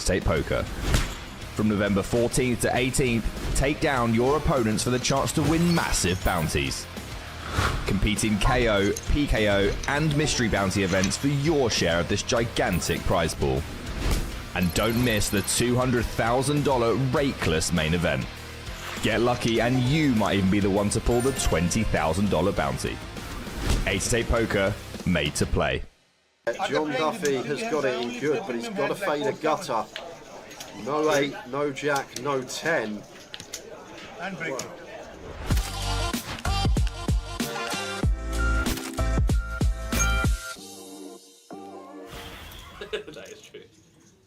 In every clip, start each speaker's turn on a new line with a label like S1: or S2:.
S1: 8-8 Poker. From November 14th to 18th, take down your opponents for the chance to win massive bounties. Compete in KO, PKO and mystery bounty events for your share of this gigantic prize pool. And don't miss the $200,000 Rakeless main event. Get lucky and you might even be the one to pull the $20,000 bounty. 8-8 Poker, made to play.
S2: John Duffy has got it in good, but he's got to fade a gutter. No 8, no jack, no 10.
S3: And break.
S4: That is true.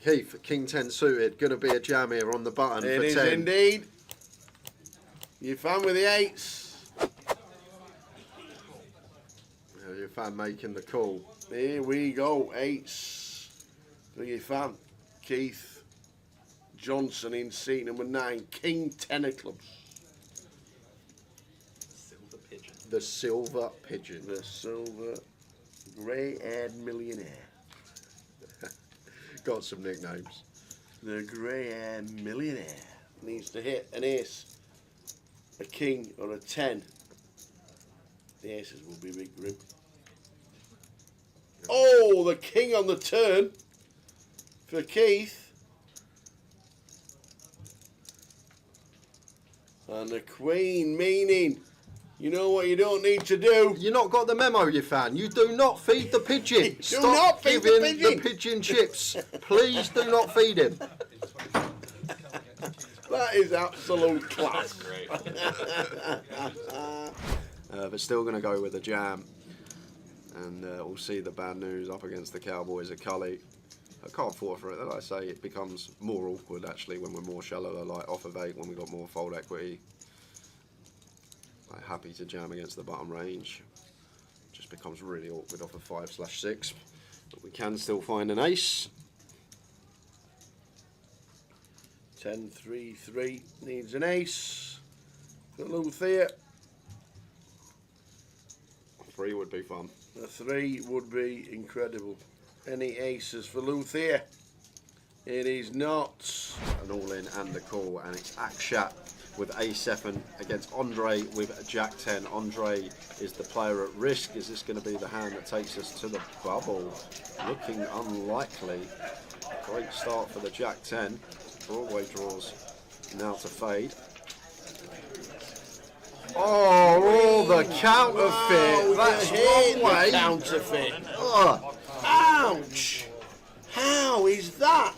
S2: Keith, King 10 suited, going to be a jam here on the button
S5: It
S2: for
S5: is
S2: 10.
S5: indeed. You fan with the 8s.
S2: Your fan making the call.
S5: Here we go, 8s. For your fan, Keith Johnson in seat number 9, King 10 of clubs.
S4: Silver pigeon.
S2: The Silver Pigeon.
S5: The silver grey-haired millionaire.
S2: Got some nicknames.
S5: The grey-haired millionaire needs to hit an ace, a king or a 10. The aces will be big grim. Oh, the king on the turn for Keith. And the queen, meaning, you know what you don't need to do?
S2: You not got the memo, you fan. You do not feed the pigeon.
S5: Do
S2: Stop
S5: not feed the
S2: giving
S5: pigeon.
S2: the pigeon chips. Please do not feed him.
S5: That is absolute class.
S4: Great.
S2: But still going to go with a jam. And we'll see the bad news up against the Cowboys at Cully. I can't fault for it. Like I say, it becomes more awkward actually when we're more shallow, like off of 8, when we've got more fold equity. Like happy to jam against the bottom range. Just becomes really awkward off of 5/6. But we can still find an ace.
S5: 10-3-3 needs an ace for Luthier.
S2: 3 would be fun.
S5: A 3 would be incredible. Any aces for Luthier? It is not.
S2: An all-in and a call, and it's Akshat with A7 against Andre with Jack 10. Andre is the player at risk. Is this going to be the hand that takes us to the bubble? Looking unlikely. Great start for the Jack 10. Broadway draws now to fade. Oh, the counterfeit. That's one way.
S5: Counterfeit.
S2: Ugh.
S5: Ouch! How is that?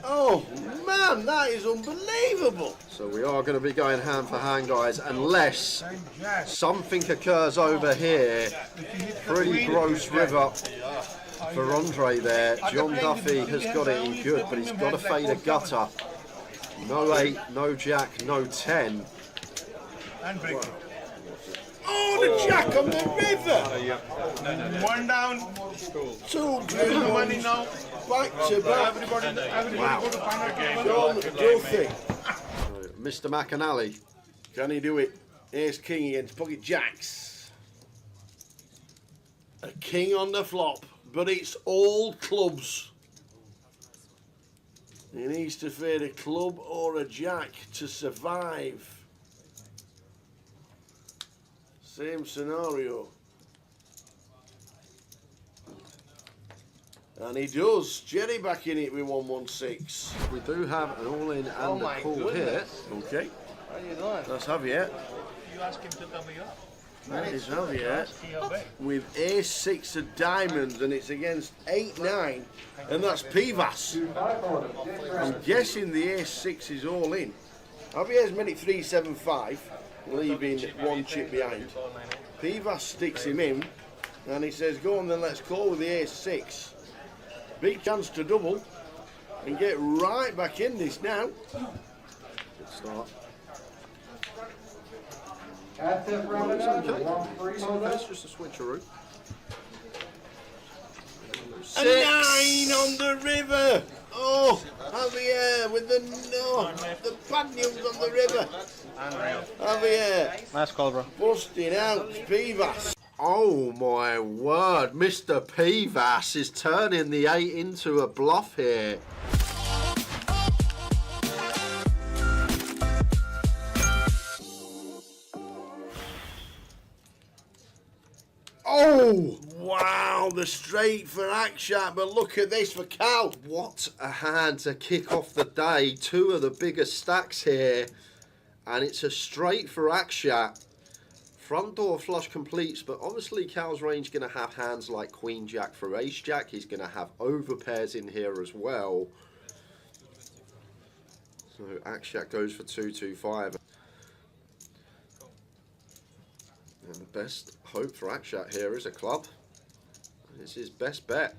S5: Oh man, that is unbelievable.
S2: So we are going to be going hand for hand, guys, unless something occurs over here. Pretty gross river for Andre there. John Duffy has got it in good, but he's got to fade a gutter. No 8, no jack, no 10.
S3: And break.
S5: Oh, the jack on the river.
S3: One down.
S5: 2
S3: Good money now.
S5: back to back.
S3: Everybody go to final game.
S5: John Duffy.
S2: Mr. McAnally.
S5: Can he do it? Ace king against pocket jacks. A king on the flop, but it's all clubs. He needs to fade a club or a jack to survive. Same scenario. And he does. Jerry back in it with 116.
S2: We do have an all-in and a call here.
S5: Okay.
S3: How you doing?
S5: That's Javier.
S3: You ask him to come here.
S5: That is Javier.
S3: See how big.
S5: With ace-6 of diamonds, and it's against 8-9, and that's Pivas. I'm guessing the ace-6 is all in. Javier's made it 3-7-5, leaving 1 chip behind. Pivas sticks him in, and he says, go on then, let's call with the ace-6. Big chance to double, and get right back in this now.
S2: Good start.
S6: That's it, round it up.
S2: It's just a switcheroo.
S5: A 9 on the river. Oh, Javier with the the bad news on the river. Javier
S6: Nice call, bro.
S5: busting out Pivas.
S2: Oh my word, Mr. Pivas is turning the 8 into a bluff here.
S5: Oh! Wow, the straight for Akshat, but look at this for Cal.
S2: What a hand to kick off the day. Two of the biggest stacks here. And it's a straight for Akshat. Front door flush completes, but obviously Cal's range going to have hands like Queen Jack for Ace Jack. He's going to have over pairs in here as well. So Akshat goes for 225. And the best hope for Akshat here is a club. It's his best bet.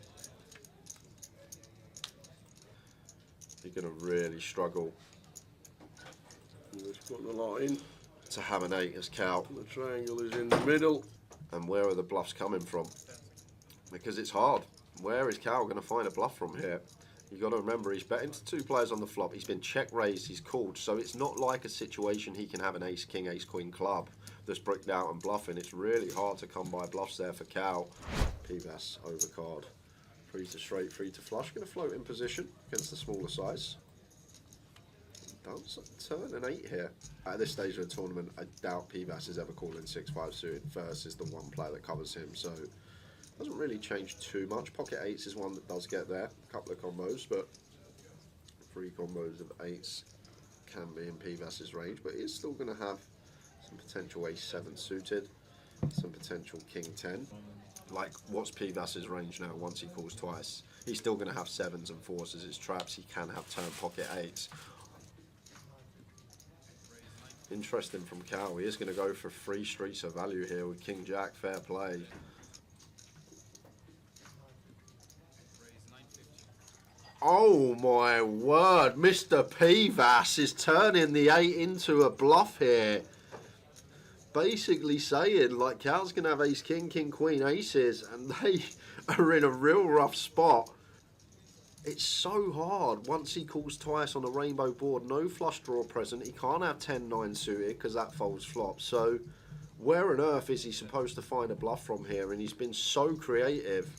S2: You're going to really struggle
S5: Let's put the lot in.
S2: to have an 8 as Cal.
S5: The triangle is in the middle.
S2: And where are the bluffs coming from? Because it's hard. Where is Cal going to find a bluff from here? You've got to remember, he's betting to 2 players on the flop. He's been check raised, he's called. So it's not like a situation he can have an ace, king, ace, queen club that's bricked out and bluffing. It's really hard to come by bluffs there for Cal. P-Bass overcard. 3 to straight, 3 to flush. Going to float in position against the smaller size. Does turn an 8 here. At this stage of the tournament, I doubt P-Bass is ever calling 6-5 suited. First is the one player that covers him, so doesn't really change too much. Pocket 8s is one that does get there. A couple of combos, but 3 combos of 8s can be in P-Bass's range, but he's still going to have some potential ace-7 suited, some potential king-10. Like, what's P-Bass's range now once he calls twice? He's still going to have 7s and 4s as his traps. He can have turn pocket 8s. Interesting from Cal. He is going to go for 3 streets of value here with King Jack. Fair play. Oh my word, Mr. P-Bass is turning the 8 into a bluff here. Basically saying, like, Cal's going to have ace, king, king, queen, aces, and they are in a real rough spot. It's so hard once he calls twice on a rainbow board. No flush draw present. He can't have 10-9 suited because that folds flop. So where on earth is he supposed to find a bluff from here? And he's been so creative.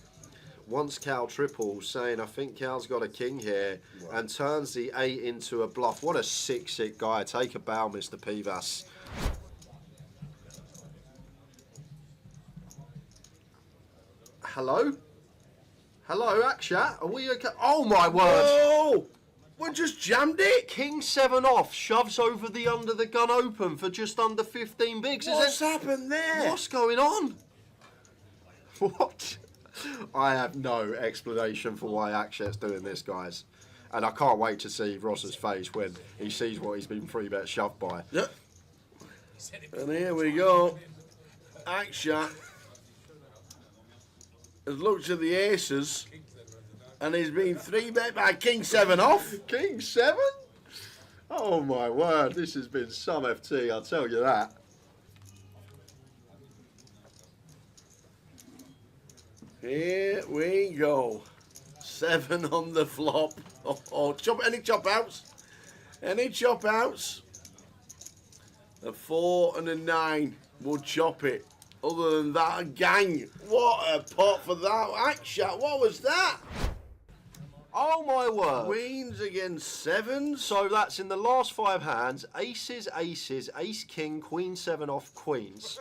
S2: Once Cal triples, saying, I think Cal's got a king here, and turns the 8 into a bluff. What a sick guy. Take a bow, Mr. P-Bass. Hello? Hello, Akshat? Are we okay? Oh, my word.
S5: Oh! We just jammed it.
S2: King 7 off, shoves over the under the gun open for just under 15 bigs.
S5: What's happened there?
S2: What's going on? What? I have no explanation for why Akshat's doing this, guys. And I can't wait to see Ross's face when he sees what he's been 3-bet shoved by.
S5: Yep. And here we go. Akshat has looked at the aces and he's been 3-bet by King 7 off.
S2: King 7? Oh my word, this has been some FT, I'll tell you that.
S5: Here we go. 7 on the flop. Oh, any chop outs? Any chop outs? A 4 and a 9 will chop it. Other than that, a gang. What a pot for that. Akshat, what was that?
S2: Oh my word.
S5: Queens against 7s.
S2: So that's in the last 5 hands, aces, aces, ace, king, queen 7 off, queens.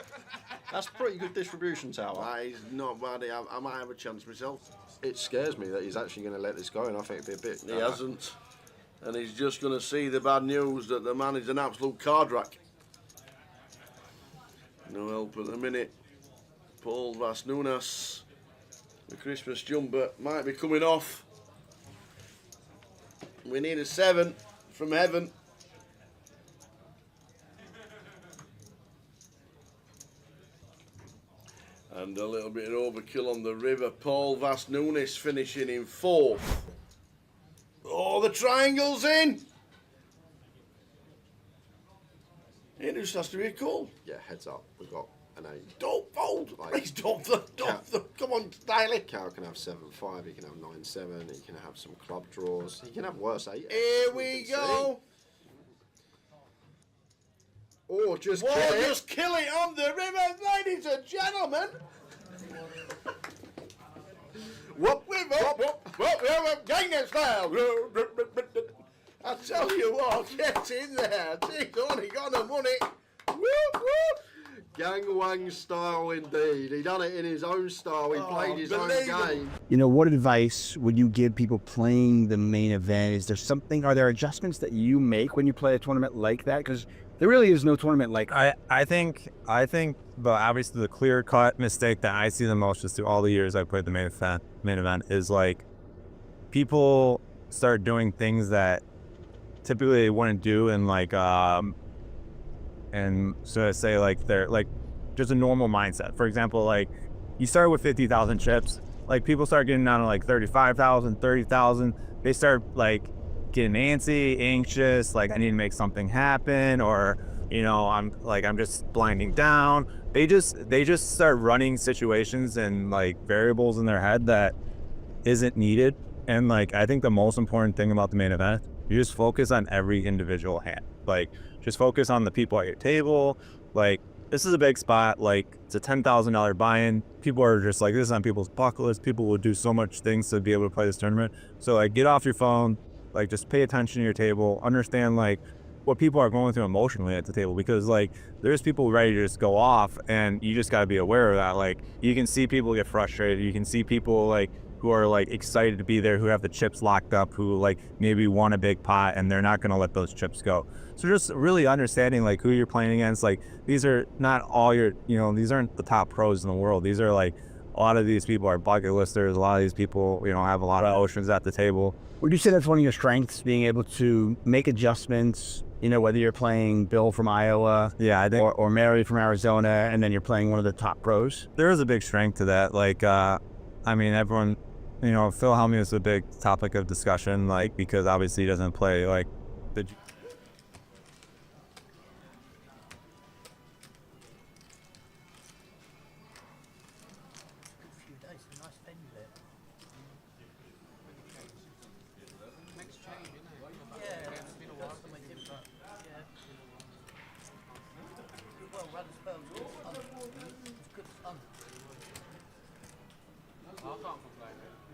S2: That's pretty good distribution, Tower.
S5: That is not bad. I might have a chance myself.
S2: It scares me that he's actually going to let this go, and I think it'd be a bit...
S5: He hasn't. And he's just going to see the bad news that the man is an absolute card rack. No help at the minute. Paul Vas Nunes. The Christmas jumper might be coming off. We need a 7 from heaven. And a little bit of overkill on the river. Paul Vas Nunes finishing in 4th. Oh, the triangle's in. It just has to be a call.
S2: Yeah, heads up. We've got an 8.
S5: Don't fold.
S2: Like,
S5: Please don't. Come on, Riley.
S2: Cal can have 7-5, he can have 9-7, he can have some club draws, he can have worse 8.
S5: Here we go.
S2: Oh, just
S5: Whoa,
S2: kill it.
S5: just kill it on the river, ladies and gentlemen.
S2: Whoop,
S5: Whoop, Gangnam style. I tell you what, get in there. He's only got the money. Whoop, whoop.
S2: Gang Wang style indeed. He done it in his own style. He played his own game.
S7: You know, what advice would you give people playing the main event? Is there something, are there adjustments that you make when you play a tournament like that? Because there really is no tournament like
S8: I think, but obviously the clear cut mistake that I see the most just through all the years I played the main event is like people start doing things that typically they wouldn't do, and like and so I say like they're like just a normal mindset. For example, like you start with 50,000 chips, like people start getting down to like 35,000, 30,000. They start like getting antsy, anxious, like I need to make something happen, or you know, I'm just blinding down. They just start running situations and like variables in their head that isn't needed. And like I think the most important thing about the main event, you just focus on every individual hand. Like just focus on the people at your table. Like this is a big spot, like it's a $10,000 buy-in. People are just like, this is on people's bucket list. People will do so much things to be able to play this tournament. So like get off your phone, like just pay attention to your table, understand like what people are going through emotionally at the table, because like there's people ready to just go off, and you just got to be aware of that. Like you can see people get frustrated. You can see people like who are like excited to be there, who have the chips locked up, who like maybe won a big pot and they're not going to let those chips go. So just really understanding like who you're playing against. Like these are not all your, you know, these aren't the top pros in the world. These are like, a lot of these people are bucket listers. A lot of these people, you know, have a lot of oceans at the table.
S7: Would you say that's one of your strengths, being able to make adjustments, you know, whether you're playing Bill from Iowa,
S8: Yeah, I think
S7: or Mary from Arizona, and then you're playing one of the top pros?
S8: there is a big strength to that. Like, I mean, everyone, you know, Phil Hellmuth is a big topic of discussion, like, because obviously he doesn't play like the.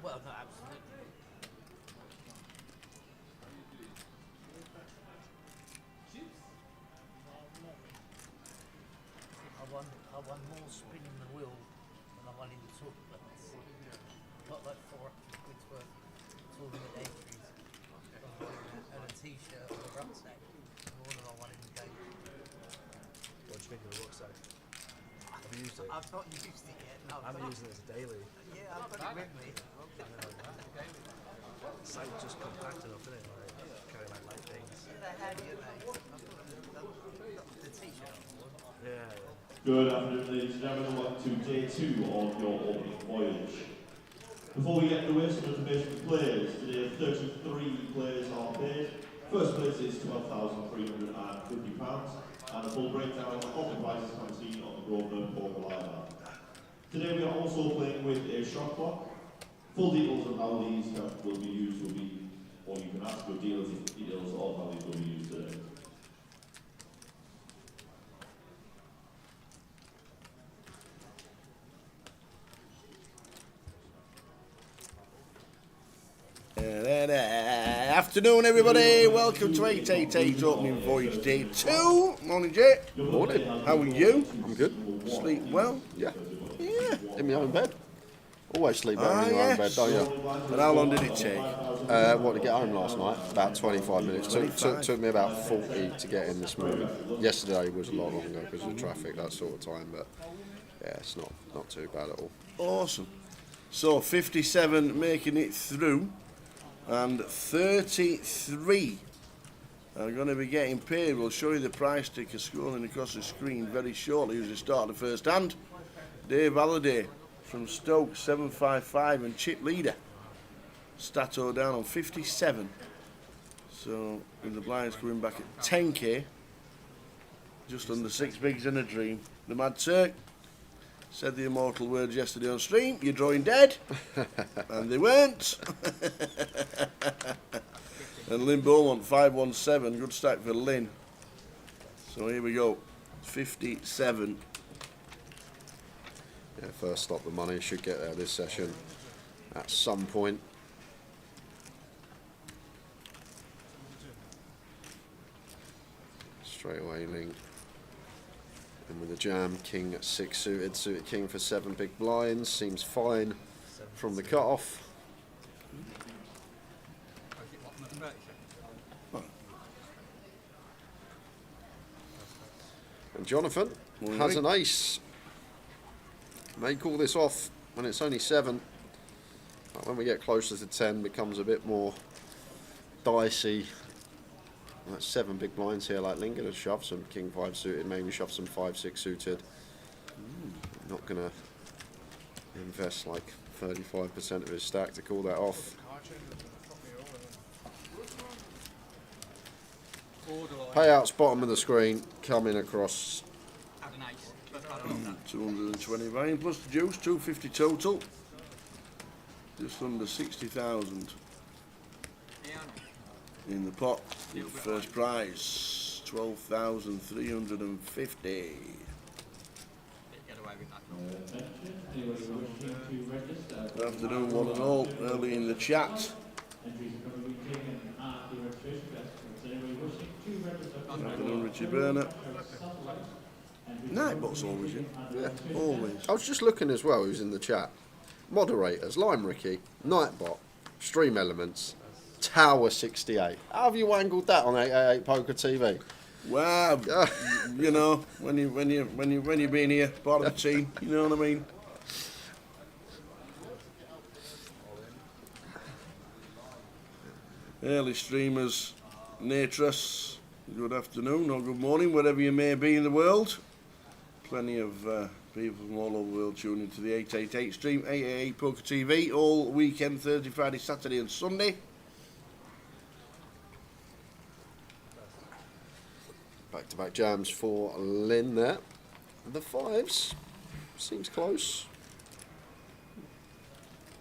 S9: Well, no, absolutely. I won more spinning the wheel than I won in the tournament. Got like 400 quid's worth tournament entries and a t-shirt and a rucksack. More than I won in the game.
S10: What do you think of the rucksack? Have you used it?
S9: I've not used it yet. No,
S10: I'm using it daily.
S9: Yeah, I've got it with me.
S10: It's like just compact enough, isn't it? Like carry like light things.
S9: Yeah, they're handy, aren't they? I've got the t-shirt.
S10: Yeah.
S11: Good afternoon, ladies and gentlemen, and welcome to day 2 of your opening voyage. Before we get underway, some information for players. Today, 33 players are paid. First place is £12,350, and a full breakdown of the prizes can be seen on the Grosvenor Poker Live app. Today, we are also playing with a shot clock. Full details of how these will be used will be, or you can ask your dealers details of how these will be used today.
S5: Afternoon, everybody. Welcome to 888 Opening Voyage Day 2. Morning, Jay.
S2: Morning.
S5: How are you?
S2: I'm good.
S5: Sleep well?
S2: Yeah.
S5: Yeah.
S2: In my own bed. Always sleep better in your own bed, don't you?
S5: And how long did it take?
S2: What, to get home last night? About 25 minutes. Took me about 40 to get in this morning. Yesterday was a lot longer because of traffic, that sort of time, but yeah, it's not too bad at all.
S5: Awesome. So 57 making it through, and 33 are going to be getting paid. We'll show you the price ticker scrolling across the screen very shortly as we start the first hand. Dave Halliday from Stoke, 755, and chip leader Stato down on 57. So with the blinds coming back at 10k, just under 6 bigs in a dream. The Mad Turk said the immortal words yesterday on stream, you're drawing dead, and they weren't. And Lynn Beaumont, 517, good stack for Lynn. So here we go, 57.
S2: Yeah, first stop the money, should get there this session at some point. Straight away link And with the jam, king at 6 suited, suited king for 7 big blinds, seems fine from the cut-off. And Jonathan has an ace. May call this off when it's only 7. But when we get closer to 10, becomes a bit more dicey. That's 7 big blinds here. Like Lynn gonna shove some king 5 suited, maybe shove some 5-6 suited. Not gonna invest like 35% of his stack to call that off. Payouts bottom of the screen, coming across.
S5: 220 Ryan plus the juice, 250 total. Just under 60,000 in the pot. First prize, 12,350. Good afternoon, one and all. Early in the chat. Good afternoon, Richie Burner. Nightbot's always in.
S2: Yeah,
S5: always.
S2: I was just looking as well who's in the chat. Moderators, Lime Ricky, Nightbot, Stream Elements, Tower 68. How have you wangled that on 888 Poker TV?
S5: Well, you know, when you're being here, part of the team, you know what I mean. Early streamers, Natras, good afternoon or good morning, wherever you may be in the world. Plenty of people from all over the world tuning into the 888 stream, 888 Poker TV, all weekend, Thursday, Friday, Saturday and Sunday.
S2: Back-to-back jams for Lynn there. The 5s, seems close.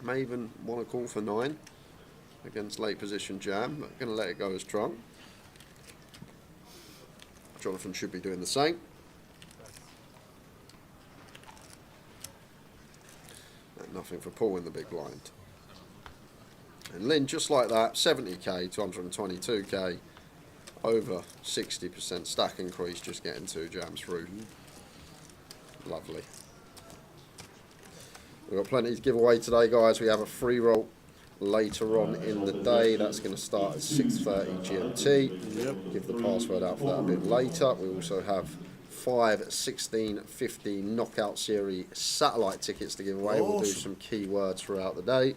S2: May even want to call for 9 against late position jam, but going to let it go as trump. Jonathan should be doing the same. And nothing for Paul in the big blind. And Lynn, just like that, 70k, 222k, over 60% stack increase, just getting 2 jams through. Lovely. We've got plenty to give away today, guys. We have a free roll later on in the day. That's going to start at 6:30 GMT. Give the password out for that a bit later. We also have 5, 16, 15 knockout series satellite tickets to give away. We'll do some keywords throughout the day. I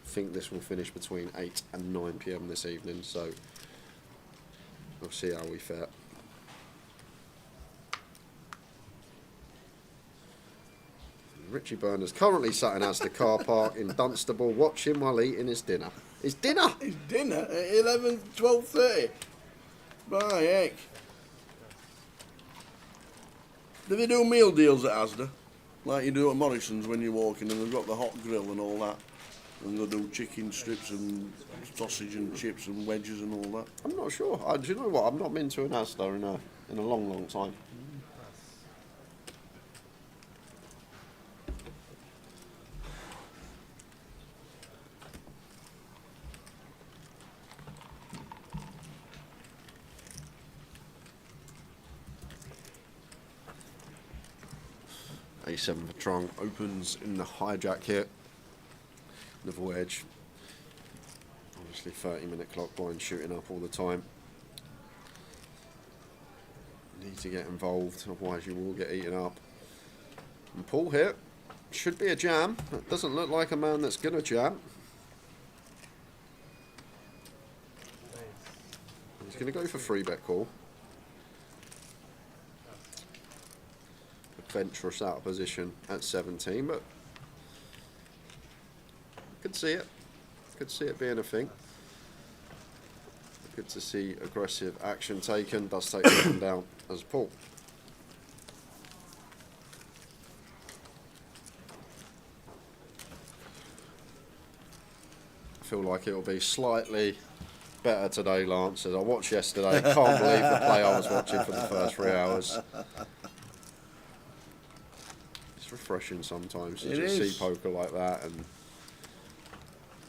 S2: think this will finish between 8 and 9 PM this evening, so we'll see how we fare. Richie Burner's currently sat in Asda car park in Dunstable. Watch him while eating his dinner. His dinner?
S5: His dinner at 11, 12:30. By heck. Do they do meal deals at Asda? Like you do at Morrison's when you're walking and they've got the hot grill and all that? And they do chicken strips and sausage and chips and wedges and all that?
S2: I'm not sure. Do you know what? I've not been to an Asda in a long, long time. A7 for Trong opens in the hijack here. The Voyage. Obviously 30-minute clock blind shooting up all the time. Need to get involved, otherwise you will get eaten up. And Paul here should be a jam. That doesn't look like a man that's gonna jam. He's gonna go for free bet call. Adventurous out of position at 17, but could see it. Could see it being a thing. Good to see aggressive action taken. Does take him down as Paul. I feel like it'll be slightly better today, Lance. As I watched yesterday, can't believe the play I was watching for the first 3 hours. It's refreshing sometimes to just see poker like that, and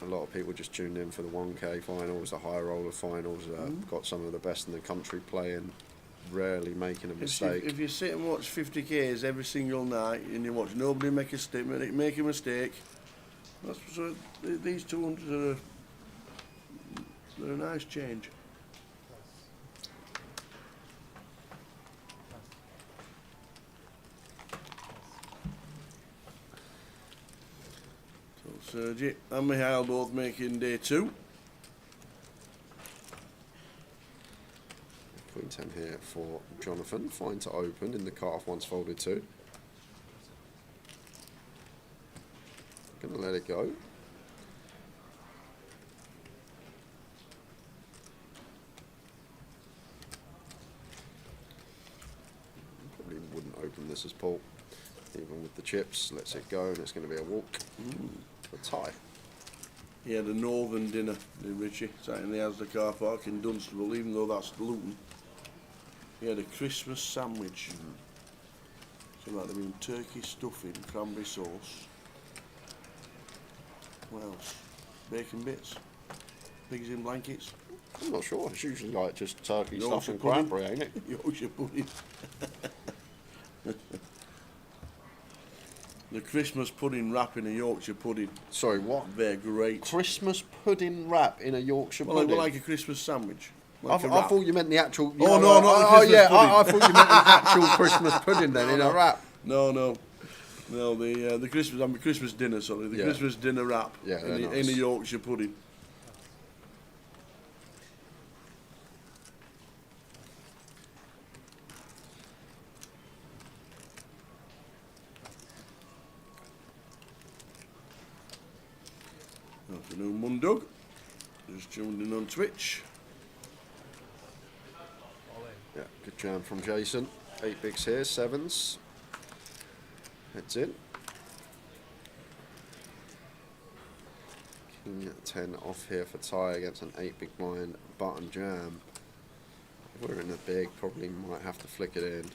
S2: a lot of people just tuned in for the 1K finals, the high roller finals. Got some of the best in the country playing. rarely making a
S5: If
S2: mistake.
S5: if you sit and watch 50Ks every single night and you watch nobody make a mistake, that's so these 200 are they're a nice change. So Sergi and Mihail both making day 2.
S2: Queen 10 here for Jonathan. Fine to open in the cut-off once folded 2. Gonna let it go. Probably wouldn't open this as Paul. Even with the chips, lets it go and it's going to be a walk. A tie.
S5: He had a northern dinner, did Richie, sat in the Asda car park in Dunstable, even though that's Luton. He had a Christmas sandwich. So that would have been turkey stuffing, cranberry sauce. What else? Bacon bits? Pigs in blankets?
S2: I'm not sure. It's usually like just turkey stuff
S5: Yorkshire
S2: and
S5: pudding.
S2: cranberry, ain't it?
S5: Yorkshire pudding. The Christmas pudding wrap in a Yorkshire pudding.
S2: Sorry, what?
S5: They're great.
S2: Christmas pudding wrap in a Yorkshire
S5: Well,
S2: pudding?
S5: like a Christmas sandwich.
S2: I
S5: Like a
S2: thought
S5: wrap.
S2: you meant the actual...
S5: Oh, no, not the
S2: oh,
S5: Christmas
S2: yeah,
S5: pudding.
S2: I thought you meant an actual Christmas pudding then in a wrap.
S5: No, the Christmas dinner. Sorry, the
S2: Yeah.
S5: Christmas dinner wrap
S2: Yeah, they're
S5: in
S2: nice.
S5: a Yorkshire pudding. Afternoon, Mundug. Just tuned in on Twitch.
S2: Yeah, good jam from Jason. 8 bigs here, 7s. Heads in. King 10 off here for tie against an 8 big blind button jam. If we're in a big, probably might have to flick it in.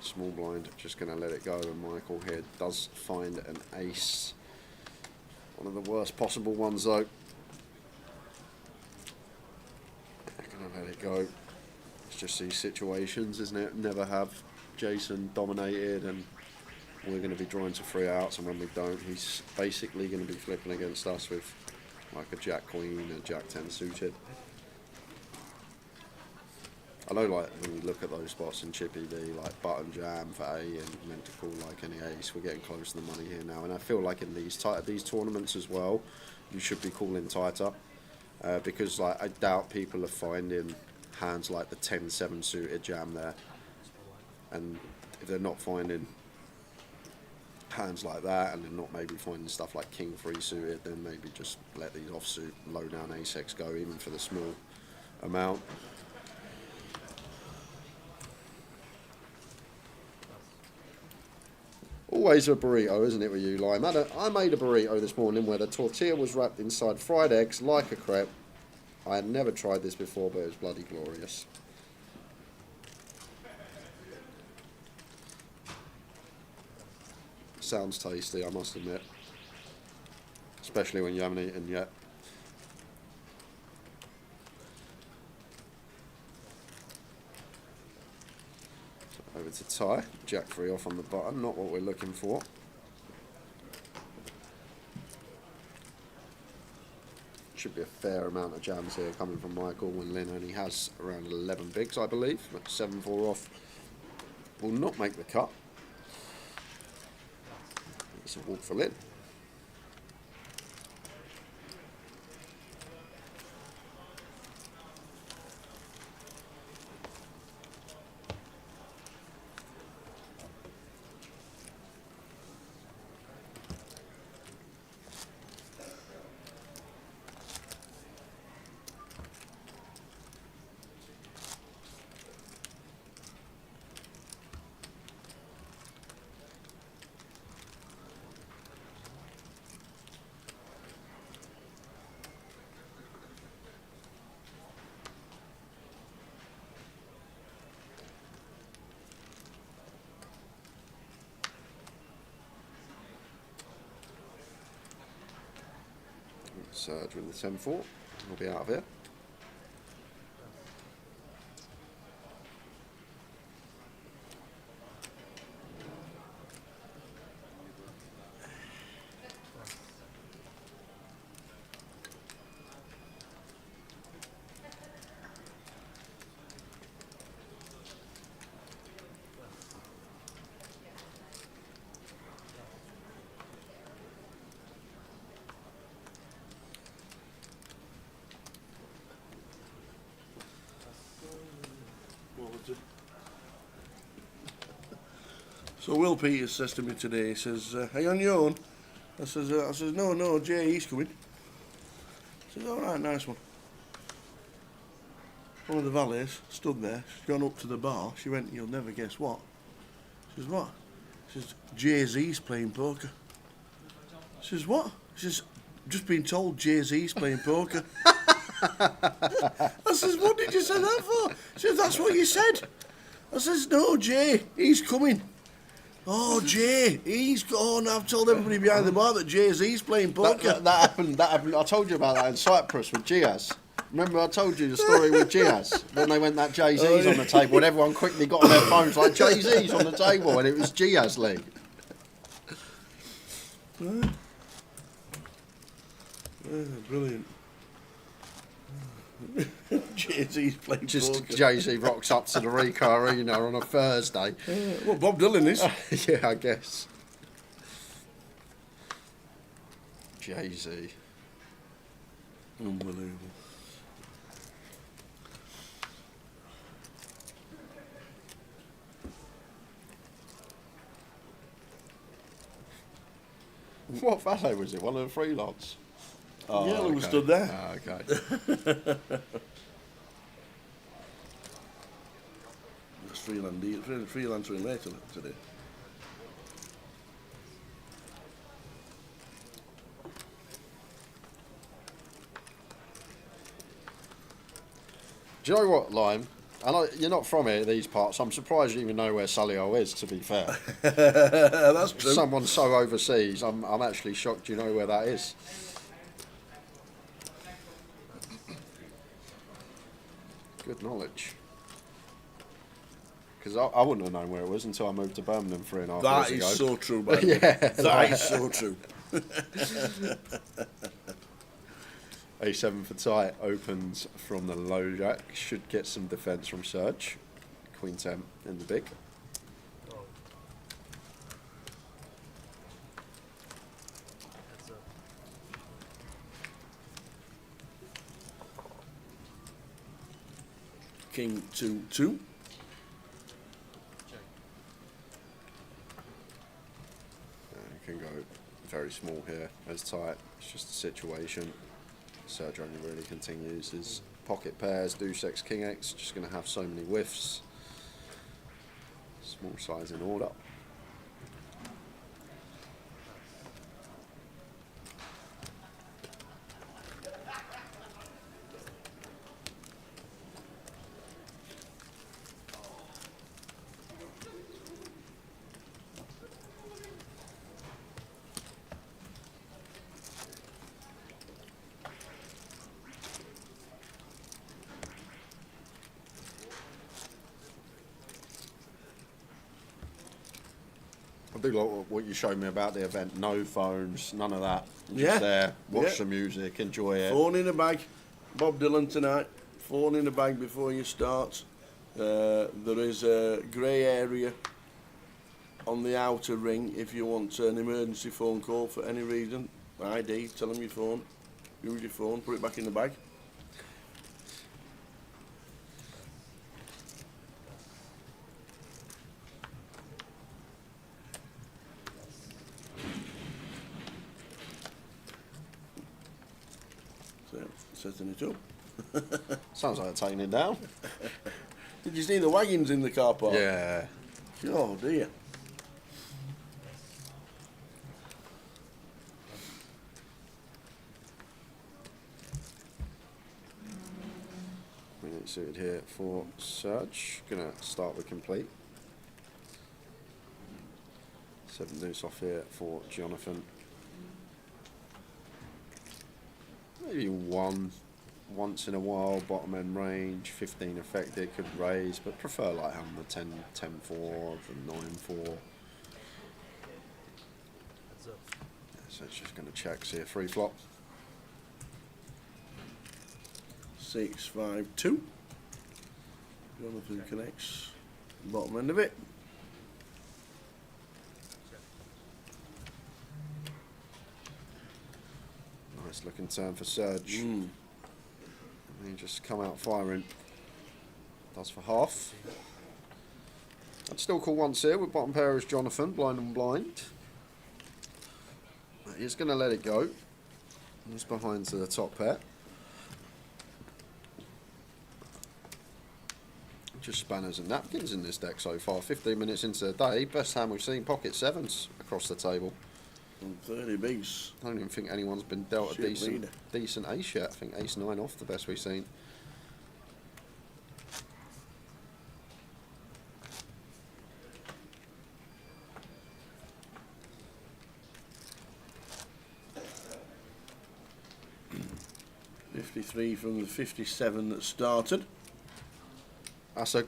S2: Small blind, just going to let it go, and Michael here does find an ace. One of the worst possible ones though. Going to let it go. It's just these situations, isn't it? Never have Jason dominated, and we're going to be drawing to 3 outs, and when we don't, he's basically going to be flipping against us with like a Jack Queen, a Jack 10 suited. I know, like, when you look at those spots in Chippy V, like button jam for A and meant to call like any ace, we're getting close to the money here now, and I feel like in these tournaments as well, you should be calling tighter, because like I doubt people are finding hands like the 10-7 suited jam there, and if they're not finding hands like that, and they're not maybe finding stuff like King 3 suited, then maybe just let these offsuit low down ace-X go, even for the small amount. Always a burrito, isn't it, with you, Lime? I made a burrito this morning where the tortilla was wrapped inside fried eggs like a crepe. I had never tried this before, but it was bloody glorious. Sounds tasty, I must admit. Especially when you haven't eaten yet. Over to tie, Jack 3 off on the button, not what we're looking for. Should be a fair amount of jams here coming from Michael when Lynn only has around 11 bigs, I believe. But 7-4 off will not make the cut. It's a walk for Lynn. Surge with the 10-4. We'll be out of here.
S5: So Will Peters says to me today, he says, are you on your own? I says, no, Jay, he's coming. He says, all right, nice one. One of the valets stood there. She's gone up to the bar. She went, you'll never guess what. She says, what? She says, Jay-Z's playing poker. She says, what? She says, just been told Jay-Z's playing poker. I says, what did you say that for? She says, that's what you said. I says, no, Jay, he's coming. Oh, Jay, he's gone. I've told everybody behind the bar that Jay-Z's playing poker.
S2: That happened. I told you about that in Cyprus with Giaz. Remember I told you the story with Giaz? When they went that Jay-Z's on the table and everyone quickly got on their phones like, Jay-Z's on the table, and it was Giaz League.
S5: Brilliant. Jay-Z's playing
S2: Just
S5: poker.
S2: Jay-Z rocks up to the Rica Arena on a Thursday.
S5: Well, Bob Dylan is.
S2: Yeah, I guess. Jay-Z.
S5: Unbelievable.
S2: What valet was it? One of the freelance? Oh,
S5: Yeah, who
S2: okay.
S5: stood there.
S2: Ah, okay.
S5: That's freelancing later today.
S2: Do you know what, Lime? You're not from here, these parts. I'm surprised you even know where Solihull is, to be fair.
S5: That's true.
S2: Someone so overseas, I'm actually shocked you know where that is. Good knowledge. Because I wouldn't have known where it was until I moved to Birmingham 3.5
S5: That
S2: years
S5: is
S2: ago.
S5: so true, man.
S2: Yeah.
S5: That is so true.
S2: A7 for tight opens from the low jack. Should get some defence from Serge. Queen 10 in the big.
S5: King 2-2.
S2: Can go very small here as tight. It's just a situation. Serge only really continues his pocket pairs. Deuce X, King X. Just going to have so many whiffs. Small size in order. I do like what you showed me about the event. No phones, none of that. Just
S5: Yeah.
S2: there, watch
S5: Yeah.
S2: the music, enjoy it.
S5: Phone in the bag. Bob Dylan tonight. Phone in the bag before you start. There is a grey area on the outer ring if you want an emergency phone call for any reason. ID, tell them your phone. Use your phone, put it back in the bag. So, setting it up.
S2: Sounds like they're taking it down.
S5: Did you see the wagons in the car park?
S2: Yeah.
S5: Oh dear.
S2: Minute suited here for Serge. Gonna start with complete. 7 deuce off here for Jonathan. Maybe once in a while, bottom end range, 15 affected, could raise, but prefer like having the 10-4, the 9-4. So it's just going to check, see a free flop.
S5: 6-5-2. Jonathan connects bottom end of it.
S2: Nice looking turn for Serge. And he just come out firing. Does for half. I'd still call once here with bottom pair is Jonathan, blind and blind. He's going to let it go. He's behind to the top pair. Just spanners and napkins in this deck so far. 15 minutes into the day, best hand we've seen, pocket sevens across the table.
S5: And 30 bigs.
S2: I don't even think anyone's been dealt a
S5: Shit,
S2: decent ace yet. I think ace 9 off the best we've seen.
S5: .53 from the 57 that started.
S2: That's a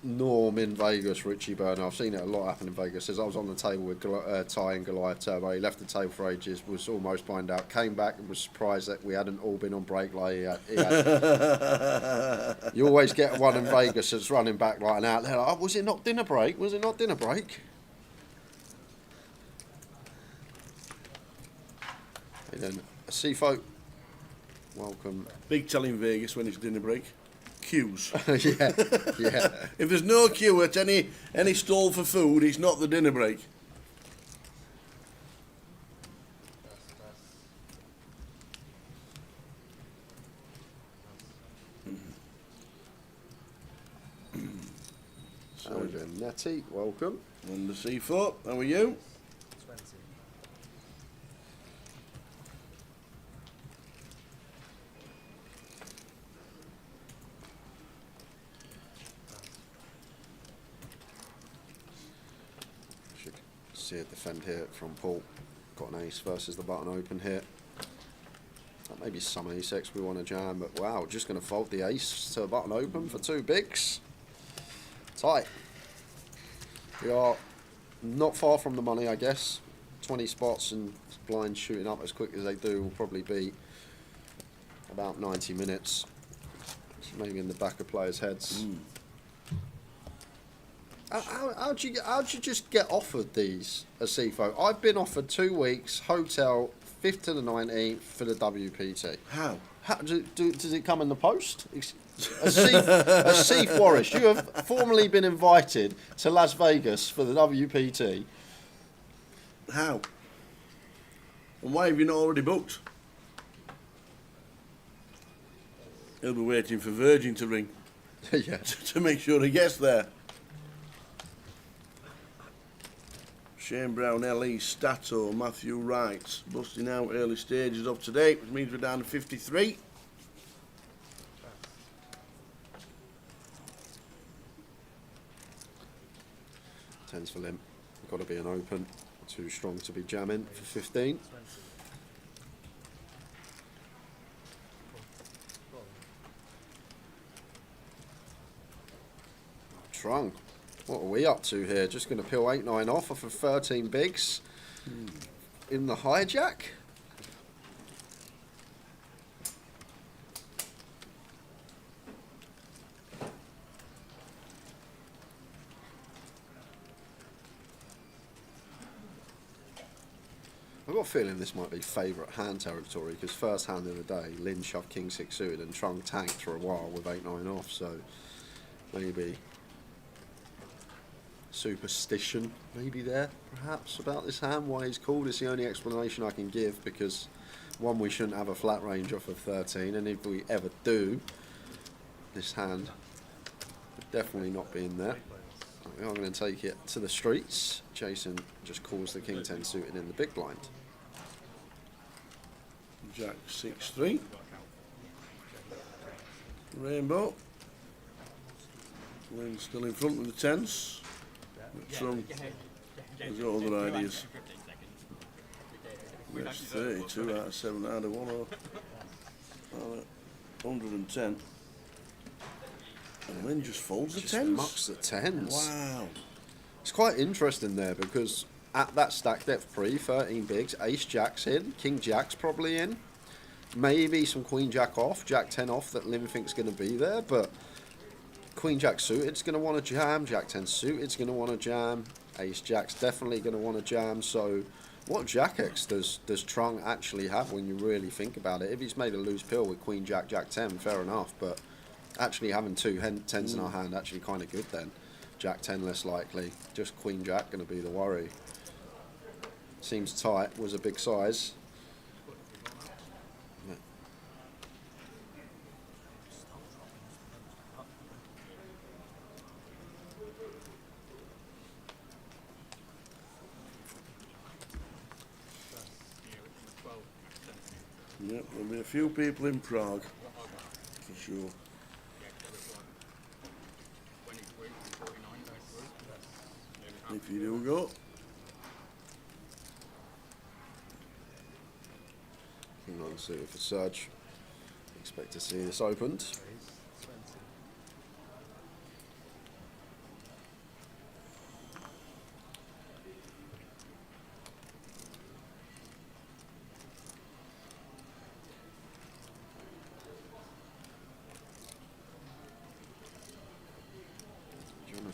S2: norm in Vegas, Richie Burner. I've seen it a lot happen in Vegas. As I was on the table with Ty and Goliath Turbo, he left the table for ages, was almost blind out, came back and was surprised that we hadn't all been on break like he had. You always get one in Vegas that's running back like an out there. Like, oh, was it not dinner break? Was it not dinner break? And then a CFO. Welcome.
S5: Big tell in Vegas when it's dinner break. Queues.
S2: Yeah.
S5: If there's no queue at any stall for food, it's not the dinner break.
S2: So Nettie, welcome.
S5: And the C4, how are you?
S10: 20.
S2: Should see a defend here from Paul. Got an ace versus the button open here. That may be some ace X we want to jam, but wow, just going to fold the ace to a button open for 2 bigs. Tight. We are not far from the money, I guess. 20 spots and blinds shooting up as quick as they do will probably be about 90 minutes. Maybe in the back of players' heads. How'd you just get offered these, a CFO? I've been offered 2 weeks, hotel, 5th to the 19th for the WPT.
S5: How?
S2: Does it come in the post? A Seif Warrish, you have formally been invited to Las Vegas for the WPT.
S5: How? And why have you not already booked? He'll be waiting for Virgin to ring.
S2: Yeah.
S5: To make sure he gets there. Shane Brown, LE, Stato, Matthew Wright, busting out early stages of today, which means we're down to 53.
S2: Tens for limp. Got to be an open. Too strong to be jamming for 15. Trunk. What are we up to here? Just going to peel 8-9 off of 13 bigs in the hijack. I've got a feeling this might be favourite hand territory because first hand of the day, Lynn shoved King 6 suited and Trung tanked for a while with 8-9 off, so maybe superstition maybe there perhaps about this hand, why he's called. It's the only explanation I can give because one, we shouldn't have a flat range off of 13, and if we ever do, this hand would definitely not be in there. We are going to take it to the streets. Jason just calls the King 10 suited in the big blind.
S5: Jack 6-3. Rainbow. Lynn's still in front with the tens. Trump has got other ideas. That's 32 out of 7 out of 1 or 110. And Lynn just folds the
S2: Just
S5: tens.
S2: mucks the tens.
S5: Wow.
S2: It's quite interesting there because at that stack depth pre, 13 bigs, ace jack's in, king jack's probably in, maybe some queen jack off, jack 10 off that Lynn thinks going to be there, but queen jack suited's going to want to jam, jack 10 suited's going to want to jam, ace jack's definitely going to want to jam. So what jack X does Trung actually have when you really think about it? If he's made a loose pill with queen jack, jack 10, fair enough, but actually having 2 tens in our hand actually kind of good then. Jack 10 less likely. Just Queen Jack going to be the worry. Seems tight, was a big size.
S5: Yep, there'll be a few people in Prague, for sure. If you do go.
S2: King on suited for Serge. Expect to see this opened.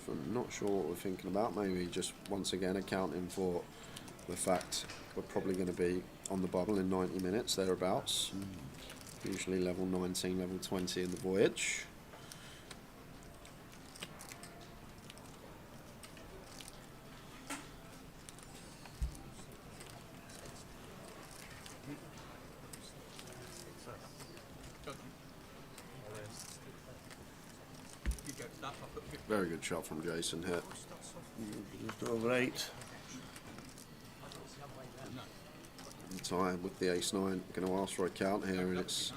S2: I'm not sure what we're thinking about. Maybe just once again accounting for the fact we're probably going to be on the bubble in 90 minutes thereabouts. Usually level 19, level 20 in the voyage. Very good shot from Jason here.
S5: Just over 8.
S2: Tired with the ace-9. Going to ask for a count here, and it's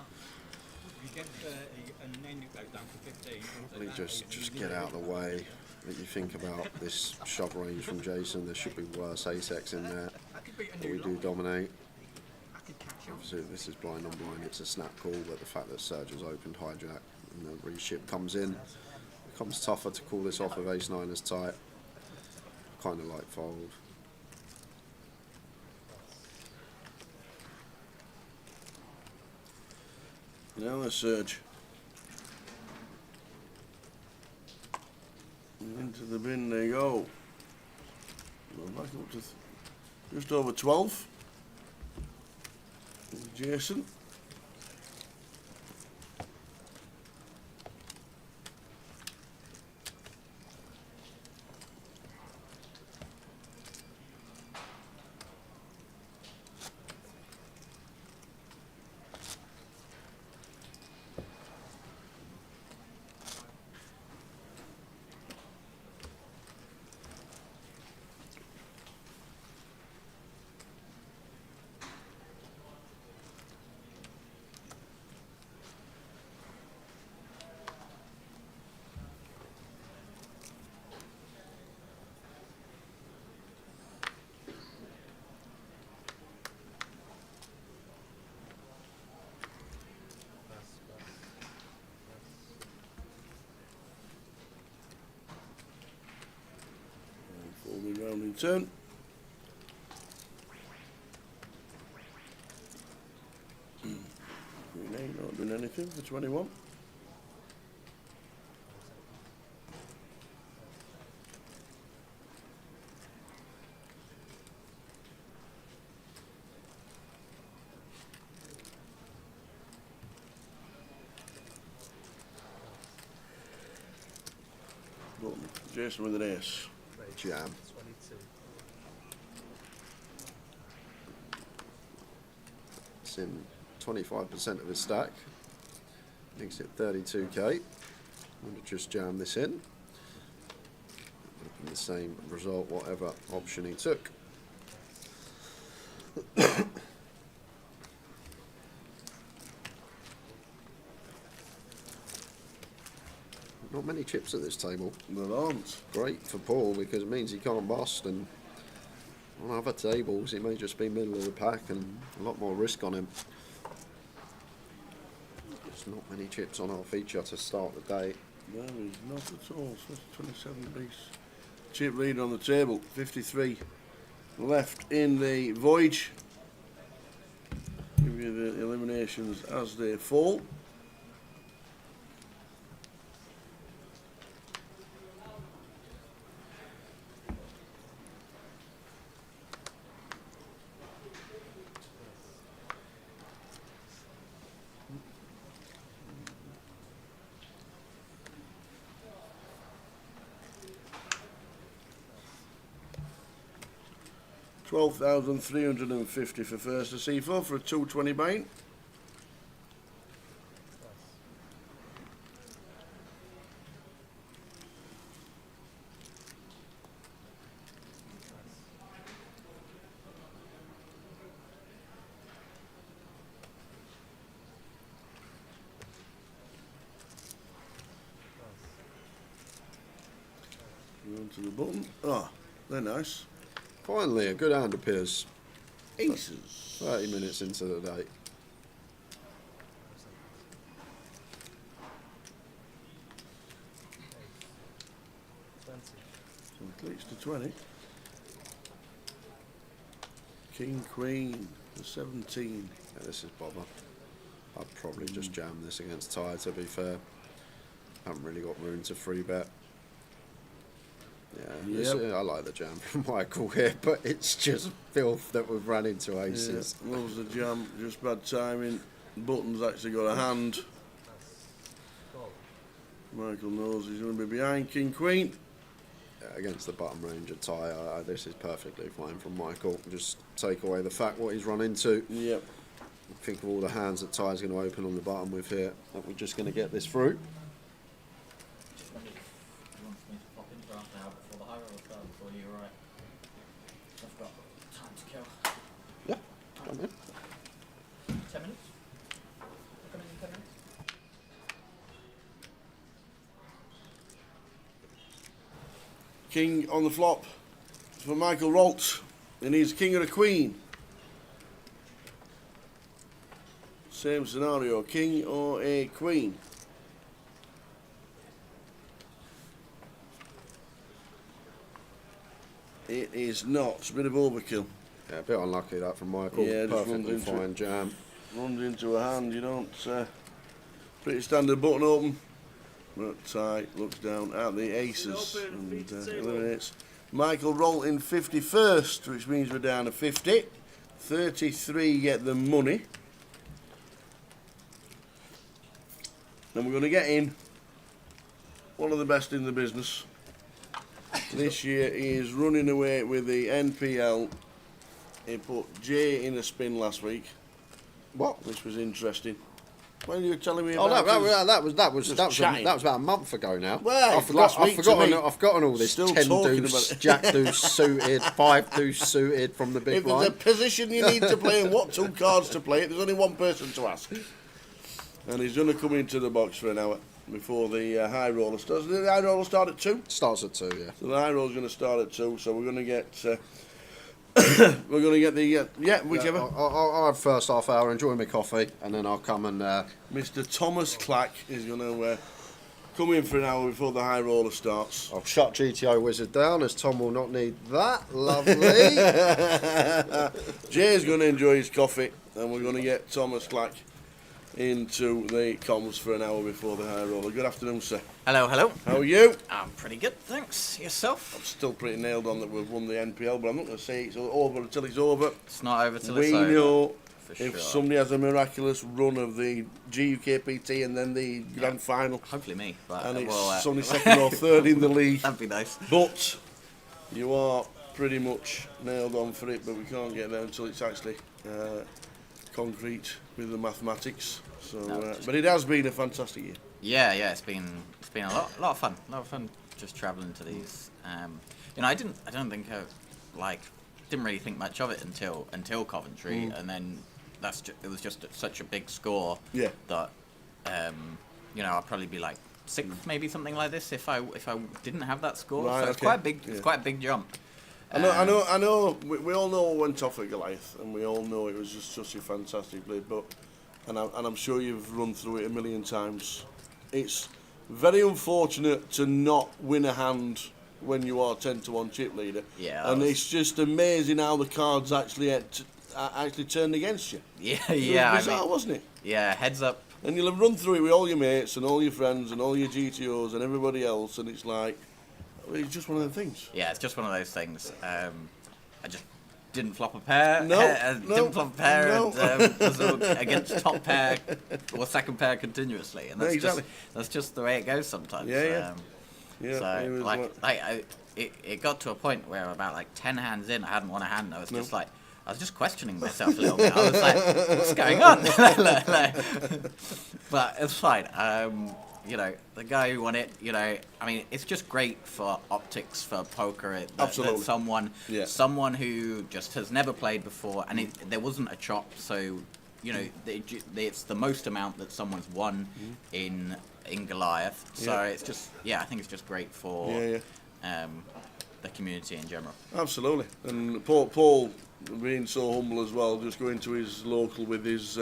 S2: just get out of the way. When you think about this shove range from Jason, there should be worse ace-x in there, but we do dominate. Obviously, this is blind on blind. It's a snap call, but the fact that Serge has opened hijack and the reship comes in, it becomes tougher to call this off with ace-9 as tight. Kind of like fold.
S5: Now the Surge. Into the bin they go. Well, back up to just over 12. Jason. Folding round in turn. Queen 8 not doing anything for 21. Jason with an ace.
S2: Jam. It's in 25% of his stack. Makes it 32k. I'm going to just jam this in. The same result, whatever option he took. Not many chips at this table.
S5: There aren't.
S2: Great for Paul because it means he can't bust, and on other tables he may just be middle of the pack and a lot more risk on him. There's not many chips on our feature to start the day.
S5: No, he's not at all. So it's 27 base. Chip lead on the table, 53 left in the voyage. Give you the eliminations as they fall. 12,350 for first to C4 for a 220 buy-in. To the button. Oh, they're nice.
S2: Finally, a good hand appears.
S5: Aces.
S2: 30 minutes into the day.
S5: So cleats to 20. King, Queen, the 17.
S2: Yeah, this is bother. I'd probably just jam this against Ty, to be fair. Haven't really got room to free bet. Yeah, I like the jam from Michael here, but it's just filth that we've run into aces.
S5: Yeah, loves the jam, just bad timing. Button's actually got a hand. Michael knows he's going to be behind King Queen.
S2: Yeah, against the bottom range of Ty, this is perfectly fine from Michael. Just take away the fact what he's run into.
S5: Yep.
S2: Think of all the hands that Ty's going to open on the bottom with here. That we're just going to get this through. Yeah, come in.
S4: 10 minutes? Come in 10 minutes?
S5: King on the flop for Michael Rolt. He needs King or a Queen. Same scenario, King or a Queen. It is not. It's a bit of overkill.
S2: Yeah, a bit unlucky that from Michael.
S5: Yeah, just
S2: perfectly
S5: runs into
S2: fine jam.
S5: Runs into a hand, you don't. Pretty standard button open. But Ty looks down at the aces and eliminates Michael Rolt in 51st, which means we're down to 50. 33 get the money. And we're going to get in one of the best in the business. This year he is running away with the NPL. He put Jay in a spin last week.
S2: What?
S5: Which was interesting. When you were telling me
S2: Oh,
S5: about
S2: that was about a month ago now.
S5: Well,
S2: I've forgotten all this.
S5: Still
S2: 10
S5: talking
S2: deuce,
S5: about it.
S2: Jack deuce suited, 5 deuce suited from the big
S5: If there's
S2: line.
S5: a position you need to play and what two cards to play, there's only one person to ask. And he's going to come into the box for an hour before the high roller starts. Does the high roller start at 2?
S2: Starts at 2, yeah.
S5: So the high roller's going to start at 2. So we're going to get whichever.
S2: I'll have first half hour, enjoy my coffee, and then I'll come and...
S5: Mr. Thomas Clack is going to come in for an hour before the high roller starts.
S2: I'll shut GTO Wizard down, as Tom will not need that. Lovely.
S5: Jay's going to enjoy his coffee, and we're going to get Thomas Clack into the comms for an hour before the high roller. Good afternoon, sir.
S12: Hello, hello.
S5: How are you?
S12: I'm pretty good, thanks. Yourself?
S5: I'm still pretty nailed on that we've won the NPL, but I'm not going to say it's over until it's over.
S12: It's not over till
S5: we
S12: it's over.
S5: know
S12: for
S5: if
S12: sure.
S5: somebody has a miraculous run of the GUKPT and then the grand final.
S12: Hopefully me. But
S5: And it's
S12: well,
S5: only second or third in the league.
S12: That'd be nice.
S5: But you are pretty much nailed on for it, but we can't get there until it's actually concrete with the mathematics. So, but it has been a fantastic year.
S12: Yeah, it's been a lot of fun. A lot of fun just travelling to these. I don't think didn't really think much of it until Coventry, and then it was just such a big score.
S5: Yeah.
S12: That I'd probably be like 6th, maybe something like this if I didn't have that score.
S5: Right,
S12: so it's
S5: okay.
S12: quite big.
S5: Yeah.
S12: It's quite a big jump.
S5: I know. We all know what went off at Goliath, and we all know it was just such a fantastic play. But I'm sure you've run through it a million times. It's very unfortunate to not win a hand when you are 10-1 chip leader.
S12: Yeah.
S5: And it's just amazing how the cards actually turned against you.
S12: Yeah,
S5: It was bizarre, wasn't it?
S12: Yeah, heads up.
S5: And you'll have run through it with all your mates and all your friends and all your GTOs and everybody else, and it's like, it's just one of the things.
S12: Yeah, it's just one of those things. I just didn't flop a pair.
S5: Didn't
S12: flop a pair and was against top pair or second pair continuously, and that's
S5: exactly.
S12: that's just the way it goes sometimes.
S5: Yeah.
S12: So it got to a point where about like 10 hands in, I hadn't won a hand. I was just like, I was just questioning myself a little bit. I was like, what's going on? But it's fine. You know, the guy who won it, you know, I mean, it's just great for optics for poker.
S5: Absolutely.
S12: That someone who just has never played before, and there wasn't a chop, so, you know, it's the most amount that someone's won in Goliath. So it's just, I think it's just great for the community in general.
S5: Absolutely. And Paul being so humble as well, just going to his local with his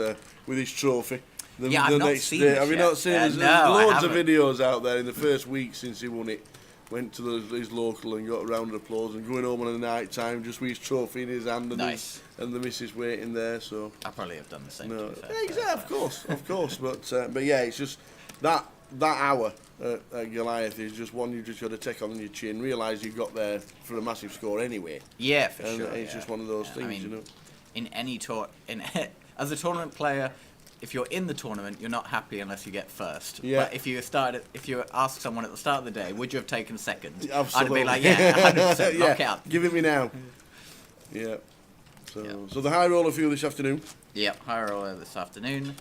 S5: trophy.
S12: I've not seen this
S5: Have you
S12: yet.
S5: not seen it? There's
S12: No,
S5: loads of videos out there in the first week since he won it. Went to his local and got a round of applause, and going home on a night time just with his trophy in his hand, and, and the missus waiting there. So
S12: I probably have done the same.
S5: No, exactly, of course. But yeah, it's just that hour at Goliath is just one you just got to take on your chin, realise you got there for a massive score anyway.
S12: Yeah, for
S5: and
S12: sure.
S5: It's just one of those things,
S12: I mean,
S5: you know.
S12: In any as a tournament player, if you're in the tournament, you're not happy unless you get first.
S5: Yeah.
S12: But if you ask someone at the start of the day, would you have taken second?
S5: Absolutely.
S12: I'd be like, yeah, 100%, knock out.
S5: Give it me now. Yeah. So the high roller for you this afternoon.
S12: Yep, high roller this afternoon,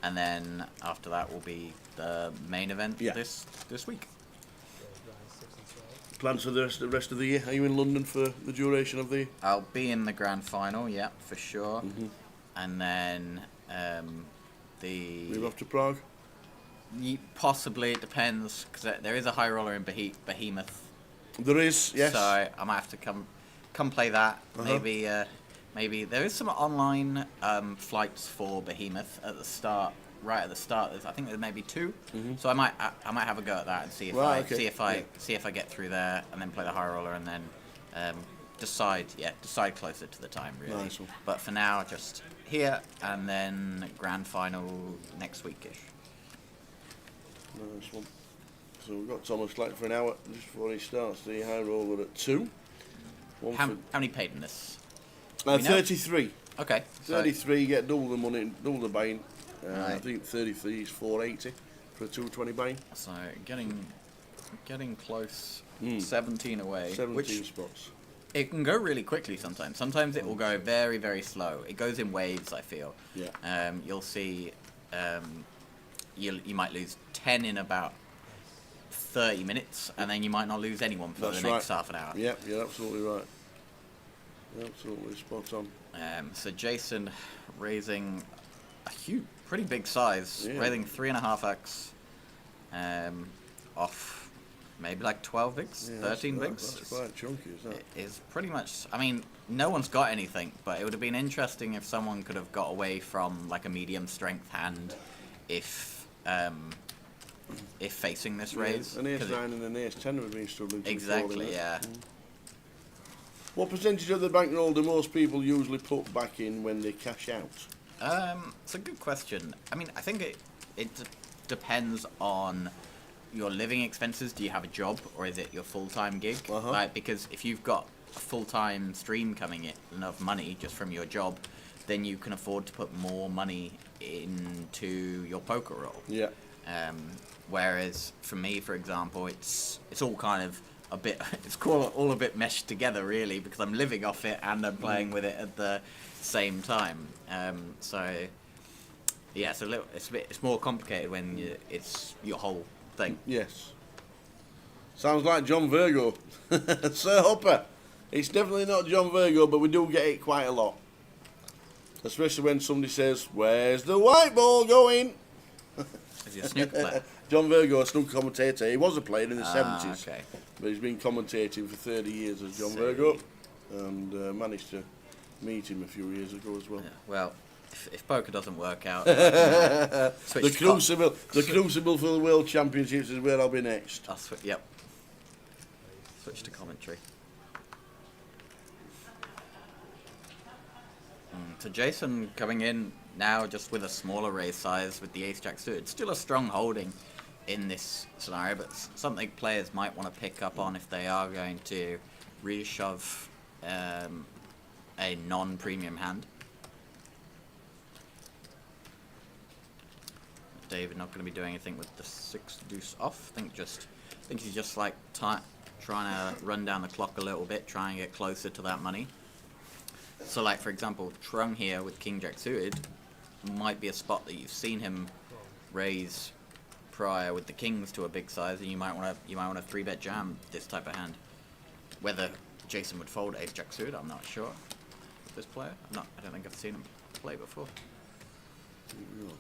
S12: and then after that will be the main event this week.
S5: Plans for the rest of the year? Are you in London for the duration of the?
S12: I'll be in the grand final, yeah, for sure. And then
S5: Move off to Prague?
S12: Possibly, it depends, because there is a high roller in Behemoth.
S5: There is, yes.
S12: So I might have to come play that. Maybe there is some online flights for Behemoth at the start. Right at the start, I think there's maybe 2. So I might have a go at that and see if I get through there, and then play the high roller, and then decide closer to the time, really.
S5: Nice one.
S12: But for now, just here, and then grand final next weekish.
S5: Nice one. So we've got Thomas Slack for an hour just before he starts the high roller at 2.
S12: How many paid in this?
S5: 33.
S12: Okay.
S5: 33, get double the money, double the buying.
S12: Right.
S5: I think 33 is 480 for a 220 buying.
S12: So getting close. 17 away.
S5: 17 spots.
S12: It can go really quickly sometimes. Sometimes it will go very, very slow. It goes in waves, I feel.
S5: Yeah.
S12: You'll see you might lose 10 in about 30 minutes, and then you might not lose anyone for the next half an hour.
S5: Yeah, you're absolutely right. Absolutely spot on.
S12: So Jason raising a pretty big size, raising 3.5x off maybe like 12 bigs, 13 bigs.
S5: That's quite chunky, isn't it?
S12: It is pretty much. I mean, no one's got anything, but it would have been interesting if someone could have got away from like a medium strength hand, if facing this raise.
S5: An ace 9 and an ace 10 have been struggling to
S12: exactly, yeah.
S5: What percentage of the bankroll do most people usually put back in when they cash out?
S12: It's a good question. I mean, I think it depends on your living expenses. Do you have a job, or is it your full-time gig? Like, because if you've got a full-time stream coming in of money just from your job, then you can afford to put more money into your poker roll.
S5: Yeah.
S12: Whereas for me, for example, it's all kind of a bit, all a bit meshed together, really, because I'm living off it and I'm playing with it at the same time. So yeah, it's more complicated when it's your whole thing.
S5: Yes. Sounds like John Virgo. Sir Hopper. It's definitely not John Virgo, but we do get it quite a lot. Especially when somebody says, "Where's the white ball going?"
S12: Is he a snooker player?
S5: John Virgo, a snooker commentator. He was a player in the 70s.
S12: Okay.
S5: But he's been commentating for 30 years as John Virgo, and managed to meet him a few years ago as well.
S12: Yeah, well, if poker doesn't work out,
S5: the crucible for the World Championships is where I'll be next.
S12: Yep. Switch to commentary. So Jason coming in now just with a smaller raise size with the ace-jack suited. Still a strong holding in this scenario, but something players might want to pick up on if they are going to re-shove a non-premium hand. David not going to be doing anything with the 6 deuce off. I think he's just like trying to run down the clock a little bit, try and get closer to that money. So, like for example, Trung here with King Jack suited might be a spot that you've seen him raise prior with the kings to a big size, and you might want to 3-bet jam this type of hand. Whether Jason would fold Ace Jack suited, I'm not sure. With this player, I don't think I've seen him play before.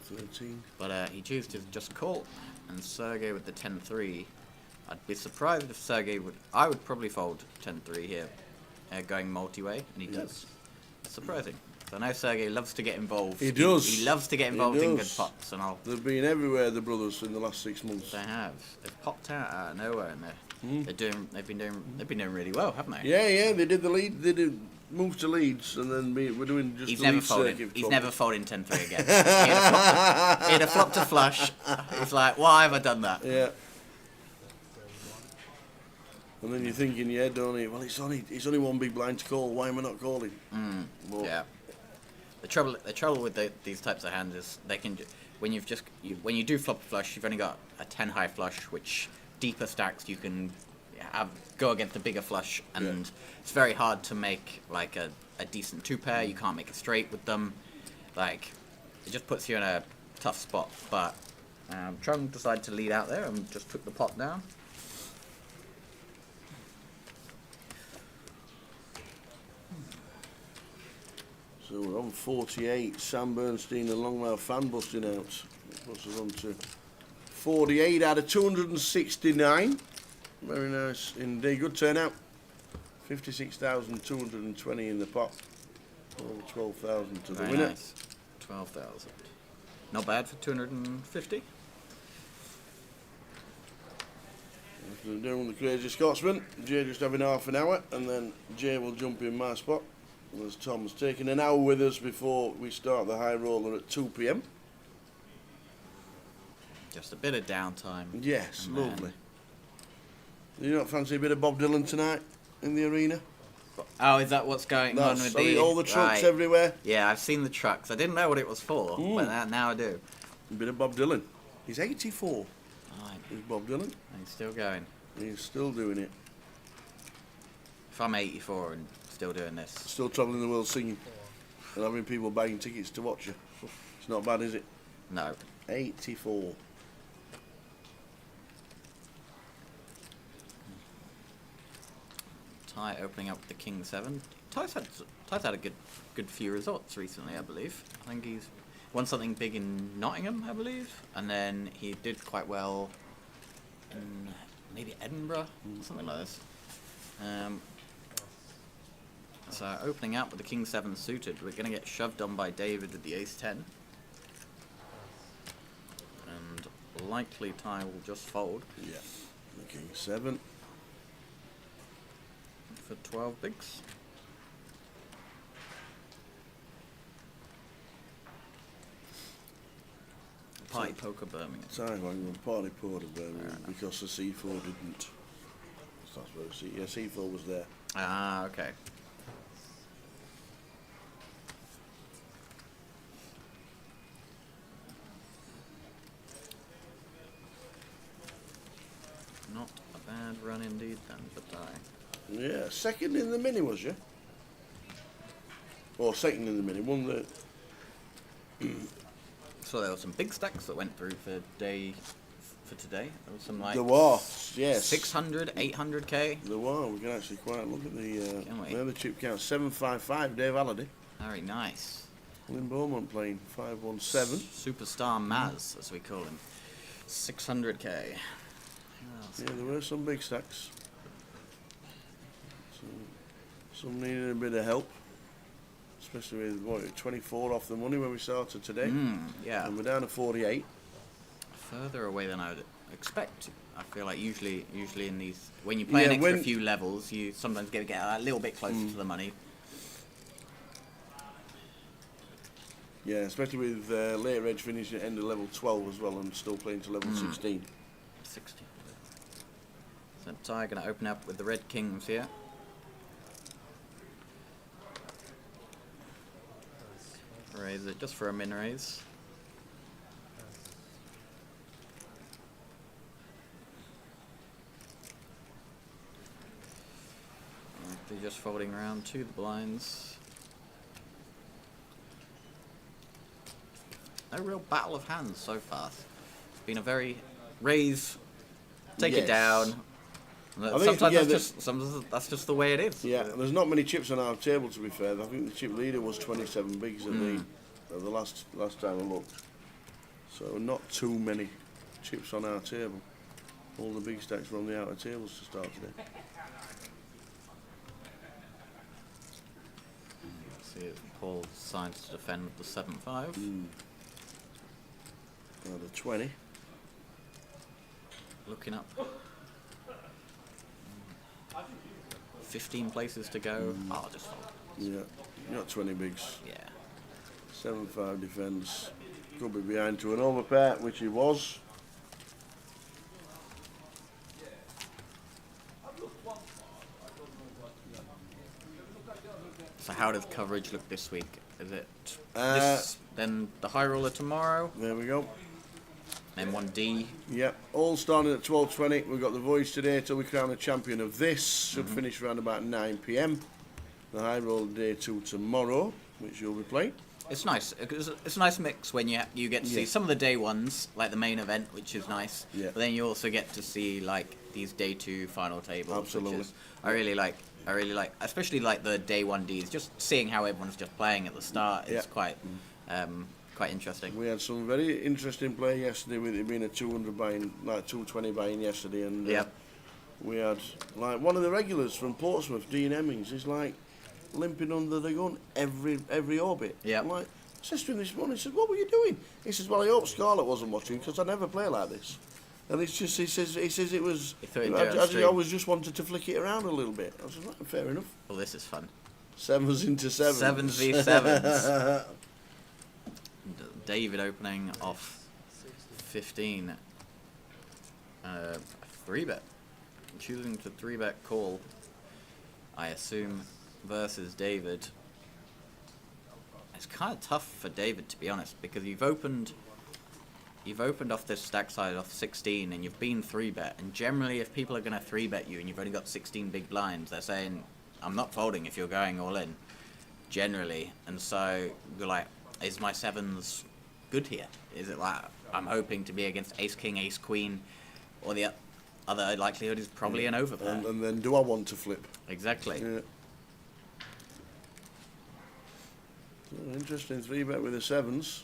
S5: 13.
S12: But he chose to just call, and Sergey with the 10-3. I'd be surprised if Sergey would. I would probably fold 10-3 here, going multi-way, and he does. It's surprising. So I know Sergey loves to get involved.
S5: He does.
S12: He loves to get involved in good pots, and
S5: They've been everywhere, the brothers, in the last 6 months.
S12: They have. They've popped out of nowhere, and they've been doing really well, haven't they?
S5: Yeah. They did the lead. They did move to Leeds, and then we're doing just.
S12: He's
S5: the
S12: never
S5: lead
S12: folded.
S5: circuit.
S12: He's never folded 10-3 again. He'd have flopped a flush. It's like, why have I done that?
S5: Yeah. And then you're thinking, yeah, don't it? Well, it's only one big blind to call. Why am I not calling?
S12: Yeah. The trouble with these types of hands is they can when you do flop a flush, you've only got a 10 high flush, which deeper stacks you can go against the bigger flush, and it's very hard to make like a decent 2-pair. You can't make a straight with them. Like, it just puts you in a tough spot. But Trung decided to lead out there and just took the pot down.
S5: So we're on 48. Sam Bernstein and Longmouth fan busting out. Puts us on to 48 out of 269. Very nice indeed. Good turnout. 56,220 in the pot. Over 12,000 to the
S12: Very
S5: winner.
S12: nice. 12,000. Not bad for 250.
S5: We're doing the Crazy Scotsman. Jay just having half an hour, and then Jay will jump in my spot. As Tom's taking an hour with us before we start the high roller at 2 p.m.
S12: Just a bit of downtime.
S5: Yes,
S12: and
S5: lovely. Do you not fancy a bit of Bob Dylan tonight in the arena?
S12: Oh, is that what's going on with the...
S5: all the trucks
S12: right.
S5: everywhere.
S12: Yeah, I've seen the trucks. I didn't know what it was for, but now I do.
S5: A bit of Bob Dylan. He's 84.
S12: Right.
S5: He's Bob Dylan.
S12: And he's still going.
S5: He's still doing it.
S12: If I'm 84 and still doing this...
S5: Still travelling the world singing. And having people buying tickets to watch you. It's not bad, is it?
S12: No.
S5: 84.
S12: Ty opening up with the King 7. Ty's had a good few results recently, I believe. I think he's won something big in Nottingham, I believe, and then he did quite well in maybe Edinburgh, something like this. So opening out with the King 7 suited, we're going to get shoved on by David with the Ace 10. And likely Ty will just fold.
S5: Yeah, the King 7.
S12: For 12 bigs. Party Poker Birmingham.
S5: Time on Party Poker Birmingham because the C4 didn't. That's where C4 was there.
S12: Ah, okay. Not a bad run indeed then for Ty.
S5: Yeah, second in the mini, was you? Or second in the mini, won the...
S12: So there were some big stacks that went through for today. There was some like...
S5: There was, yes.
S12: 600, 800k.
S5: There were, we can actually quite look at the chip count. 755, Dave Halliday.
S12: Very nice.
S5: Lynn Beaumont playing 517.
S12: Superstar Maz, as we call him. 600k.
S5: Yeah, there were some big stacks. Some needed a bit of help, especially with 24 off the money when we started today.
S12: Yeah.
S5: And we're down to 48.
S12: Further away than I would expect. I feel like usually in these, when you play an extra few levels, you sometimes get a little bit closer to the money.
S5: Yeah, especially with later edge finishing at end of level 12 as well, and still playing to level 16.
S12: 16. So Ty going to open up with the red kings here. Raise it just for a min raise. They're just folding around to the blinds. No real battle of hands so far. It's been a very raise, take it down. Sometimes that's just the way it is.
S5: Yeah, there's not many chips on our table, to be fair. I think the chip leader was 27 bigs at the last time I looked. So not too many chips on our table. All the big stacks were on the outer tables to start today.
S12: See if Paul decides to defend with the 7-5.
S5: Another 20.
S12: Looking up. 15 places to go. Oh, just fold.
S5: Yeah, not 20 bigs.
S12: Yeah.
S5: 7-5 defence. Could be behind to an overpair, which he was.
S12: So how does coverage look this week? Is it this, then the high roller tomorrow?
S5: There we go.
S12: Then 1D.
S5: Yep, all starting at 12:20. We've got the voyage today till we crown a champion of this. Should finish around about 9 p.m. The high roller day 2 tomorrow, which you'll be playing.
S12: It's nice. It's a nice mix when you get to see some of the day ones, like the main event, which is nice.
S5: Yeah.
S12: But then you also get to see like these day 2 final tables.
S5: Absolutely.
S12: Which is, I really like, especially like the day 1Ds. Just seeing how everyone's just playing at the start is quite interesting.
S5: We had some very interesting play yesterday with it being a 200 buy-in, like 220 buy-in yesterday, and we had like one of the regulars from Portsmouth, Dean Hemmings, is like limping under the gun every orbit.
S12: Yeah.
S5: I'm like, I said to him this morning, he said, "What were you doing?" He says, "Well, I hope Scarlett wasn't watching because I never play like this." And it's just, he says it was. I was just wanted to flick it around a little bit. I said, right, fair enough.
S12: Well, this is fun.
S5: 7s into 7s.
S12: 7s v 7s. David opening off 15. 3-bet. Choosing to 3-bet call, I assume, versus David. It's kind of tough for David, to be honest, because you've opened off this stack size off 16 and you've been 3-bet, and generally if people are going to 3-bet you and you've only got 16 big blinds, they're saying, I'm not folding if you're going all in, generally. And so you're like, is my 7s good here? Is it like I'm hoping to be against ace king, ace queen, or the other likelihood is probably an overpair.
S5: And then do I want to flip?
S12: Exactly.
S5: Yeah. So interesting 3-bet with the 7s.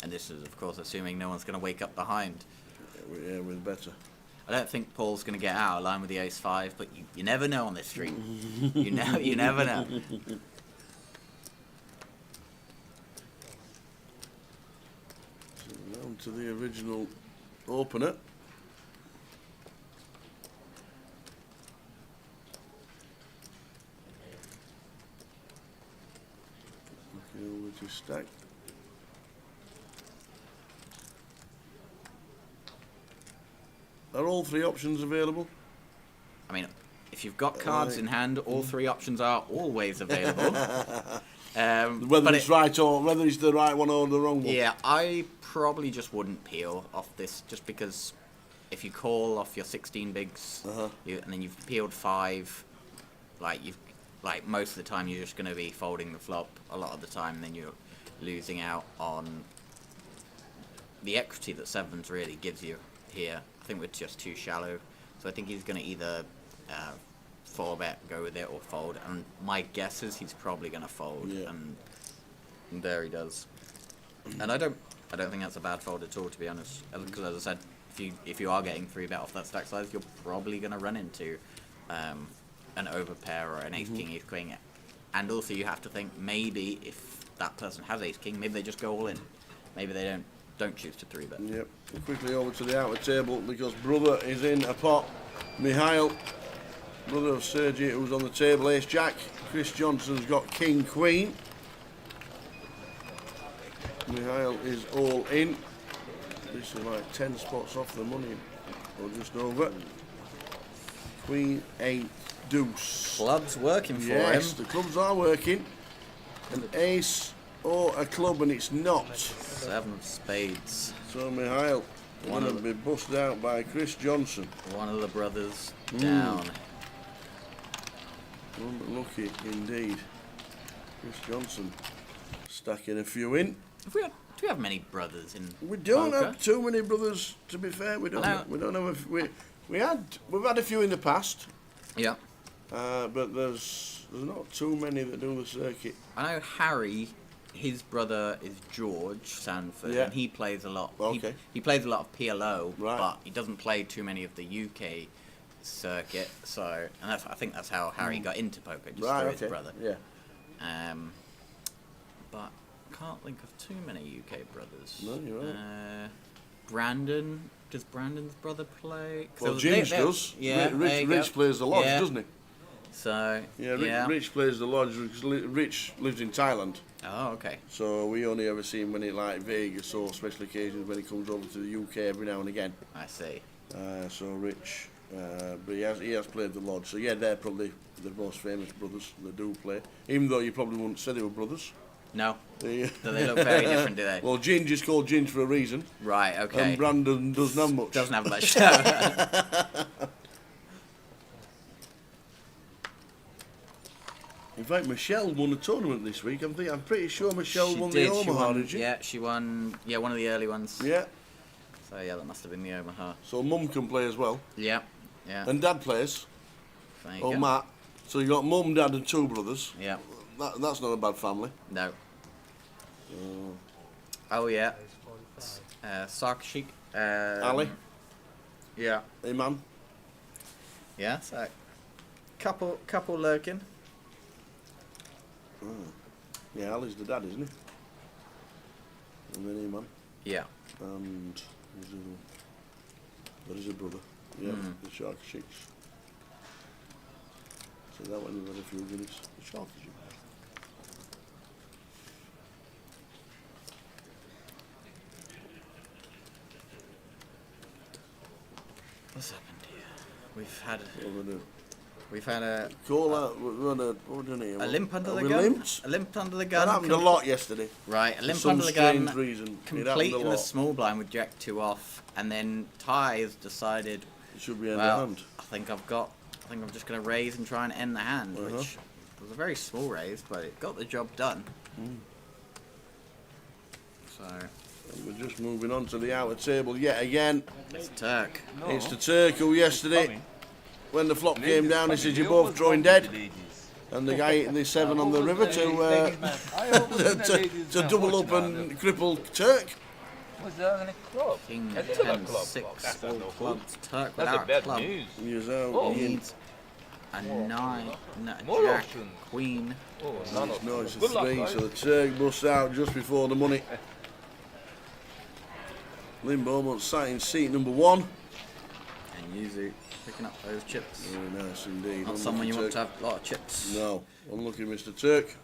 S12: And this is, of course, assuming no one's going to wake up behind.
S5: Yeah, with better.
S12: I don't think Paul's going to get out of line with the ace-5, but you never know on this street. you never know.
S5: So down to the original opener. Okay, over to stack. Are all 3 options available?
S12: I mean, if you've got cards in hand, all 3 options are always available.
S5: Whether it's right or whether it's the right one or the wrong one.
S12: Yeah, I probably just wouldn't peel off this, just because if you call off your 16 bigs and then you've peeled 5, like most of the time you're just going to be folding the flop a lot of the time, then you're losing out on the equity that 7s really gives you here. I think we're just too shallow, so I think he's going to either 4-bet, go with it, or fold. And my guess is he's probably going to fold, and there he does. And I don't think that's a bad fold at all, to be honest. Because as I said, if you are getting 3-bet off that stack size, you're probably going to run into an overpair or an ace king, ace queen. And also you have to think, maybe if that person has ace king, maybe they just go all in. Maybe they don't choose to 3-bet.
S5: Yep. Quickly over to the outer table because brother is in a pot. Mihail, brother of Sergey, who's on the table, ace jack. Chris Johnson's got king queen. Mihail is all in. This is like 10 spots off the money, or just over. Queen 8 deuce.
S12: Club's working for him.
S5: Yes, the clubs are working. An ace or a club, and it's not.
S12: 7 of spades.
S5: So Mihail One will be busted out by Chris Johnson.
S12: One of the brothers
S5: Mm.
S12: down.
S5: Unlucky indeed. Chris Johnson stacking a few in.
S12: Do we have many brothers in
S5: We don't
S12: poker?
S5: have too many brothers, to be fair. We don't know if we've had a few in the past.
S12: Yeah.
S5: But there's not too many that do the circuit.
S12: I know Harry, his brother is George Sanford,
S5: Yeah.
S12: and he plays a lot.
S5: Okay.
S12: He plays a lot of PLO,
S5: Right.
S12: but he doesn't play too many of the UK circuit. So, and I think that's how Harry got into poker, just through his brother.
S5: Yeah.
S12: But can't think of too many UK brothers.
S5: No, you're right.
S12: Brandon, does Brandon's brother play? 'Cause
S5: Well,
S12: they-
S5: Ginge
S12: they-
S5: does.
S12: Yeah, there
S5: Rich
S12: you go.
S5: plays the lodge,
S12: Yeah.
S5: doesn't he?
S12: So
S5: Yeah, Rich plays the lodge because Rich lives in Thailand.
S12: Oh, okay.
S5: So we only ever see him when it like Vegas or special occasions when he comes over to the UK every now and again.
S12: I see.
S5: So Rich, but he has played the lodge. So yeah, they're probably the most famous brothers that do play. Even though you probably wouldn't say they were brothers.
S12: No.
S5: They
S12: look very different, do they?
S5: Well, Ginge is called Ginge for a reason.
S12: Right. Okay.
S5: And Brandon doesn't have much.
S12: Doesn't have much.
S5: In fact, Michelle won a tournament this week. I'm pretty sure Michelle
S12: She
S5: won
S12: did,
S5: the
S12: she
S5: Omaha,
S12: won,
S5: did she?
S12: Yeah, she won. Yeah, one of the early ones.
S5: Yeah.
S12: So yeah, that must have been the Omaha.
S5: So Mum can play as well.
S12: Yeah. Yeah.
S5: And Dad plays.
S12: There you
S5: Oh,
S12: go.
S5: Matt. So you got Mum, Dad, and two brothers.
S12: Yeah.
S5: That's not a bad family.
S12: No. Oh yeah. Sarkshik.
S5: Ali.
S12: Yeah.
S5: Iman.
S12: Yeah. So couple lurking.
S5: Yeah, Ali's the dad, isn't he? And then Iman.
S12: Yeah.
S5: And there is a brother. Yeah, the Shark Chicks. So that one we've had a few guineas. The Shark Chicks.
S12: What's happened here? We've had a
S5: Call out. We're on what we're doing here.
S12: a limp under
S5: Are
S12: the
S5: we
S12: gun.
S5: limped?
S12: A limp under the gun.
S5: That happened a lot yesterday.
S12: Right, a
S5: For
S12: limp
S5: some
S12: under the gun.
S5: strange reason. It happened
S12: Complete
S5: a
S12: in the
S5: lot.
S12: small blind with Jack 2 off, and then Ty has decided.
S5: It should be in
S12: well,
S5: the hand.
S12: I think I'm just going to raise and try and end the hand, which was a very small raise, but it got the job done. So.
S5: And we're just moving on to the outer table yet again.
S12: It's Turk.
S5: It's the Turk who yesterday, when the flop came down, he said, you're both drawing dead. And the guy hitting the 7 on the river to double up and cripple Turk.
S6: Was that in a club?
S12: King
S6: Is it a
S12: 10
S6: club?
S12: 6
S6: That's
S12: all
S6: not
S12: clubs. Turk
S6: That's
S12: without
S6: a bad
S12: club.
S6: news.
S5: He's
S6: Oh.
S5: out.
S12: Needs a 9, no,
S6: More
S12: Jack,
S6: options.
S12: Queen.
S6: Oh, none of
S5: No, it's a
S6: Good luck,
S5: 3,
S6: guys.
S5: so the Turk busts out just before the money. Lynn Beaumont sat in seat number 1.
S12: And Yuzu picking up those chips.
S5: Very nice indeed.
S12: Not
S5: Unlucky
S12: someone you want to
S5: Turk.
S12: have a lot of chips.
S5: No, unlucky Mr. Turk.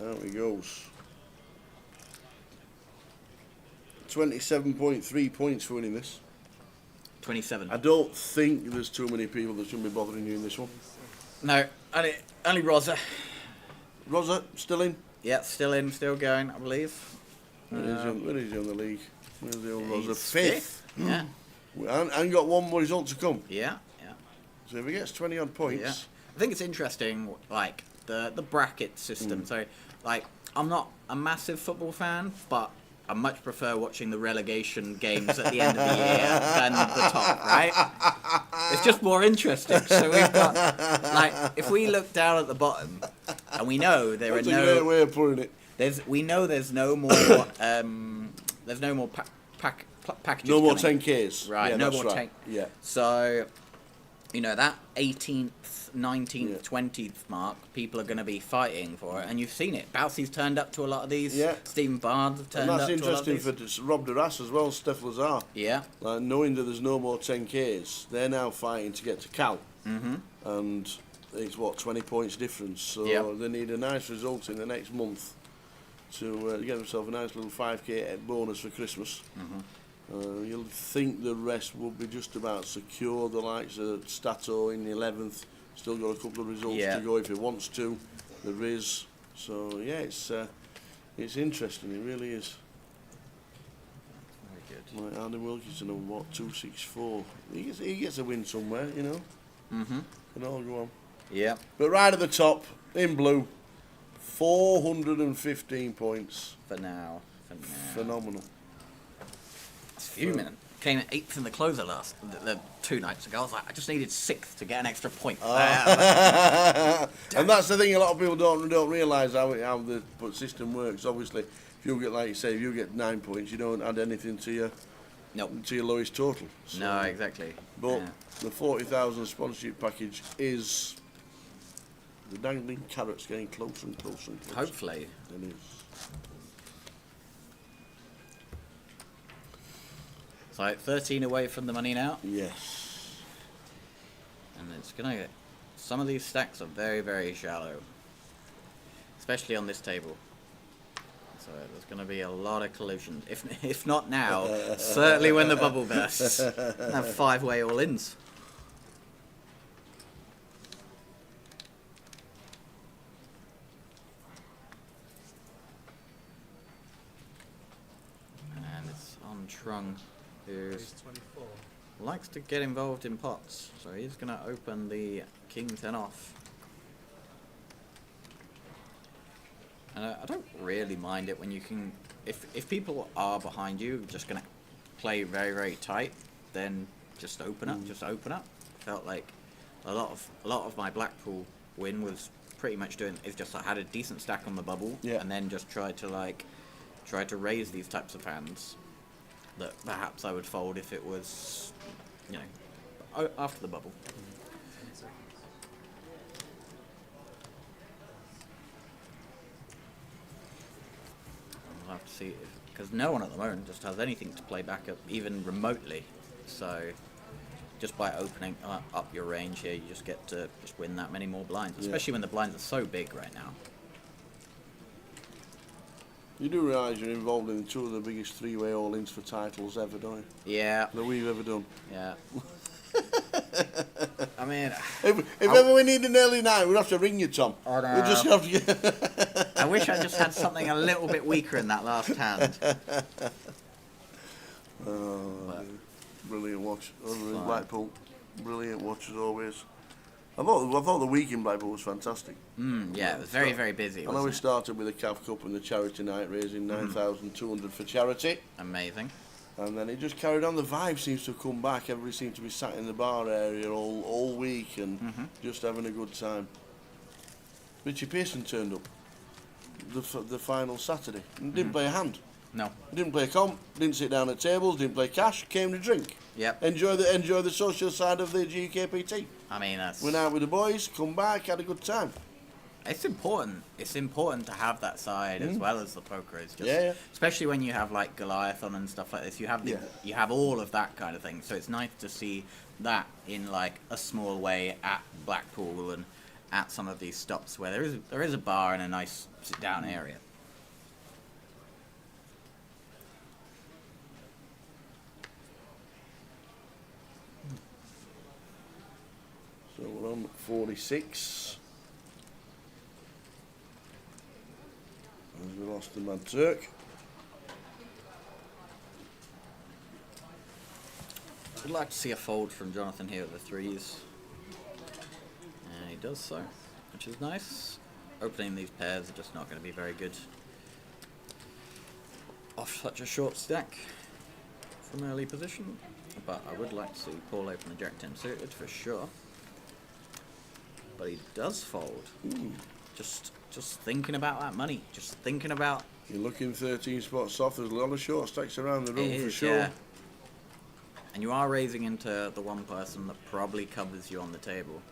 S5: Out he goes. 27.3 points for winning this.
S12: 27.
S5: I don't think there's too many people that shouldn't be bothering you in this one.
S12: No, only Rosa.
S5: Rosa, still in?
S12: Yeah, still in, still going, I believe.
S5: Where is he on the league? Where's the old Rosa?
S12: He's
S5: 5th.
S12: Yeah.
S5: And got one more result to come.
S12: Yeah, yeah.
S5: So if he gets 20 odd points.
S12: Yeah. I think it's interesting, like, the bracket system. So, like, I'm not a massive football fan, but I much prefer watching the relegation games at the end of the year than the top, right? It's just more interesting. So we've got, like, if we look down at the bottom, and we know there
S5: That's
S12: are
S5: a
S12: no...
S5: great way of putting it.
S12: We know there's no more, there's no more packages
S5: No more
S12: coming.
S5: 10Ks.
S12: Right,
S5: Yeah,
S12: no
S5: that's
S12: more
S5: right.
S12: 10.
S5: Yeah.
S12: So, you know, that 18th, 19th, 20th mark, people are going to be fighting for it, and you've seen it. Bowsey's turned up to a lot of these.
S5: Yeah.
S12: Stephen Barnes have
S5: And
S12: turned
S5: that's
S12: up to a lot of
S5: interesting
S12: these.
S5: for Rob Duras as well, Steph Lazar.
S12: Yeah.
S5: Like, knowing that there's no more 10Ks, they're now fighting to get to Cal.
S12: Mm-hmm.
S5: And it's, 20 points difference. So
S12: Yep.
S5: they need a nice result in the next month to get themselves a nice little 5K bonus for Christmas.
S12: Mm-hmm.
S5: You'll think the rest will be just about secure. The likes of Stato in the 11th, still got a couple of results
S12: Yeah.
S5: to go if he wants to. There is. So yeah, it's interesting. It really is.
S12: Very good.
S5: Like Andy Wilkinson on what, 264. He gets a win somewhere, you know.
S12: Mm-hmm.
S5: Can all go on.
S12: Yeah.
S5: But right at the top, in blue, 415 points.
S12: For now.
S5: Phenomenal.
S12: It's fuming. Came 8th in the closer the 2 nights ago. I was like, I just needed 6th to get an extra point.
S5: And that's the thing. A lot of people don't realise how the system works. Obviously, if you get, like you say, if you get 9 points, you don't add anything to your lowest total. So,
S12: no, exactly.
S5: But the 40,000 sponsorship package is the dangling carrot's getting closer and closer and closer.
S12: Hopefully.
S5: It is.
S12: It's like 13 away from the money now.
S5: Yes.
S12: And it's going to get... Some of these stacks are very, very shallow. Especially on this table. So there's going to be a lot of collision. If not now, certainly when the bubble bursts. Have 5-way all-ins. And it's on Trung, who likes to get involved in pots. So he's going to open the King 10 off. And I don't really mind it when you can, if people are behind you, just gonna play very, very tight, then just open up, Felt like a lot of my Blackpool win was pretty much is just I had a decent stack on the bubble, and then just tried to raise these types of hands that perhaps I would fold if it was, you know, after the bubble. We'll have to see, because no one at the moment just has anything to play back up, even remotely. So just by opening up your range here, you just get to just win that many more blinds, especially when the blinds are so big right now.
S5: You do realise you're involved in 2 of the biggest 3-way all-ins for titles ever, don't you?
S12: Yeah.
S5: That we've ever done.
S12: Yeah. I mean,
S5: if ever we need an early night, we'll have to ring you, Tom.
S12: Oh, no.
S5: We'll just have to get
S12: I wish I just had something a little bit weaker in that last hand.
S5: Brilliant watch. Blackpool, brilliant watch as always. I thought the week in Blackpool was fantastic.
S12: Yeah, it was very, very busy.
S5: I know we started with the CAF Cup and the charity night, raising 9,200 for charity.
S12: Amazing.
S5: And then it just carried on. The vibe seems to have come back. Everybody seems to be sat in the bar area all week and just having a good time. Richie Pearson turned up the final Saturday and didn't play a hand.
S12: No.
S5: Didn't play a comp, didn't sit down at tables, didn't play cash, came to drink.
S12: Yep.
S5: Enjoy the social side of the UKPT.
S12: I mean, that's...
S5: Went out with the boys, come back, had a good time.
S12: It's important. It's important to have that side as well as the poker. It's just, especially when you have like Goliathon and stuff like this. You have you have all of that kind of thing. So it's nice to see that in like a small way at Blackpool and at some of these stops where there is a bar and a nice sit down area.
S5: So we're on 46. As we lost the Mad Turk.
S12: I'd like to see a fold from Jonathan here with the threes. And he does so, which is nice. Opening these pairs are just not going to be very good off such a short stack from early position. But I would like to see Paul open the Jack 10 suited for sure. But he does fold. Just thinking about that money. Just thinking about...
S5: You're looking 13 spots off. There's a lot of short stacks around the room for sure.
S12: Yeah. And you are raising into the one person that probably covers you on the table.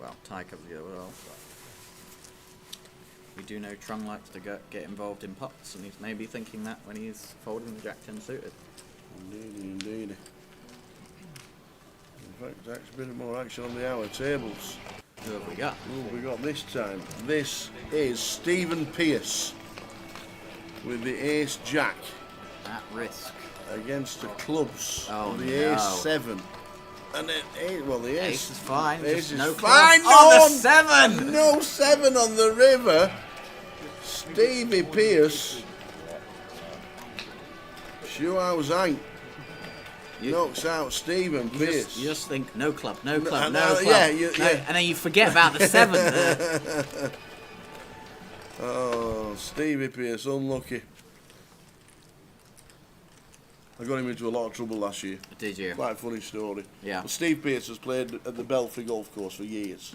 S12: Well, Ty covers you as well. But we do know Trung likes to get involved in pots, and he's maybe thinking that when he's folding the Jack 10 suited.
S5: Indeed. In fact, there's a bit more action on the hour tables.
S12: Who have we got?
S5: Who have we got this time? This is Stephen Pearce with the Ace Jack.
S12: At risk.
S5: Against the clubs.
S12: Oh,
S5: the
S12: no.
S5: Ace 7. And the Ace
S12: is fine.
S5: Ace is
S12: no
S5: fine.
S12: Oh, the 7!
S5: No 7 on the river. Stevie Pearce Sure was ain't. Knocks out Stephen Pearce.
S12: You just think no club, no club,
S5: No,
S12: no club.
S5: yeah,
S12: No, and then you forget about the 7.
S5: Oh, Stevie Pearce, unlucky. I got him into a lot of trouble last year.
S12: Did you?
S5: Quite a funny story.
S12: Yeah.
S5: Well, Steve Pearce has played at the Belfry Golf Course for years,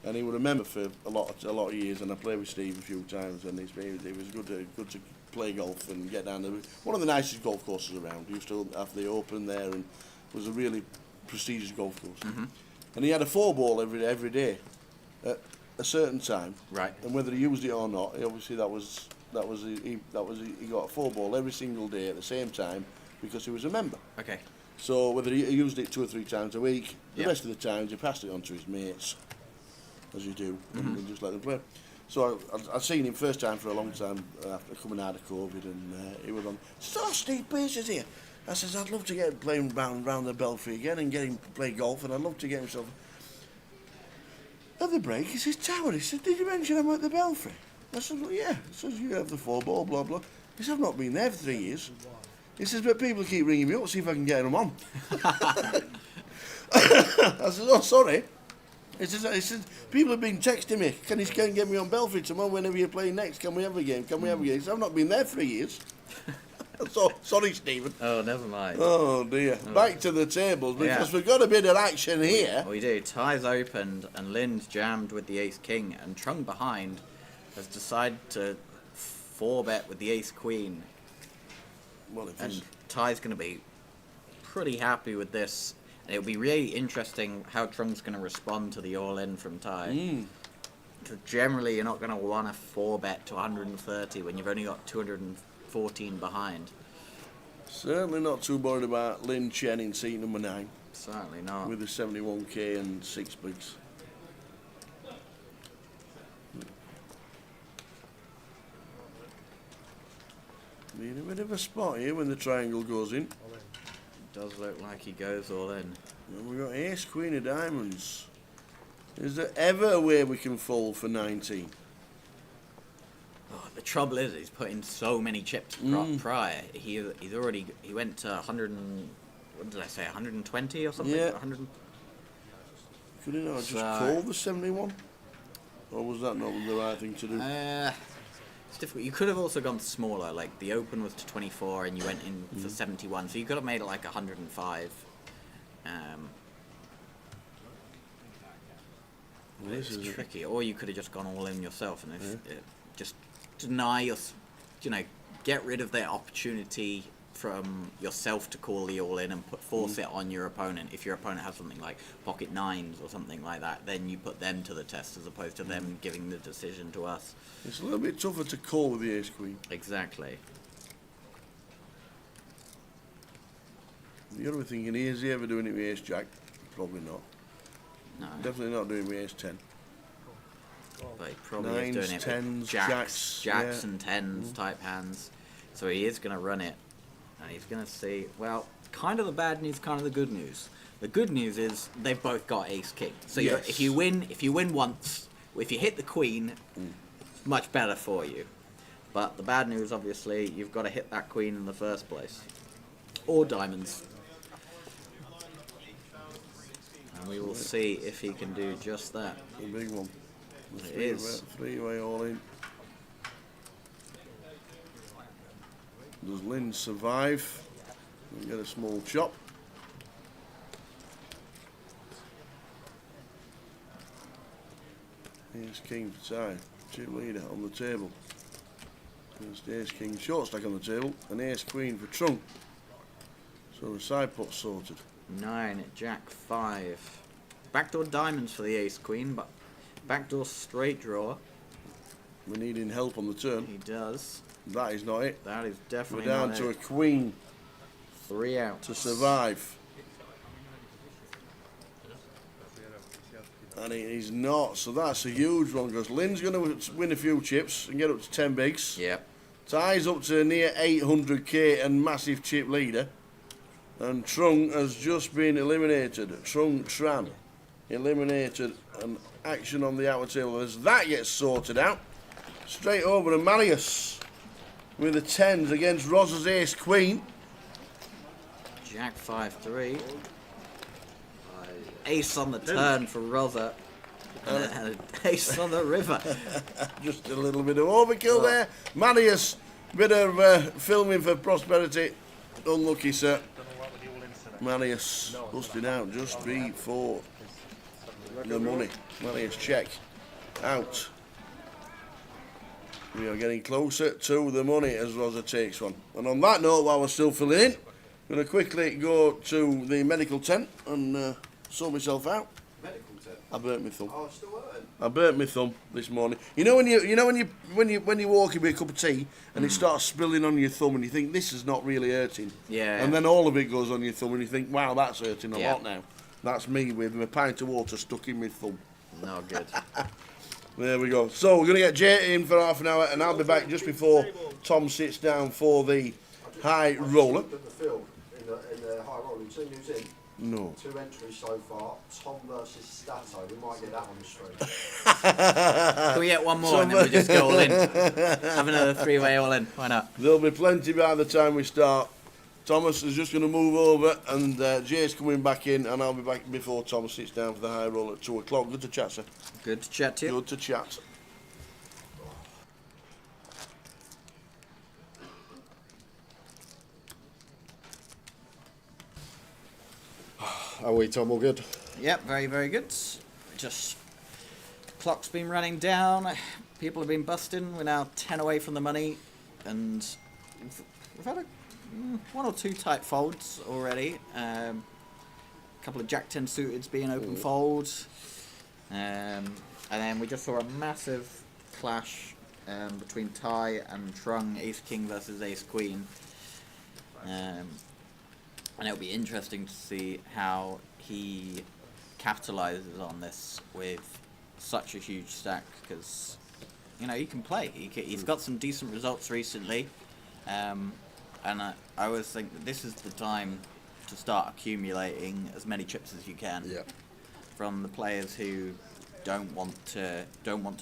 S5: and he would remember for a lot of years. And I played with Steve a few times, and it was good to play golf and get down there. One of the nicest golf courses around. Used to have the Open there, and was a really prestigious golf course. And he had a 4-ball every day at a certain time.
S12: Right.
S5: And whether he used it or not, obviously he got a 4-ball every single day at the same time because he was a member.
S12: Okay.
S5: So whether he used it 2 or 3 times a week, the
S12: Yeah.
S5: rest of the times he passed it on to his mates, as you do, and just let them play. So I'd seen him first time for a long time after coming out of COVID, and he was on. So Steve Pearce is here. I says I'd love to get him playing round the Belfry again and get him to play golf, and I'd love to get himself. At the break, he says, Tower, he said, did you mention I'm at the Belfry? I said, well, yeah. He says, you have the 4-ball, blah, blah. He says, I've not been there for 3 years. He says, but people keep ringing me up to see if I can get them on. I said, oh, sorry. He says, people have been texting me, can you get me on Belfry tomorrow whenever you're playing next? Can we have a game? Can we have a game? He says, I've not been there 3 years. So, sorry, Stephen.
S12: Oh, never mind.
S5: Oh, dear. Back to the tables, because we've got a bit of action here.
S12: We do. Ties opened, and Lynn's jammed with the ace-king, and Trung behind has decided to 4-bet with the ace-queen.
S5: Well,
S12: and Ty's going to be pretty happy with this. And it'll be really interesting how Trung's going to respond to the all-in from Ty. Because generally, you're not going to want to 4-bet to 130 when you've only got 214 behind.
S5: Certainly not too worried about Lynn Chen in seat number 9.
S12: Certainly not.
S5: With the 71k and 6 bigs. Being a bit of a spot here when the triangle goes in.
S12: Does look like he goes all in.
S5: And we've got ace, queen of diamonds. Is there ever a way we can fold for 19?
S12: Oh, the trouble is, he's put in so many chips prior. He went to 100 and, what did I say, 120 or something?
S5: Yeah.
S12: 100.
S5: Could he not just call the 71? Or was that not the right thing to do?
S12: It's difficult. You could have also gone smaller, like the open was to 24 and you went in for 71, so you could have made it like 105. It's tricky. Or you could have just gone all in yourself and just deny your, get rid of that opportunity from yourself to call the all in and force it on your opponent. If your opponent has something like pocket 9s or something like that, then you put them to the test as opposed to them giving the decision to us.
S5: It's a little bit tougher to call with the ace queen.
S12: Exactly.
S5: You got to be thinking, is he ever doing it with ace jack? Probably not.
S12: No.
S5: Definitely not doing it with ace 10.
S12: But he probably
S5: 9s,
S12: is doing it
S5: 10s,
S12: with
S5: jacks,
S12: jacks
S5: yeah.
S12: and 10s type hands. So he is going to run it. And he's going to see, well, kind of the bad news, kind of the good news. The good news is they've both got ace king. So if you win once, if you hit the queen, much better for you. But the bad news, obviously, you've got to hit that queen in the first place. Or diamonds. And we will see if he can do just that.
S5: The big one.
S12: It is.
S5: 3-way all in. Does Lynn survive and get a small chop? Ace king for tie. Chip leader on the table. Against ace king short stack on the table. And ace queen for Trung. So the side pot's sorted.
S12: 9 at jack 5. Backdoor diamonds for the ace queen, but backdoor straight draw.
S5: We're needing help on the turn.
S12: He does.
S5: That is not it.
S12: That is definitely
S5: We're down
S12: not
S5: to
S12: it.
S5: a queen.
S12: 3 out.
S5: To survive. And it is not, so that's a huge one because Lynn's going to win a few chips and get up to 10 bigs.
S12: Yep.
S5: Ties up to near 800k and massive chip leader. And Trung has just been eliminated. Trung Tran eliminated, and action on the outer table as that gets sorted out. Straight over to Marius with the 10s against Roz's ace queen.
S12: Jack 5-3. Ace on the turn for Rosa. And an ace on the river.
S5: Just a little bit of overkill there. Manius, bit of filming for prosperity. Unlucky, sir. Manius busted out just before the money. Manius check out. We are getting closer to the money as Rosa takes one. And on that note, while we're still filling in, I'm going to quickly go to the medical tent and sort myself out.
S2: Medical tent.
S5: I burnt my thumb.
S2: Oh, still hurting.
S5: I burnt my thumb this morning. You know when you're walking with a cup of tea and it starts spilling on your thumb and you think this is not really hurting.
S12: Yeah.
S5: And then all of it goes on your thumb and you think, wow, that's hurting a
S12: Yeah.
S5: lot now. That's me with my pint of water stuck in my thumb.
S12: No good.
S5: There we go. So we're going to get Jay in for half an hour and I'll be back just before Tom sits down for the high roller.
S2: Looked at the field in the high roller. You seen who's in?
S5: No.
S2: 2 entries so far. Tom versus Stato. We might get that one straight.
S12: Can we get one more and then we just go all in? Have another 3-way all in. Why not?
S5: There'll be plenty by the time we start. Thomas is just going to move over and Jay's coming back in and I'll be back before Thomas sits down for the high roll at 2 o'clock. Good to chat, sir.
S12: Good to chat to you.
S5: Good to chat.
S2: How are we, Tom? All good?
S12: Yep, very, very good. Just clock's been running down. People have been busting. We're now 10 away from the money, and we've had one or two tight folds already. A couple of Jack 10 suiteds being open folds, and then we just saw a massive clash between Ty and Trung, Ace King versus Ace Queen. And it'll be interesting to see how he capitalizes on this with such a huge stack, because, you know, he can play. He's got some decent results recently, and I always think that this is the time to start accumulating as many chips as you can.
S2: Yeah.
S12: From the players who don't want to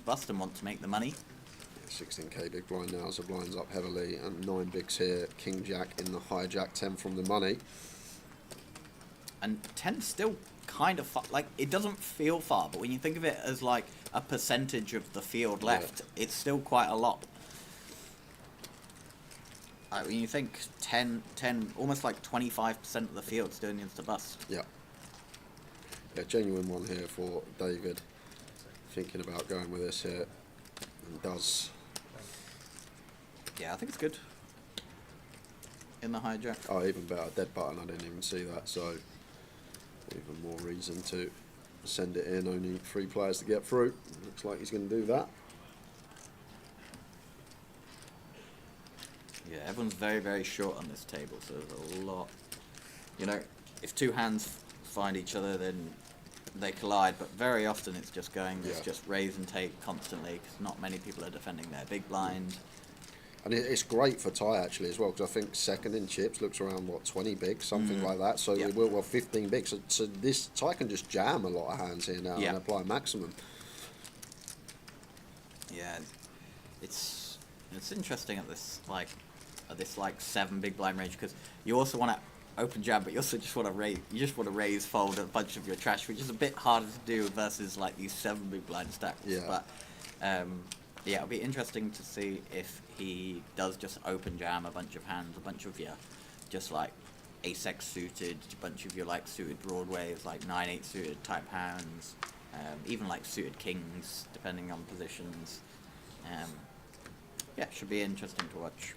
S12: bust and want to make the money.
S2: 16k big blind now, so blinds up heavily, and 9 bigs here. King Jack in the high Jack, 10 from the money.
S12: And 10's still kind of far. Like, it doesn't feel far, but when you think of it as like a percentage of the field left, it's still quite a lot. Like, when you think 10, almost like 25% of the field still needs to bust.
S2: Yeah. Yeah, genuine one here for David. Thinking about going with this here. And does.
S12: Yeah, I think it's good. In the high Jack.
S2: Oh, even better. Dead button, I didn't even see that, so even more reason to send it in. Only 3 players to get through. Looks like he's going to do that.
S12: Yeah, everyone's very, very short on this table, so there's a lot. You know, if 2 hands find each other, then they collide, but very often it's just going, it's just raise and take constantly, because not many people are defending their big blind.
S2: And it's great for Ty actually as well, because I think second in chips looks around, what, 20 bigs, something like that. So it will, well, 15 bigs. So this Ty can just jam a lot of hands here now and apply maximum.
S12: Yeah, it's interesting at this like 7 big blind range, because you also want to open jam, but you also just want to raise. You just want to raise fold a bunch of your trash, which is a bit harder to do versus like these 7 big blind stacks.
S2: Yeah.
S12: But yeah, it'll be interesting to see if he does just open jam a bunch of hands, a bunch of your just like ace-x suited, a bunch of your like suited broadways, like 9-8 suited type hands, even like suited kings, depending on positions. Yeah, should be interesting to watch.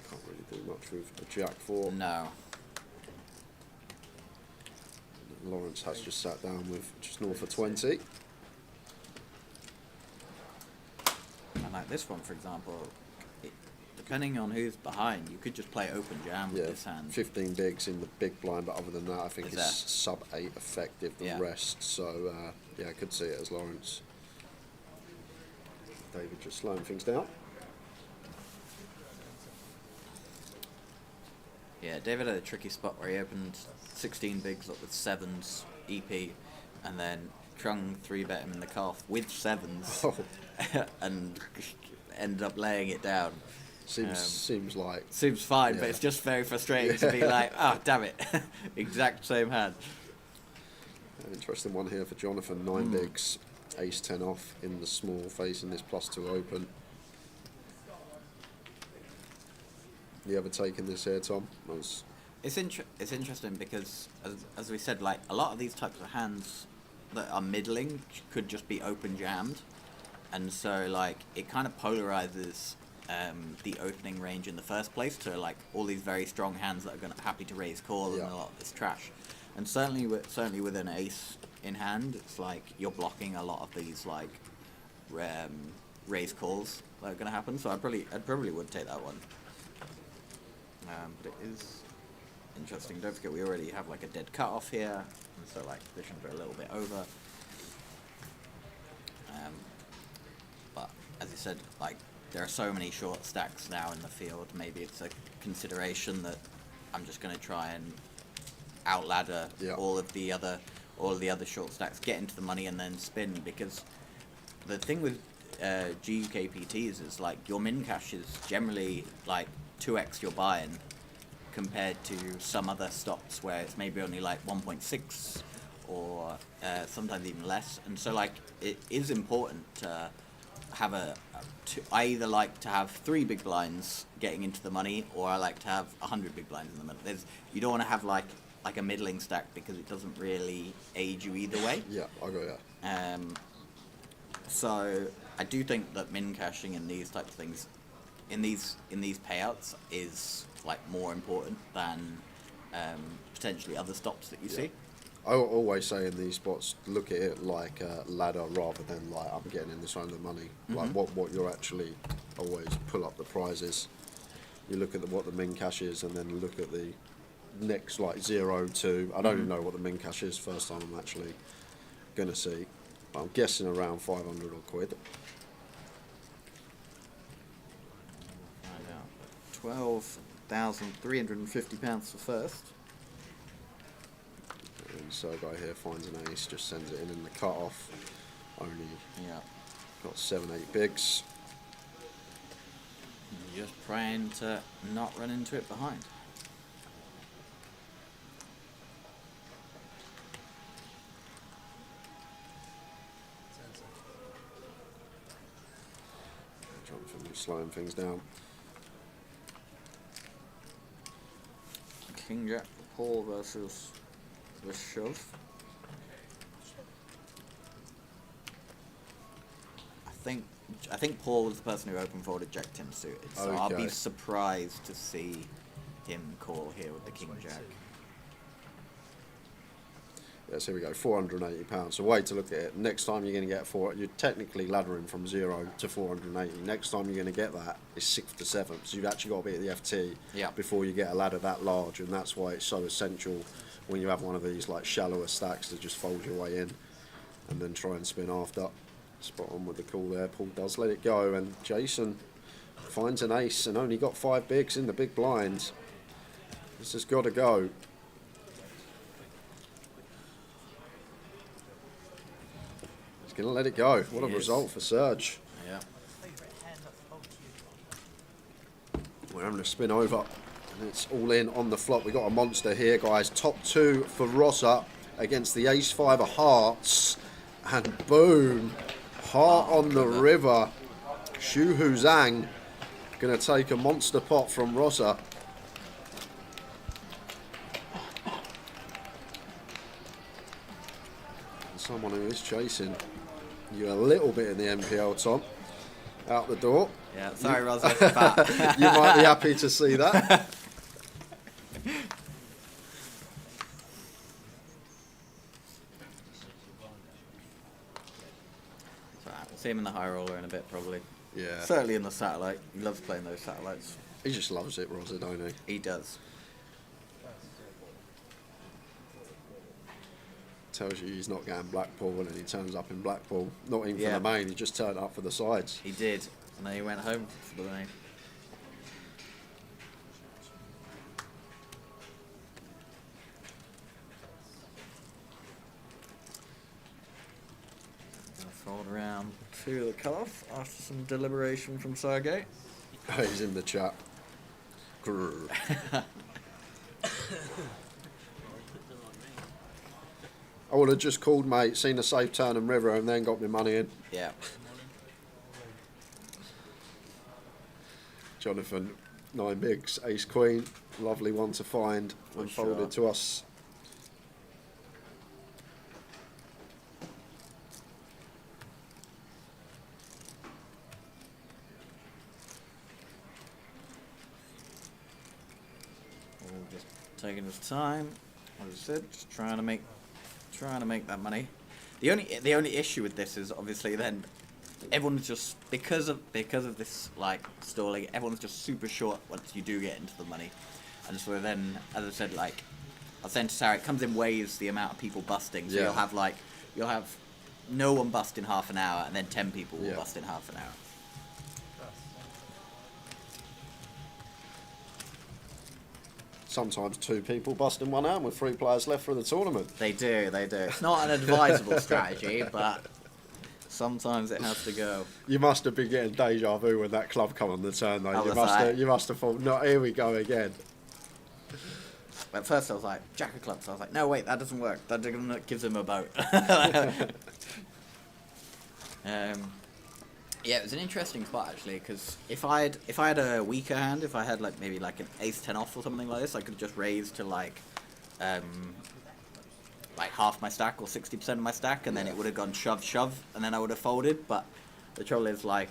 S2: Can't really do much with a Jack 4.
S12: No.
S2: Lawrence has just sat down with just north of 20.
S12: And like this one, for example, depending on who's behind, you could just play open jam with this hand.
S2: 15 bigs in the big blind, but other than that, I think
S12: Is
S2: it's
S12: that?
S2: sub 8 effective, the rest. So, yeah, I could see it as Lawrence. David just slowing things down.
S12: Yeah, David had a tricky spot where he opened 16 bigs up with 7s EP, and then Trung 3-bet him in the calf with sevens
S2: Oh.
S12: and ended up laying it down.
S2: Seems like...
S12: Seems fine,
S2: yeah.
S12: but it's just very frustrating to be like, oh, damn it. Exact same hand.
S2: An interesting one here for Jonathan. 9 bigs, ace 10 off in the small, facing this +2 open. You ever taken this here, Tom?
S12: It's interesting because, as we said, like a lot of these types of hands that are middling could just be open jammed, and so like it kind of polarizes the opening range in the first place to like all these very strong hands that are happy to raise call and a lot of this trash, and certainly with an ace in hand, it's like you're blocking a lot of these like raise calls that are going to happen. So I probably would take that one. But it is interesting. Don't forget we already have like a dead cutoff here, and so like positions are a little bit over. But as you said, like there are so many short stacks now in the field. Maybe it's a consideration that I'm just going to try and outladder all of the other short stacks, get into the money, and then spin. Because the thing with GUKPTs is like your min cash is generally like 2x your buy-in compared to some other stops where it's maybe only like 1.6 or sometimes even less. And so like it is important to have I either like to have 3 big blinds getting into the money, or I like to have 100 big blinds in the middle. You don't want to have like a middling stack because it doesn't really aid you either way.
S2: Yeah, I got that.
S12: So I do think that min cashing in these types of things, in these payouts, is like more important than potentially other stops that you see.
S2: I always say in these spots, look at it like a ladder rather than like I'm getting in this round of money. Like what you're actually always pull up the prizes. You look at what the min cash is, and then look at the next like 0, 2. I don't even know what the min cash is. First time I'm actually gonna see. I'm guessing around 500 or quid.
S12: £12,350 for first.
S2: And so a guy here finds an ace, just sends it in the cut-off. Only got 7, 8 bigs.
S12: Just praying to not run into it behind.
S2: Jonathan slowing things down.
S12: King Jack Paul versus the shove. I think Paul was the person who opened forward Jack 10 suited, so I'll be surprised to see him call here with the King Jack.
S2: Yes, here we go, £480. So way to look at it. Next time you're going to get you're technically laddering from 0 to 480. Next time you're going to get that is 6th to 7th. So you've actually got to be at the FT before you get a ladder that large, and that's why it's so essential when you have one of these like shallower stacks to just fold your way in and then try and spin after. Spot on with the call there. Paul does let it go, and Jason finds an ace and only got 5 bigs in the big blind. This has got to go. He's going to let it go. What a result for Serge.
S12: Yeah.
S2: We're having a spin over, and it's all in on the flop. We got a monster here, guys. Top 2 for Rosa against the ace-5 of hearts, and boom, heart on the river. Xu Hu Zhang going to take a monster pot from Rosa. Someone who is chasing you a little bit in the MPL, Tom. Out the door.
S12: Yeah, sorry, Rosa. But
S2: you might be happy to see that.
S12: We'll see him in the high roller in a bit, probably.
S2: Yeah.
S12: Certainly in the satellite. He loves playing those satellites.
S2: He just loves it, Rosa, don't he?
S12: He does.
S2: Tells you he's not going Blackpool, and then he turns up in Blackpool. Not even for the main, he just turned up for the sides.
S12: He did, and then he went home for the main. Fold around to the cutoff after some deliberation from Sergey.
S2: He's in the chat. Grrr. I would have just called, mate, seen a safe turn and river, and then got my money in.
S12: Yeah.
S2: Jonathan, 9 bigs, ace queen, lovely one to find, unfolded to us.
S12: Just taking his time, as I said, just trying to make that money. The only issue with this is obviously then everyone's just because of this like stalling, everyone's just super short once you do get into the money, and so then, as I said, like I was saying to Sarah, it comes in waves the amount of people busting. So
S2: Yeah.
S12: you'll have no one bust in half an hour, and then 10 people will
S2: Yeah.
S12: bust in half an hour.
S2: Sometimes 2 people bust in 1 hour with 3 players left for the tournament.
S12: They do. It's not an advisable strategy, but sometimes it has to go.
S2: You must have been getting deja vu when that club come on the turn, though. You must have thought, no, here we go again.
S12: At first I was like, Jack of clubs. I was like, no, wait, that doesn't work. That gives him a boat. Yeah, it was an interesting spot actually, because if I had a weaker hand, if I had like maybe like an ace 10 off or something like this, I could just raise to like half my stack or 60% of my stack, and then it would have gone shove, and then I would have folded. But the trouble is like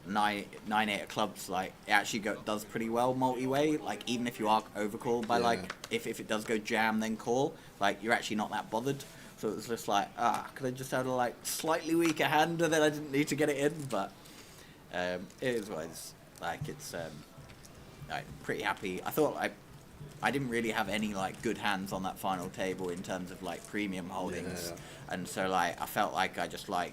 S12: 9-8 of clubs, like it actually does pretty well multi-way. Like even if you are overcalled by like if it does go jam then call, like you're actually not that bothered. So it was just like, could I just have a like slightly weaker hand and then I didn't need to get it in, but it is what it is. Like it's I'm pretty happy. I thought I didn't really have any like good hands on that final table in terms of like premium holdings, and so like I felt like I just like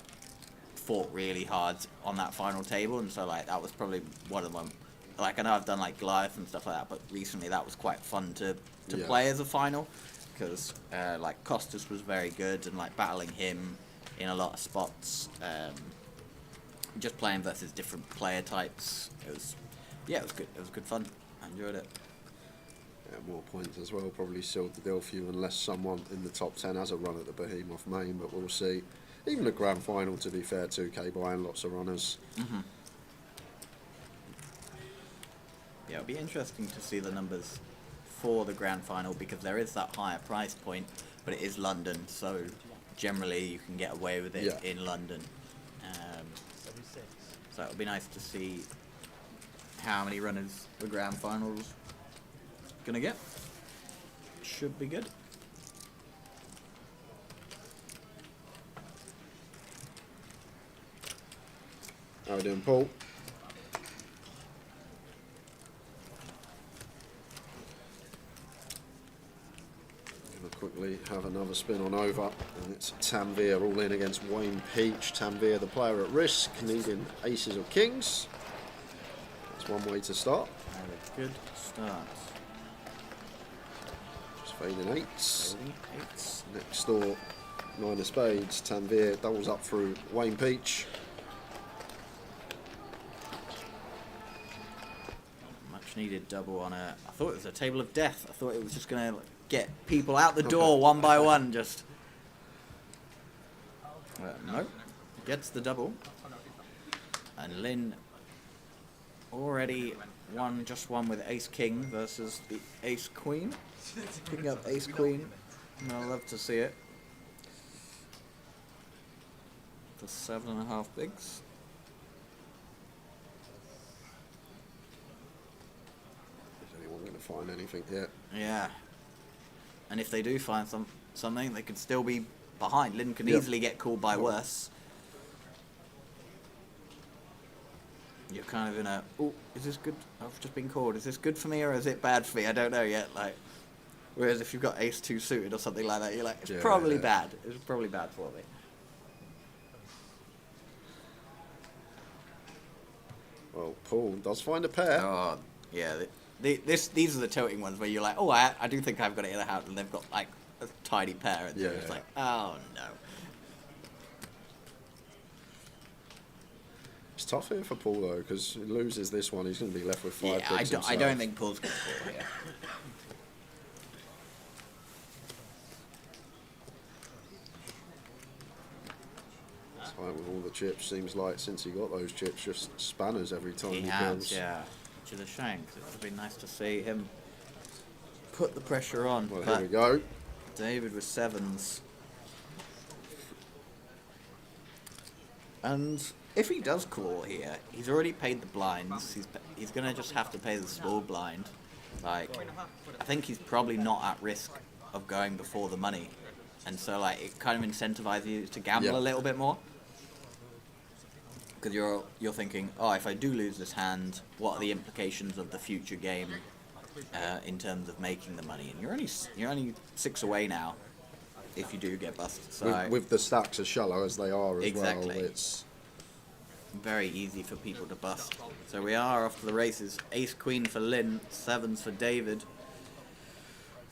S12: fought really hard on that final table, and so like that was probably one of them. Like I know I've done like Goliath and stuff like that, but recently that was quite fun to play as a final, because like Costas was very good, and like battling him in a lot of spots, just playing versus different player types. It was good. It was good fun. I enjoyed it.
S2: Yeah, more points as well, probably sealed the deal for you unless someone in the top 10 has a run at the Behemoth main, but we'll see. Even the grand final, to be fair, 2K buying lots of runners.
S12: Mm-hmm. Yeah, it'll be interesting to see the numbers for the grand final, because there is that higher price point, but it is London, so generally you can get away with it in London. So it'll be nice to see how many runners the grand final's gonna get. Should be good.
S2: How we doing, Paul? Gonna quickly have another spin on over, and it's Tanvir all in against Wayne Peach. Tanvir, the player at risk, needing aces or kings. That's one way to start.
S12: And a good start.
S2: Just fading eights. Next door, 9 of spades. Tanvir doubles up through Wayne Peach.
S12: Much needed double on a. I thought it was a table of death. I thought it was just gonna get people out the door one by one. Just. Nope. Gets the double. And Lynn already just won with ace king versus the ace queen. Picking up ace queen. And I'd love to see it. For 7.5 bigs.
S2: Is anyone going to find anything yet?
S12: Yeah. And if they do find something, they could still be behind. Lynn can easily get called by worse. You're kind of in a, oh, is this good? I've just been called. Is this good for me or is it bad for me? I don't know yet. Like, whereas if you've got ace 2 suited or something like that, you're like, it's probably bad. It's probably bad for me.
S2: Well, Paul does find a pair.
S12: Oh, yeah. These are the tilting ones where you're like, oh, I do think I've got it in the house, and they've got like a tiny pair, and it's like, oh no.
S2: tough here for Paul though, because he loses this one, he's going to be left with 5
S12: Yeah,
S2: bigs
S12: I
S2: himself.
S12: don't think Paul's going to score here.
S2: Like with all the chips, seems like since he got those chips, just spanners every time he
S12: has,
S2: builds.
S12: yeah. Which is a shame, because it would have been nice to see him put the pressure on.
S2: Well,
S12: but
S2: here we go.
S12: David with 7s. And if he does call here, he's already paid the blinds. He's going to just have to pay the small blind. Like, I think he's probably not at risk of going before the money. And so, like, it kind of incentivizes you to gamble a little bit more. Because you're thinking, oh, if I do lose this hand, what are the implications of the future game in terms of making the money? And you're only 6 away now if you do get busted. So
S2: With the stacks as shallow as they are as well, it's
S12: very easy for people to bust. So we are off to the races. Ace Queen for Lynn, 7s for David.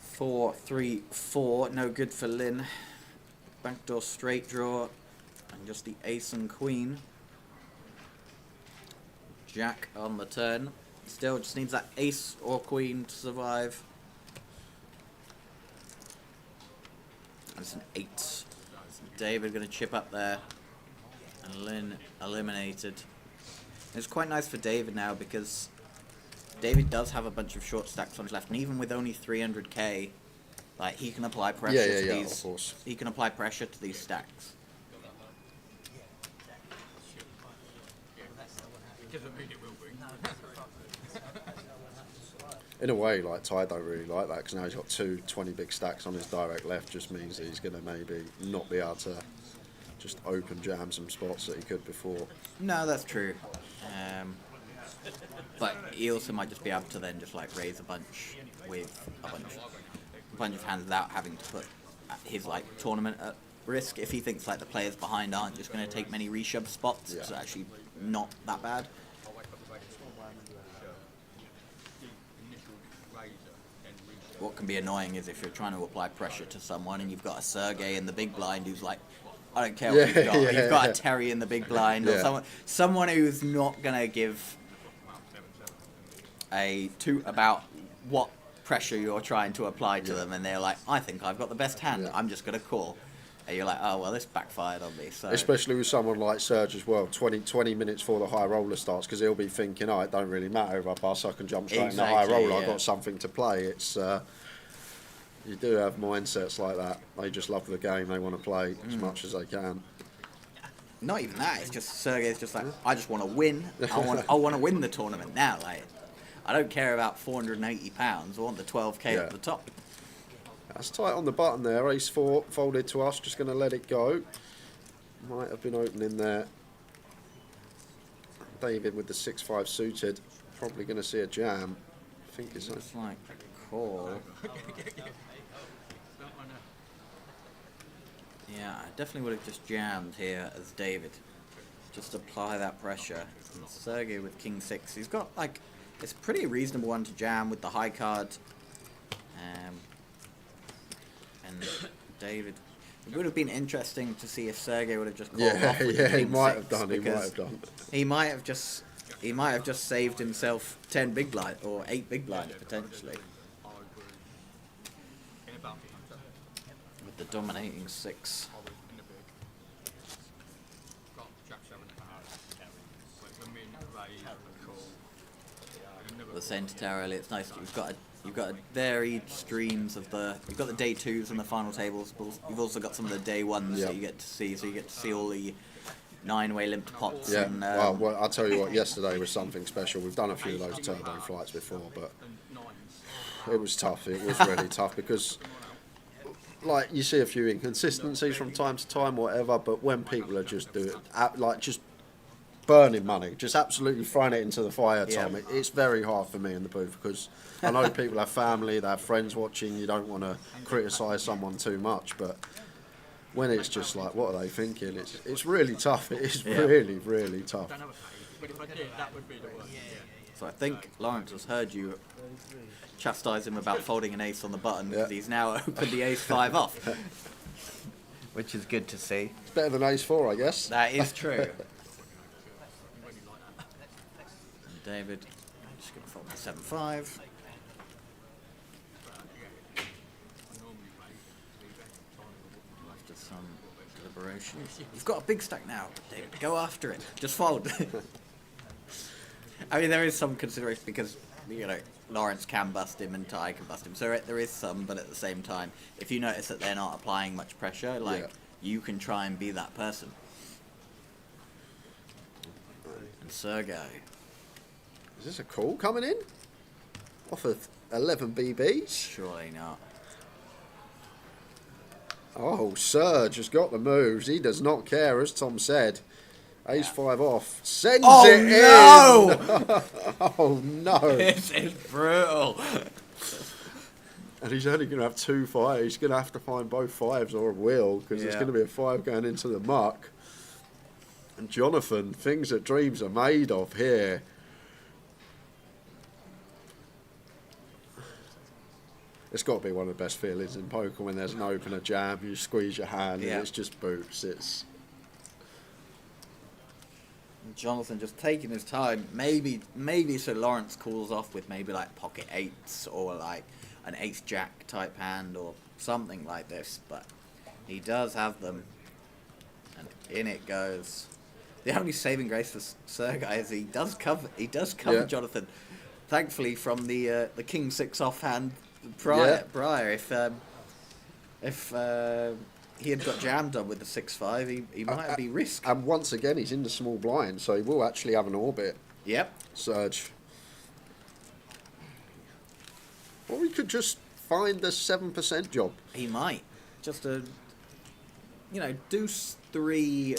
S12: 4, 3, 4, no good for Lynn. Backdoor straight draw, and just the Ace and Queen. Jack on the turn. Still just needs that Ace or Queen to survive. That's an 8. David going to chip up there. And Lynn eliminated. It's quite nice for David now because David does have a bunch of short stack funds left, and even with only 300k, like he can apply pressure to these.
S2: Of course.
S12: He can apply pressure to these stacks.
S2: In a way, like Ty don't really like that, because now he's got 20 big stacks on his direct left. Just means that he's going to maybe not be able to just open jam some spots that he could before.
S12: No, that's true. But he also might just be able to then just like raise a bunch with a bunch of hands without having to put his like tournament at risk. If he thinks like the players behind aren't just going to take many reshove spots, it's actually not that bad. What can be annoying is if you're trying to apply pressure to someone and you've got a Sergey in the big blind who's like, I don't care what you've got. You've got a Terry in the big blind, or someone who's not gonna give a toot about what pressure you're trying to apply to them, and they're like, I think I've got the best hand. I'm just gonna call. And you're like, oh well, this backfired on me. So
S2: especially with someone like Serge as well, 20 minutes before the high roller starts, because he'll be thinking, oh, it don't really matter if I pass, I can jump straight in the high roller. I've got something to play. It's you do have mindsets like that. They just love the game. They want to play as much as they can.
S12: Not even that. It's just Sergey's just like, I just want to win. I want to win the tournament now. Like, I don't care about £480. I want the 12k at the top.
S2: That's tight on the button there. Ace 4 folded to us. Just going to let it go. Might have been opening there. David with the 6-5 suited. Probably going to see a jam. I think it's
S12: like a call. Yeah, I definitely would have just jammed here as David. Just apply that pressure. And Sergey with King 6. He's got like, it's a pretty reasonable one to jam with the high card. And David, it would have been interesting to see if Sergey would have just called off with the King
S2: he might
S12: 6,
S2: have done. He might have done.
S12: He might have just saved himself 10 big blind or 8 big blinds potentially. With the dominating 6. The centre tower early, it's nice. You've got a varied streams of you've got the day 2s and the final tables, but you've also got some of the day 1s that you get to see. So you get to see all the 9-way limped pots.
S2: Yeah.
S12: And,
S2: well, I'll tell you what. Yesterday was something special. We've done a few of those turbo flights before, but it was tough. It was really tough because, like, you see a few inconsistencies from time to time, whatever. But when people are just just burning money, just absolutely throwing it into the fire, Tom, it's very hard for me in the booth because I know people have family, they have friends watching. You don't want to criticise someone too much, but when it's just like, what are they thinking? It's really tough. It is really, really tough.
S12: So I think Lawrence has heard you chastise him about folding an ace on the button because he's now opened the ace 5 off, which is good to see.
S2: It's better than ace 4, I guess.
S12: That is true. David. I'm just going to fold the 7-5. After some deliberation. You've got a big stack now, David. Go after it. Just fold. I mean, there is some consideration because, you know, Lawrence can bust him and Ty can bust him. So there is some, but at the same time, if you notice that they're not applying much pressure, like, you can try and be that person. And Sergei.
S2: Is this a call coming in? Off of 11 BBs?
S12: Surely not.
S2: Oh, Serge has got the moves. He does not care, as Tom said. Ace 5 off. Sends it in! Oh, no.
S12: This is brutal.
S2: And he's only going to have 2 5s. He's going to have to find both 5s or a wheel, because there's going to be a 5 going into the muck. And Jonathan, things that dreams are made of here. It's got to be one of the best feelings in poker when there's an opener jam, you squeeze your hand and it's just boots. It's
S12: Jonathan just taking his time. Maybe so Lawrence calls off with maybe like pocket 8s or like an ace jack type hand or something like this, but he does have them, and in it goes. The only saving grace for Sergei is he does cover Jonathan, thankfully, from the king 6 offhand prior. If he had got jammed on with the 6-5, he might be risked.
S2: And once again, he's in the small blind, so he will actually have an orbit.
S12: Yep.
S2: Serge. Or he could just find the 7% job.
S12: He might. Just a, deuce 3,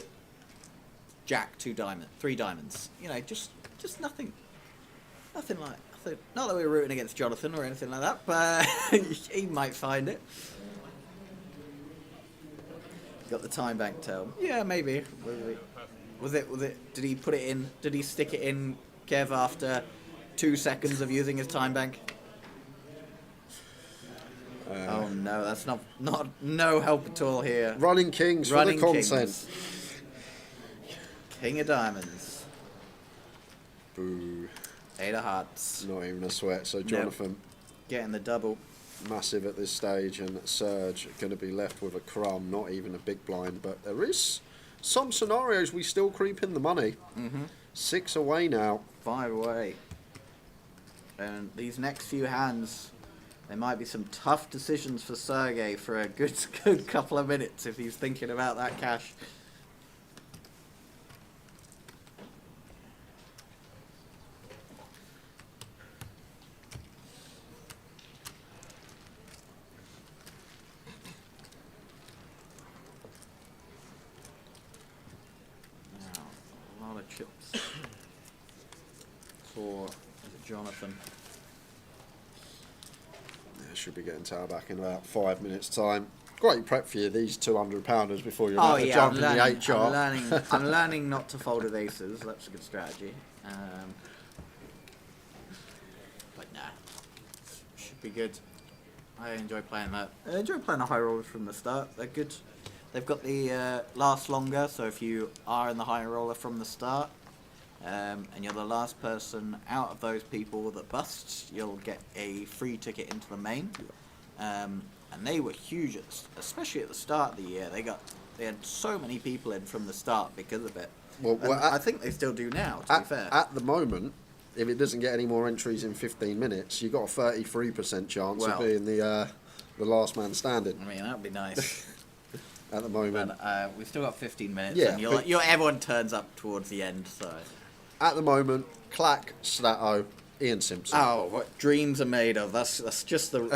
S12: jack 2 diamond, 3 diamonds. Just nothing. Nothing like. Not that we were rooting against Jonathan or anything like that, but he might find it. Got the time bank tail. Yeah, maybe. Was it? Did he put it in? Did he stick it in, Kev, after 2 seconds of using his time bank? Oh no, that's not no help at all here.
S2: Running kings for the content.
S12: King of diamonds.
S2: Boo.
S12: 8 of hearts.
S2: Not even a sweat. So Jonathan
S12: getting the double.
S2: Massive at this stage, and Serge going to be left with a crumb, not even a big blind, but there is some scenarios we still creep in the money. 6 away now.
S12: 5 away. And these next few hands, there might be some tough decisions for Sergei for a good couple of minutes if he's thinking about that cash. Chips for Jonathan.
S2: Should be getting tower back in about 5 minutes time. Great prep for you, these 200-pounders before you're about to jump in the 8 chart.
S12: I'm learning not to fold with aces. That's a good strategy. But nah, should be good. I enjoy playing that. I enjoy playing the high rollers from the start. They're good. They've got the last longer, so if you are in the high roller from the start, and you're the last person out of those people that busts, you'll get a free ticket into the main. And they were huge, especially at the start of the year. They had so many people in from the start because of it. Well, I think they still do now, to be fair.
S2: At the moment, if it doesn't get any more entries in 15 minutes, you've got a 33% chance of being the last man standing.
S12: I mean, that'd be nice.
S2: At the moment,
S12: but, we've still got 15 minutes, and everyone turns up towards the end. So,
S2: at the moment, Clack, Stato, Ian Simpson.
S12: Oh, what dreams are made of? That's just the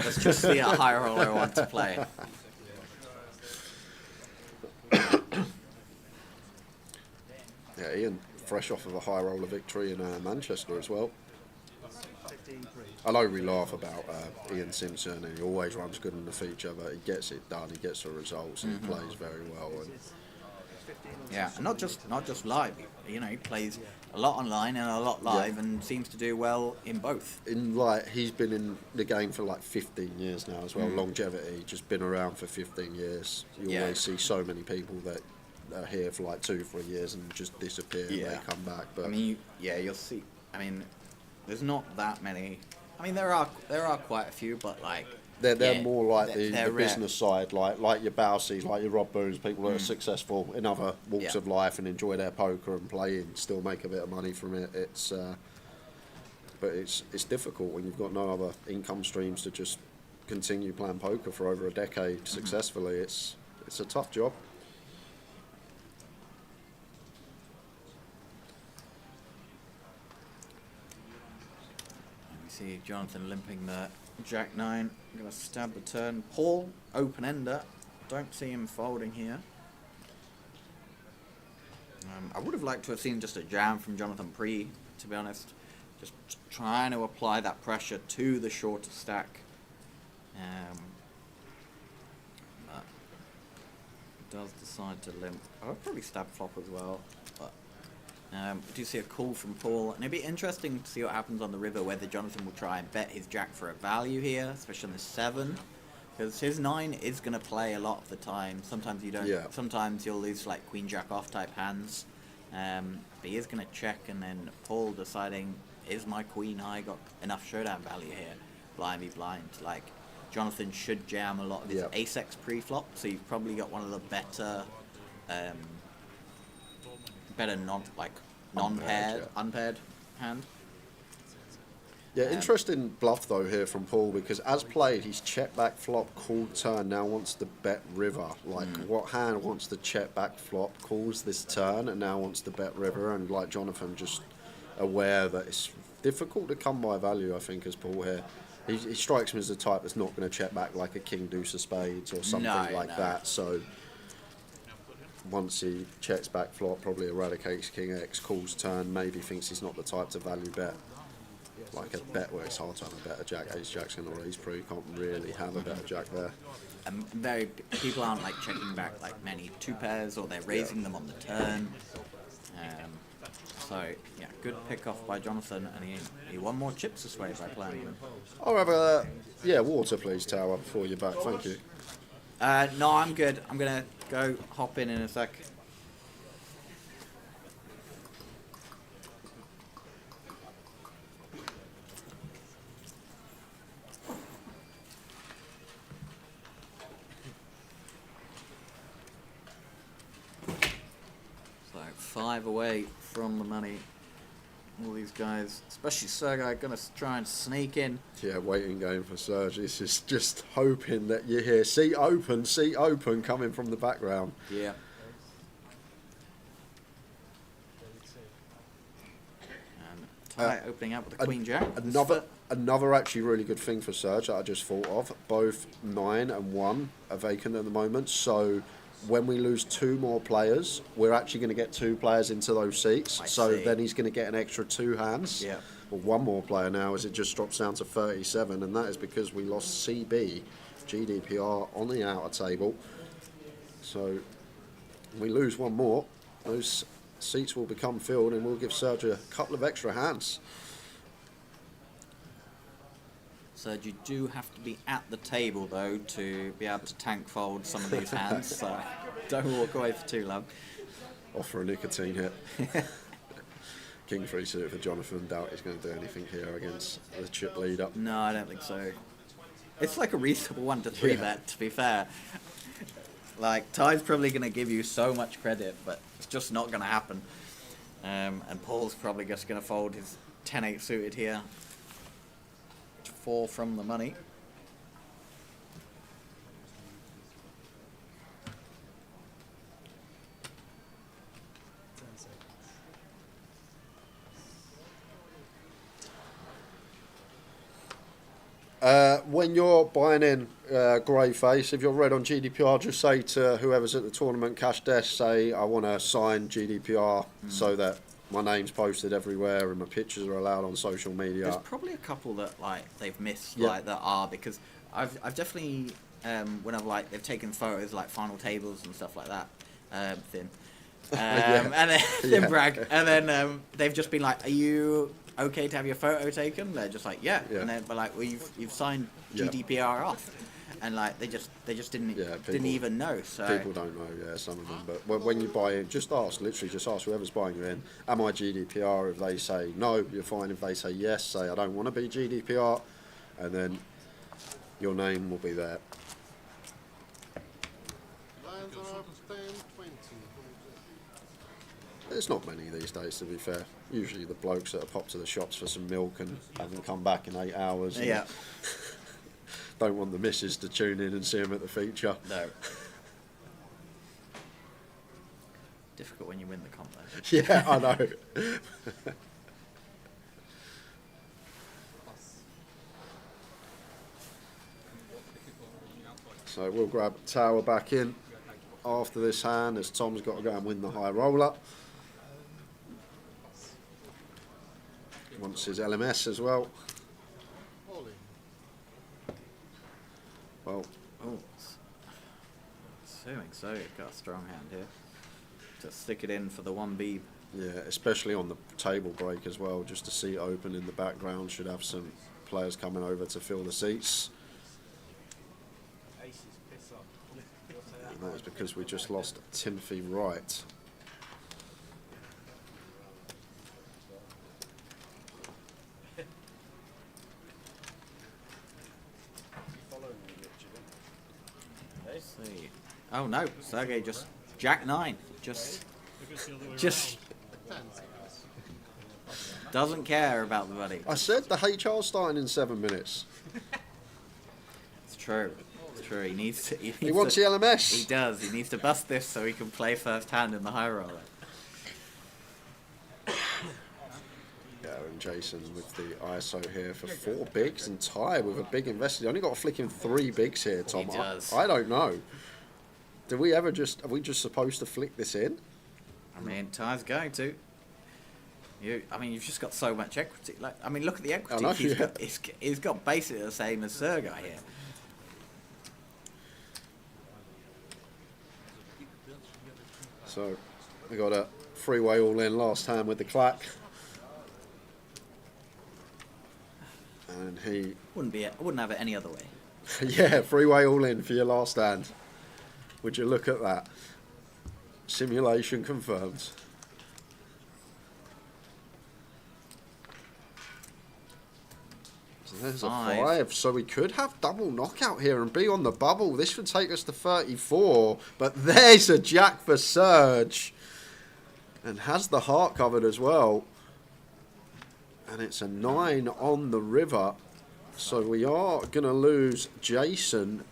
S12: high roller I want to play.
S2: Yeah, Ian, fresh off of a high roller victory in Manchester as well. I know we laugh about Ian Simpson, and he always runs good in the feature, but he gets it done. He gets the results, and he plays very well. And
S12: yeah, and not just live. He plays a lot online and a lot live, and seems to do well in both.
S2: He's been in the game for 15 years now as well. Longevity, just been around for 15 years. You always see so many people that are here for 2-3 years and just disappear and they come back. But
S12: I mean, you'll see. I mean, there's not that many. I mean, there are quite a few, but like
S5: they're
S12: yeah,
S5: more like
S12: they're
S5: the
S12: rare.
S5: business side, like your Bowsies, like your Rob Boones, people that are successful in other walks of life and enjoy their poker and play and still make a bit of money from it. But it's difficult when you've got no other income streams to just continue playing poker for over a decade successfully. It's a tough job.
S12: You see Jonathan limping the Jack 9. Gonna stab the turn. Paul, open ender. Don't see him folding here. I would have liked to have seen just a jam from Jonathan Pre, to be honest. Just trying to apply that pressure to the shorter stack. But he does decide to limp. I'll probably stab flop as well. But we do see a call from Paul. And it'd be interesting to see what happens on the river, whether Jonathan will try and bet his jack for a value here, especially on the 7. Because his 9 is going to play a lot of the time. Sometimes you don't.
S5: Yeah.
S12: Sometimes you'll lose like queen jack off type hands. But he is going to check, and then Paul deciding, is my queen high got enough showdown value here? Blind be blind. Like, Jonathan should jam a lot of his ace-x pre-flop, so you've probably got one of the better non-paired, unpaired hand.
S5: Yeah, interesting bluff though here from Paul, because as played, he's check back flop, called turn, now wants to bet river. Like, what hand wants to check back flop, calls this turn, and now wants to bet river? And like Jonathan, just aware that it's difficult to come by value, I think, as Paul here. He strikes me as the type that's not going to check back like a king deuce of spades or something that. So once he checks back flop, probably eradicates king X, calls turn, maybe thinks he's not the type to value bet. Like a bet where it's hard to have a better jack, ace jack's going to raise pre, you can't really have a better jack there.
S12: People aren't like checking back like many 2 pairs, or they're raising them on the turn. So yeah, good pick off by Jonathan, and he won more chips this way by playing them.
S5: I'll have a water please, Tower, before you're back. Thank you.
S12: No, I'm good. I'm gonna go hop in a sec. So 5 away from the money. All these guys, especially Sergei, gonna try and sneak in.
S5: Yeah, waiting game for Serge. This is just hoping that you hear seat open coming from the background.
S12: Yeah. And tie opening up with a queen jack.
S5: Another actually really good thing for Serge that I just thought of. Both 9 and 1 are vacant at the moment, so when we lose 2 more players, we're actually going to get 2 players into those seats. So then he's going to get an extra 2 hands.
S12: Yeah.
S5: Or 1 more player now, as it just drops down to 37, and that is because we lost CB, GDPR, on the outer table. So we lose 1 more, those seats will become filled, and we'll give Serge a couple of extra hands.
S12: So you do have to be at the table, though, to be able to tank fold some of these hands, so don't walk away for too long.
S5: Offer a nicotine hit. King 3 suited for Jonathan. Doubt he's going to do anything here against the chip lead up.
S12: No, I don't think so. It's like a reasonable 1 to 3 bet, to be fair. Like, Ty's probably going to give you so much credit, but it's just not going to happen. And Paul's probably just going to fold his 10-8 suited here. 4 from the money.
S5: When you're buying in grey face, if you're red on GDPR, just say to whoever's at the tournament cash desk, say I want to sign GDPR so that my name's posted everywhere and my pictures are allowed on social media.
S12: There's probably a couple that like they've missed, like that are, because I've definitely when I've like they've taken photos like final tables and stuff like that, thin, and then thin brag, and then they've just been like, are you okay to have your photo taken? They're just like, yeah. And then but like, well, you've signed GDPR off. and like they just didn't didn't
S2: people-
S12: even know. So
S2: People don't know, yeah, some of them. But when you buy in, just ask whoever's buying you in, am I GDPR? If they say no, you're fine. If they say yes, say I don't want to be GDPR, and then your name will be there.
S5: Lines are up 10, 20.
S2: There's not many these days, to be fair. Usually the blokes that have popped to the shops for some milk and haven't come back in 8 hours. and
S12: yeah,
S2: Don't want the missus to tune in and see them at the feature.
S12: no. Difficult when you win the comp though.
S2: Yeah, I know. So we'll grab Tower back in after this hand, as Tom's got to go and win the high roller. He wants his LMS as well. Well,
S12: Oh, assuming so. You've got a strong hand here. Just stick it in for the 1B.
S2: yeah, especially on the table break as well, just to see it open in the background. Should have some players coming over to fill the seats. And that is because we just lost Timothy Wright.
S12: Let's see. Oh no, Sergey just Jack 9. Just doesn't care about the buddy.
S2: I said the HR's starting in 7 minutes.
S12: It's true. It's true. He needs to.
S2: He wants the LMS.
S12: He does. He needs to bust this so he can play first hand in the high roller.
S2: Yeah, and Jason with the ISO here for 4 bigs and tied with a big investor. Only got to flick in 3 bigs here, Tom.
S12: He does.
S2: I don't know. Are we just supposed to flick this in?
S12: I mean, Ty's going to. You've just got so much equity. Like, I mean, look at the equity.
S2: I know,
S12: He's
S2: yeah.
S12: got, he's got basically the same as Sergey here.
S2: So we got a freeway all in last hand with the clack. And he,
S12: Wouldn't have it any other way.
S2: yeah, freeway all in for your last hand. Would you look at that? Simulation confirmed. So there's a 5. So we could have double knockout here and be on the bubble. This would take us to 34. But there's a jack for Serge. And has the heart covered as well. And it's a 9 on the river. So we are going to lose Jason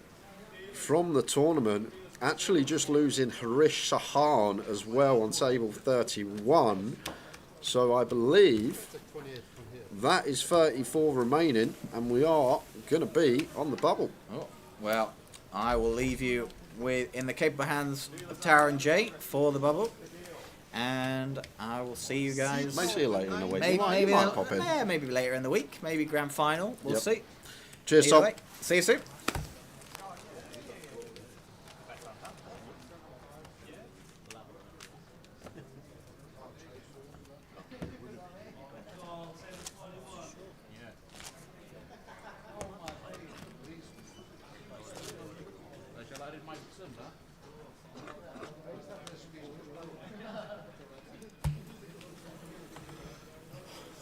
S2: from the tournament. Actually just losing Harish Sahan as well on table 31. So I believe that is 34 remaining. And we are going to be on the bubble.
S12: Oh, well, I will leave you in the capable hands of Tara and Jay for the bubble. And I will see you guys.
S2: May see you later in the week.
S12: Maybe,
S2: You might pop in.
S12: Yeah, maybe later in the week. Maybe grand final. We'll
S2: Yep.
S12: see.
S2: Cheers,
S12: Either
S2: Tom.
S12: way, see you soon.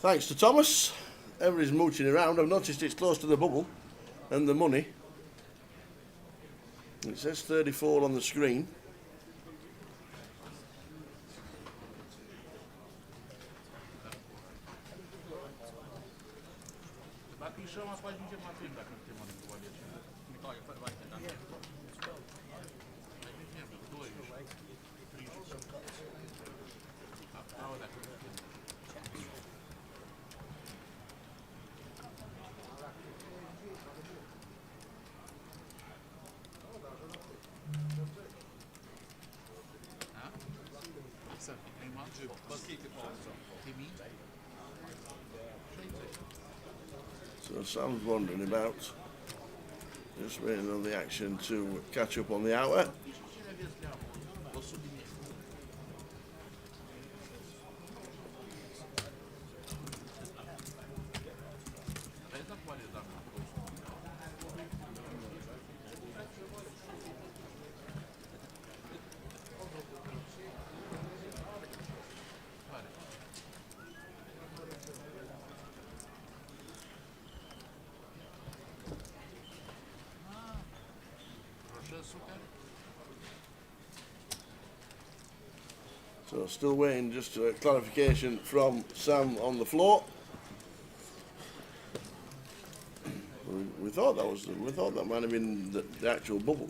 S5: Thanks to Thomas. Everybody's mooching around. I've noticed it's close to the bubble and the money. It says 34 on the screen. So Sam's wandering about, just waiting on the action to catch up on the hour. So still waiting just a clarification from Sam on the floor. We thought that might have been the actual bubble.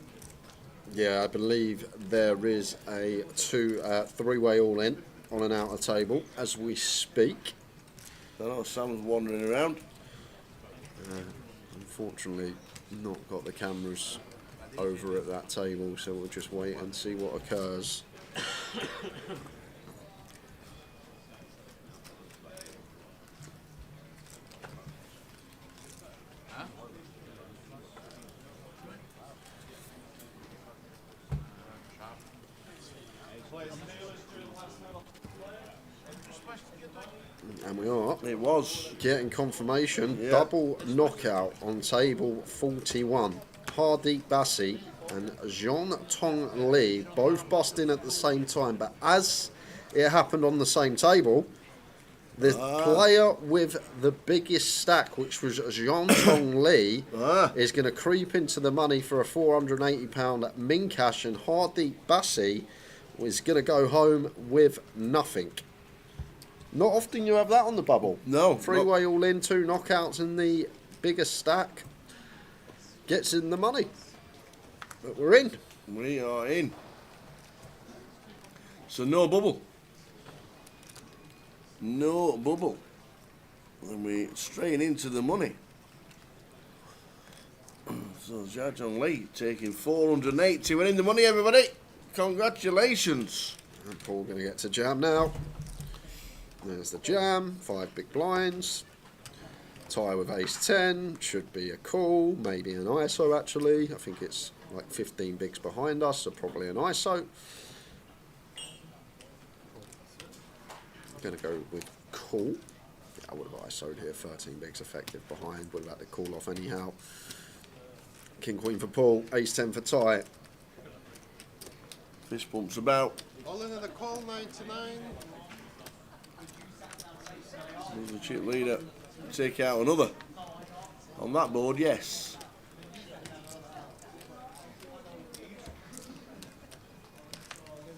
S2: Yeah, I believe there is a three-way all-in on an outer table as we speak.
S5: I know Sam's wandering around.
S2: Unfortunately, not got the cameras over at that table, so we'll just wait and see what occurs. And we are.
S5: It was.
S2: Getting confirmation.
S5: Yeah.
S2: Double knockout on table 41. Hardeep Bassi and Jean Tong Lee both busting at the same time. But as it happened on the same table, the player with the biggest stack, which was Jean Tong Lee, is going to creep into the money for a £480 min cash, and Hardeep Bassi is going to go home with nothing. Not often you have that on the bubble.
S5: No.
S2: Three-way all in, 2 knockouts, and the biggest stack gets in the money. But we're in.
S5: We are in. So no bubble. No bubble. And we straight into the money. So Jajong Lee taking 480. We're in the money, everybody. Congratulations.
S2: And Paul going to get to jam now. There's the jam, 5 big blinds. Tie with ace 10, should be a call, maybe an ISO actually. I think it's like 15 bigs behind us, so probably an ISO. I'm going to go with call. Yeah, I would have ISO'd here, 13 bigs effective behind, would have had to call off anyhow. King Queen for Paul, ace 10 for tie.
S5: Fist bumps about.
S13: All in the call, 99.
S5: There's the chip leader. Take out another. On that board, yes.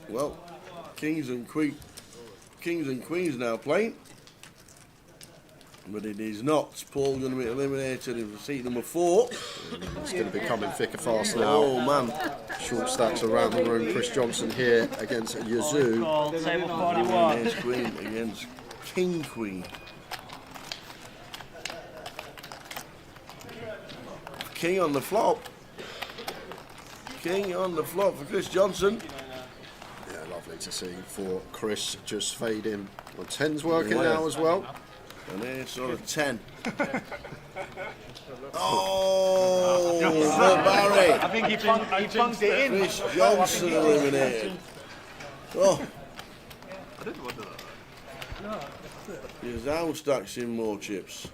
S5: Well, kings and queens now playing. But it is not. Paul going to be eliminated in seat number 4.
S2: It's going to be coming thick and fast now.
S5: Oh man.
S2: Short stacks around the room. Chris Johnson here against Yazoo.
S3: Table 41.
S5: Ace queen against king queen. King on the flop. King on the flop for Chris Johnson.
S2: Yeah, lovely to see for Chris just fading. Well, 10's working now as well.
S5: And ace on a 10. Oh, for Barry.
S3: I think he punked it in.
S5: Chris Johnson eliminated. Oh. He's now stacks in more chips.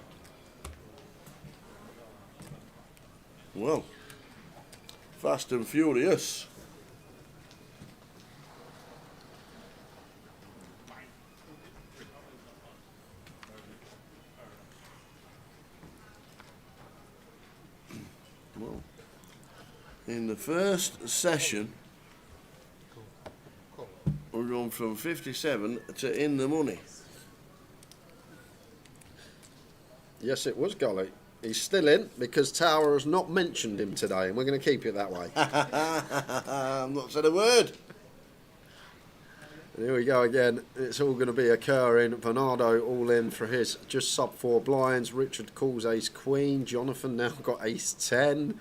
S5: Well, fast and furious. Well, in the first session, we're going from 57 to in the money.
S2: Yes, it was Gully. He's still in because Tower has not mentioned him today, and we're going to keep it that way.
S5: I've not said a word.
S2: And here we go again. It's all going to be occurring. Bernardo all in for his just sub 4 blinds. Richard calls ace queen. Jonathan now got ace 10.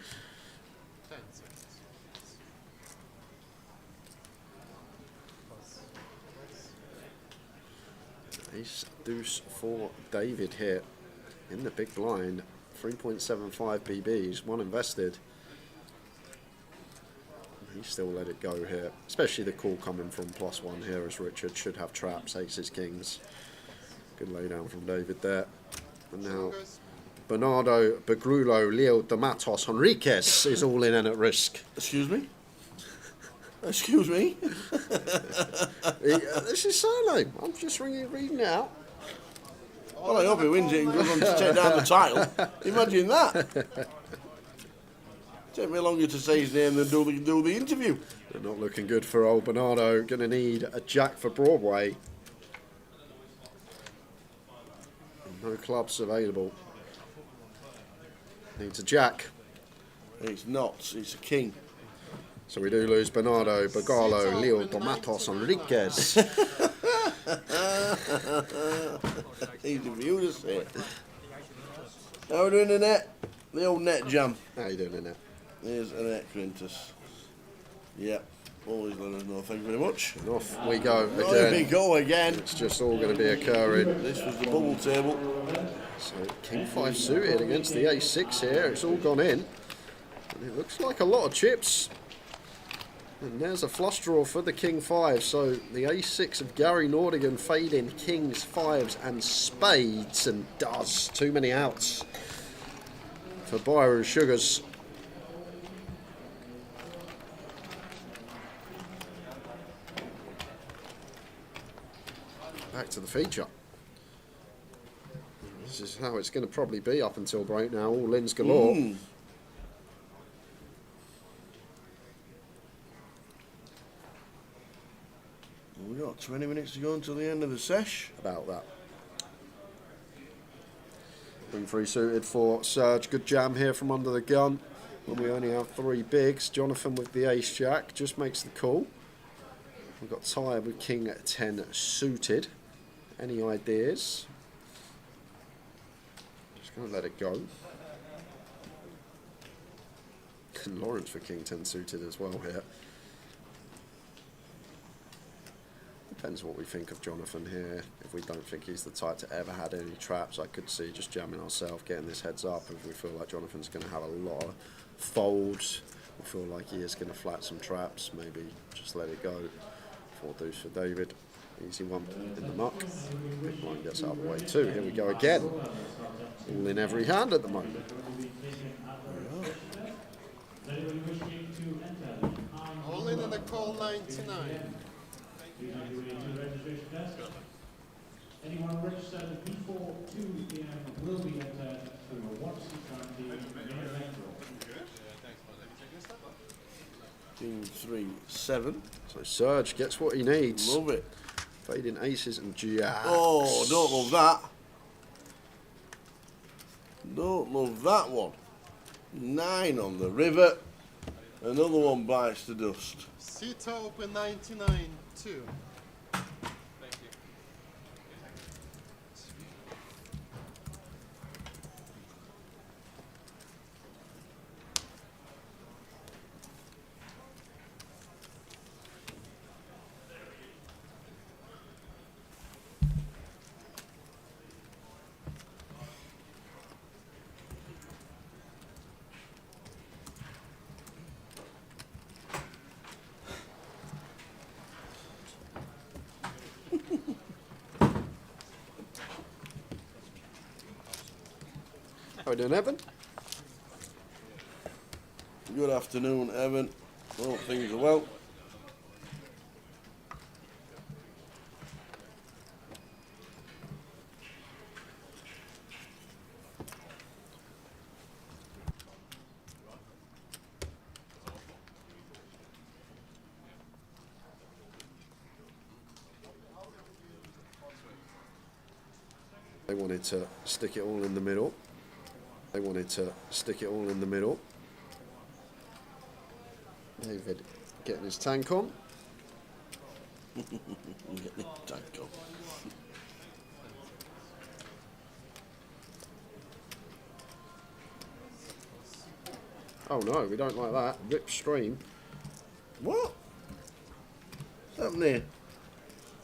S2: Ace deuce for David here in the big blind. 3.75 BBs, 1 invested. He still let it go here, especially the call coming from +1 here, as Richard should have traps, aces, kings. Good laydown from David there. And now Bernardo, Begrulo, Leo de Matos, Henriquez is all in and at risk.
S5: Excuse me? Excuse me?
S2: This is surname. I'm just reading it out.
S5: Well, I hope he wins it and goes on to take down the title. Imagine that. Take me longer to say his name than do the interview.
S2: They're not looking good for old Bernardo. Going to need a jack for Broadway. No clubs available. Needs a jack.
S5: It's not. It's a king.
S2: So we do lose Bernardo, Bagalo, Leo, Tomatos, Enriquez.
S5: Easy for you to say. How are we doing the net? The old net jam.
S2: How you doing the net?
S5: Here's a net, Quintus. Yep. Always let us know. Thank you very much.
S2: And off we go
S5: Oh,
S2: again.
S5: we go again.
S2: It's just all going to be occurring.
S5: This was the bubble table.
S2: So King 5 suited against the Ace-6 here. It's all gone in. And it looks like a lot of chips. And there's a flush draw for the King 5. So the Ace-6 of Gary Nordigan fading Kings, 5s and spades. And does. Too many outs for Byron Sugars. Back to the feature. This is how it's going to probably be up until break now. All ins galore.
S5: We've got 20 minutes to go until the end of the sesh.
S2: About that. King 3 suited for Serge. Good jam here from under the gun. When we only have 3 bigs. Jonathan with the Ace Jack just makes the call. We've got tired with King 10 suited. Any ideas? Just going to let it go. And Lawrence for King 10 suited as well here. Depends what we think of Jonathan here. If we don't think he's the type to ever had any traps, I could see just jamming ourselves, getting this heads up. If we feel like Jonathan's going to have a lot of folds, we feel like he is going to flat some traps, maybe just let it go. 4 deuce for David. Easy one in the muck. Big blind gets out of the way too. Here we go again. All in every hand at the moment.
S13: All in the call 99.
S11: Anyone registered before 2 p.m. will be entered through a 1-6
S5: King 3 7.
S2: So Serge gets what he needs.
S5: Love it.
S2: Fading aces and jacks.
S5: Oh, don't love that. Don't love that one. 9 on the river. Another one bites the dust.
S13: Sita open 99 2.
S2: How are we doing, Evan?
S5: Good afternoon, Evan. Hope things are well.
S2: They wanted to stick it all in the middle. They wanted to stick it all in the middle. David getting his tank on.
S5: Getting his tank on.
S2: Oh no, we don't like that. Rip stream.
S5: What? What's happening here?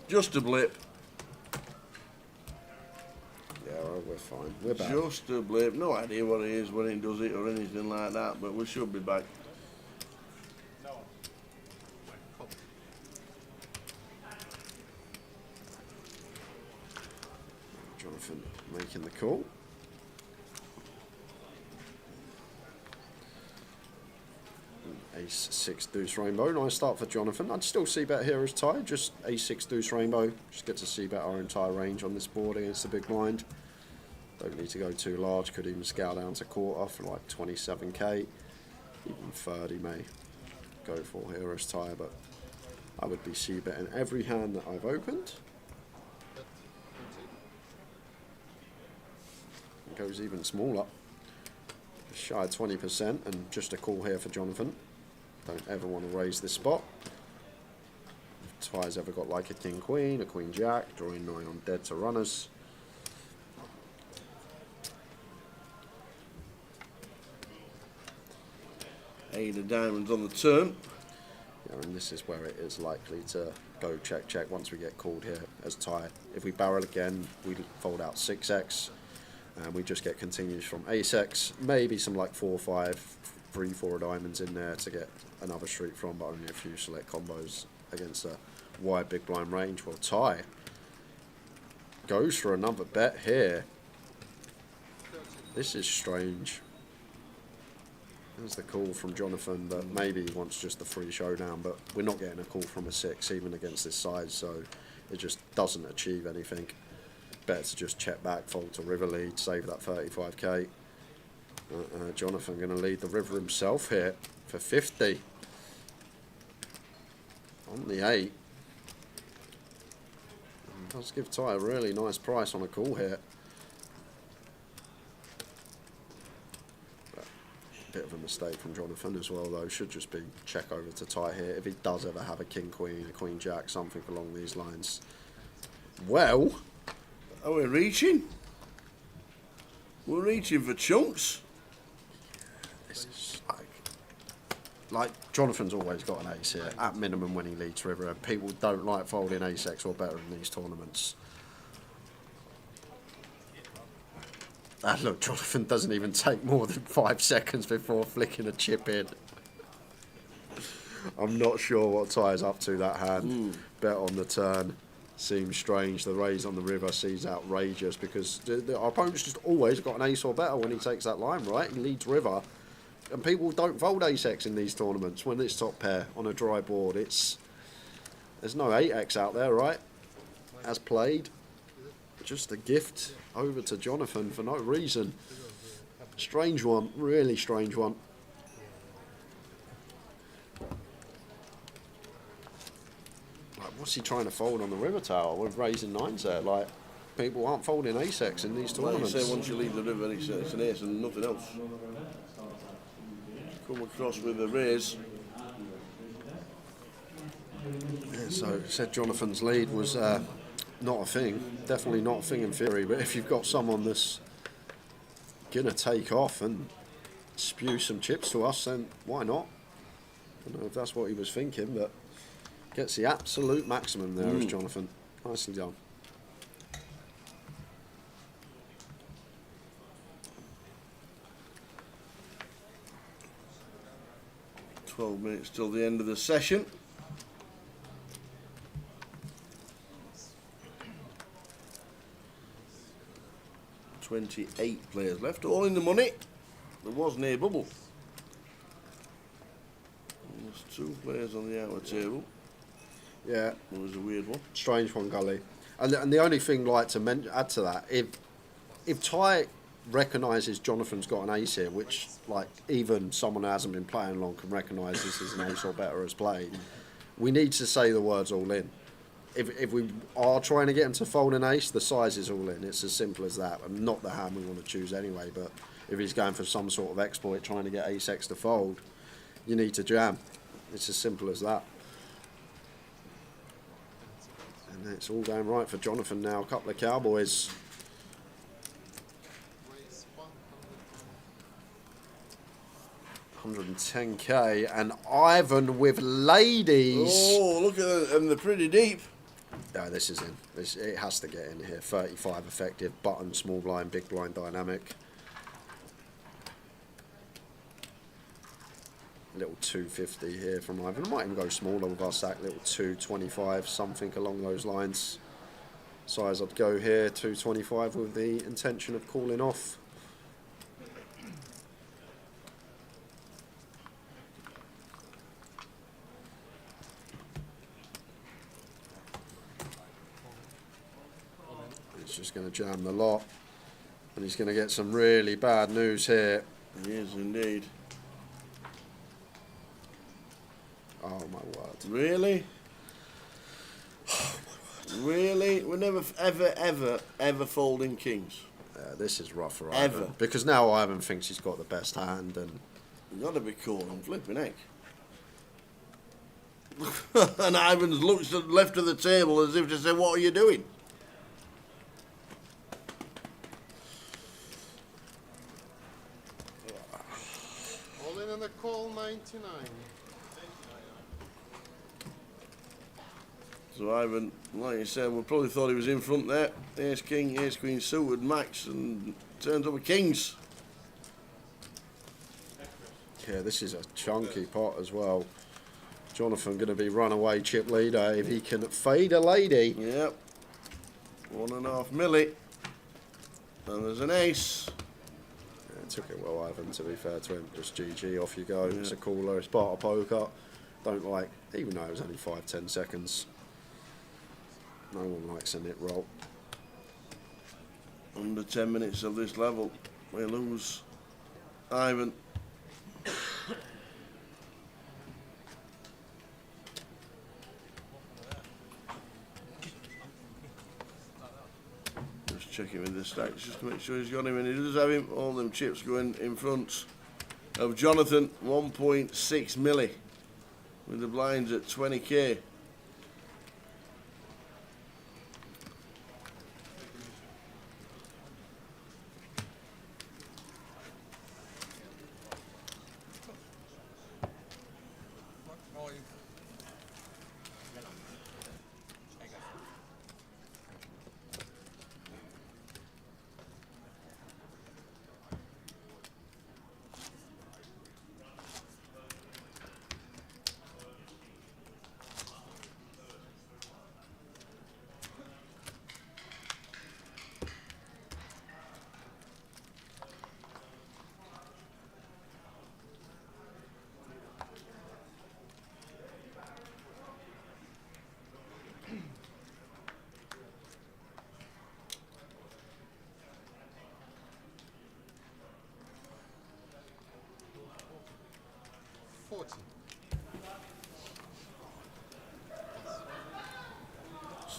S5: Just a blip.
S2: Yeah, well, we're fine. We're back.
S5: Just a blip. No idea what it is when it does it or anything like that, but we should be back.
S2: Jonathan making the call. Ace 6 deuce rainbow. Nice start for Jonathan. I'd still see bet here as tie. Just Ace 6 deuce rainbow. Just get to see bet our entire range on this board against the big blind. Don't need to go too large. Could even scale down to quarter for like 27k. Even third he may go for here as tie, but I would be c-betting every hand that I've opened. It goes even smaller. Shy of 20% and just a call here for Jonathan. Don't ever want to raise this spot. If Ty's ever got like a king queen, a queen jack, drawing 9 on dead to runners.
S5: Eight of diamonds on the turn.
S2: Yeah, and this is where it is likely to go check check once we get called here as tie. If we barrel again, we fold out 6x and we just get continues from ace-x, maybe some like 4-5, 3-4 of diamonds in there to get another street from, but only a few select combos against a wide big blind range. Well, tie goes for another bet here. This is strange. There's the call from Jonathan that maybe he wants just the free showdown, but we're not getting a call from a 6 even against this size, so it just doesn't achieve anything. Better to just check back, fold to river lead, save that 35k. Jonathan going to lead the river himself here for 50 on the 8. And does give Ty a really nice price on a call here. Bit of a mistake from Jonathan as well, though. Should just be check over to Ty here if he does ever have a king queen, a queen jack, something along these lines. Well,
S5: are we reaching? We're reaching for chunks.
S2: This is like Jonathan's always got an ace here at minimum when he leads river, and people don't like folding ace-x or better in these tournaments. Look, Jonathan doesn't even take more than 5 seconds before flicking a chip in. I'm not sure what Ty's up to that hand. Bet on the turn seems strange. The raise on the river seems outrageous because our opponent's just always got an ace or better when he takes that line, right? He leads river. And people don't fold ace-x in these tournaments when it's top pair on a dry board. There's no 8x out there, right? As played. Just a gift over to Jonathan for no reason. Strange one, really strange one. Like, what's he trying to fold on the river tower? We're raising 9s there. Like, people aren't folding ace-x in these tournaments.
S5: Like you say, once you leave the river, it's an ace and nothing else. Come across with a raise.
S2: Yeah, so said Jonathan's lead was not a thing, definitely not a thing in theory, but if you've got someone that's gonna take off and spew some chips to us, then why not? I don't know if that's what he was thinking, but gets the absolute maximum there as Jonathan. Nicely done.
S5: "12 minutes till the end of the session. 28 players left, all in the money. There was no bubble. There's 2 players on the outer table.
S2: Yeah,
S5: it was a weird one.
S2: Strange one, Gully. And the only thing like to add to that, if Ty recognises Jonathan's got an ace here, which like even someone who hasn't been playing long can recognise this as an ace or better as played, we need to say the words all in. If we are trying to get him to fold an ace, the size is all in. It's as simple as that. And not the hand we want to choose anyway, but if he's going for some sort of exploit trying to get ace-x to fold, you need to jam. It's as simple as that. And it's all going right for Jonathan now. A couple of cowboys. $110k and Ivan with ladies.
S5: Oh, look at them, and they're pretty deep.
S2: No, this is in. It has to get in here. 35 effective, button, small blind, big blind dynamic. Little 250 here from Ivan. I might even go smaller with our sack. Little 225, something along those lines. Size I'd go here, 225 with the intention of calling off. He's just going to jam the lot. And he's going to get some really bad news here.
S5: He is indeed.
S2: Oh my word.
S5: Really? Really? We're never, ever folding kings.
S2: This is rough for
S5: Ever.
S2: Ivan. Because now Ivan thinks he's got the best hand and...
S5: You've got to be cool and flipping heck. And Ivan looks to the left of the table as if to say, what are you doing?
S13: All in on the call 99.
S5: So Ivan, like you said, we probably thought he was in front there. Ace King, Ace Queen suited, Max, and turns up with kings.
S2: Yeah, this is a chunky pot as well. Jonathan going to be runaway chip leader if he can fade a lady.
S5: Yep. 1.5 milli. And there's an ace.
S2: Yeah, it took it well, Ivan, to be fair to him. Just GG, off you go. Yeah. It's a cooler, it's part of poker. Don't like, even though it was only 5-10 seconds. No one likes a nit roll.
S5: Under 10 minutes of this level, we lose Ivan. Just checking with the stacks just to make sure he's got him, and he does have him. All them chips going in front of Jonathan. 1.6 milli with the blinds at 20k.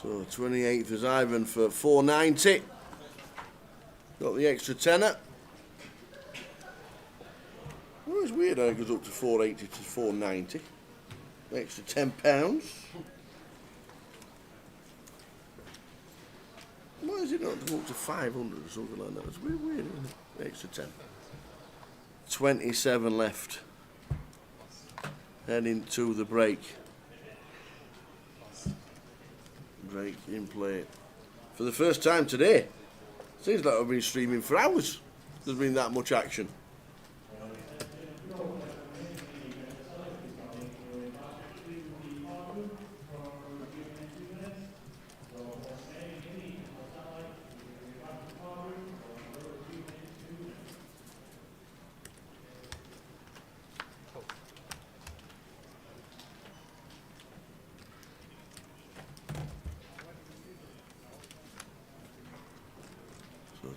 S5: So 28th is Ivan for 490. Got the extra tenner. Well, it's weird how it goes up to 480 to 490. Extra £10. Why is it not go up to 500 or something like that? It's weird, isn't it? Extra 10. 27 left. Heading to the break. Break in play. For the first time today. Seems like I've been streaming for hours. There's been that much action.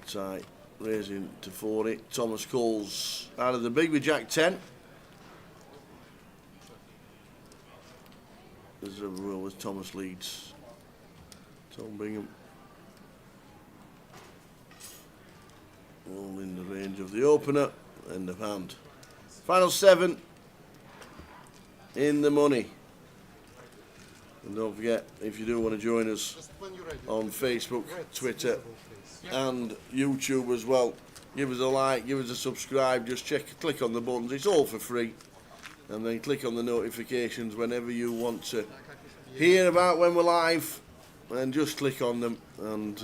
S5: Tight, raising to 40. Thomas calls out of the big with Jack 10. There's a rule as Thomas leads. Tom Bingham. All in the range of the opener. End of hand. Final 7 in the money. And don't forget, if you do want to join us on Facebook, Twitter, and YouTube as well, give us a like, give us a subscribe, just click on the buttons, it's all for free, and then click on the notifications whenever you want to hear about when we're live, and just click on them, and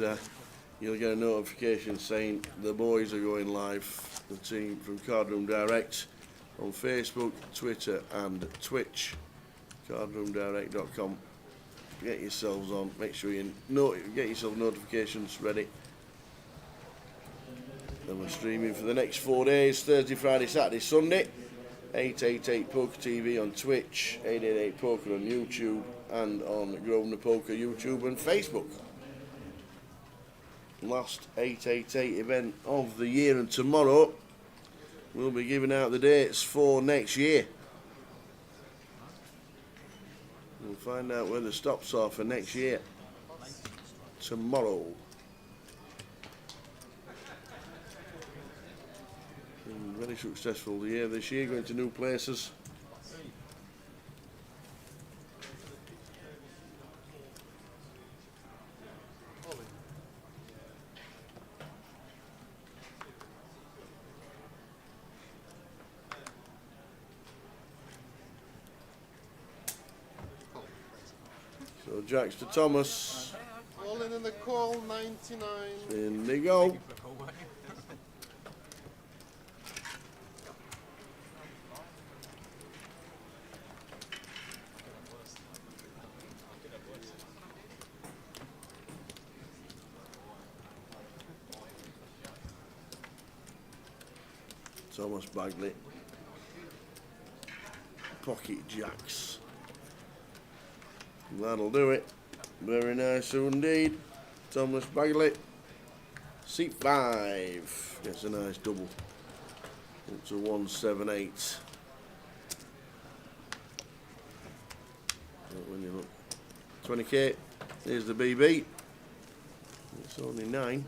S5: you'll get a notification saying the boys are going live, the team from Cardroom Direct, on Facebook, Twitter and Twitch, cardroomdirect.com. Get yourselves on, make sure you get yourself notifications ready. Then we're streaming for the next 4 days, Thursday, Friday, Saturday, Sunday. 888 Poker TV on Twitch, 888 Poker on YouTube, and on Grosvenor Poker YouTube and Facebook. Last 888 event of the year, and tomorrow we'll be giving out the dates for next year. find out where the stops are for next year. Tomorrow. Been very successful year this year, going to new places. So Jacks to Thomas.
S13: All in the call, 99.
S5: In they go. Thomas Bagley. Pocket Jacks. That'll do it. Very nice indeed. Thomas Bagley. Seat 5. Gets a nice double. Up to 178. When you look. 20k. Here's the BB. It's only 9.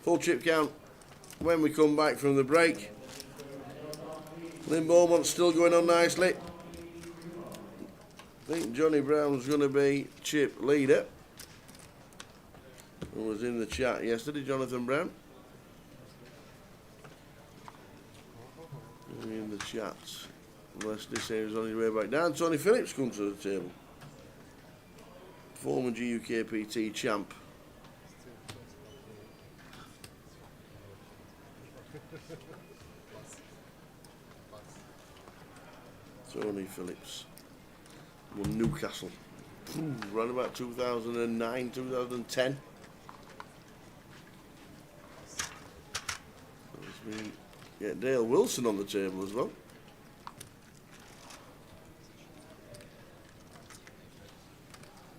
S5: Full chip count when we come back from the break. Lynn Beaumont's still going on nicely. I think Johnny Brown's going to be chip leader. Who was in the chat yesterday, Jonathan Brown. In the chat. Leslie says he's on his way back down. Tony Phillips comes to the table. Former GUKPT champ. Tony Phillips won Newcastle around about 2009, 2010. Yeah, Dale Wilson on the table as well.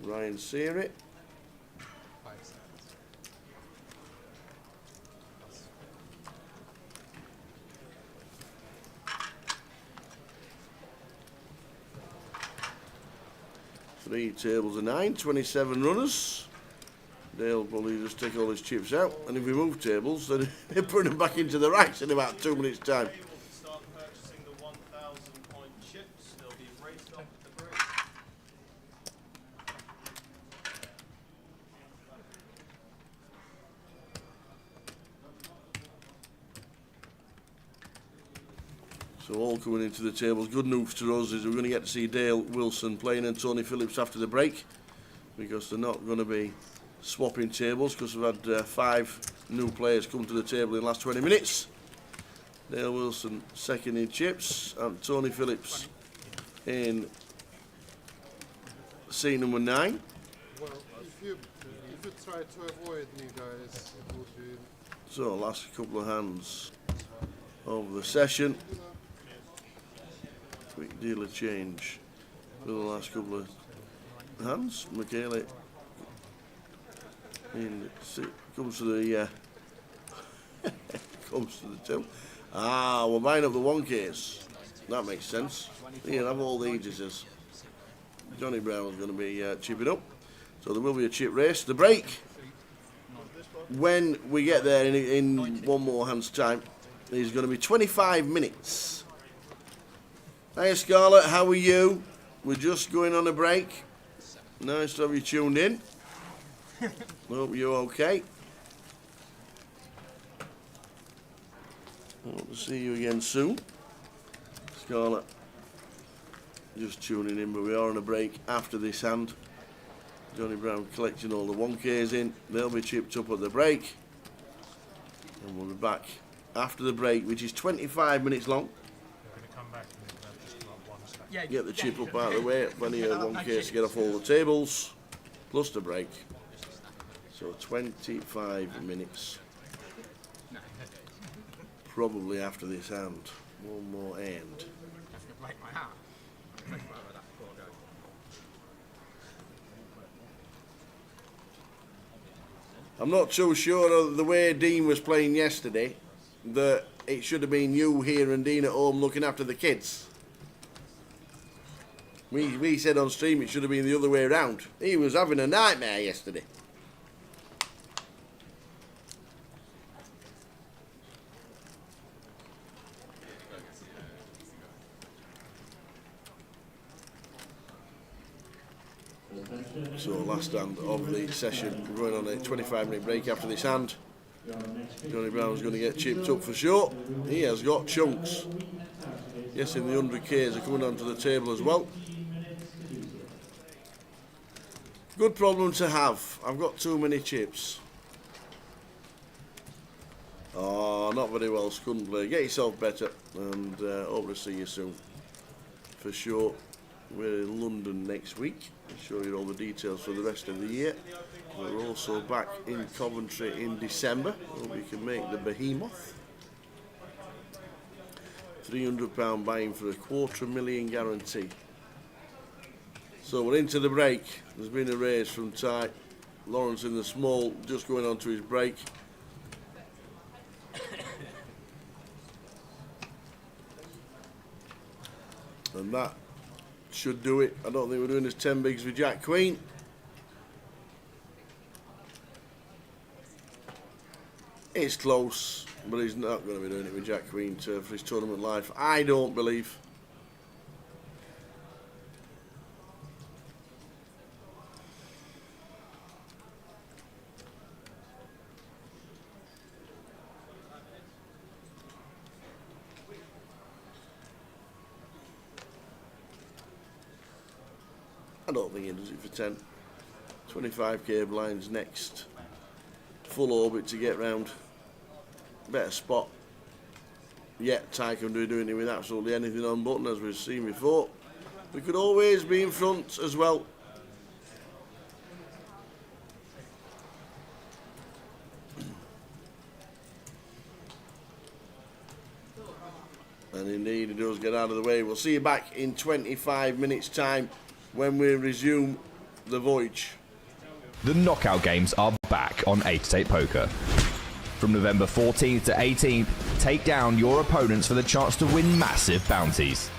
S5: Ryan Seary. Three tables of 9, 27 runners. Dale will probably just take all his chips out, and if we move tables, then he'll put them back into the racks in about 2 minutes' time.
S11: Start purchasing the 1,000 point chips. They'll be raised up at the break.
S5: So all coming into the tables. Good news to us is we're going to get to see Dale Wilson playing and Tony Phillips after the break, because they're not going to be swapping tables, because we've had 5 new players come to the table in the last 20 minutes. Dale Wilson second in chips and Tony Phillips in seat number 9.
S13: Well, if you try to avoid me, guys, it would be...
S5: So last couple of hands of the session. Quick deal of change for the last couple of hands. Michele comes to the comes to the till. Ah, we're buying up the 1Ks. That makes sense. Here, have all the ages. Johnny Brown's going to be chipping up. So there will be a chip race. The break, when we get there in one more hand's time, is going to be 25 minutes. Hey Scarlett, how are you? We're just going on a break. Nice to have you tuned in. Hope you're okay. Hope to see you again soon. Scarlett, just tuning in, but we are on a break after this hand. Johnny Brown collecting all the 1Ks in. They'll be chipped up at the break. And we'll be back after the break, which is 25 minutes long. Get the chip up out of the way, plenty of 1Ks to get off all the tables, plus the break. So 25 minutes. Probably after this hand. One more end. I'm not too sure of the way Dean was playing yesterday. that it should have been you here and Dean at home looking after the kids. We said on stream it should have been the other way around. He was having a nightmare yesterday. So last hand of the session, we're going on a 25-minute break after this hand. Johnny Brown's going to get chipped up for sure. He has got chunks. Guessing the 100Ks are coming onto the table as well. Good problem to have. I've got too many chips. Oh, not very well, couldn't play. Get yourself better, and hope to see you soon. For sure. We're in London next week. I'll show you all the details for the rest of the year. We're also back in Coventry in December. Hope you can make the behemoth. £300 buying for a $250,000 guarantee. So we're into the break. There's been a raise from Ty. Lawrence in the small, just going on to his break. And that should do it. I don't think we're doing this 10 bigs with Jack Queen. It's close, but he's not going to be doing it with Jack Queen for his tournament life. I don't believe. I don't think he does it for 10. 25k blinds next. Full orbit to get round. Better spot. Yet Ty can be doing it with absolutely anything on button, as we've seen before. We could always be in front as well. And indeed, he does get out of the way. We'll see you back in 25 minutes' time when we resume the voyage.
S1: The knockout games are back on 8-8 Poker. From November 14th to 18th, take down your opponents for the chance to win massive bounties.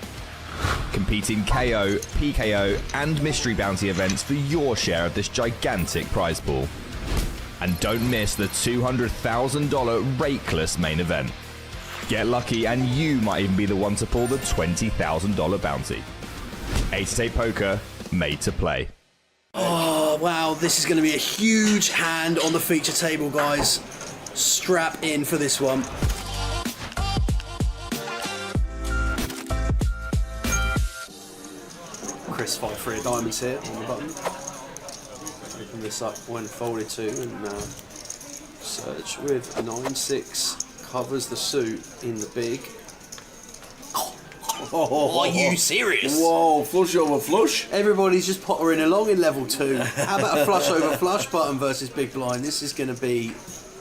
S1: Compete in KO, PKO and mystery bounty events for your share of this gigantic prize pool. And don't miss the $200,000 rakeless main event. Get lucky and you might even be the one to pull the $20,000 bounty. 8-8 Poker, made to play.
S14: Oh, wow, this is going to be a huge hand on the feature table, guys. Strap in for this one. Chris 5-3 of diamonds here on the button. Open this up when folded to, and Serge with a 9-6 covers the suit in the big. Are you serious?
S5: Whoa, flush over flush.
S14: Everybody's just pottering along in level 2. How about a flush over flush button versus big blind? This is going to be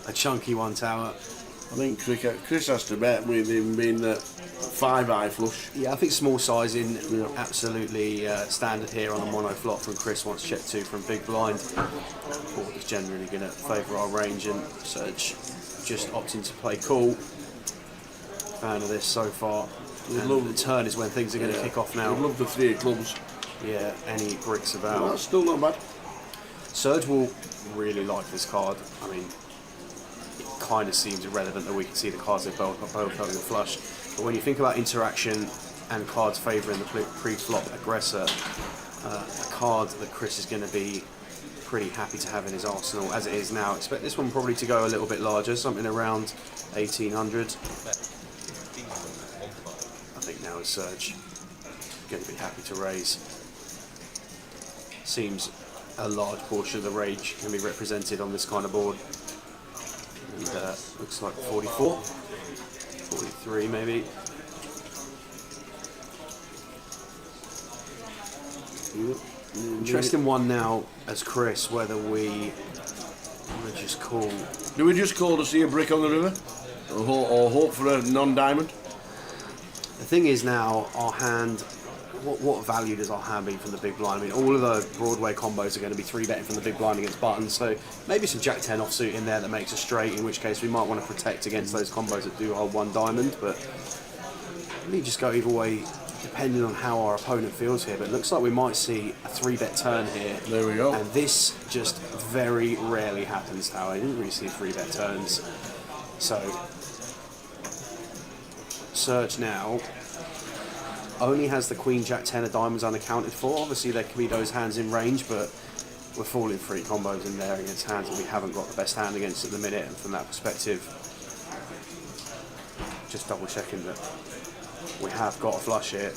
S14: a chunky one, Tower.
S5: I think Chris has to bet with him being 5-eye flush.
S14: Yeah, I think small sizing absolutely standard here on a mono flop from Chris. Wants check 2 from big blind. Board is generally going to favour our range, and Serge just opting to play cool. Fan of this so far. The turn is when things are going to kick off now.
S5: I love the 3 of clubs.
S14: Yeah, any bricks about.
S5: Well, that's still not bad.
S14: Serge will really like this card. I mean, it kind of seems irrelevant that we can see the cards they're both having a flush. But when you think about interaction and cards favouring the pre-flop aggressor, a card that Chris is going to be pretty happy to have in his arsenal as it is now. Expect this one probably to go a little bit larger, something around 1800. Now is Serge going to be happy to raise. Seems a large portion of the rage can be represented on this kind of board. And looks like 44, 43 maybe. Interesting one now as Chris, whether we just call.
S5: Do we just call to see a brick on the river? Or hope for a non-diamond?
S14: The thing is now, our hand what value does our hand be from the big blind? I mean, all of the Broadway combos are going to be 3-betting from the big blind against buttons, so maybe some Jack 10 offsuit in there that makes a straight, in which case we might want to protect against those combos that do hold 1 diamond, but really just go either way depending on how our opponent feels here. But it looks like we might see a 3-bet turn here.
S5: There we go.
S14: And this just very rarely happens now. I didn't really see 3-bet turns. So, Serge now only has the Queen Jack 10 of diamonds unaccounted for. Obviously there can be those hands in range, but we're falling 3 combos in there against hands that we haven't got the best hand against at the minute, and from that perspective, just double checking that we have got a flush here.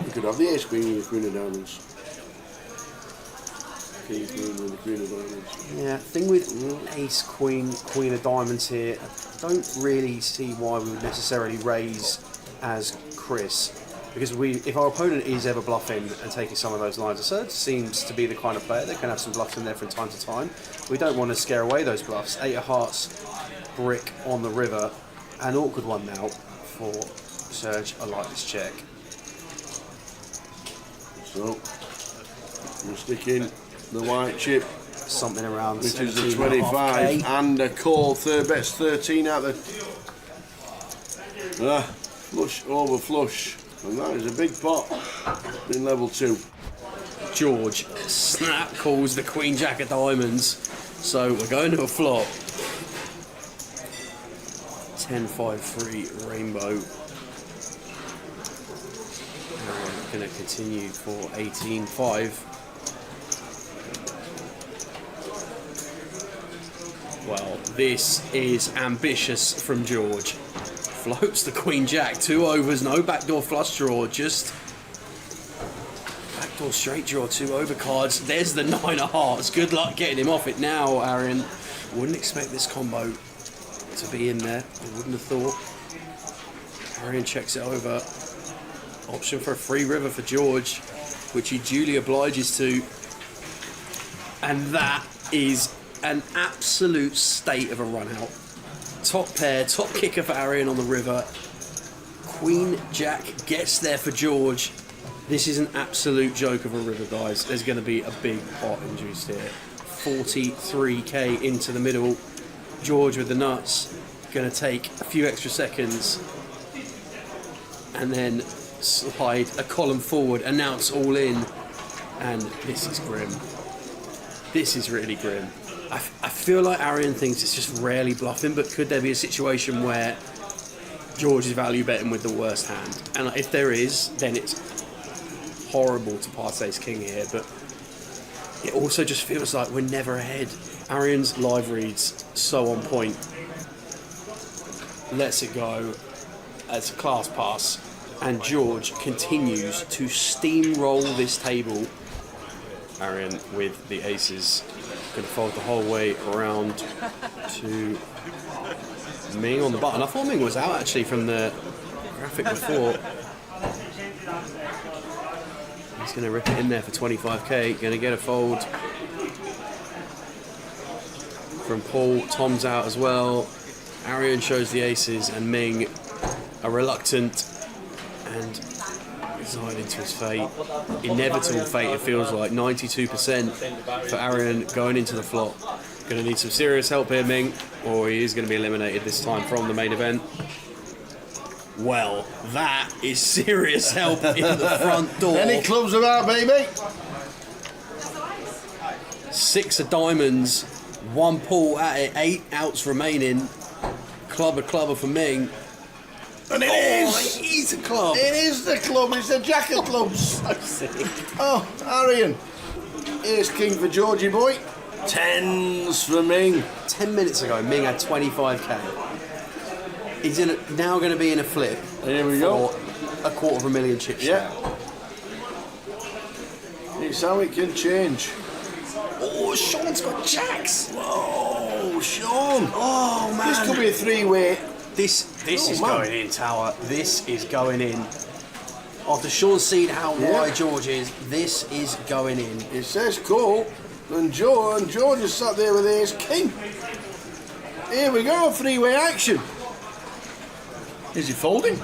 S5: You could have the ace queen with the queen of diamonds. King queen with the queen of diamonds.
S14: Yeah, thing with ace queen, queen of diamonds here, I don't really see why we would necessarily raise as Chris. Because if our opponent is ever bluffing and taking some of those lines, Serge seems to be the kind of player that can have some bluffs in there from time to time. We don't want to scare away those bluffs. 8 of hearts, brick on the river. An awkward one now for Serge. I like this check.
S5: So, we'll stick in the white chip.
S14: Something around
S5: which is a 25 and a call. Third bet's 13 out the flush over flush. And that is a big pot in level 2.
S14: George snap calls the Queen Jack of diamonds, so we're going to a flop. 10-5-3 rainbow. And we're going to continue for 18-5. Well, this is ambitious from George. Floats the Queen Jack, 2 overs, no backdoor flush draw, just backdoor straight draw, 2 over cards. There's the 9 of hearts. Good luck getting him off it now, Aaron. Wouldn't expect this combo to be in there. I wouldn't have thought. Aaron checks it over. Option for a free river for George, which he duly obliges to. And that is an absolute state of a run out. Top pair, top kicker for Arian on the river. Queen Jack gets there for George. This is an absolute joke of a river, guys. There's going to be a big pot induced here. 43k into the middle. George with the nuts. Going to take a few extra seconds. And then slide a column forward, announce all in. And this is grim. This is really grim. I feel like Arian thinks it's just rarely bluffing, but could there be a situation where George is value betting with the worst hand? And if there is, then it's horrible to pass ace king here, but it also just feels like we're never ahead. Arian's live reads so on point. Lets it go as a class pass, and George continues to steamroll this table. Arian with the aces. Going to fold the whole way around to Ming on the button. I thought Ming was out actually from the graphic before. He's going to rip it in there for 25k. Going to get a fold from Paul. Tom's out as well. Arian shows the aces, and Ming, a reluctant and resigned into his fate. Inevitable fate, it feels like. 92% for Arian going into the flop. Going to need some serious help here, Ming, or he is going to be eliminated this time from the main event. Well, that is serious help in the front door.
S5: Any clubs about, baby?
S14: 6 of diamonds, 1 pull at it, 8 outs remaining. Clubber for Ming.
S5: And it is!
S14: It is a club!
S5: It is the club, it's a jack of clubs!
S14: So sick.
S5: Oh, Arian. Ace king for Georgie boy. 10s for Ming.
S14: 10 minutes ago, Ming had 25k. He's now going to be in a flip.
S5: Here we go.
S14: A $250,000 chip share.
S5: It's how it can change.
S14: Oh, Sean's got jacks!
S5: Whoa, Sean!
S14: Oh, man.
S5: This could be a 3-way.
S14: This is going in, Tower. This is going in. After Sean's seen how wide George is, this is going in.
S5: It says call, and George is sat there with ace king. Here we go, three-way action. Is he folding?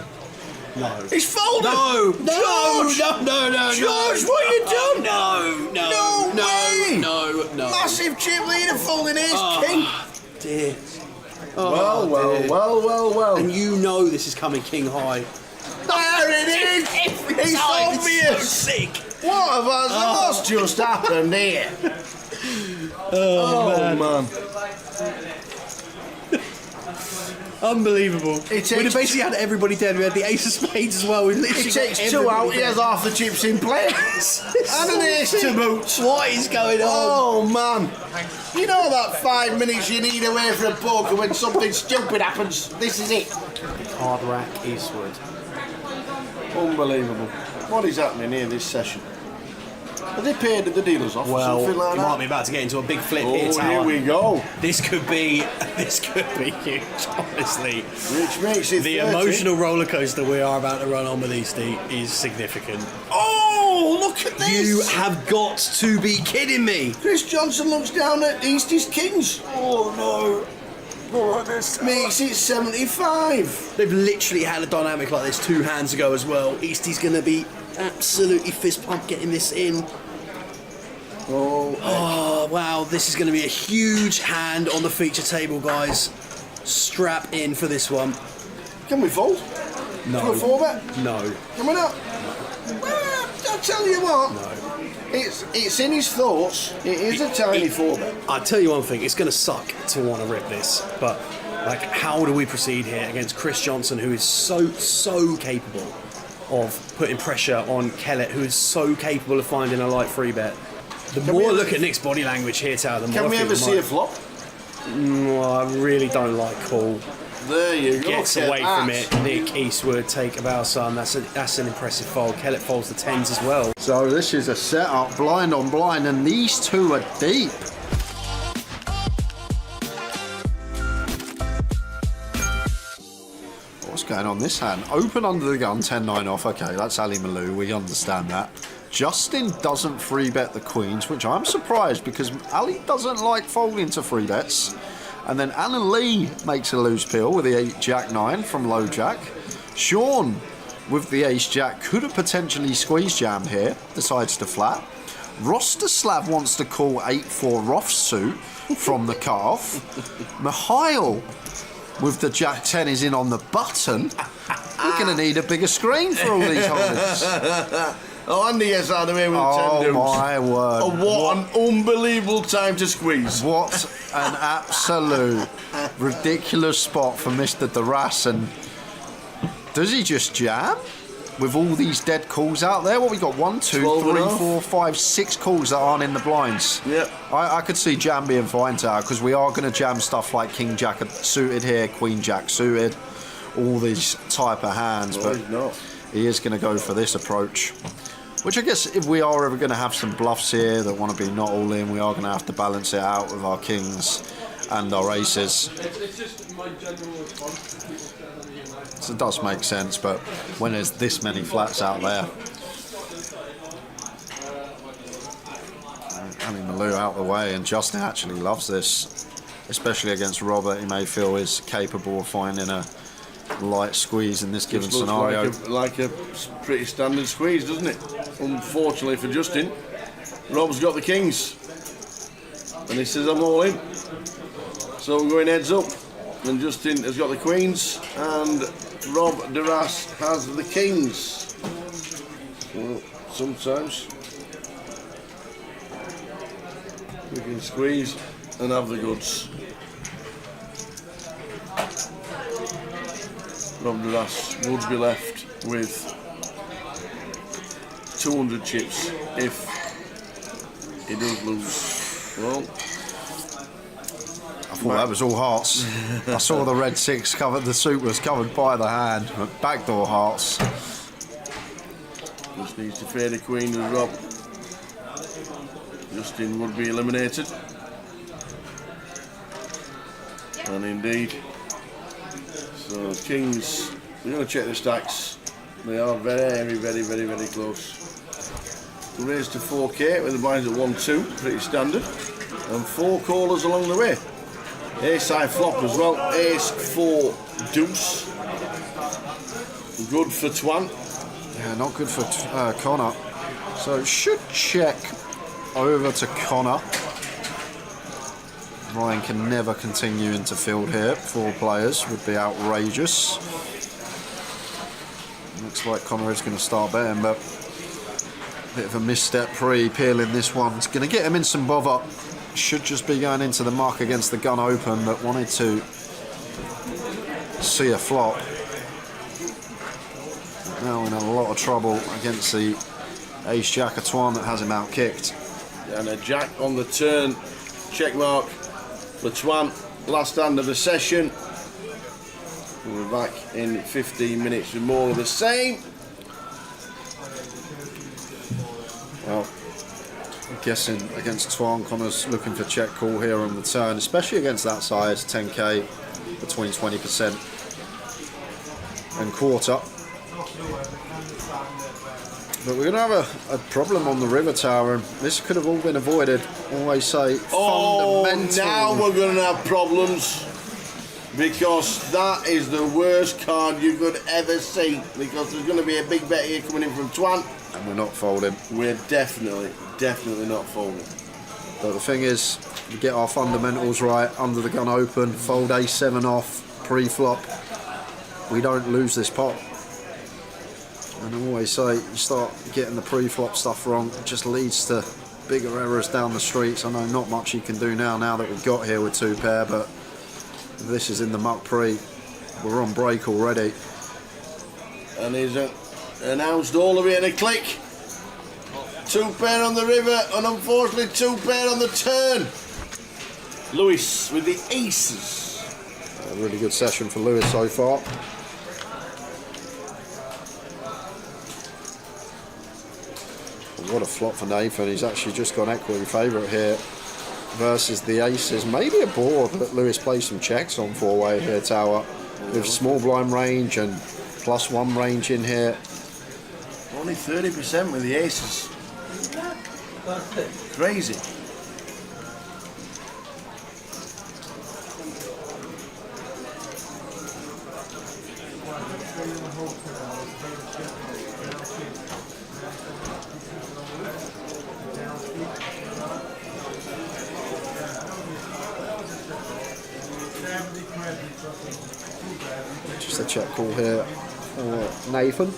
S10: No.
S5: He's folded!
S10: No!
S5: George!
S10: No!
S5: George, what you done?
S10: No
S5: way!
S10: No!
S5: Massive chip leader folding ace king.
S10: Dear.
S5: Well.
S10: And you know this is coming king high.
S5: There it is! It's obvious!
S10: So sick!
S5: What's just happened here?
S10: Oh man. Unbelievable. We'd have basically had everybody dead. We had the ace of spades as well. We literally
S5: It takes two out, he has half the chips in play. And an ace to boot.
S10: What is going on?
S5: Oh man. You know that 5 minutes you need away from a poker when something stupid happens? This is it.
S14: Hard rack Eastwood.
S5: Unbelievable. What is happening here this session? Have they paid the dealers off or
S10: Well,
S5: something like
S10: you
S5: that?
S10: might be about to get into a big flip
S5: Oh,
S10: here, Tower.
S5: here we go.
S10: This could be huge, honestly.
S5: Which makes it
S10: the
S5: 30.
S10: emotional roller coaster we are about to run on with Eastie is significant.
S5: Oh, look at this!
S10: You have got to be kidding me!
S5: Chris Johnson looks down at Eastie's kings. Oh no. Makes it 75.
S10: They've literally had a dynamic like this 2 hands ago as well. Eastie's going to be absolutely fist pump getting this in. Oh, wow, this is going to be a huge hand on the feature table, guys. Strap in for this one.
S5: Can we fold?
S10: No.
S5: Can we fold bet?
S10: No.
S5: Can we not? Well, I'll tell you what.
S10: No.
S5: It's in his thoughts. It is a tiny 4-bet.
S10: I'll tell you one thing, it's going to suck to want to rip this, but like, how do we proceed here against Chris Johnson, who is so capable of putting pressure on Kellett, who is so capable of finding a light 3-bet? The more I look at Nick's body language here, Tower, the more
S5: Can we ever see a flop?
S10: I really don't like call.
S5: There you go.
S10: Gets away from it. Nick Eastwood take about some. That's an impressive fold. Kellett folds the 10s as well.
S5: So this is a setup, blind on blind, and these two are deep. What's going on this hand? Open under the gun, 10-9 off. Okay, that's Ali Malou. We understand that. Justin doesn't 3-bet the queens, which I'm surprised because Ali doesn't like folding to 3-bets. And then Anna Lee makes a loose pill with the 8-Jack-9 from low jack. Sean with the ace-jack could have potentially squeezed jam here, decides to flat. Rostislav wants to call 8-4 offsuit from the cutoff. Mihail with the Jack-10 is in on the button. We're going to need a bigger screen for all these holders.
S2: Oh, Andy gets out of the way with 10 deuce.
S5: Oh my word.
S2: Oh, what an unbelievable time to squeeze.
S5: What an absolute ridiculous spot for Mr. Duras. And does he just jam? With all these dead calls out there? What we got? 1, 2, 3, 4, 5, 6 calls that aren't in the blinds.
S2: Yep.
S5: I could see jam being fine, Tower, because we are going to jam stuff like King Jack suited here, Queen Jack suited, all these type of hands.
S2: No,
S5: but
S2: he's not.
S5: he is going to go for this approach. Which I guess if we are ever going to have some bluffs here that want to be not all in, we are going to have to balance it out with our kings and our aces.
S13: It's just my general response.
S5: So it does make sense, but when there's this many flats out there, Ali Malou out the way, and Justin actually loves this, especially against Robert. He may feel is capable of finding a light squeeze in this given
S2: This looks
S5: scenario.
S2: like a pretty standard squeeze, doesn't it? Unfortunately for Justin, Rob's got the kings. And he says, I'm all in. So we're going heads up. And Justin has got the queens, and Rob Duras has the kings. Well, sometimes we can squeeze and have the goods. Rob Duras would be left with 200 chips if he does lose. Well,
S5: I thought that was all hearts. I saw the red 6 covered, the suit was covered by the hand, but backdoor hearts.
S2: just needs to fade a queen with Rob. Justin would be eliminated. And indeed. So kings, we're going to check the stacks. They are very close. We raised to 4K with the blinds at 1-2, pretty standard. And 4 callers along the way.
S5: Ace high flop as well. Ace 4 deuce. Good for Twan.
S2: Yeah, not good for Connor. So should check over to Connor. Ryan can never continue into field here. 4 players would be outrageous. Looks like Connor is going to start betting, but a bit of a misstep peeling this one. It's going to get him in some bother. Should just be going into the muck against the gun open, but wanted to see a flop. Now in a lot of trouble against the ace jack of Twan that has him out kicked.
S5: And a jack on the turn. Check mark for Twan. Last hand of the session. We're back in 15 minutes with more of the same. Well, I'm guessing against Twan, Connor's looking for check call here on the turn, especially against that size, 10k, between 20% and quarter. But we're going to have a problem on the river tower, and this could have all been avoided. Always say fundamental. Now we're going to have problems, because that is the worst card you could ever see, because there's going to be a big bet here coming in from Twan.
S2: And we're not folding.
S5: We're definitely not folding.
S2: But the thing is, we get our fundamentals right, under the gun open, fold a7 off, pre-flop. We don't lose this pot. And I always say, you start getting the pre-flop stuff wrong, it just leads to bigger errors down the streets. I know not much you can do now that we've got here with 2 pair, but this is in the muck pre. We're on break already.
S5: And he's announced all of it in a click. 2 pair on the river, and unfortunately 2 pair on the turn. Lewis with the aces.
S2: A really good session for Lewis so far. What a flop for Nathan. He's actually just gone equity favourite here versus the aces. Maybe a board that Lewis plays some checks on 4-way here, Tower, with small blind range and +1 range in here.
S5: Only 30% with the aces. Crazy.
S2: Just a check call here for Nathan.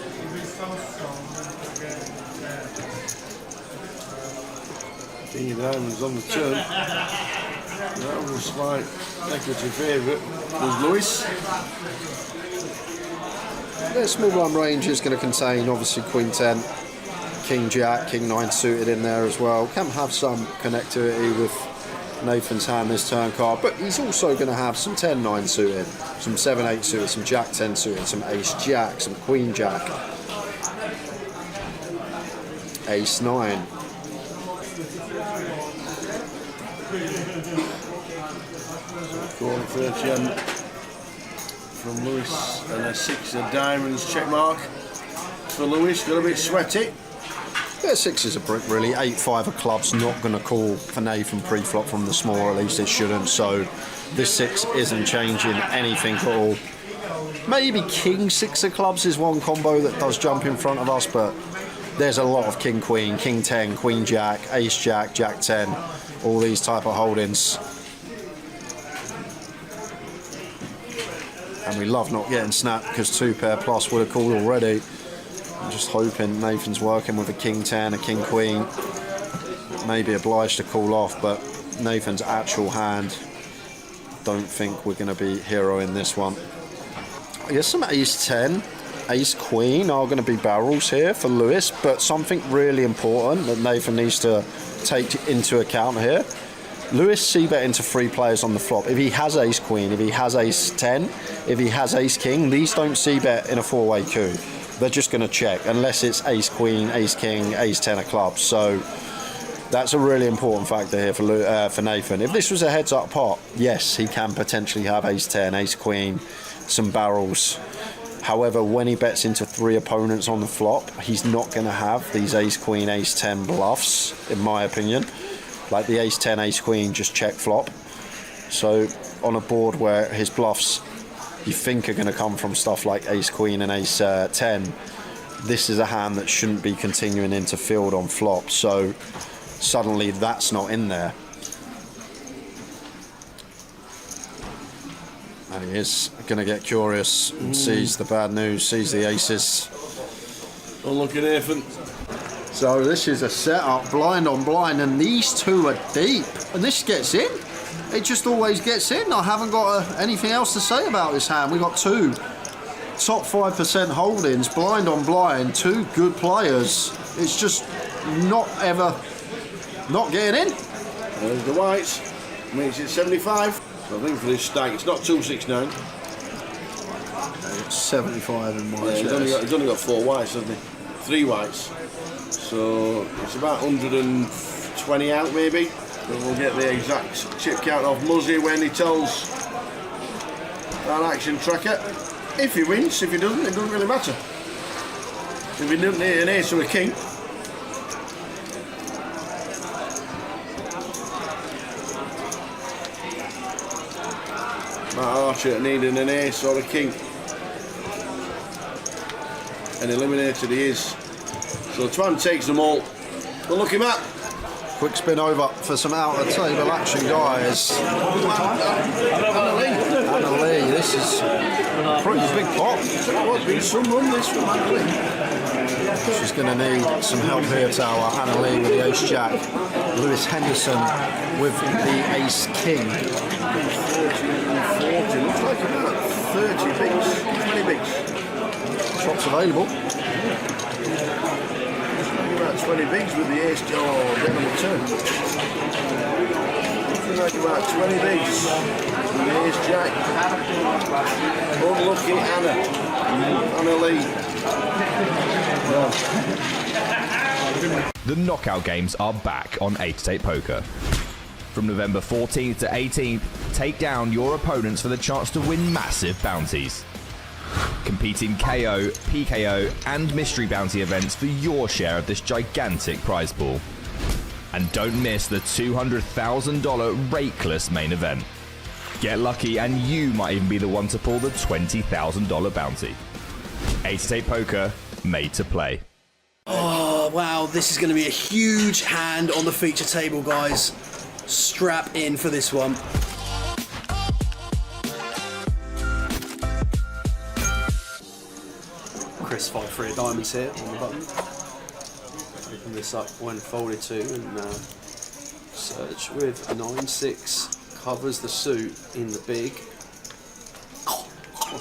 S5: King of diamonds on the turn. That was a slight equity favourite. Was Lewis.
S2: Their small blind range is going to contain obviously Queen 10, King Jack, King 9 suited in there as well. Can have some connectivity with Nathan's hand this turn card, but he's also going to have some 10-9 suited, some 7-8 suited, some Jack 10 suited, some Ace Jack, some Queen Jack, Ace 9.
S5: Going 30 from Lewis, and a 6 of diamonds check mark for Lewis. Got a bit sweaty.
S2: Yeah, 6 is a brick really. 8-5 of clubs, not going to call for Nathan pre-flop from the small, or at least it shouldn't. So this 6 isn't changing anything at all. Maybe King 6 of clubs is one combo that does jump in front of us, but there's a lot of King Queen, King 10, Queen Jack, Ace Jack, Jack 10, all these type of holdings. And we love not getting snapped because 2 pair plus would have called already. I'm just hoping Nathan's working with a King 10, a King Queen. Maybe obliged to call off, but Nathan's actual hand, don't think we're going to be hero in this one. I guess some Ace 10, Ace Queen are going to be barrels here for Lewis, but something really important that Nathan needs to take into account here. Lewis c-bet into 3 players on the flop. If he has Ace Queen, if he has Ace 10, if he has Ace King, these don't c-bet in a 4-way coup. They're just going to check, unless it's Ace Queen, Ace King, Ace 10 of clubs. So that's a really important factor here for Nathan. If this was a heads-up pot, yes, he can potentially have Ace 10, Ace Queen, some barrels. However, when he bets into 3 opponents on the flop, he's not going to have these Ace Queen, Ace 10 bluffs, in my opinion. Like the Ace 10, Ace Queen, just check flop. So on a board where his bluffs you think are going to come from stuff like ace queen and ace 10, this is a hand that shouldn't be continuing into field on flop, so suddenly that's not in there. And he is going to get curious and sees the bad news, sees the aces.
S5: Unlucky Nathan.
S2: So this is a setup, blind on blind, and these two are deep. And this gets in. It just always gets in. I haven't got anything else to say about this hand. We've got two top 5% holdings, blind on blind, two good players. It's just not ever not getting in.
S5: There's the whites. Makes it 75. I think for this stack, it's not 269.
S2: It's 75 in whites.
S5: Yeah, he's only got 4 whites, hasn't he? 3 whites. So it's about 120 out maybe. But we'll get the exact chip count off Muzzy when he tells our action tracker. If he wins, if he doesn't, it doesn't really matter. If he doesn't hit an ace or a king. Matt Archer needing an ace or a king. And eliminated he is. So Twan takes them all. Well, look him up.
S2: Quick spin over for some out of table action, guys. Anna Lee, this is a pretty big pot.
S5: Been some run this from Anna Lee.
S2: She's going to need some help here, Tower. Anna Lee with the ace jack. Lewis Henderson with the ace king.
S5: 40, looks like about 30 bigs, 20 bigs.
S2: Shots available.
S5: About 20 bigs with the ace jack. Oh, getting them a turn. Looking like about 20 bigs with the ace jack. Unlucky Anna Lee.
S1: The knockout games are back on 8-8 Poker. From November 14th to 18th, take down your opponents for the chance to win massive bounties. Compete in KO, PKO and mystery bounty events for your share of this gigantic prize pool. And don't miss the $200,000 rakeless main event. Get lucky and you might even be the one to pull the $20,000 bounty. 8-8 Poker, made to play.
S10: Oh, wow, this is going to be a huge hand on the feature table, guys. Strap in for this one.
S14: Chris 5-3 of diamonds here on the button. Open this up when folded to, and Serge with a 9-6 covers the suit in the big.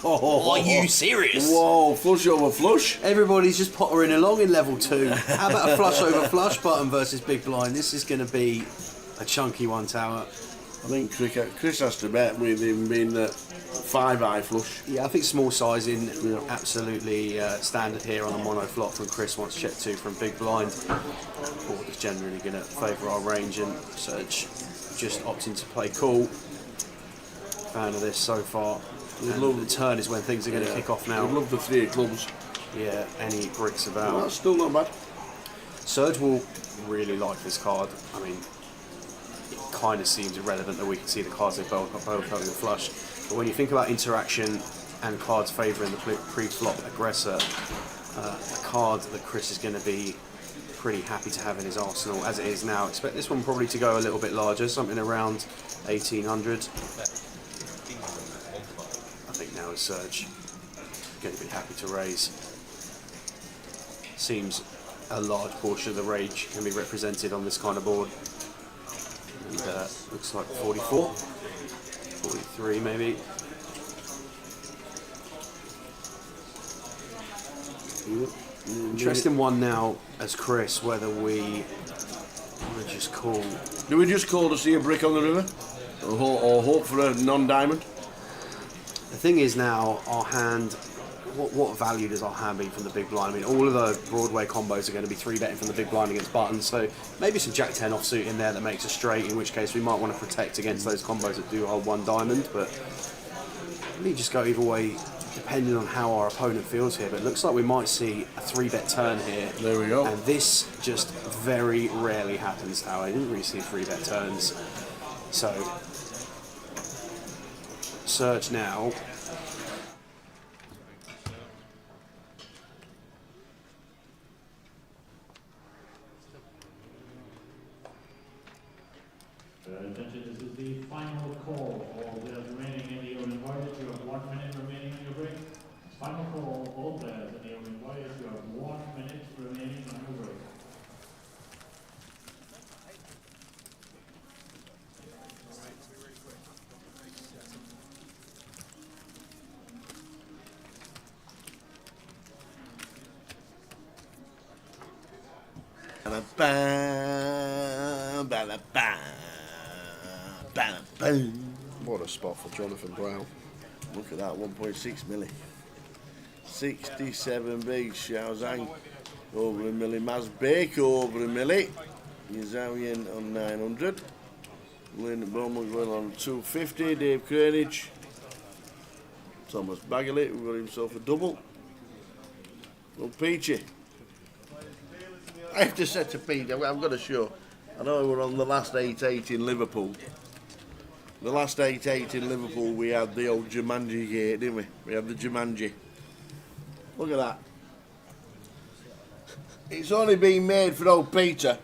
S10: Oh, are you serious?
S5: Whoa, flush over flush.
S10: Everybody's just pottering along in level 2. How about a flush over flush button versus big blind? This is going to be a chunky one, Tower.
S5: I think Chris has to bet with him being 5-eye flush.
S14: Yeah, I think small sizing absolutely standard here on a mono flop from Chris once check 2 from big blind. Board is generally going to favour our range, and Serge just opting to play cool. Fan of this so far. The turn is when things are going to kick off now.
S5: We'd love the 3 of clubs.
S14: Yeah, any bricks about.
S5: Well, that's still not bad.
S14: Serge will really like this card. I mean, it kind of seems irrelevant that we can see the cards they both having a flush. But when you think about interaction and cards favouring the pre-flop aggressor, a card that Chris is going to be pretty happy to have in his arsenal as it is now. Expect this one probably to go a little bit larger, something around 1800. I think now is Serge going to be happy to raise. Seems a large portion of the rage can be represented on this kind of board. And looks like 44, 43 maybe. Interesting one now as Chris, whether we just call.
S5: Do we just call to see a brick on the river? Or hope for a non-diamond?
S14: The thing is now, our hand, what value does our hand be from the big blind? I mean, all of the Broadway combos are going to be 3-betting from the big blind against buttons, so maybe some Jack 10 offsuit in there that makes a straight, in which case we might want to protect against those combos that do hold 1 diamond, but we just go either way depending on how our opponent feels here. But it looks like we might see a 3-bet turn here.
S5: There we go.
S14: And this just very rarely happens now. I didn't really see 3-bet turns. So search now.
S11: Attention, this is the final call. All players remaining in the opening voyage. You have 1 minute remaining on your break. Final call. All players in the opening voyage. You have 1 minute remaining on your break.
S5: What a spot for Jonathan Brown. Look at that, 1.6 milli. 67 big Xiaozhang. Over a milli. Mazbek over a milli. Yazawian on 900. Lynn Bowman going on 250. Dave Cranage. Thomas Bagley, who got himself a double. Oh, Peachy. I have to say to Pete, I've got to show. I know we were on the last 8-8 in Liverpool. The last 8-8 in Liverpool, we had the old Jumanji gate, didn't we? We had the Jumanji. Look at that. It's only been made for old Peter.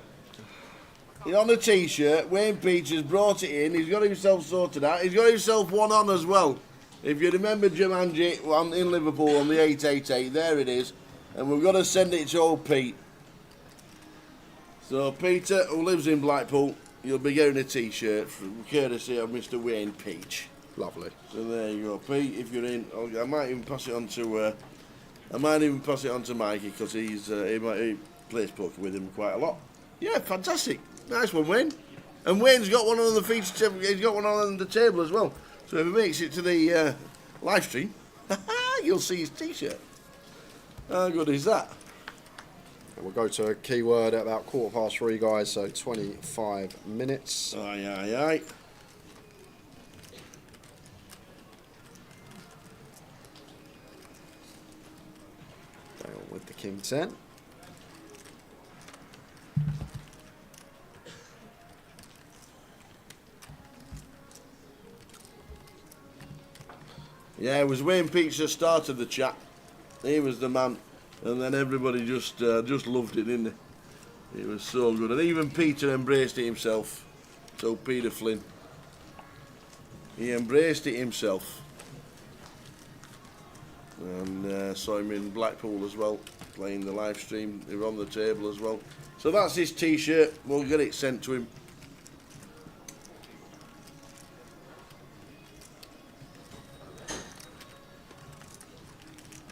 S5: He's on a t-shirt. Wayne Peters brought it in. He's got himself sorted out. He's got himself one on as well. If you remember Jumanji one in Liverpool on the 888, there it is. And we've got to send it to old Pete. So Peter, who lives in Blackpool, you'll be getting a t-shirt from courtesy of Mr. Wayne Peach.
S2: Lovely.
S5: So there you go, Pete. If you're in, I might even pass it on to Mikey because he plays poker with him quite a lot. Yeah, fantastic. Nice one, Wayne. And Wayne's got one on the feature. He's got one on the table as well. So if he makes it to the live stream, you'll see his t-shirt. How good is that?
S2: We'll go to a keyword at about 3:15, guys, so 25 minutes.
S5: Aye, aye, aye.
S2: Going on with the King 10.
S5: Yeah, it was Wayne Peach that started the chat. He was the man. And then everybody just loved it, didn't they? It was so good. And even Peter embraced it himself. So Peter Flynn. He embraced it himself. And saw him in Blackpool as well, playing the live stream. They were on the table as well. So that's his t-shirt. We'll get it sent to him.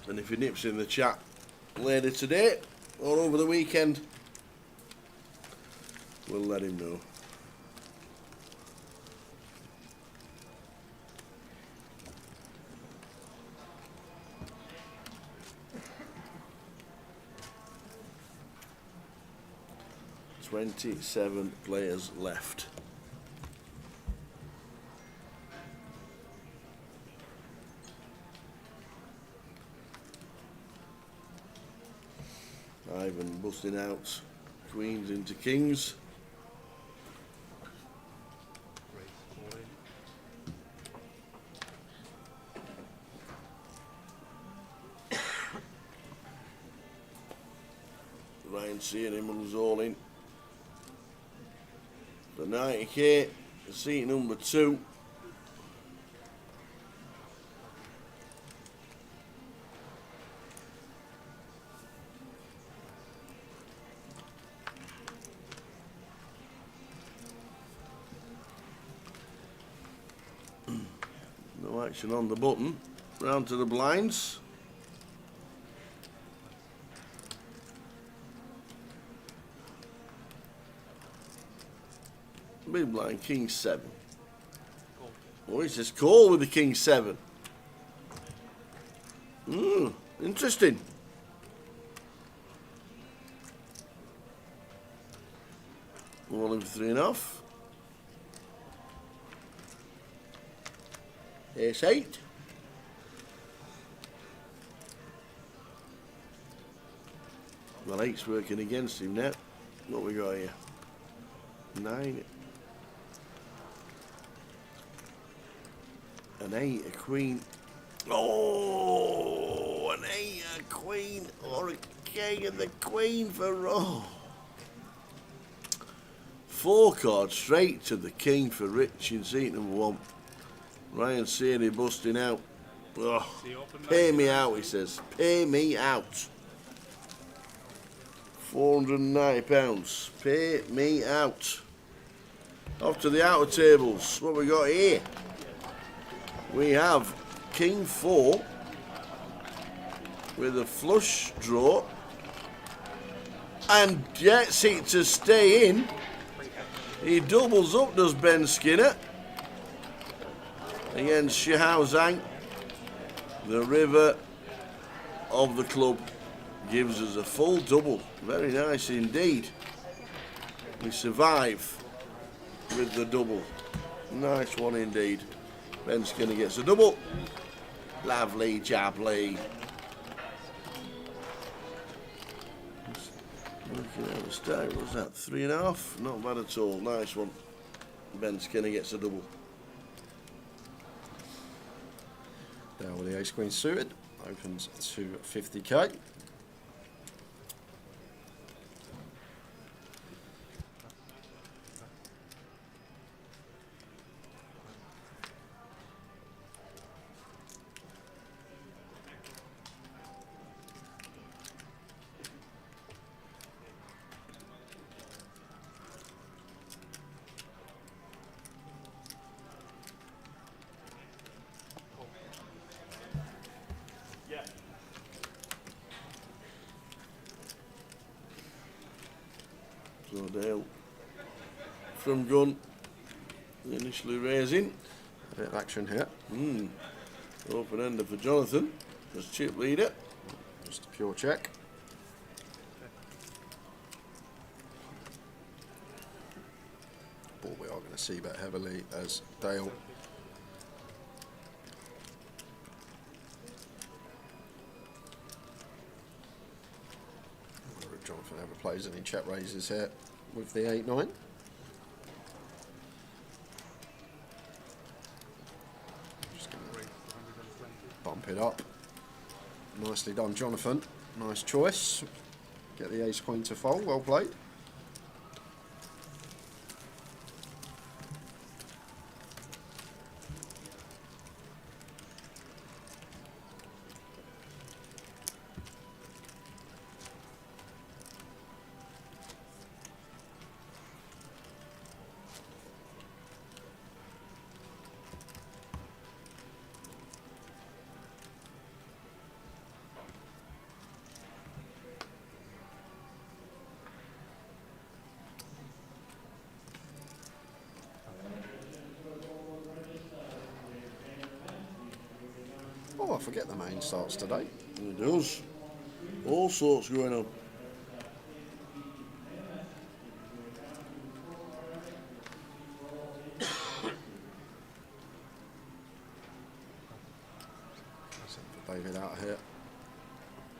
S5: And if he nips in the chat later today or over the weekend, we'll let him know. "27 players left." Ivan busting out queens into kings. Ryan seeing him was all in. The 90k, seat number 2. No action on the button. Round to the blinds. Big blind, King 7. Oh, it's just call with the King 7. Interesting. All in for 3.5. Ace 8. Well, 8's working against him now. What we got here? 9. A An 8, a queen. Oh, an 8, a queen, or a king, and the queen for raw. 4 cards straight to the king for Rich in seat number 1. Ryan Searney busting out. Oh, pay me out, he says. Pay me out. £490. Pay me out. Off to the outer tables. What we got here? We have King 4 with a flush draw and gets it to stay in. He doubles up, does Ben Skinner, against Shihao Zhang. The river of the club gives us a full double. Very nice indeed. We survive with the double. Nice one indeed. Ben Skinner gets a double. Lovely jabbly. Looking at the stack, what's that? 3.5? Not bad at all. Nice one. Ben Skinner gets a double.
S2: Down with the ace queen suited. Opens to 50k.
S5: So Dale from gun, initially raising.
S2: A bit of action here.
S5: Open ender for Jonathan as chip leader.
S2: Just a pure check. Ball we are going to see bet heavily as Dale Jonathan ever plays any check raises here with the 8-9. Just going to bump it up. Nicely done, Jonathan. Nice choice. Get the ace queen to fold. Well played. Oh, I forget the main starts today.
S5: It does. All sorts going on.
S2: For David out here.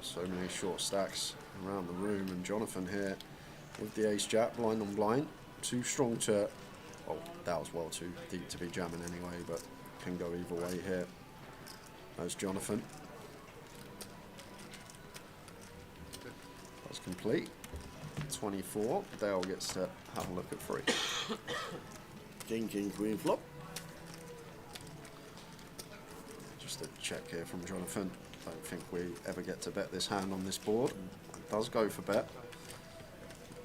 S2: So many short stacks around the room, and Jonathan here with the ace jack, blind on blind. Too strong to, well, that was well too deep to be jamming anyway, but can go either way here. That's Jonathan. That's complete. 24. Dale gets to have a look at 3.
S5: King, king, queen flop.
S2: Just a check here from Jonathan. Don't think we ever get to bet this hand on this board. It does go for bet.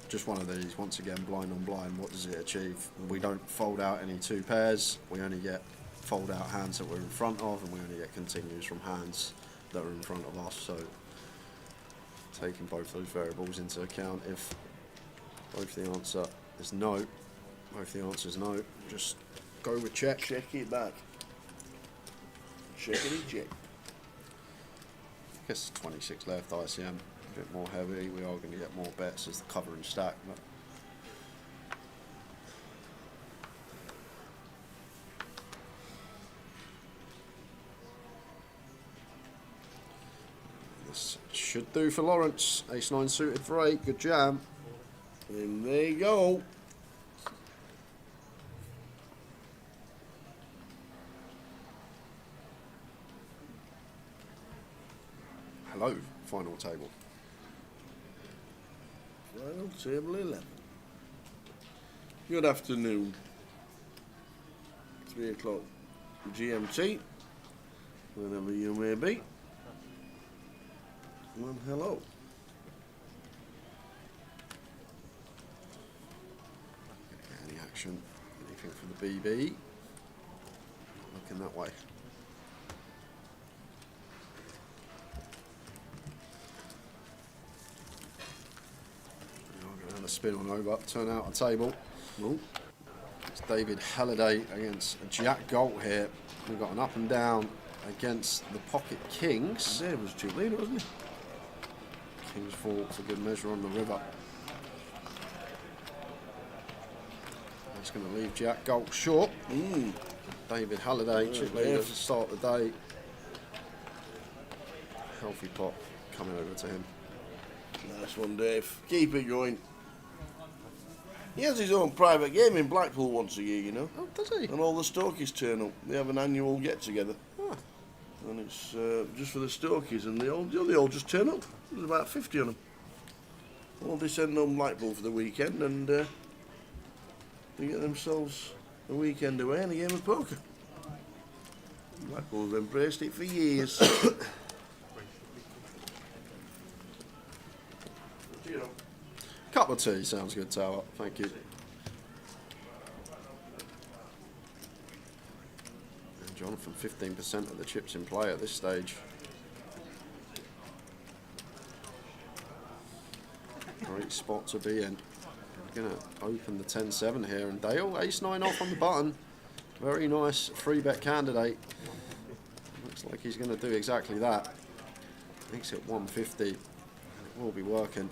S2: Just one of these. Once again, blind on blind. What does it achieve? We don't fold out any 2 pairs. We only get fold out hands that we're in front of, and we only get continues from hands that are in front of us. So taking both those variables into account, if both the answer is no, both the answer is no, just go with check.
S5: Check it back. Checkity check.
S2: I guess 26 left ICM, a bit more heavy. We are going to get more bets as the cover and stack, but this should do for Lawrence. Ace-9 suited for 8. Good jam.
S5: And there you go.
S2: Hello, final table.
S5: Final table 11. Good afternoon. 3 o'clock GMT, whenever you may be. Well, hello.
S2: Any action? Anything for the BB? Looking that way. Going to spin on over, turn out a table. Ooh. It's David Halliday against Jack Galt here. We've got an up and down against the Pocket Kings.
S5: There was too late, wasn't he?
S2: Kings fall for good measure on the river. That's going to leave Jack Galt short. David Halliday, chip leader to start the day. Healthy pot coming over to him.
S5: Nice one, Dave. Keep it going. He has his own private game in Blackpool once a year, you know.
S2: Oh, does he?
S5: And all the Stokies turn up. They have an annual get-together. And it's just for the Stokies, and they all just turn up. There's about 50 of them. All descend on Blackpool for the weekend, and they get themselves a weekend away and a game of poker. Blackpool have embraced it for years.
S2: Cup of tea sounds good, Tower. Thank you. And Jonathan, 15% of the chips in play at this stage. Great spot to be in. Going to open the 10-7 here, and Dale, ace-9 off on the button. Very nice free bet candidate. Looks like he's going to do exactly that. Makes it 150. It will be working.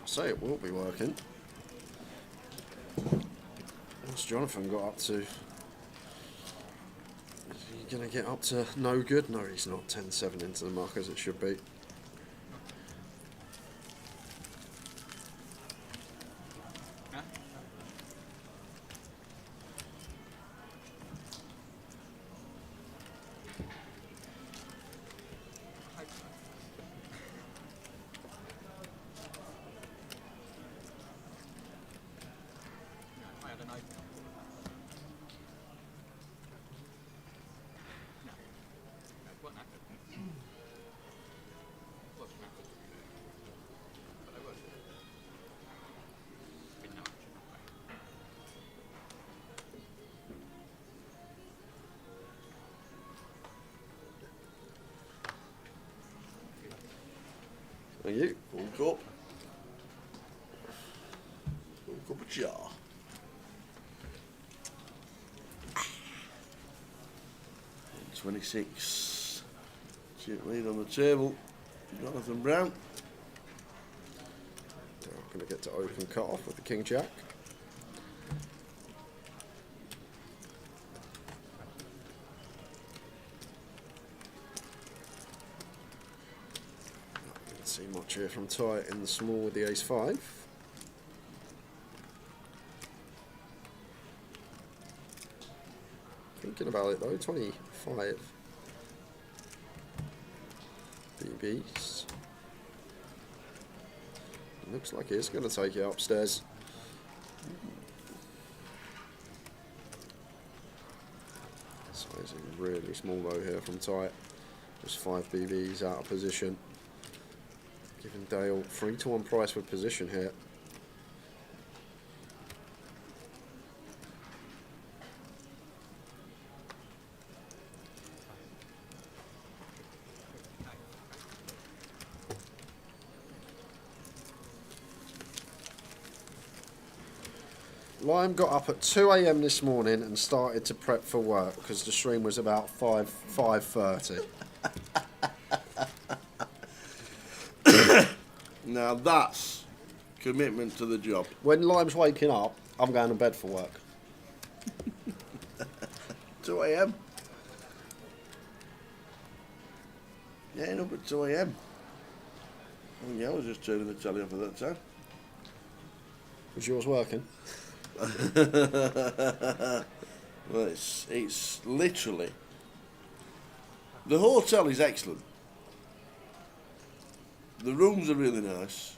S2: Say it will be working. What's Jonathan got up to? Is he going to get up to no good? No, he's not. 10-7 into the mark as it should be. Thank you.
S5: Full cup. Full cup of jar. $26. Chip lead on the table. Jonathan Brown.
S2: Going to get to open cut off with the King Jack. See much here from Ty in the small with the ace-5. Thinking about it though, 25 BBs. Looks like it's going to take it upstairs. Sizing really small though here from Ty. Just 5 BBs out of position. Giving Dale 3-1 price with position here. Lime got up at 2 AM this morning and started to prep for work because the stream was about 5:30.
S5: Now that's commitment to the job.
S2: When Lime's waking up, I'm going to bed for work.
S5: 2 a.m. Yeah, up at 2 a.m. Oh, yeah, I was just turning the telly off at that time.
S2: Was yours working?
S5: Well, it's literally... The hotel is excellent. The rooms are really nice.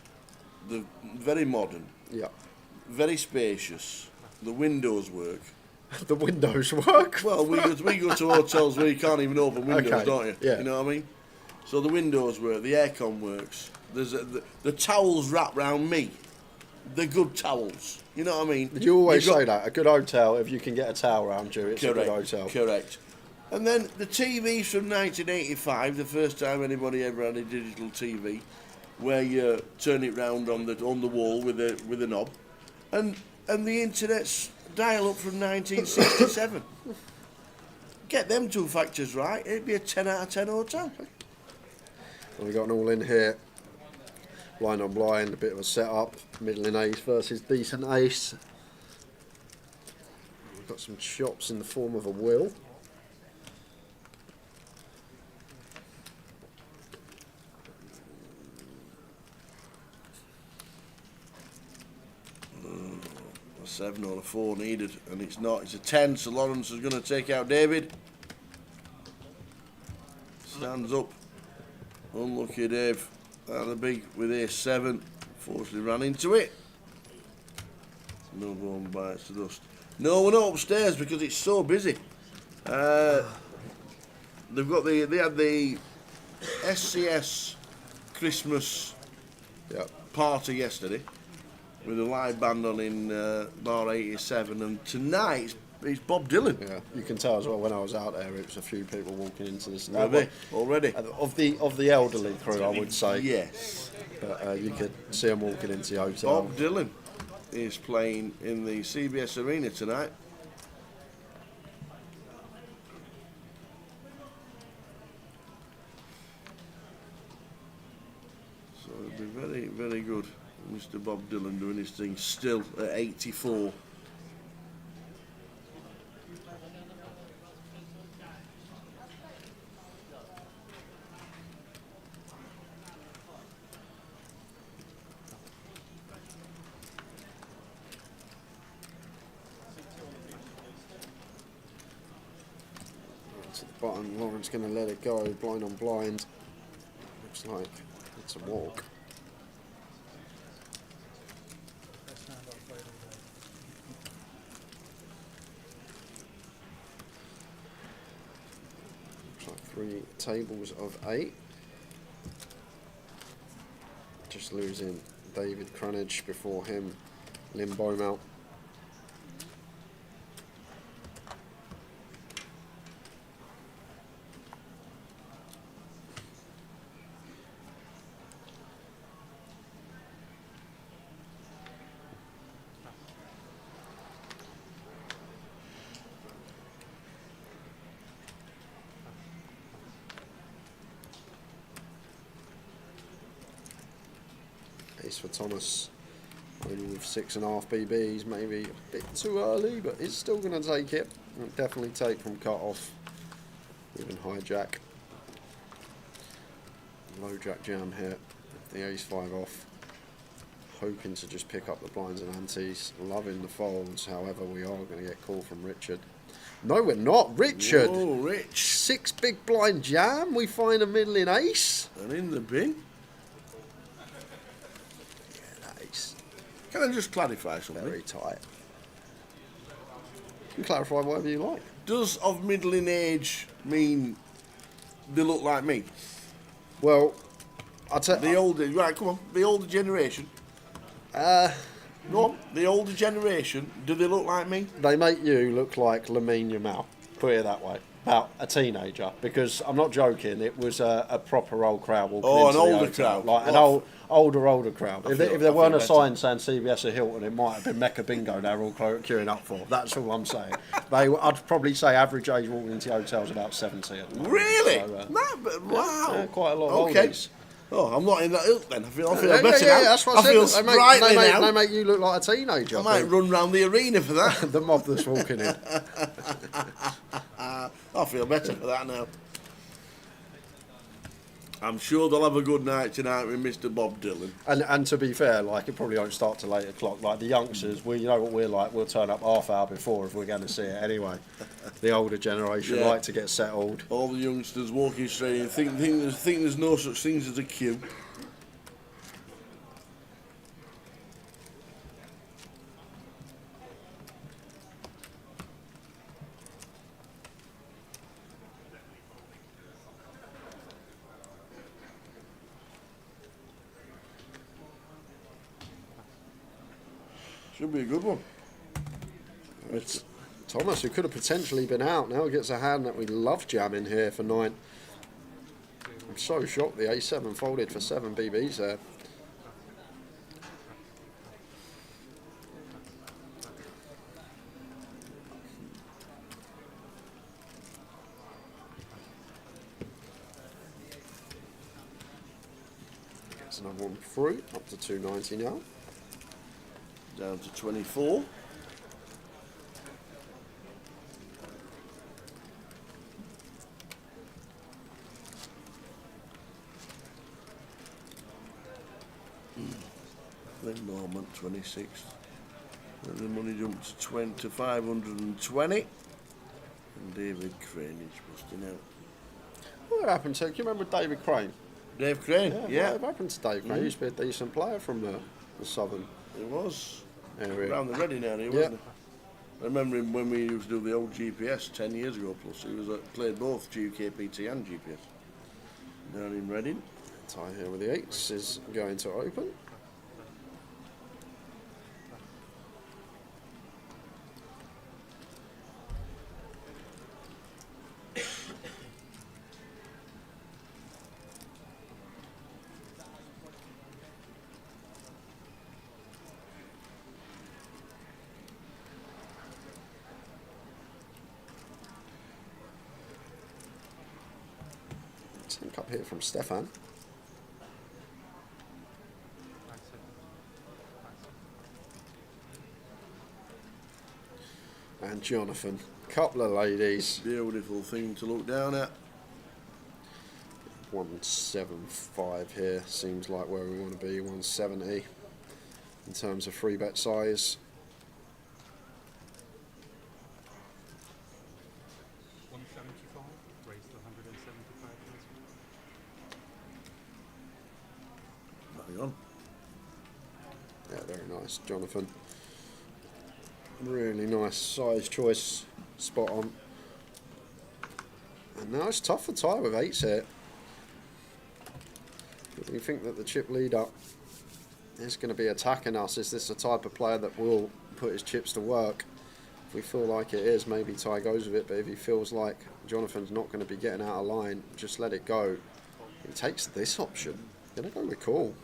S5: They're very modern.
S2: Yeah.
S5: Very spacious. The windows work.
S2: The windows work?
S5: Well, we go to hotels where you can't even open windows,
S2: Okay,
S5: don't you?
S2: yeah.
S5: You know what I mean? So the windows work, the aircon works. There's the towels wrap round me. They're good towels. You know what I mean?
S2: You always say that. A good hotel, if you can get a towel around you, it's
S5: Correct,
S2: a good hotel.
S5: Correct. And then the TVs from 1985, the first time anybody ever had a digital TV, where you turn it round on the wall with a knob, and the internet's dial up from 1967. Get them two factors right, it'd be a 10 out of 10 hotel.
S2: And we got an all in here. Blind on blind, a bit of a setup. Middling ace versus decent ace. We've got some chops in the form of a will.
S5: A 7 or a 4 needed, and it's not. It's a 10, so Lawrence is going to take out David. Stands up. Unlucky Dave. Out of big with ace 7. Fortunately ran into it. No one bites the dust. No, we're not upstairs because it's so busy. They had the SCS Christmas party yesterday with a live band on in bar 87, and tonight it's Bob Dylan.
S2: Yeah, you can tell as well when I was out there, it was a few people walking into this.
S5: Already.
S2: Of the elderly crew, I would say.
S5: Yes.
S2: But you could see them walking into the hotel.
S5: Bob Dylan is playing in the CBS Arena tonight. So it'll be very, very good. Mr. Bob Dylan doing his thing still at 84.
S2: To the bottom, Lauren's going to let it go. Blind on blind. Looks like it's a walk. Looks like 3 tables of 8. Just losing David Cranage before him, Lynn Beaumont. Ace for Thomas, only with 6.5 BBs, maybe a bit too early, but it's still going to take it. It'll definitely take from cut off, even hijack. Low jack jam here, the ace 5 off. Hoping to just pick up the blinds and antes, loving the folds, however we are going to get called from Richard. No, we're not, Richard!
S5: Whoa, Rich.
S2: 6 big blind jam, we find a middling ace.
S5: And in the bin. Can I just clarify something?
S2: Very tight. You can clarify whatever you like.
S5: Does of middling age mean they look like me?
S2: Well, I'll tell
S5: the older, right, come on, the older generation. Go on, the older generation, do they look like me?
S2: They make you look like Lamine Yamal, put it that way. About a teenager, because I'm not joking, it was a proper old crowd walking into
S5: an
S2: the
S5: older
S2: hotel.
S5: crowd.
S2: Like an older crowd. If there weren't a sign saying CBS or Hilton, it might have been Mecca Bingo they were all queuing up for. That's all I'm saying. I'd probably say average age walking into hotels about 70 at the moment.
S5: Really?
S2: So,
S5: Wow.
S2: Yeah, quite a lot of oldies.
S5: Oh, I'm not in that ilk then. I feel better
S2: yeah,
S5: now.
S2: that's what I said.
S5: feel
S2: They
S5: sprightly
S2: make,
S5: now.
S2: they make you look like a teenager.
S5: I might run round the arena for that.
S2: The mob that's walking in.
S5: I feel better for that now. I'm sure they'll have a good night tonight with Mr. Bob Dylan.
S2: And to be fair, like, it probably won't start till 8 o'clock. Like the youngsters, you know what we're like. We'll turn up half hour before if we're going to see it anyway. The older generation like to get settled.
S5: All the youngsters walking straight in, think there's no such things as a queue. Should be a good one.
S2: It's Thomas, who could have potentially been out, now gets a hand that we love jamming here for 9. I'm so shocked the A7 folded for 7 BBs there. That's another one through, up to 290 now.
S5: Down to 24. Then Norman 26. And the money jumps to 520. And David Crane is busting out.
S2: What happened to, do you remember David Crane?
S5: Dave Crane, yeah.
S2: What happened to Dave Crane? He used to be a decent player from the Southern.
S5: It was.
S2: Area.
S5: Around the Reading area, wasn't it? I remember him when we used to do the old GPS 10 years ago plus. He was played both UKPT and GPS. Down in Reading.
S2: Tie here with the 8s is going to open. Tank up here from Stefan. And Jonathan. Couple of ladies.
S5: Beautiful thing to look down at.
S2: 175 here seems like where we want to be. 170 in terms of free bet size.
S5: On.
S2: Yeah, very nice, Jonathan. Really nice size choice, spot on. And now it's tough for tie with 8s here. We think that the chip leader is going to be attacking us. Is this the type of player that will put his chips to work? If we feel like it is, maybe Ty goes with it, but if he feels like Jonathan's not going to be getting out of line, just let it go. He takes this option. Gonna go with call.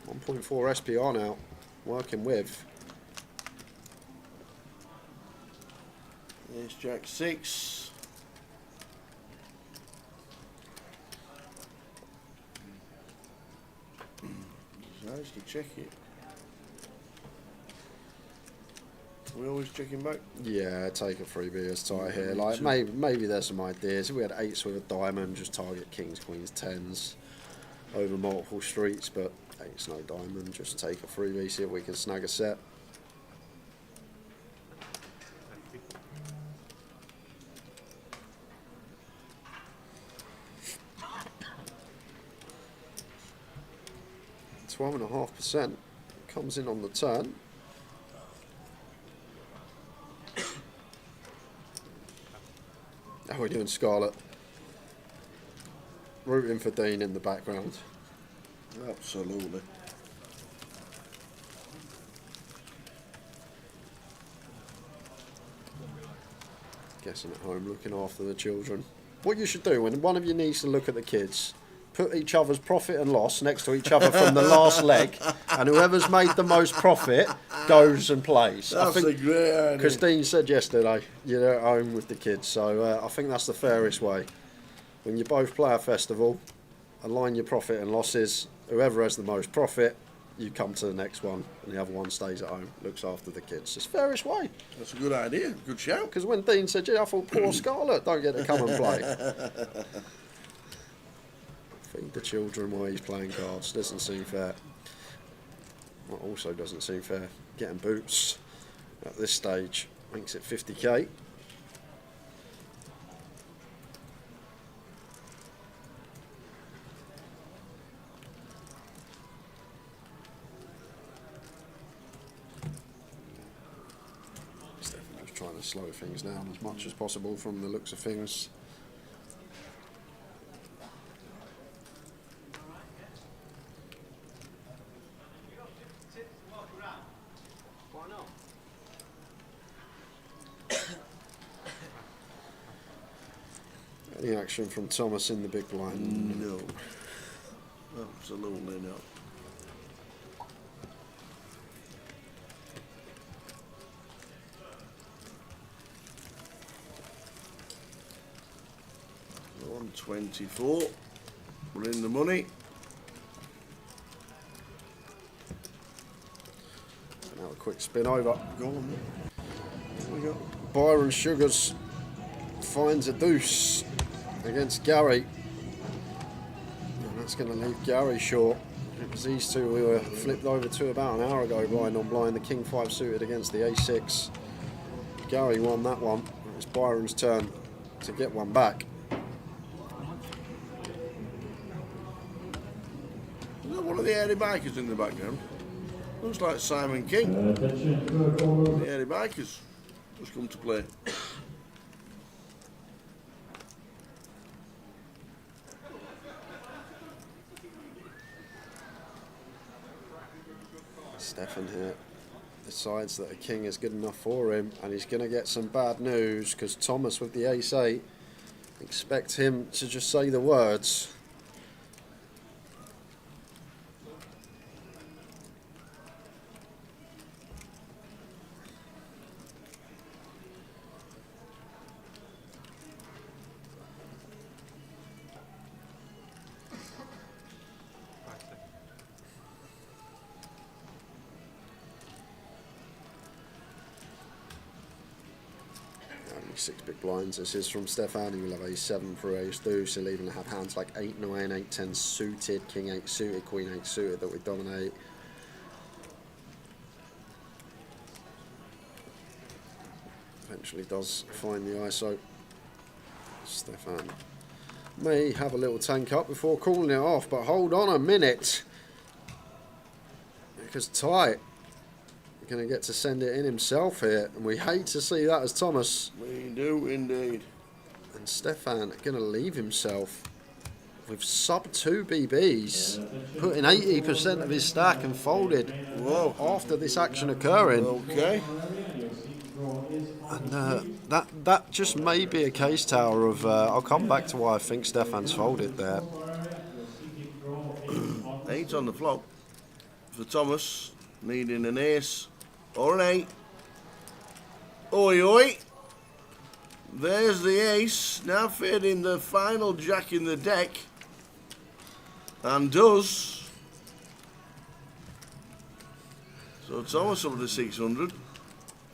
S2: 1.4 SPR now, working with.
S5: There's Jack 6. Nice to check it. We always checking back.
S2: Yeah, take a freebie as tie here. Like maybe there's some ideas. If we had 8s with a diamond, just target kings, queens, 10s over multiple streets. But 8s no diamond. Just take a freebie. See if we can snag a set. .5% comes in on the turn. How are we doing, Scarlett? Rooting for Dean in the background.
S5: Absolutely.
S2: Guessing at home, looking after the children. What you should do when one of you needs to look at the kids, put each other's profit and loss next to each other from the last leg, and whoever's made the most profit goes and plays.
S5: That's a great idea.
S2: Christine said yesterday, you're at home with the kids, so I think that's the fairest way. when you both play a festival, align your profit and losses. Whoever has the most profit, you come to the next one, and the other one stays at home, looks after the kids. It's the fairest way.
S5: That's a good idea. Good shout.
S2: Because when Dean said, gee, I thought poor Scarlett don't get to come and play. Feed the children while he's playing cards. Doesn't seem fair. What also doesn't seem fair, getting boots at this stage makes it 50k. Stefan just trying to slow things down as much as possible from the looks of things. Any action from Thomas in the big blind?
S5: No. Absolutely not. $124. We're in the money.
S2: Now a quick spin over.
S5: Go on.
S2: We got Byron Sugars finds a deuce against Gary. And that's going to leave Gary short. It was these two we were flipped over to about an hour ago, blind on blind. The King 5 suited against the A6. Gary won that one. It was Byron's turn to get one back.
S5: Is that one of the airy bikers in the background? Looks like Simon King. The airy bikers just come to play.
S2: Stefan here decides that a king is good enough for him, and he's going to get some bad news because Thomas with the ace-8 expect him to just say the words. Only 6 big blinds. This is from Stefan. He will have a 7 for ace deuce. He'll even have hands like 8, 9, 8, 10 suited, King 8 suited, Queen 8 suited that we dominate. Eventually does find the ISO. Stefan may have a little tank up before calling it off, but hold on a minute, because Ty going to get to send it in himself here, and we hate to see that as Thomas.
S5: We do indeed.
S2: And Stefan going to leave himself with sub 2 BBs, putting 80% of his stack and folded.
S5: Whoa.
S2: After this action occurring.
S5: Okay.
S2: And that just may be a case, Tower, of I'll come back to why I think Stefan's folded there.
S5: 8 on the flop for Thomas, needing an ace or an 8. Oi oi. There's the ace, now fading the final jack in the deck, and does. So Thomas up to 600,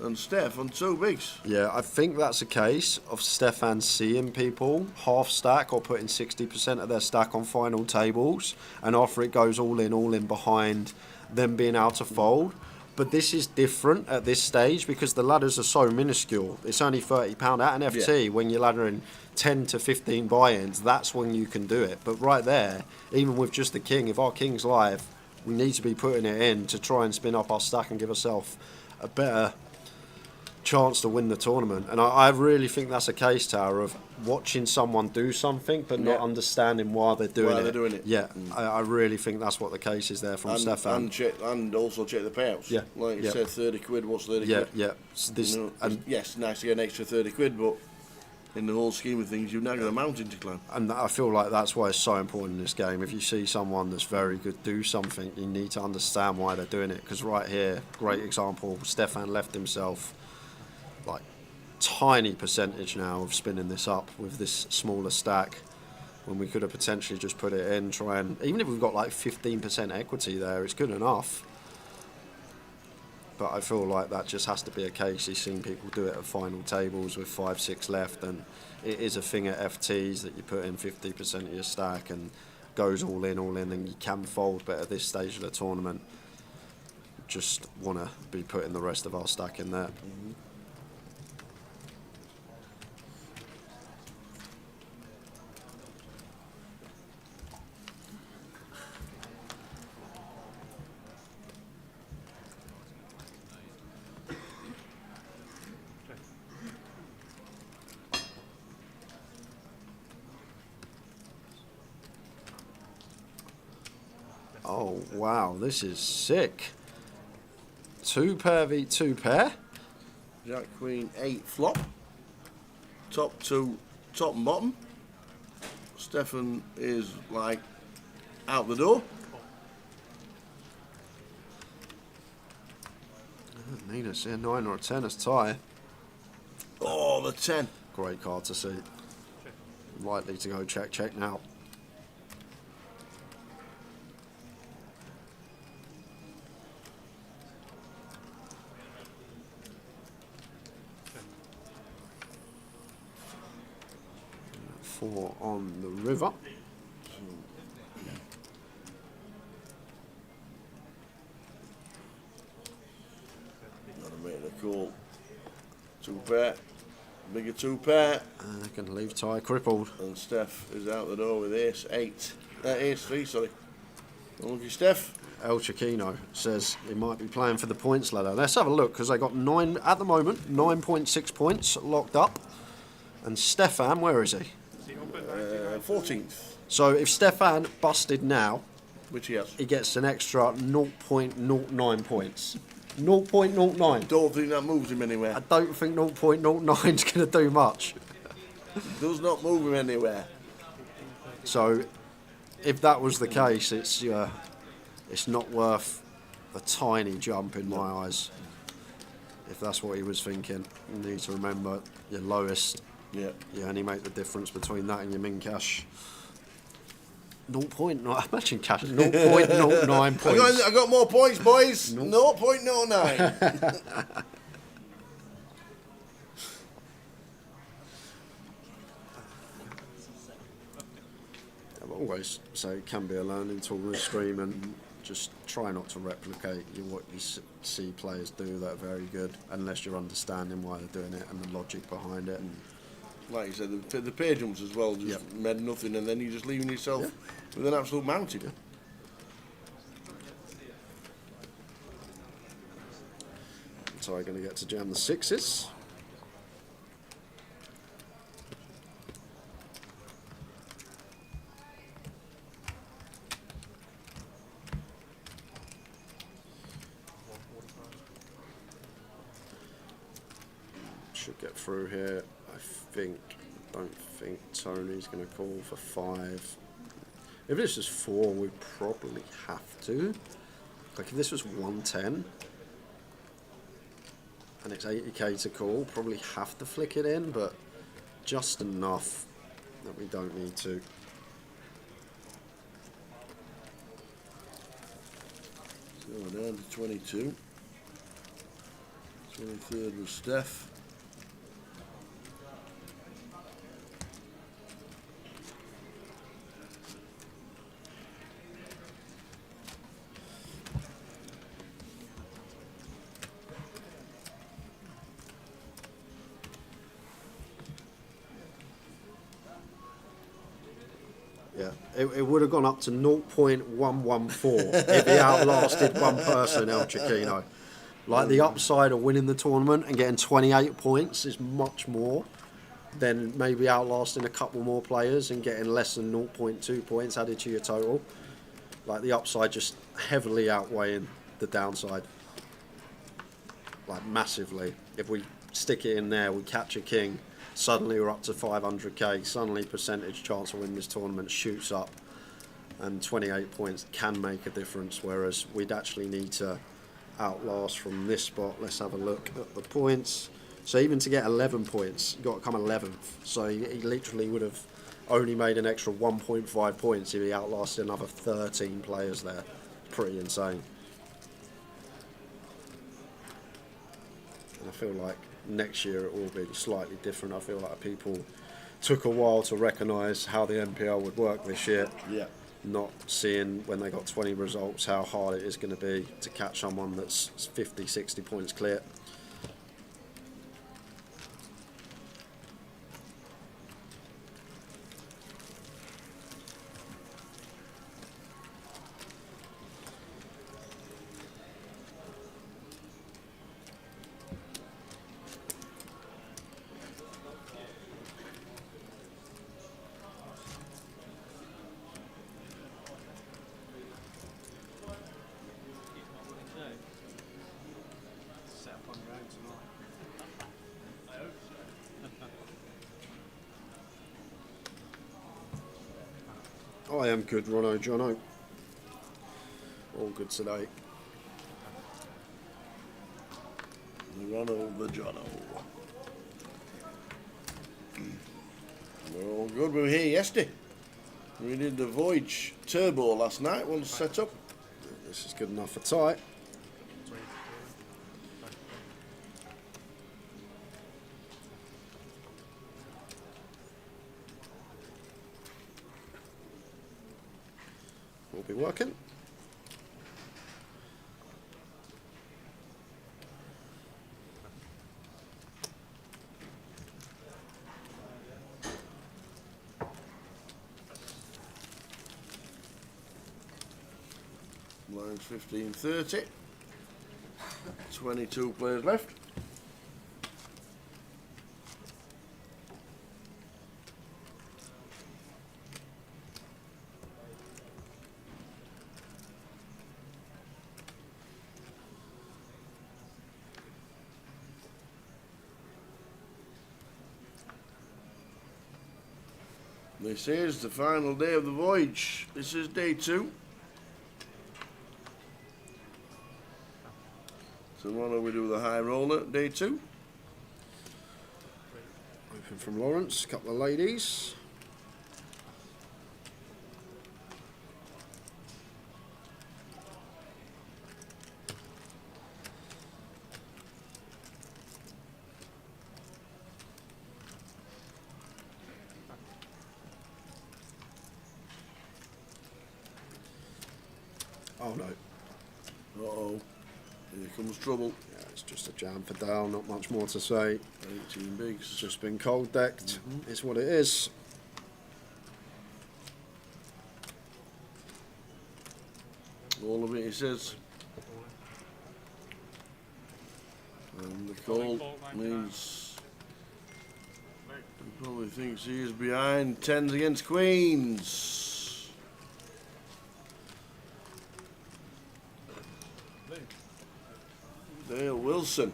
S5: and Steph on 2 bigs.
S2: Yeah, I think that's a case of Stefan seeing people half stack or putting 60% of their stack on final tables, and after it goes all in behind them being able to fold. But this is different at this stage because the ladders are so minuscule. It's only £30 at an FT. Yeah. When you're laddering 10 to 15 buy-ins, that's when you can do it. But right there, even with just the king, if our king's live, we need to be putting it in to try and spin up our stack and give ourselves a better chance to win the tournament. And I really think that's a case, Tower, of watching someone do something but not understanding why they're doing it. Yeah, I really think that's what the case is there from Stefan.
S5: And also check the payouts.
S2: Yeah.
S5: Like you said, 30 quid, what's 30 quid?
S2: Yeah. So this, and
S5: yes, nice to get an extra 30 quid, but in the whole scheme of things, you've now got a mountain to climb.
S2: And I feel like that's why it's so important in this game. If you see someone that's very good do something, you need to understand why they're doing it. Because right here, great example, Stefan left himself like tiny percentage now of spinning this up with this smaller stack. when we could have potentially just put it in, try and, even if we've got like 15% equity there, it's good enough. But I feel like that just has to be a case. You've seen people do it at final tables with 5-6 left, and it is a thing at FTs that you put in 50% of your stack and goes all in, and you can fold. But at this stage of the tournament, just want to be putting the rest of our stack in there. Oh, wow, this is sick. 2 pair v 2 pair.
S5: Jack, Queen, 8 flop. Top 2, top and bottom. Stefan is like out the door.
S2: Need to see a 9 or a 10 as tie.
S5: Oh, the 10.
S2: Great card to see. Likely to go check, check now. Four on the river.
S5: Gotta make the call. 2 pair. Bigger 2 pair.
S2: And I can leave tie crippled.
S5: And Steph is out the door with ace 8. Ace 3, sorry. Unlucky Steph.
S2: El Chiquino says he might be playing for the points ladder. Let's have a look, because they got 9 at the moment, 9.6 points locked up. And Stefan, where is he?
S5: 14th.
S2: So if Stefan busted now,
S5: which he has,
S2: he gets an extra 0.09 points. 0.09.
S5: Don't think that moves him anywhere.
S2: I don't think 0.09 is going to do much.
S5: Does not move him anywhere.
S2: So if that was the case, it's not worth a tiny jump in my eyes. If that's what he was thinking, you need to remember your lowest.
S5: Yeah.
S2: You only make the difference between that and your min cash. 0.9. Imagine cash. 0.09 points.
S5: I got more points, boys. 0.09.
S2: I've always say it can be a learning tool with stream, and just try not to replicate what you see players do that are very good, unless you're understanding why they're doing it and the logic behind it.
S5: Like you said, the pair jumps as well just meant nothing, and then you're just leaving yourself with an absolute mountain.
S2: Yeah. So I'm going to get to jam the 6s. Should get through here. Don't think Tony's going to call for 5. If this is 4, we probably have to. Like if this was 110 and it's 80k to call, probably have to flick it in, but just enough that we don't need to.
S5: So we're down to 22. 23rd was Steph.
S2: Yeah, it would have gone up to 0.114 if he outlasted one person, El Chiquino. Like the upside of winning the tournament and getting 28 points is much more than maybe outlasting a couple more players and getting less than 0.2 points added to your total. Like the upside just heavily outweighing the downside. Like massively. If we stick it in there, we catch a king, suddenly we're up to 500k, suddenly percentage chance of winning this tournament shoots up, and 28 points can make a difference, whereas we'd actually need to outlast from this spot. Let's have a look at the points. So even to get 11 points, you got to come 11th. So he literally would have only made an extra 1.5 points if he outlasted another 13 players there. Pretty insane. And I feel like next year it will be slightly different. I feel like people took a while to recognise how the NPL would work this year.
S5: Yeah.
S2: Not seeing when they got 20 results how hard it is going to be to catch someone that's 50, 60 points clear. I am good, Rono, Jono. All good today.
S5: The Rono, the Jono. We're all good. We were here yesterday. We did the Voyage Turbo last night. One set up.
S2: This is good enough for tight. Will be working.
S5: Lines 15:30. 22 players left. This is the final day of the voyage. This is day 2. Tomorrow we do the high roller, day 2.
S2: Open from Lawrence, a couple of ladies. Oh no.
S5: Uh-oh. Here comes trouble.
S2: Yeah, it's just a jam for Dale, not much more to say.
S5: 18 bigs.
S2: It's just been cold decked. It's what it is.
S5: All of it, he says. And the cold means he probably thinks he is behind 10s against queens. Dale Wilson.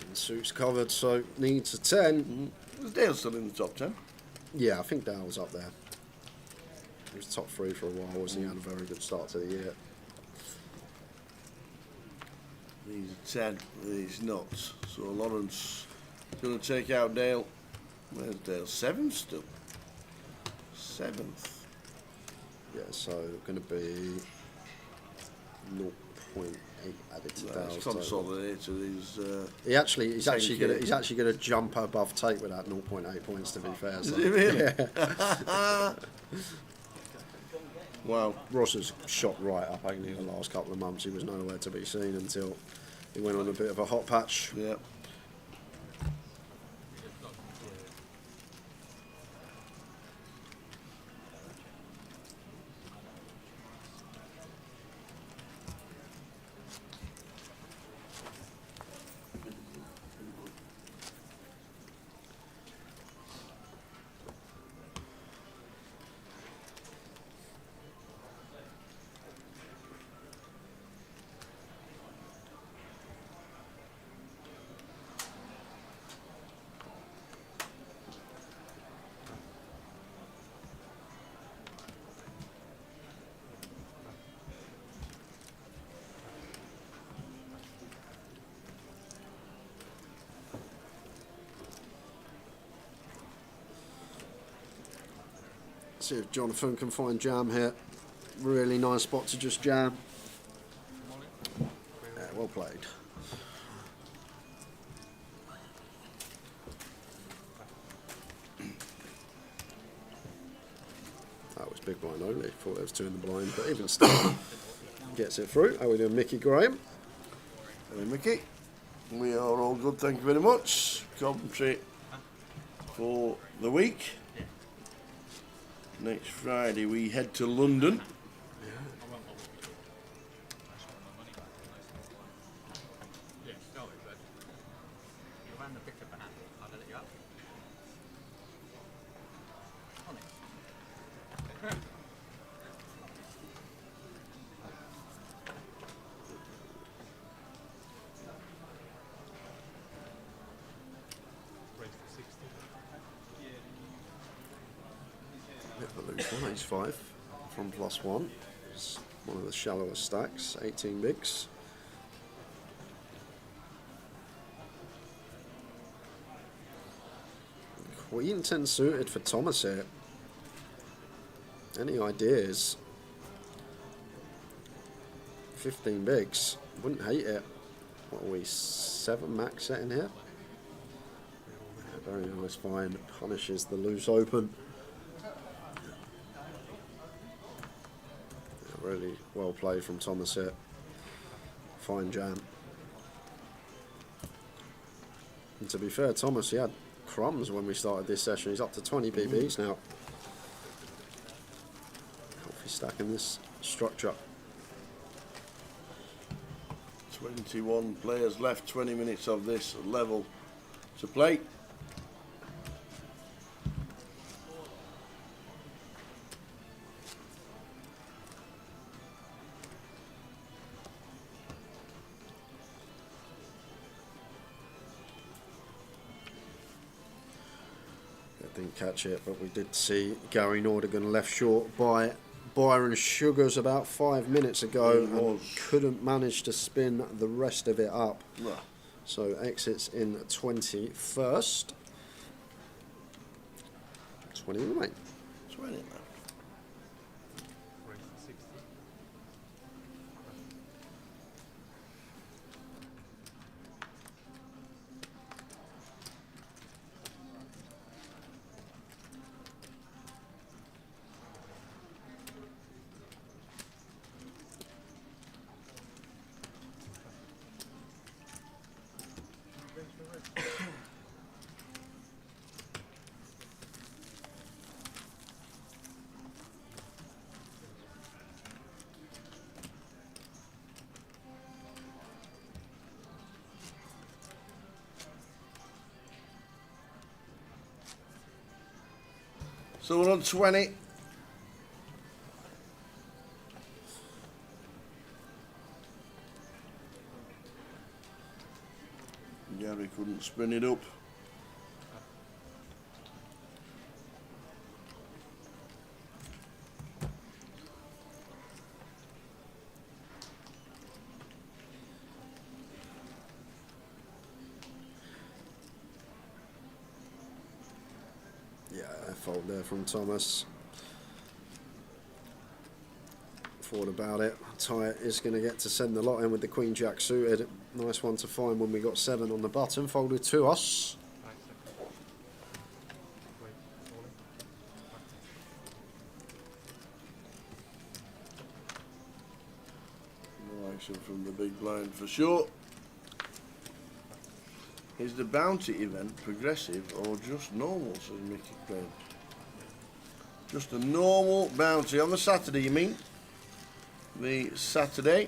S2: And suit's covered, so needs a 10.
S5: Is Dale still in the top 10?
S2: Yeah, I think Dale's up there. He was top 3 for a while, wasn't he? Had a very good start to the year.
S5: He's a 10. He's not. So Lawrence is going to take out Dale. Where's Dale? 7th still. 7th.
S2: Yeah, so going to be 0.8 added to Dale's
S5: It's
S2: total.
S5: consolidated. He's
S2: He's actually going to jump above Tate with that 0.8 points. To be fair,
S5: Is
S2: so.
S5: he really?
S2: Yeah.
S5: Wow.
S2: Ross has shot right up. I think the last couple of months he was nowhere to be seen until he went on a bit of a hot patch.
S5: Yeah.
S2: See if Jonathan can find jam here. Really nice spot to just jam. Yeah, well played. That was big blind only. Thought there was 2 in the blind, but even still, gets it through. How are we doing, Mickey Graham?
S5: Hey, Mickey. We are all good, thank you very much. Coventry for the week. Next Friday we head to London.
S2: The loose one, ace 5 from +1. It's one of the shallower stacks, 18 bigs. Queen 10 suited for Thomas here. Any ideas? 15 bigs. Wouldn't hate it. What are we, 7 max set in here? Yeah, very nice find. Punishes the loose open. Really well played from Thomas here. Fine jam. And to be fair, Thomas, he had crumbs when we started this session. He's up to 20 PBs now. Healthy stack in this structure.
S5: 21 players left, 20 minutes of this level to play.
S2: Didn't catch it, but we did see Gary Nordigan left short by Byron Sugars about 5 minutes ago and couldn't manage to spin the rest of it up.
S5: No.
S2: So exits in 21st. 20 remain.
S5: 20 left. So we're on 20. Gary couldn't spin it up.
S2: Yeah, fold there from Thomas. Thought about it. Tyatt is going to get to send the lot in with the Queen Jack suited. Nice one to find when we got 7 on the button. Folded to us.
S5: No action from the big blind for sure. Is the bounty event progressive or just normal, says Mickey Crane. Just a normal bounty on the Saturday, you mean? The Saturday.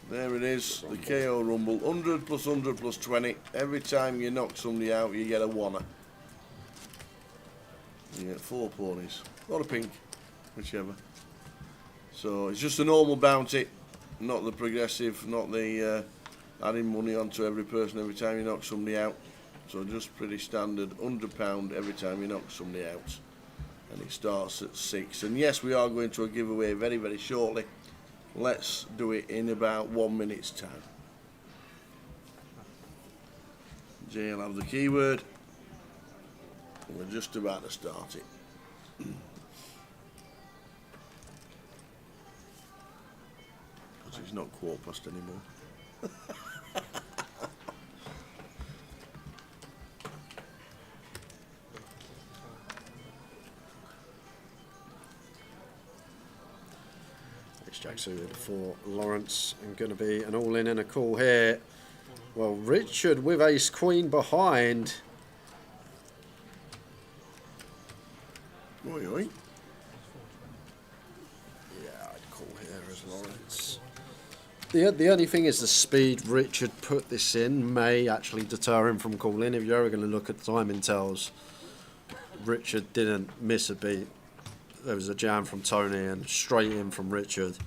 S5: There it is, the KO Rumble. 100 plus 100 plus 20. Every time you knock somebody out, you get a oneer. You get 4 ponies. Or a pink, whichever. So it's just a normal bounty, not the progressive, not the adding money onto every person every time you knock somebody out. So just pretty standard, £100 every time you knock somebody out. And it starts at 6. And yes, we are going to a giveaway very, very shortly. Let's do it in about 1 minute's time. Jay will have the keyword. And we're just about to start it. It's not 1/4 anymore.
S2: It's Jack suited for Lawrence, and going to be an all-in and a call here. Well, Richard with ace queen behind.
S5: Oi, oi.
S2: Yeah, I'd call here as Lawrence. The only thing is the speed Richard put this in may actually deter him from calling. If you're ever going to look at the timing tells, Richard didn't miss a beat. There was a jam from Tony and straight in from Richard.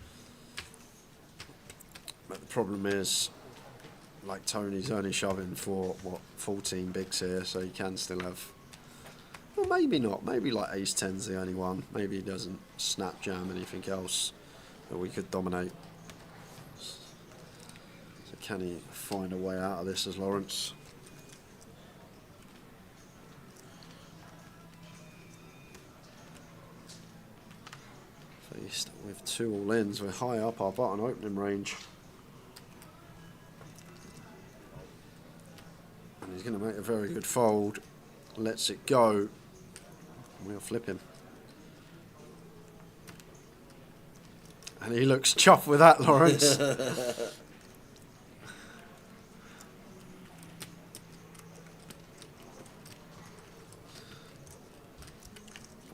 S2: But the problem is, like, Tony's only shoving for, what, 14 bigs here, so he can still have... Well, maybe not. Maybe like ace 10's the only one. Maybe he doesn't snap jam anything else that we could dominate. So can he find a way out of this as Lawrence? Faced with 2 all-ins. We're high up our button opening range. And he's going to make a very good fold. Lets it go. We'll flip him. And he looks chuffed with that, Lawrence.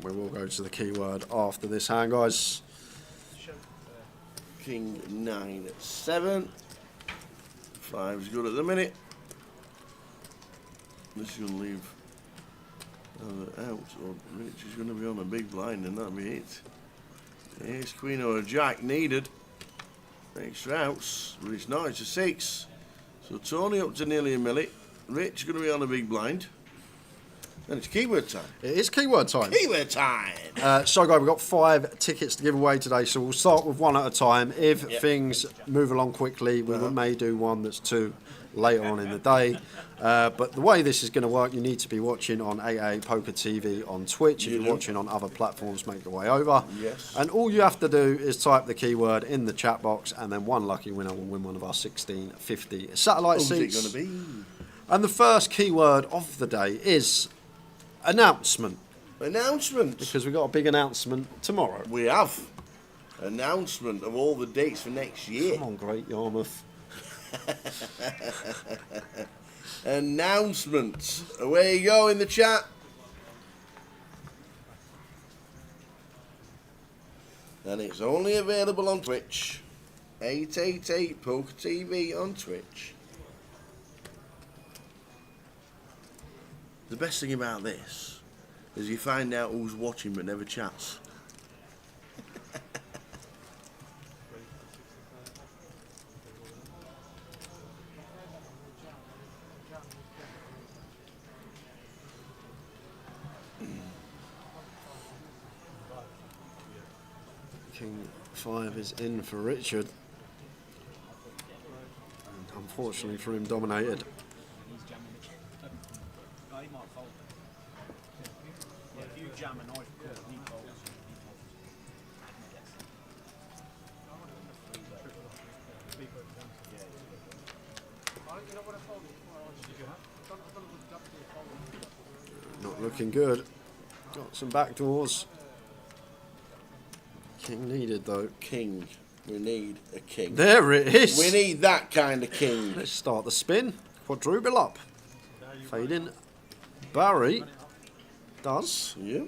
S2: We will go to the keyword after this hand, guys.
S5: King 9 at 7. 5's good at the minute. This is going to leave either out or Rich is going to be on a big blind, and that'll be it. Ace, queen or a jack needed. Extra outs, but it's not, it's a 6. So Tony up to nearly a milli. Rich going to be on a big blind. And it's keyword time.
S2: It is keyword time.
S5: Keyword time!
S2: So, guys, we've got 5 tickets to give away today, so we'll start with one at a time. If
S5: Yep.
S2: things move along quickly, we may do one that's 2 later on in the day. But the way this is going to work, you need to be watching on AA Poker TV on Twitch. If
S5: You
S2: you're
S5: do.
S2: watching on other platforms, make your way over.
S5: Yes.
S2: And all you have to do is type the keyword in the chat box, and then one lucky winner will win one of our 1650 satellite
S5: Who's it
S2: seats.
S5: going to be?
S2: And the first keyword of the day is announcement.
S5: Announcement.
S2: Because we've got a big announcement tomorrow.
S5: We have. Announcement of all the dates for next year.
S2: Come on, Great Yarmouth.
S5: Announcement. Away you go in the chat. And it's only available on Twitch. 888 Poker TV on Twitch. The best thing about this is you find out who's watching but never chats.
S2: King 5 is in for Richard. And unfortunately for him, dominated. Not looking good. Got some backdoors. King needed though.
S5: King. We need a king.
S2: There it is.
S5: We need that kind of king.
S2: Let's start the spin. Quadruple up. Fading. Barry does.
S5: Yeah.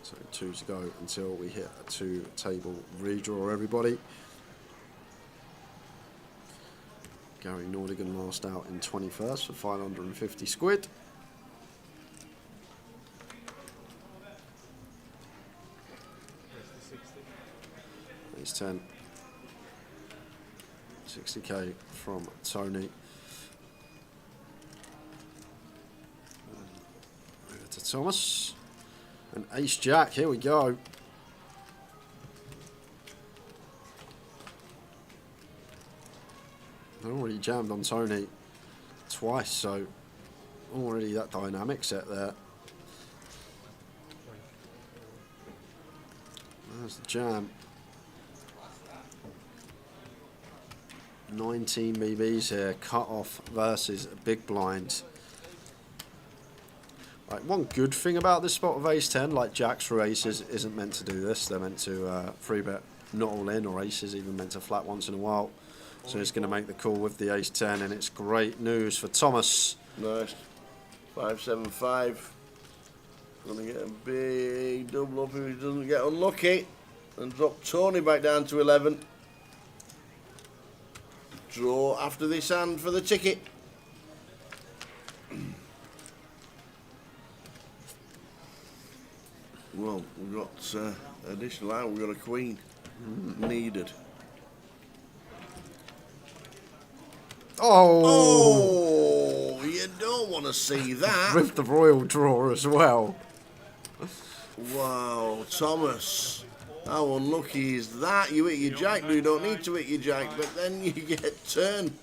S2: So 2 to go until we hit a 2-table redraw, everybody. Gary Nordigan last out in 21st for 550 squid. 10. 60k from Tony. Over to Thomas. And Ace Jack, here we go. Already jammed on Tony twice, so already that dynamic set there. There's the jam. 19 BBs here, cut off versus big blind. Right, one good thing about this spot of ace 10, like jacks for aces, isn't meant to do this. They're meant to free bet not all in, or aces even meant to flat once in a while. So he's going to make the call with the ace 10, and it's great news for Thomas.
S5: Nice. 5-7-5. Gonna get a big double up if he doesn't get unlucky. And drop Tony back down to 11. Draw after this hand for the ticket. Well, we've got additional out, we've got a queen needed.
S2: Oh!
S5: You don't want to see that.
S2: With the royal draw as well.
S5: Wow, Thomas. How unlucky is that? You hit your jack, you don't need to hit your jack, but then you get turned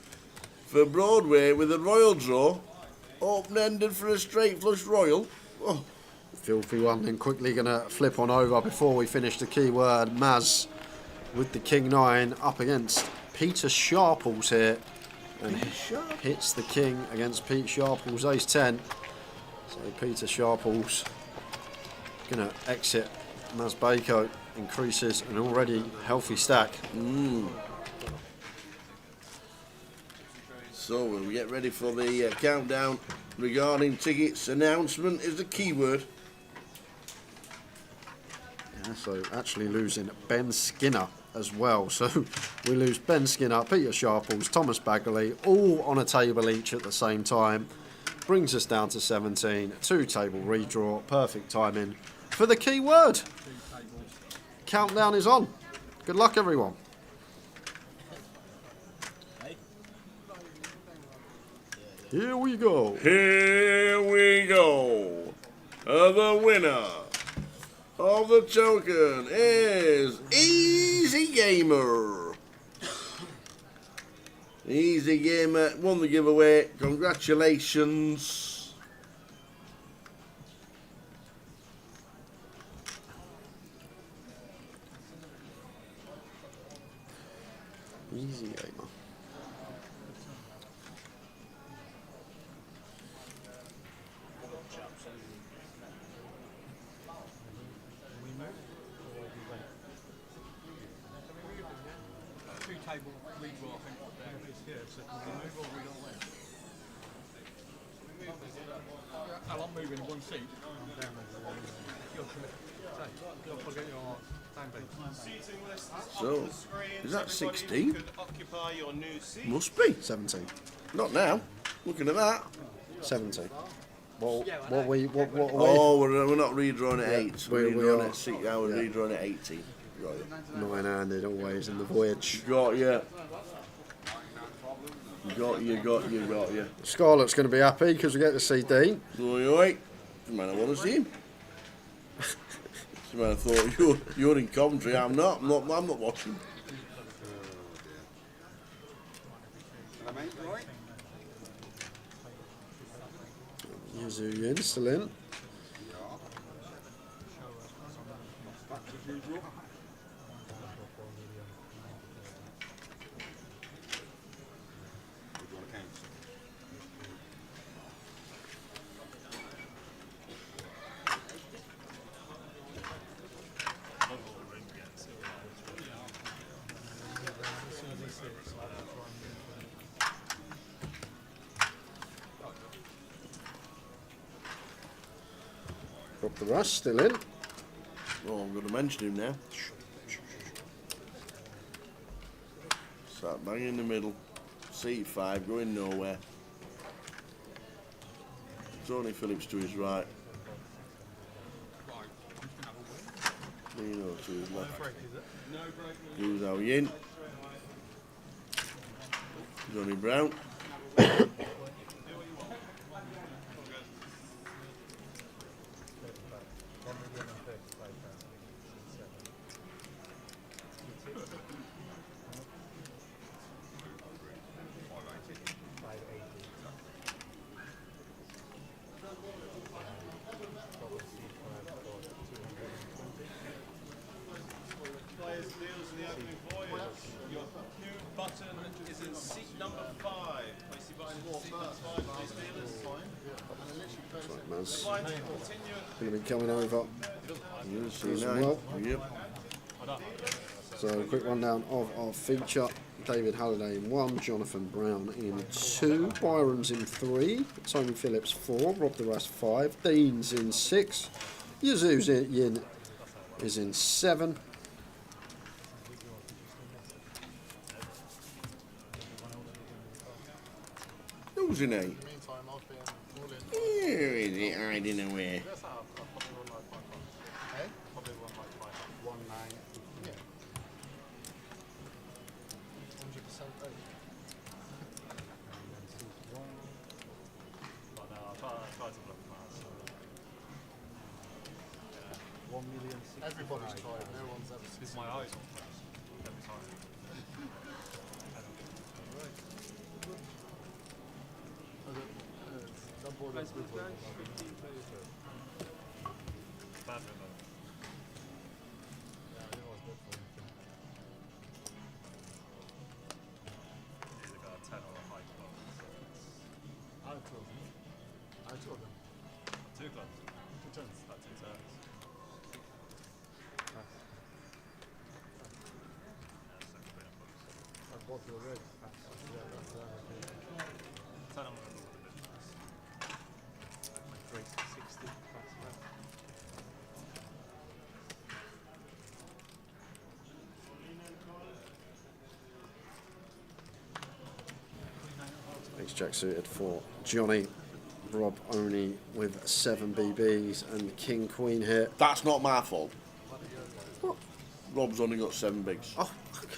S5: for Broadway with a royal draw, open-ended for a straight flush royal. Oh.
S2: Filthy one, then quickly going to flip on over before we finish the keyword. Maz with the king 9 up against Peter Sharples here. And hits the king against Pete Sharples, ace 10. So Peter Sharples going to exit Maz Bako, increases an already healthy stack.
S5: So we get ready for the countdown regarding tickets. Announcement is the keyword.
S2: Yeah, so actually losing Ben Skinner as well. So we lose Ben Skinner, Peter Sharples, Thomas Bagley, all on a table each at the same time. Brings us down to 17. 2-table redraw. Perfect timing for the keyword. Countdown is on. Good luck, everyone. Here we go.
S5: Here we go. The winner of the token is Easy Gamer. Easy Gamer won the giveaway. Congratulations.
S2: Easy Gamer.
S3: Table redraw, I think, is here, so can we move or we don't win? I'll move in one seat.
S5: So, is that 16?
S2: Must be 17.
S5: Not now. Looking at that.
S2: 17. Well, what we?
S5: Oh, we're not redrawing at 8. We're
S2: We
S5: redrawing
S2: are.
S5: at 6. Now we're redrawing at 18. Right.
S2: 9-handed always in the voyage.
S5: Got you. Got you.
S2: Scarlett's going to be happy because we get to see Dean.
S5: Oi. You might not want to see him. You might have thought you're in Coventry. I'm not watching.
S2: Yuzu still in. Drop the rush, still in.
S5: Oh, I'm going to mention him now. Sat bang in the middle. C5, going nowhere. Tony Phillips to his right. Nino to his
S3: No
S5: left.
S3: break, is it? No break.
S5: Who's out in? Johnny Brown.
S11: Players deals in the opening voyage. Your cue button is in seat number 5. Place your button in seat number 5, please, dealers.
S5: Right, Maz.
S11: Flight continue.
S5: Going to be coming over. Yes, well. Yep. So, a quick rundown of our feature. David Halliday in 1, Jonathan Brown in 2, Byron's in 3, Tony Phillips 4, Rob the Rest 5, Dean's in 6, Yazoo Yin is in 7. Who's in 8? Here is it hiding away.
S13: Everybody's tried, no one's ever seen.
S3: It's my eyes on first. Every time. Bad river. Either got a 10 or a high club.
S13: I told them.
S3: 2 clubs. 2 turns. Like 2 turns.
S13: I bought the red. Yeah, that's
S3: 10 on the business.
S13: Race 60.
S5: Ace-Jack suited for Johnny. Rob only with 7 BBs and King Queen here. That's not my fault. What?
S2: Rob's only got 7 bigs.
S5: Oh,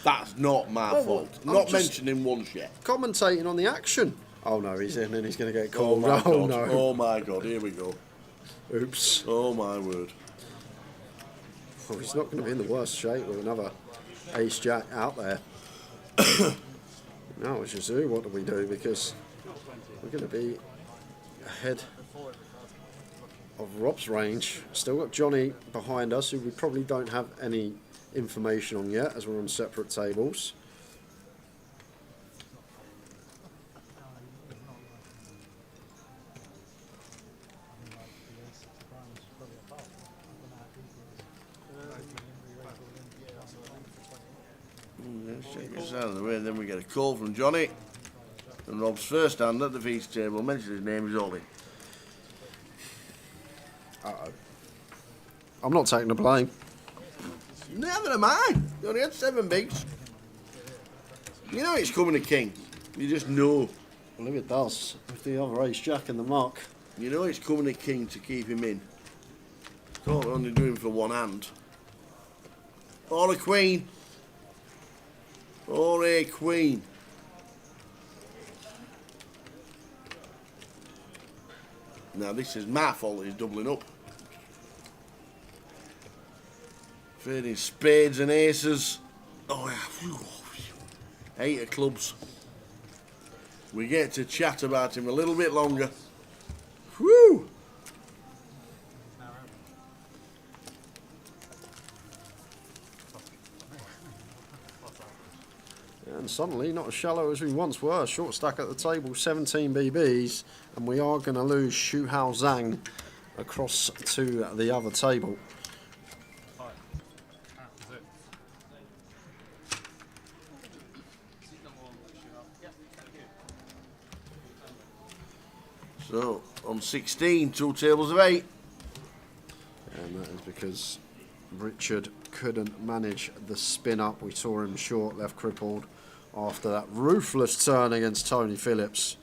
S2: that's not my fault.
S5: I'm
S2: Not
S5: just
S2: mentioned him once yet.
S5: Commentating on the action. Oh no, he's in and he's going to get
S2: Oh
S5: called.
S2: my
S5: Oh,
S2: god.
S5: no.
S2: Oh my god, here we go.
S5: Oops.
S2: Oh my word.
S5: Oh, he's not going to be in the worst shape with another Ace-Jack out there. Now it's Yazoo, what do we do? Because we're going to be ahead of Rob's range. Still got Johnny behind us, who we probably don't have any information on yet, as we're on separate tables.
S2: Let's check this out of the way, then we get a call from Johnny. And Rob's first hand at the feast table mentions his name is Ollie.
S5: Uh-oh. I'm not taking the blame.
S2: Never am I. You only had 7 bigs. You know it's coming to king. You just know.
S5: Well, if it does, with the other Ace-Jack in the muck.
S2: You know it's coming to king to keep him in. Can't only do him for one hand. Or a queen. Or a queen. Now this is my fault, he's doubling up. Fading spades and aces. Oh yeah. 8 of clubs. We get to chat about him a little bit longer. Whew!
S5: And suddenly, not as shallow as we once were. Short stack at the table, 17 BBs. And we are going to lose Shu Hao Zhang across to the other table.
S2: So, on 16, 2 tables of 8.
S5: And that is because Richard couldn't manage the spin up. We saw him short, left crippled after that ruthless turn against Tony Phillips.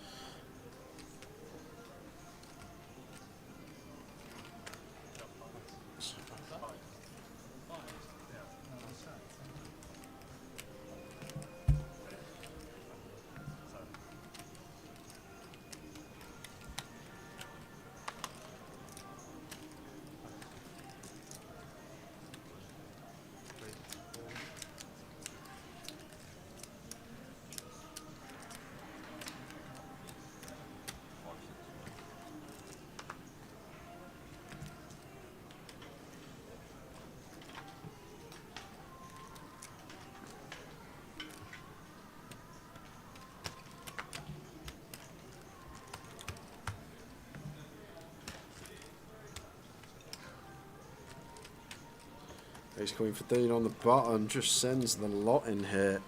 S2: Ace Queen for Dean on the button, just sends the lot in here.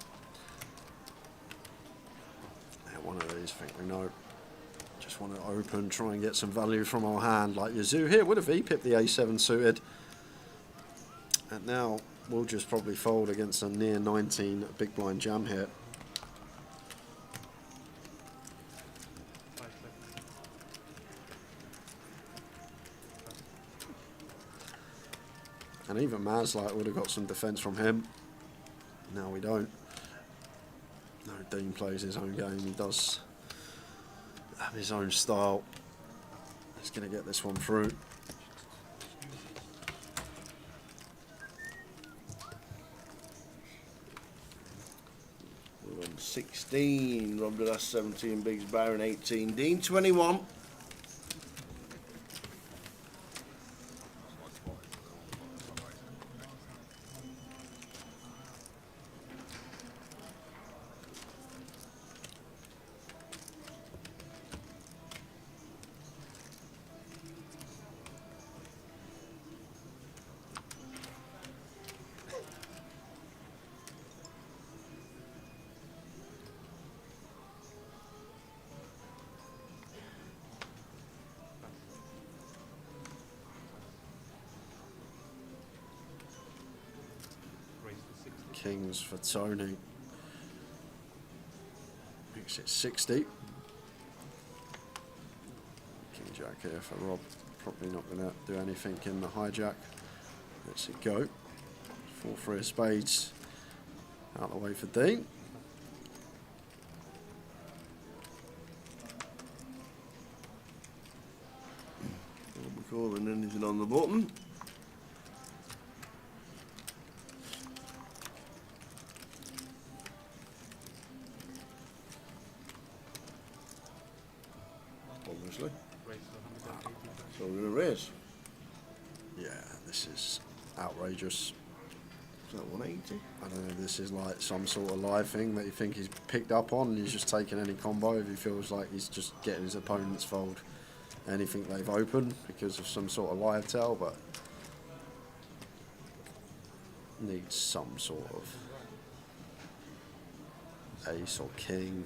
S2: Yeah, one of these, I think we know. Just want to open, try and get some value from our hand, like Yazoo here would have V-pipped the A7 suited. And now we'll just probably fold against a near 19 big blind jam here. And even Mazlight would have got some defence from him. Now we don't. No, Dean plays his own game. He does have his own style. He's going to get this one through.
S5: 16, Rob Delas 17, Biggs Byron 18, Dean 21.
S2: Kings for Tony. Makes it 60. King Jack here for Rob. Probably not going to do anything in the hijack. Lets it go. 4-3 of spades. Out the way for Dean.
S5: Calling anything on the button. Obviously. So we're going to raise.
S2: Yeah, this is outrageous.
S5: Is that 180?
S2: I don't know, this is like some sort of live thing that you think he's picked up on and he's just taking any combo if he feels like he's just getting his opponents fold anything they've opened because of some sort of live tell, but needs some sort of ace or king.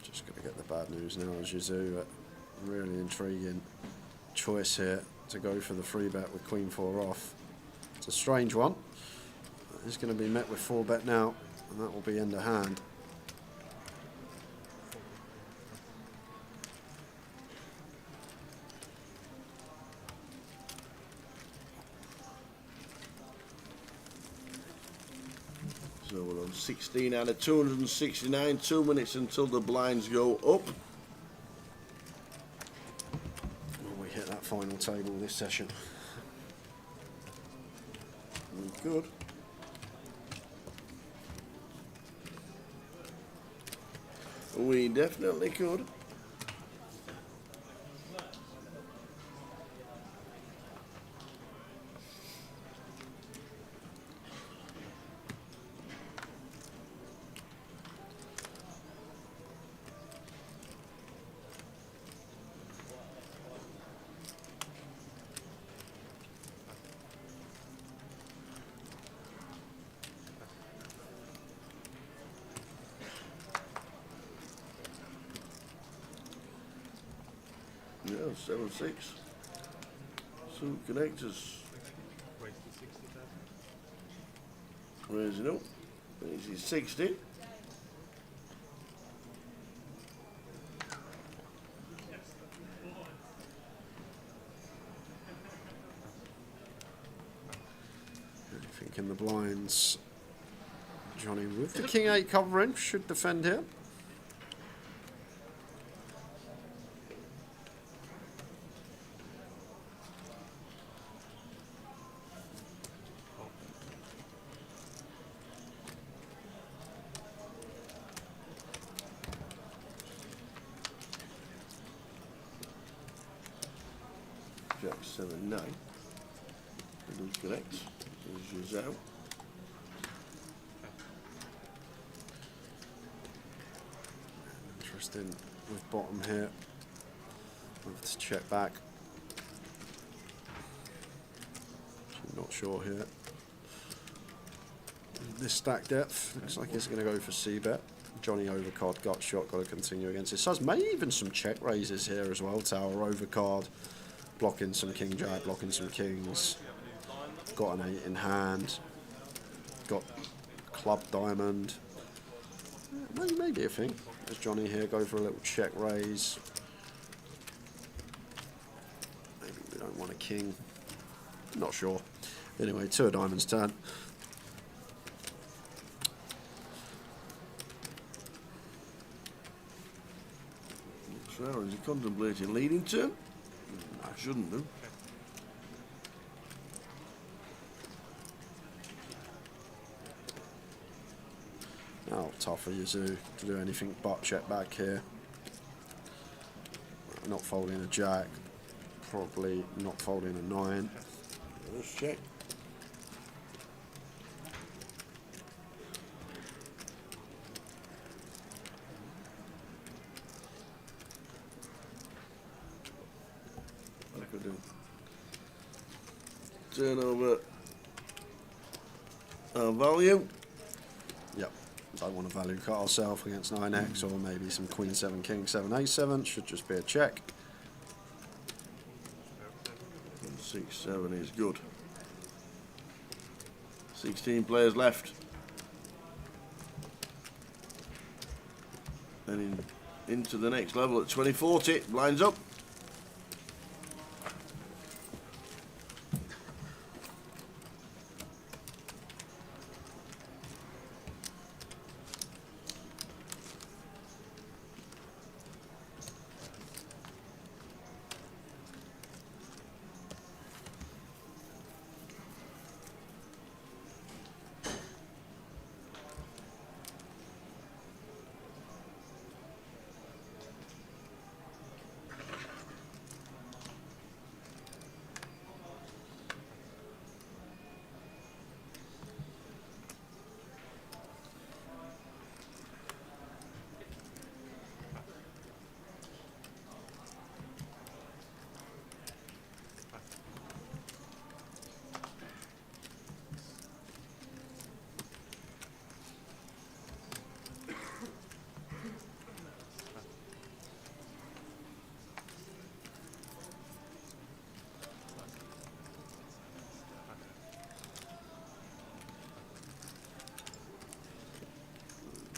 S2: Just going to get the bad news now as Yazoo. Really intriguing choice here to go for the free bet with Queen 4 off. It's a strange one. It's going to be met with 4 bet now, and that will be end of hand.
S5: So we're on 16 out of 269, 2 minutes until the blinds go up.
S2: When we hit that final table this session.
S5: We could. We definitely could. Yeah, 7-6. Two connectors. Raise it up. This is 60.
S2: Anything in the blinds. Johnny with the King 8 covering should defend here.
S5: Jack 7-9. Middle connects. There's your out.
S2: Interesting with bottom here. We'll have to check back. sure here. This stack depth looks like it's going to go for C-bet. Johnny overcard, gut shot, got to continue against it. So maybe even some check raises here as well. Tower overcard, blocking some king jack, blocking some kings. Got an 8 in hand. Got club diamond. Maybe a thing. There's Johnny here, go for a little check raise. Maybe we don't want a king. Not sure. Anyway, 2 of diamonds turn.
S5: So is he contemplating leading turn? I shouldn't do.
S2: Oh, tough for Yazoo to do anything but check back here. Not folding a jack. Probably not folding a 9.
S5: Let's check. I could do. Turn over value.
S2: Yep. Don't want to value cut ourselves against 9x or maybe some Queen 7, King 7, A7. Should just be a check.
S5: 6, 7 is good. 16 players left. And into the next level at 2040. Blinds up.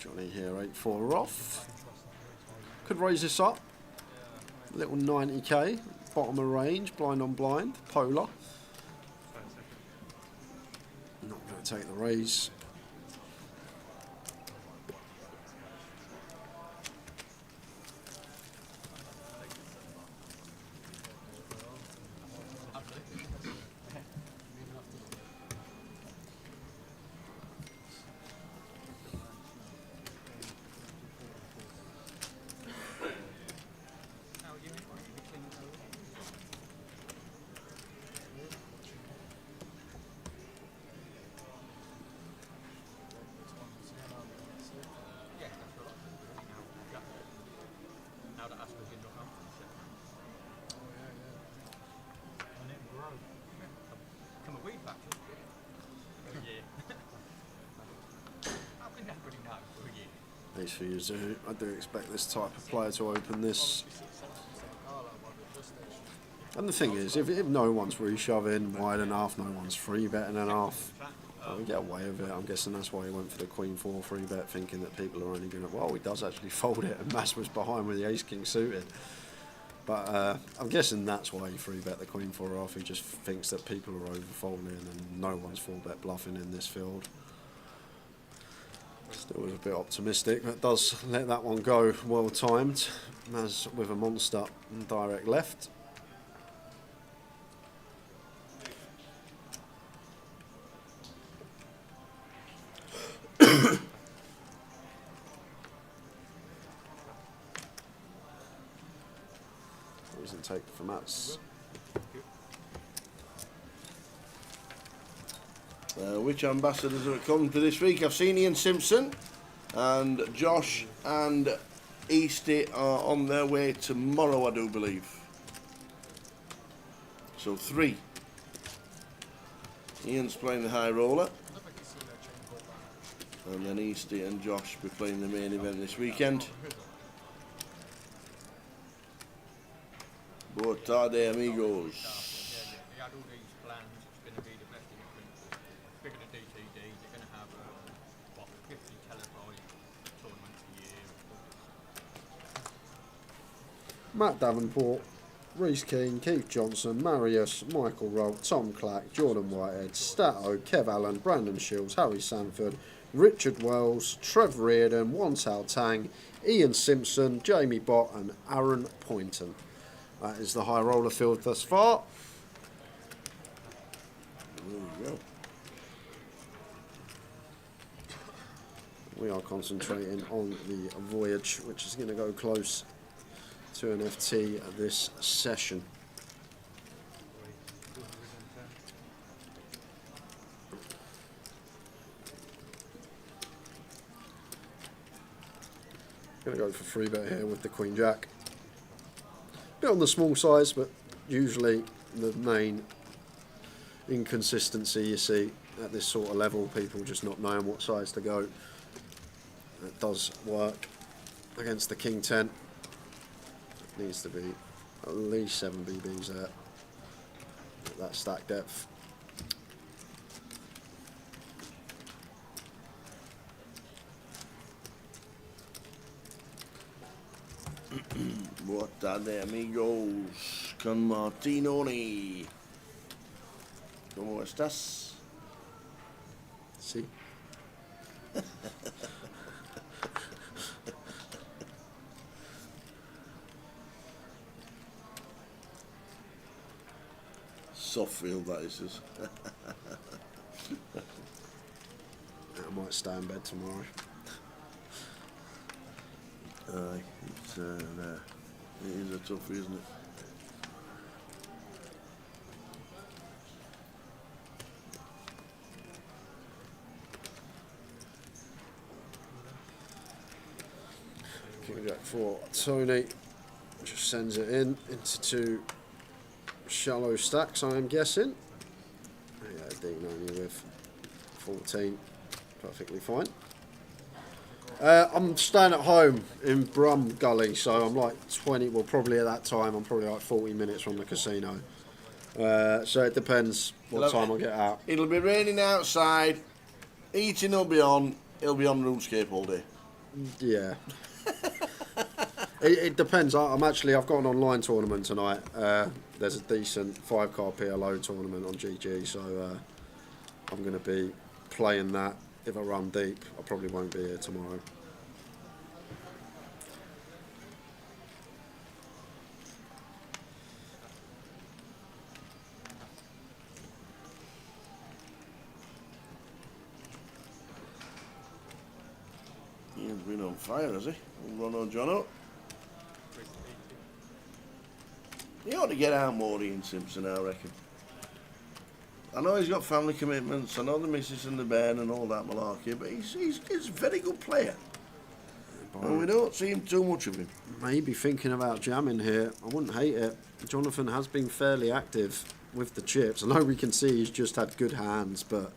S2: Johnny here, 8-4 off. Could raise this up. Little 90k, bottom of range, blind on blind, polar. Not going to take the raise. Ace for Yazoo. I do expect this type of player to open this. And the thing is, if no one's reshoving wide enough, no one's free betting enough, we get away with it. I'm guessing that's why he went for the Queen 4 free bet, thinking that people are only going to, well, he does actually fold it, and Mass was behind with the Ace King suited. But I'm guessing that's why he free bet the Queen 4 off. He just thinks that people are over folding and no one's 4-bet bluffing in this field. Still was a bit optimistic, but does let that one go well timed. Maz with a monster and direct left. Doesn't take for Mats.
S5: Which ambassadors are coming for this week? I've seen Ian Simpson and Josh and Easty are on their way tomorrow, I do believe. So 3. Ian's playing the high roller. And then Easty and Josh will be playing the main event this weekend. Boa tarde, amigos.
S3: He had all these plans. It's going to be the best in the country. Bigger than DTD. They're going to have 50 televised tournaments a year.
S15: Matt Davenport, Reece Keane, Keith Johnson, Marius, Michael Rolt, Tom Clack, Jordan Whitehead, Stato, Kev Allen, Brandon Shields, Harry Sanford, Richard Wells, Trev Reardon, Wantao Tang, Ian Simpson, Jamie Bott and Aaron Poynton. That is the high roller field thus far. There we go. We are concentrating on the voyage, which is going to go close to an FT this session. Going to go for free bet here with the Queen Jack. Bit on the small size, but usually the main inconsistency you see at this sort of level, people just not knowing what size to go. It does work against the King 10. It needs to be at least 7 BBs there at that stack depth.
S5: Boa tarde, amigos. Con Martinoni. ¿Cómo estás?
S15: Sí.
S5: Soft field, that is.
S15: I might stay in bed tomorrow.
S5: It's, it is a toughie, isn't it?
S15: King Jack for Tony. Just sends it in into 2 shallow stacks, I am guessing. Yeah, Dean only with 14. Perfectly fine. I'm staying at home in Brum Gully, so I'm like 20, well probably at that time, I'm probably like 40 minutes from the casino. So it depends what time I get out.
S5: It'll be raining outside, eating will be on, it'll be on RuneScape all day.
S15: Yeah. It depends. I've got an online tournament tonight. There's a decent 5-card PLO tournament on GG, so I'm going to be playing that. If I run deep, I probably won't be here tomorrow.
S5: Ian's been on fire, has he? Run on Jono. He ought to get out more, Ian Simpson, I reckon. I know he's got family commitments, I know the missus and the bairn and all that malarkey, but he's a very good player. And we don't see him too much of him.
S15: Maybe thinking about jamming here. I wouldn't hate it. Jonathan has been fairly active with the chips. I know we can see he's just had good hands, but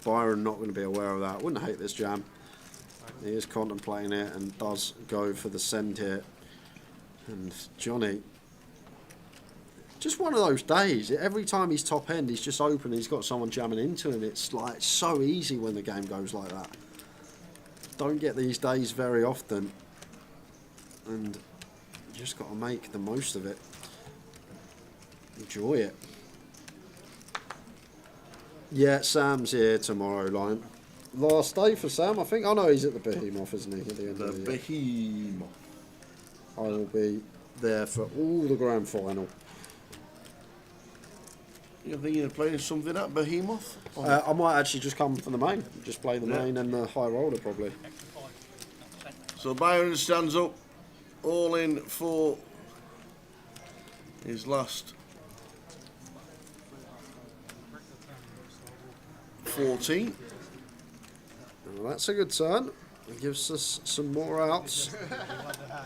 S15: Byron not going to be aware of that. I wouldn't hate this jam. He is contemplating it and does go for the send here. And Johnny, just one of those days. Every time he's top end, he's just open. He's got someone jamming into him. It's like so easy when the game goes like that. Don't get these days very often, and you just got to make the most of it. Enjoy it. Yeah, Sam's here tomorrow, Lion. Last day for Sam, I think. Oh no, he's at the Behemoth, isn't he? At the end of the year.
S5: Behemoth.
S15: I will be there for all the grand final.
S5: You thinking of playing something at Behemoth?
S15: I might actually just come for the main. Just play the main and the high roller probably.
S5: So Byron stands up, all in for his last 14.
S15: Well, that's a good turn. It gives us some more outs.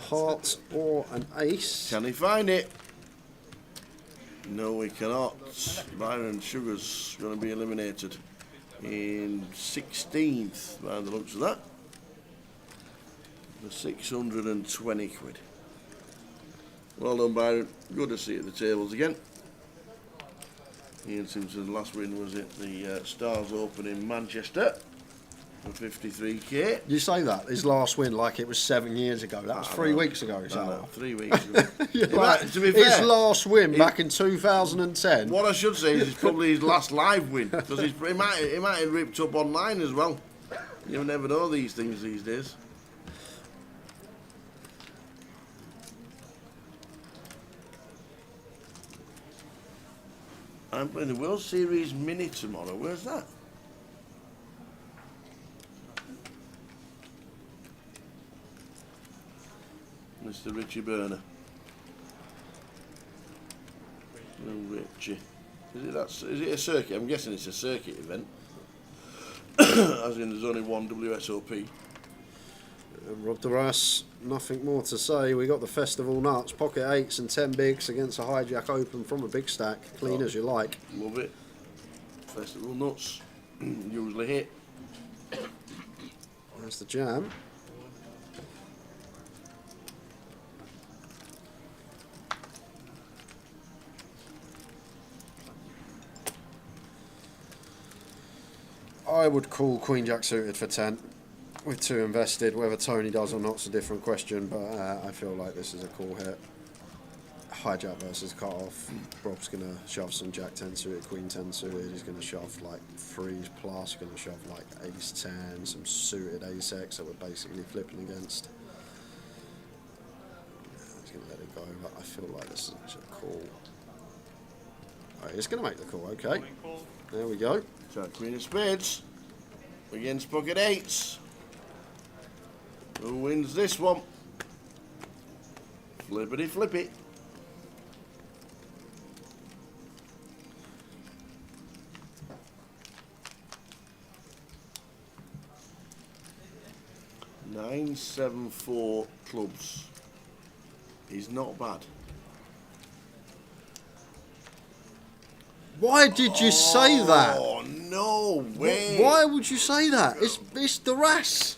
S15: Heart or an ace.
S5: Can he find it? No, we cannot. Byron Sugar's going to be eliminated in 16th by the looks of that. For 620 quid. Well done, Byron. Good to see you at the tables again. Ian Simpson's last win was at the Stars Open in Manchester for 53k.
S15: You say that, his last win like it was 7 years ago. That was 3 weeks ago.
S5: No, 3 weeks ago.
S15: To
S5: be
S15: his
S5: fair,
S15: last win back in 2010.
S5: What I should say is it's probably his last live win, because he might have ripped up online as well. You never know these things these days. I'm playing the World Series Mini tomorrow. Where's that? Mr. Richie Burner. Little Richie. Is it a circuit? I'm guessing it's a circuit event. As in there's only one WSOP.
S15: Rob Duras, nothing more to say. We got the Festival Nuts, pocket 8s and 10 bigs against a Hijack Open from a big stack. Clean as you like.
S5: Love it. Festival Nuts. Usually hit.
S15: There's the jam. I would call Queen Jack suited for 10 with 2 invested. Whether Tony does or not's a different question, but I feel like this is a cool hit. Hijack versus cut off. Rob's going to shove some Jack 10 suited, Queen 10 suited. He's going to shove like 3s plus, going to shove like Ace 10, some suited Ace X that we're basically flipping against. He's going to let it go, but I feel like this is a call. Alright, he's going to make the call, okay. There we go.
S5: So Queen of Spades against pocket 8s. Who wins this one? Flippity flippy. Nine, 7, 4 clubs. He's not bad.
S15: Why did you say that?
S5: Oh, no way.
S15: Why would you say that? It's Duras.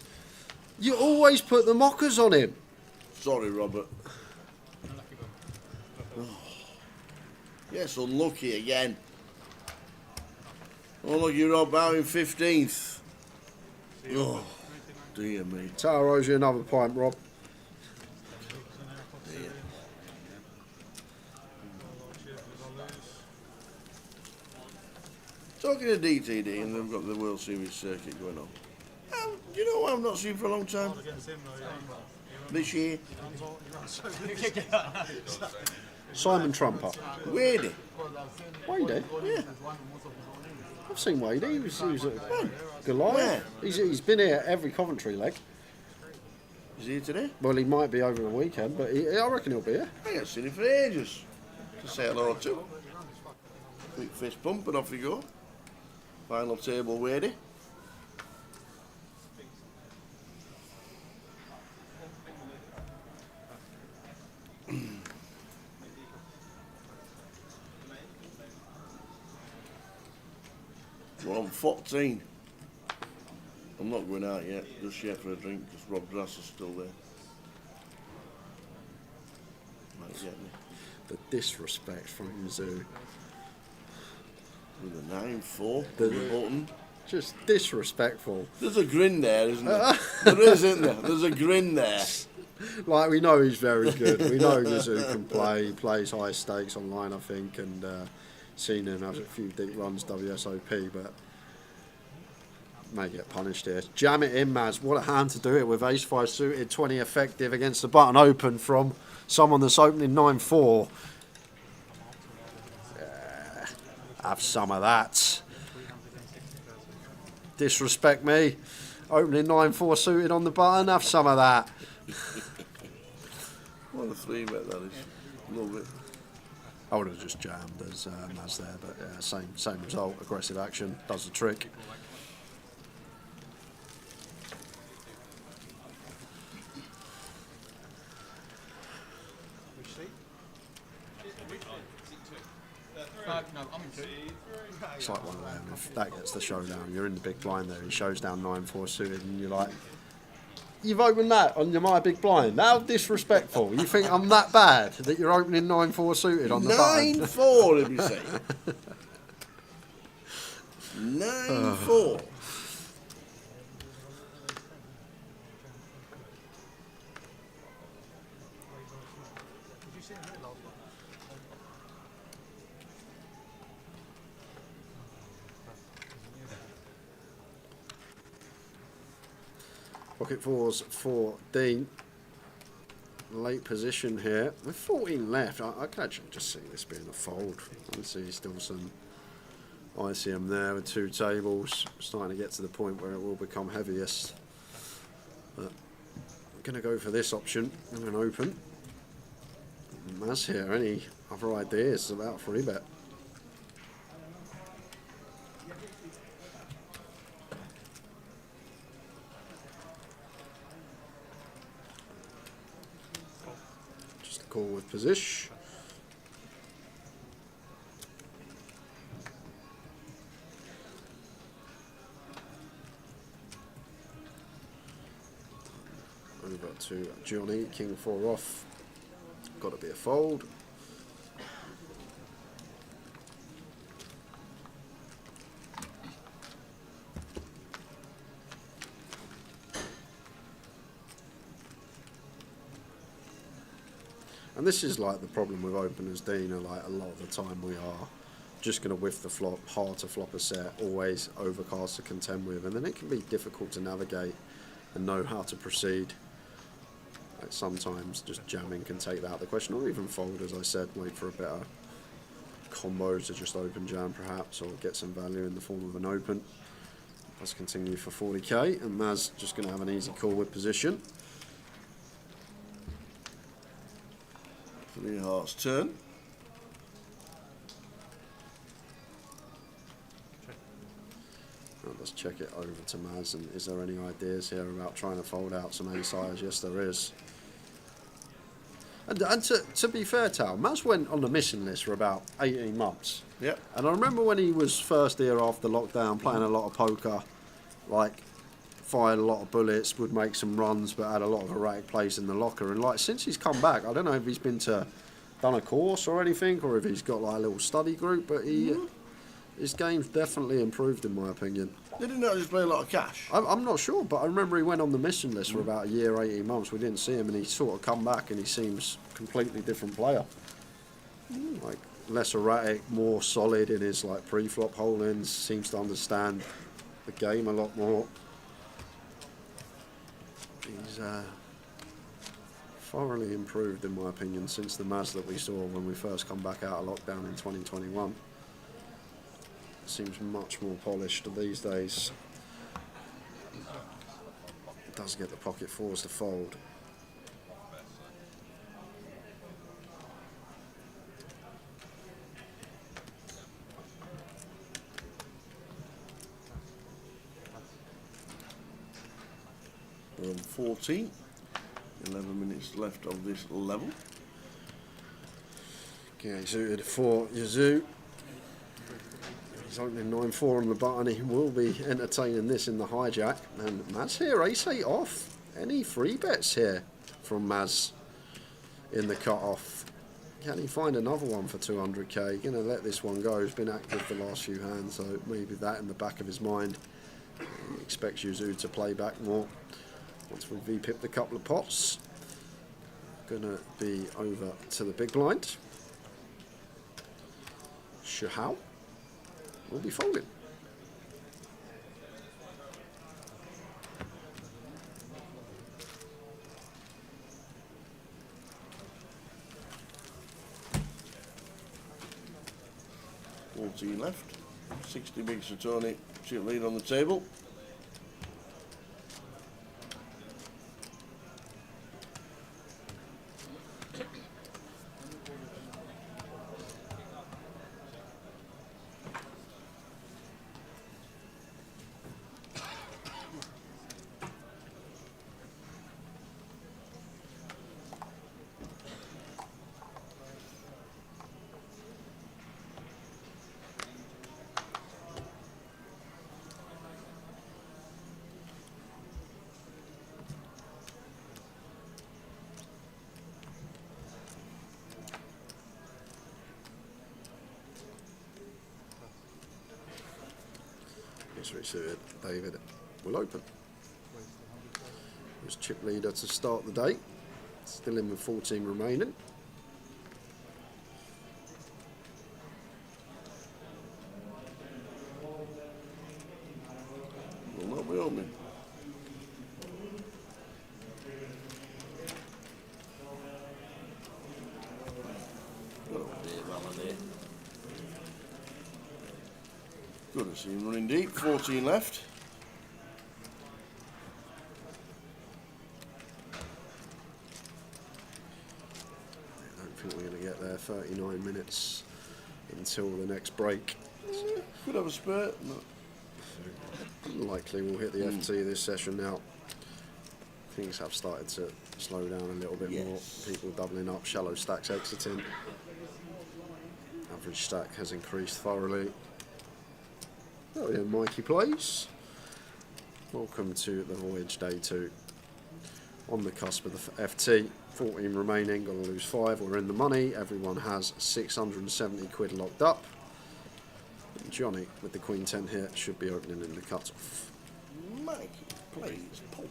S15: You always put the mockers on him.
S5: Sorry, Robert. Oh. Yes, unlucky again. Unlucky Rob out in 15th. Oh, dear me.
S15: Tara owes you another pint, Rob.
S5: Dear. Talking of DTD, and they've got the World Series circuit going on. You know what I've not seen for a long time? This year?
S15: Simon Trumper.
S5: Wadey.
S15: Wadey?
S5: Yeah.
S15: I've seen Wadey. He was at Goliath.
S5: Where?
S15: He's been here every Coventry leg.
S5: Is he here today?
S15: Well, he might be over the weekend, but I reckon he'll be here.
S5: I haven't seen him for ages. To say hello to. Quick fist pump and off you go. Final table Wadey. We're on 14. I'm not going out yet, just yet for a drink, because Rob Grass is still there. Might get me.
S15: The disrespect from Mizzou.
S5: With a 9-4, the button.
S15: Just disrespectful.
S5: There's a grin there, isn't there? There is, isn't there? There's a grin there.
S15: Like, we know he's very good. We know Mizzou can play. He plays high stakes online, I think, and seen him have a few deep runs WSOP, but may get punished here. Jam it in, Maz. What a hand to do it with ace-5 suited, 20 effective against the button open from someone that's opening 9-4. Have some of that. Disrespect me. Opening 9-4 suited on the button. Have some of that.
S5: What a 3-bet that is. Love it.
S15: I would have just jammed as Maz there, but same result. Aggressive action does the trick. It's like one of them. If that gets the showdown, you're in the big blind there. He shows down 9-4 suited, and you're like, you've opened that on my big blind. How disrespectful! You think I'm that bad that you're opening 9-4 suited on the button?
S5: 9-4, did we say? 9-4.
S15: Pocket fours for Dean. Late position here. With 14 left, I can actually just see this being a fold. I can see still some ICM there with 2 tables. Starting to get to the point where it will become heaviest. But I'm going to go for this option. I'm going to open. Maz here, any other ideas about free bet? Call with position. Over to Johnny, king 4 off. Got to be a fold. And this is like the problem with openers, Dean, like a lot of the time we are just going to whiff the flop, hard to flop a set, always overcast to contend with, and then it can be difficult to navigate and know how to proceed. Like sometimes just jamming can take that out of the question, or even fold, as I said, wait for a better combo to just open jam perhaps, or get some value in the form of an open. Let's continue for 40k, and Maz just going to have an easy call with position.
S5: 3 hearts turn.
S15: Let's check it over to Maz, and is there any ideas here about trying to fold out some ace-hires? Yes, there is. And to be fair, Tal, Maz went on the missing list for about 18 months.
S5: Yep.
S15: And I remember when he was first here after lockdown, playing a lot of poker, like fired a lot of bullets, would make some runs, but had a lot of erratic plays in the locker. And like since he's come back, I don't know if he's done a course or anything, or if he's got like a little study group, but his game's definitely improved in my opinion.
S5: Did he not just play a lot of cash?
S15: I'm not sure, but I remember he went on the mission list for about a year, 18 months. We didn't see him, and he sort of come back, and he seems a completely different player. Like less erratic, more solid in his like pre-flop holdings. Seems to understand the game a lot more. He's thoroughly improved in my opinion since the Maz that we saw when we first come back out of lockdown in 2021. Seems much more polished these days. It does get the pocket fours to fold.
S5: We're on 14. 11 minutes left of this level.
S15: Okay, suited for Yazoo. He's opening 9-4 on the button. He will be entertaining this in the hijack. And Maz here, ace-8 off. Any free bets here from Maz in the cut-off? Can he find another one for 200k? Going to let this one go. He's been active the last few hands, so maybe that in the back of his mind. He expects Yazoo to play back more. Once we V-pipped a couple of pots. Going to be over to the big blind. Shahal will be folding.
S5: Left, 60 bigs for Tony, chip lead on the table.
S15: Three suited. David will open. There's chip leader to start the day. Still in with 14 remaining.
S5: Will not be opening. Oh dear, Valade. Good to see him running deep. 14 left.
S15: I don't think we're going to get there. 39 minutes until the next break.
S5: Could have a spurt. No.
S15: Unlikely we'll hit the FT this session now. Things have started to slow down a little bit more. People doubling up, shallow stacks exiting. Average stack has increased thoroughly. Oh yeah, Mikey plays. Welcome to the Voyage Day 2. On the cusp of the FT, 14 remaining, got to lose 5, we're in the money. Everyone has 670 quid locked up. And Johnny, with the Queen 10 here, should be opening in the cut-off.
S5: Mikey plays poker.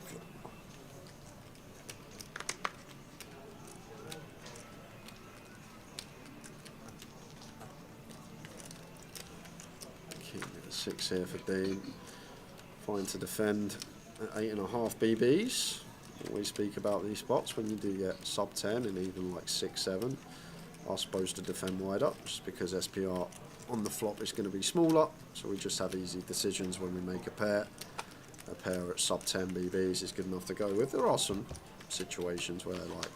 S15: King at 6 here for Dean. Fine to defend at 8.5 BBs. Always speak about these spots when you do get sub 10 and even like 6, 7 are supposed to defend wide up, just because SPR on the flop is going to be smaller, so we just have easy decisions when we make a pair. A pair at sub 10 BBs is good enough to go with. There are some situations where like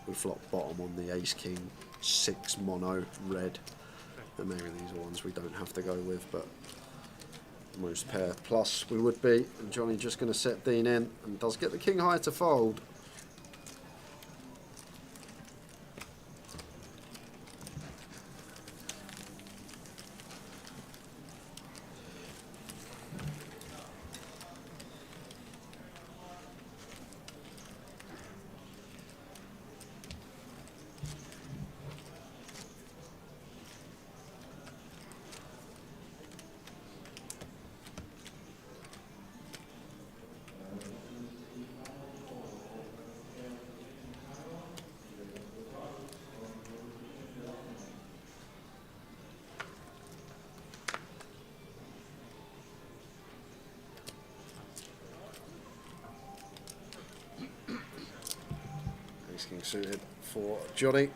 S15: we flop bottom on the ace king 6 mono red, and maybe these are ones we don't have to go with, but most pair plus we would be. And Johnny just going to set Dean in and does get the king high to fold. King suited for Johnny.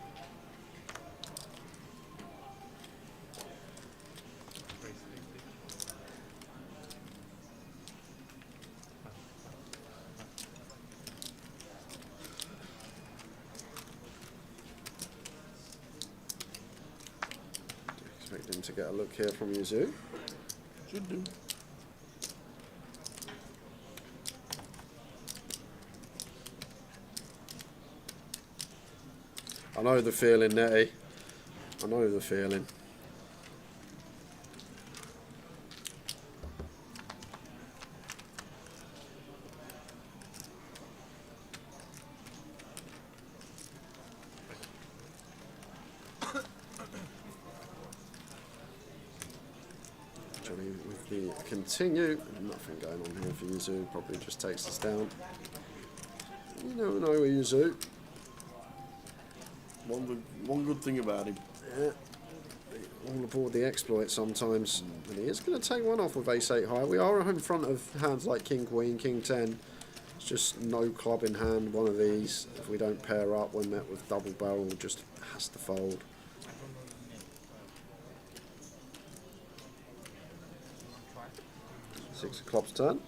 S15: Expect him to get a look here from Yuzu.
S5: Should do.
S15: I know the feeling, Nettie. I know the feeling. Johnny with the continue. Nothing going on here for Yuzu. Probably just takes us down. You never know with Yuzu.
S5: One good thing about him.
S15: Yeah. All aboard the exploit sometimes. And he is going to take one off with ace-8 high. We are in front of hands like king, queen, king 10. It's just no club in hand, one of these. If we don't pair up when met with double barrel, just has to fold. Six of clubs turn.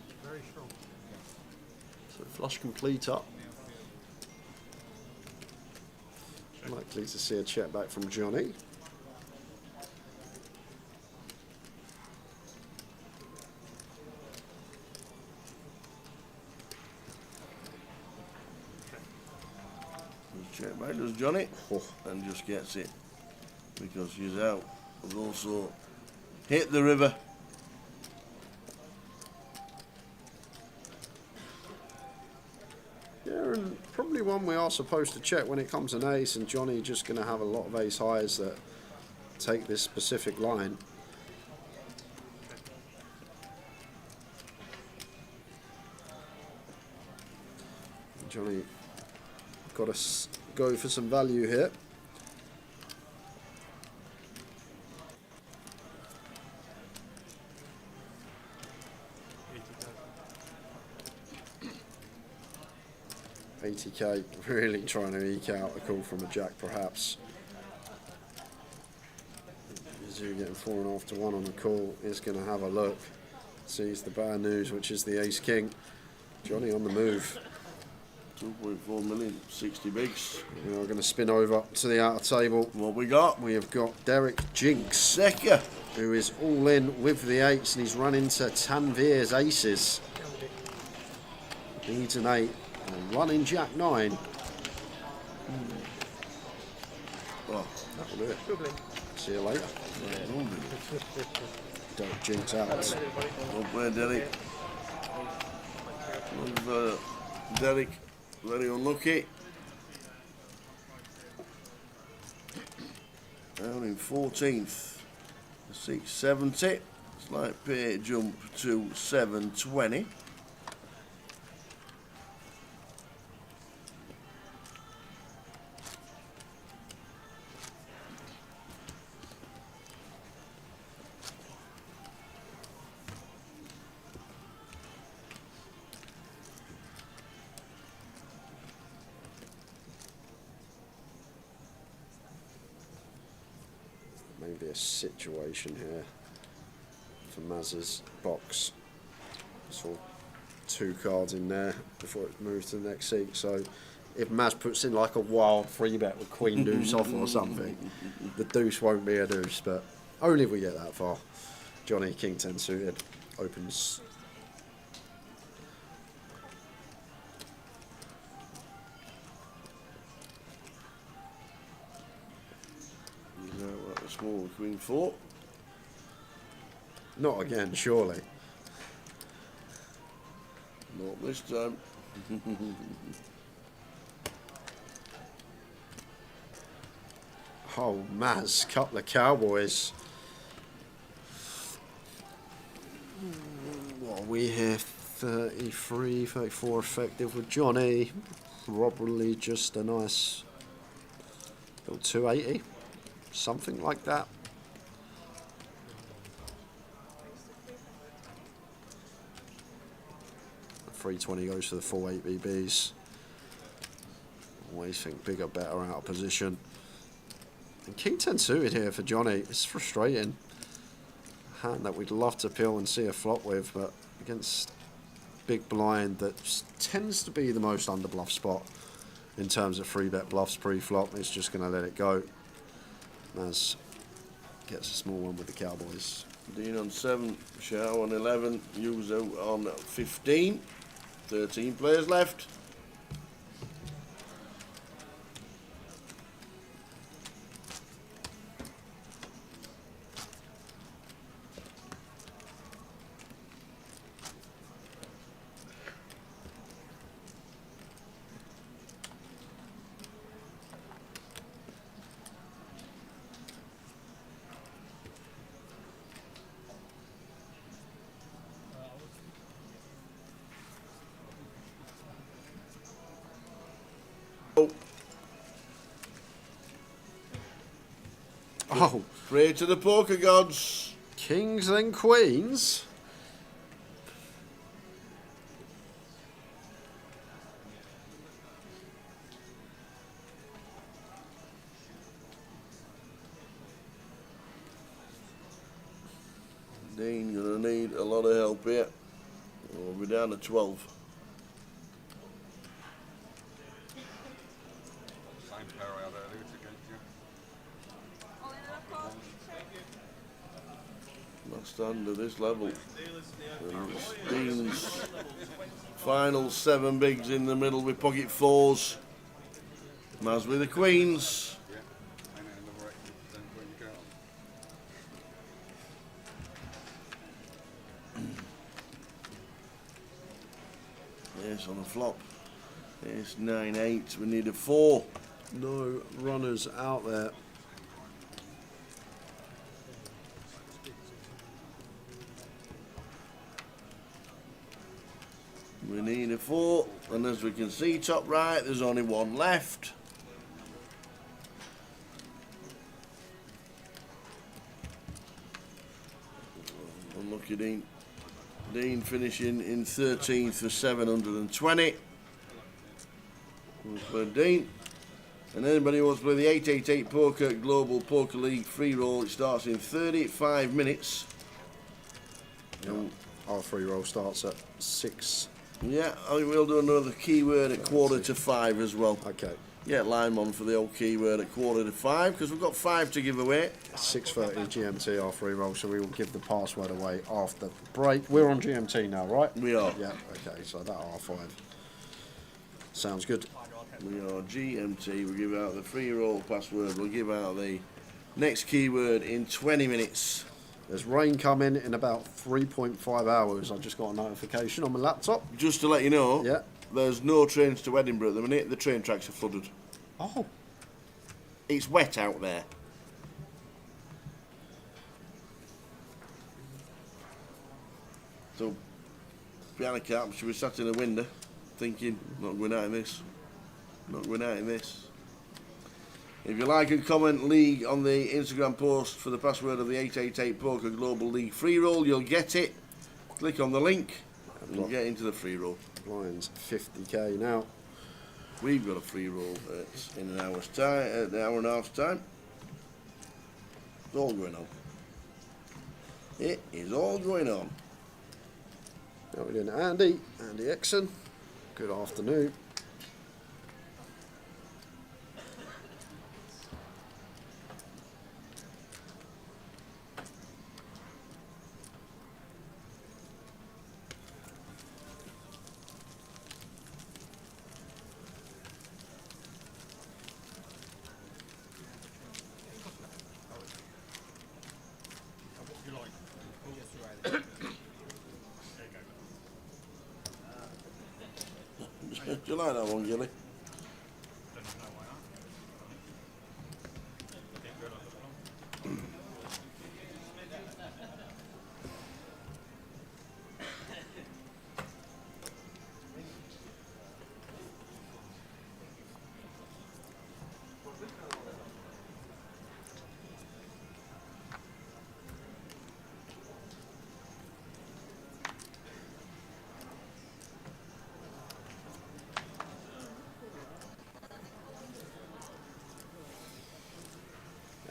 S15: So flush complete up. Likely to see a check back from Johnny.
S5: Check back does Johnny, and just gets it because she's out. We've also hit the river.
S15: Yeah, and probably one we are supposed to check when it comes an ace, and Johnny just going to have a lot of ace highs that take this specific line. Johnny got to go for some value here. $80k, really trying to eke out a call from a jack, perhaps. Zoo getting 4.5 to 1 on the call is going to have a look. Sees the bad news, which is the ace king. Johnny on the move.
S5: 2.4 million, 60 bigs.
S15: We are going to spin over to the outer table.
S5: What we got?
S15: We have got Derek Jinx
S5: Secker,
S15: who is all in with the eights, and he's run into Tanvir's aces. Needs an 8 and running jack 9.
S5: Oh,
S15: that'll do it. See you later. Derek Jinx out.
S5: Well played, Derek. Derek, very unlucky. Down in 14th, 670. Slight pay jump to 720.
S15: Maybe a situation here for Maz's box. Saw 2 cards in there before it moves to the next seat. So if Maz puts in like a wild 3-bet with Queen Deuce off or something, the deuce won't be a deuce, but only if we get that far. Johnny, King 10 suited, opens.
S5: Small Queen 4.
S15: Not again, surely.
S5: Not this time.
S15: Oh, Maz, couple of cowboys. What are we here? 33, 34 effective with Johnny. Probably just a nice little 280. Something like that. 320 goes for the full 8 BBs. Always think bigger, better out of position. And King 10 suited here for Johnny. It's frustrating. A hand that we'd love to peel and see a flop with, but against big blind that tends to be the most underbluff spot in terms of 3-bet bluffs pre-flop. It's just going to let it go. Maz gets a small one with the Cowboys.
S5: Dean on 7, Shao on 11, Yuzo on 15. 13 players left.
S15: Oh,
S5: pray to the poker gods.
S15: Kings and queens.
S5: Dean gonna need a lot of help here. We'll be down to 12. Last hand of this level. And Dean's final 7 bigs in the middle with pocket 4s. Maz with the queens. Yes, on the flop. It's 9-8. We need a 4.
S15: No runners out there.
S5: We need a 4, and as we can see top right, there's only one left. Unlucky Dean. Dean finishing in 13th for 720. We'll play Dean. And anybody who wants to play the 888 Poker Global Poker League free roll, it starts in 35 minutes.
S15: Our free roll starts at 6.
S5: Yeah, I think we'll do another keyword at 4:45 as well.
S15: Okay.
S5: Get Lime on for the old keyword at 4:45 because we've got 5 to give away.
S15: 6:30 GMT, our free roll, so we will give the password away after the break. We're on GMT now, right?
S5: We are.
S15: Yeah, okay, so that R5. Sounds good.
S5: We are GMT. We'll give out the free roll password. We'll give out the next keyword in 20 minutes.
S15: There's rain coming in about 3.5 hours. I just got a notification on my laptop.
S5: Just to let you know,
S15: yeah,
S5: there's no trains to Edinburgh at the minute. The train tracks are flooded.
S15: Oh.
S5: It's wet out there. So, piano cap should be sat in a window thinking, not going out in this. Not going out in this. If you like and comment league on the Instagram post for the password of the 888 Poker Global League free roll, you'll get it. Click on the link and you'll get into the free roll.
S15: Lions 50k now.
S5: We've got a free roll in an hour's time, an hour and a half's time. It's all going on. It is all going on.
S15: Now we're doing Andy Exon. Good afternoon.
S5: Do you like that one, Gilly?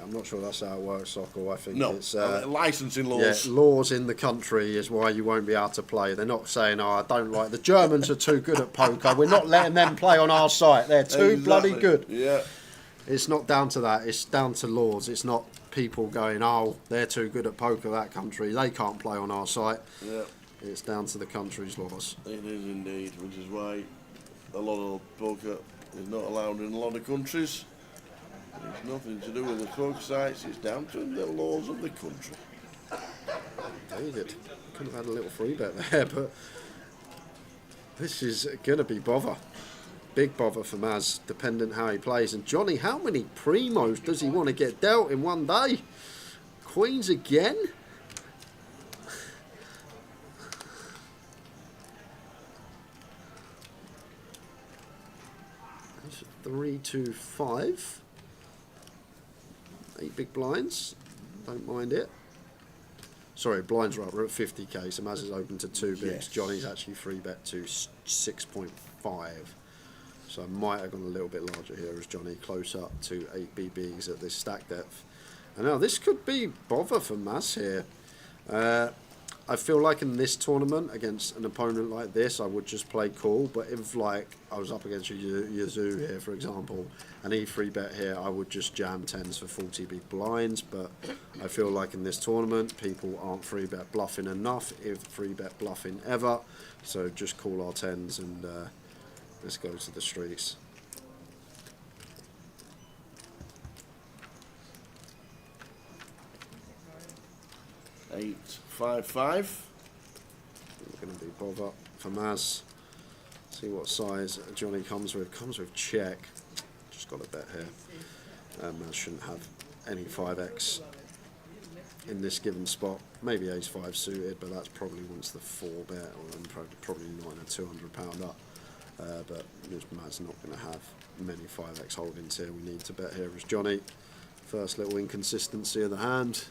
S15: I'm not sure that's how it works, Socko. I think
S5: No,
S15: it's
S5: licensing laws.
S15: Yeah, laws in the country is why you won't be able to play. They're not saying, "Oh, I don't like the Germans are too good at poker. We're not letting them play on our site. They're too bloody good."
S5: Yeah.
S15: It's not down to that. It's down to laws. It's not people going, "Oh, they're too good at poker. That country, they can't play on our site."
S5: Yeah.
S15: It's down to the country's laws.
S5: It is indeed, which is why a lot of poker is not allowed in a lot of countries. It's nothing to do with the poker sites, it's down to the laws of the country.
S15: David, could have had a little free bet there, but this is going to be bother. Big bother for Maz, dependent how he plays. And Johnny, how many primos does he want to get dealt in one day? Queens again? That's 3, 2, 5. 8 big blinds, don't mind it. Sorry, blinds right, we're at 50k, so Maz is open to 2 bigs.
S5: Yes.
S15: Johnny's actually free bet to 6.5. So I might have gone a little bit larger here as Johnny close up to 8 BBs at this stack depth. And now this could be bother for Maz here. I feel like in this tournament against an opponent like this, I would just play cool. But if like I was up against Yazoo here, for example, and he free bet here, I would just jam 10s for 40 big blinds. But I feel like in this tournament, people aren't free bet bluffing enough, if free bet bluffing ever. So just call our 10s and let's go to the streets.
S5: Eight, 5, 5.
S15: Going to be bother for Maz. See what size Johnny comes with. Comes with check. Just got a bet here. Maz shouldn't have any 5x in this given spot. Maybe ace 5 suited, but that's probably once the 4 bet, or I'm probably not in a £200 up. But Matt's not going to have many 5x holdings here. We need to bet here as Johnny. First little inconsistency of the hand.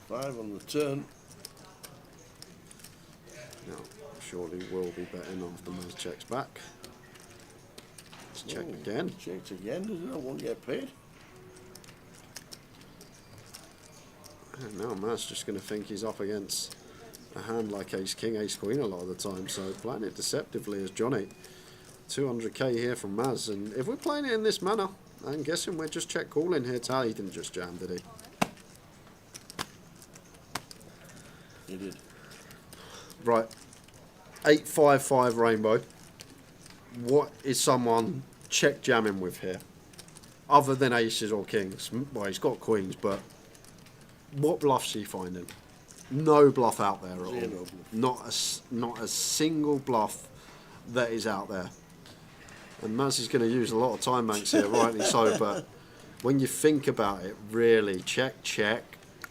S5: Five on the turn.
S15: Now, surely we'll be betting after Maz checks back. Let's check again.
S5: Checked again, does it? I won't get paid.
S15: And now Maz just going to think he's up against a hand like ace king, ace queen a lot of the time. So playing it deceptively as Johnny. 200k here from Maz. And if we're playing it in this manner, I'm guessing we're just check calling here. He didn't just jam, did he?
S5: He did.
S15: Right. 855 rainbow. What is someone check jamming with here? Other than aces or kings. Well, he's got queens, but what bluff's he finding? No bluff out there at all.
S5: Zero bluff.
S15: Not a single bluff that is out there. And Maz is going to use a lot of time banks here, rightly so, but when you think about it, really, check.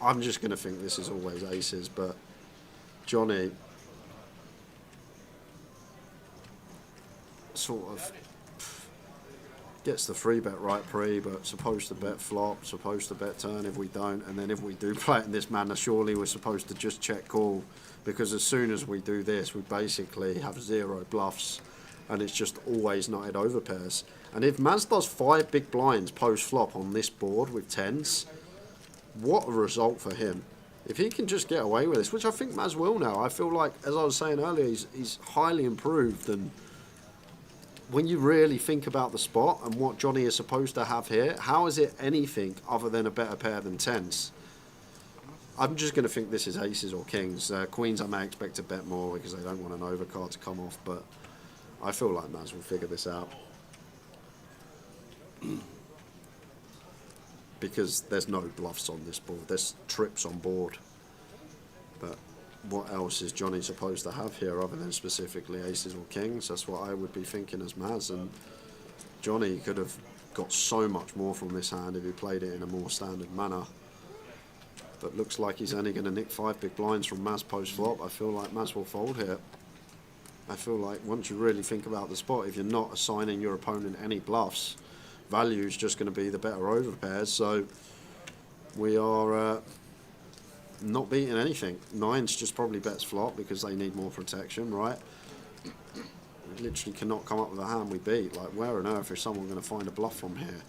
S15: I'm just going to think this is always aces, but Johnny sort of gets the free bet right pre, but supposed to bet flop, supposed to bet turn if we don't, and then if we do play it in this manner, surely we're supposed to just check call, because as soon as we do this, we basically have 0 bluffs, and it's just always nutted over pairs. And if Maz does 5 big blinds post flop on this board with 10s, what a result for him. If he can just get away with this, which I think Maz will now. I feel like, as I was saying earlier, he's highly improved, and when you really think about the spot and what Johnny is supposed to have here, how is it anything other than a better pair than 10s? I'm just going to think this is aces or kings. Queens I may expect to bet more because they don't want an overcard to come off, but I feel like Maz will figure this out. Because there's no bluffs on this board, there's trips on board. But what else is Johnny supposed to have here other than specifically aces or kings? That's what I would be thinking as Maz, and Johnny could have got so much more from this hand if he played it in a more standard manner. But looks like he's only going to nick 5 big blinds from Maz post flop. I feel like Maz will fold here. I feel like once you really think about the spot, if you're not assigning your opponent any bluffs, value is just going to be the better over pairs. So we are not beating anything. 9s just probably bets flop because they need more protection, right? We literally cannot come up with a hand we beat. Like, where on earth is someone going to find a bluff from here?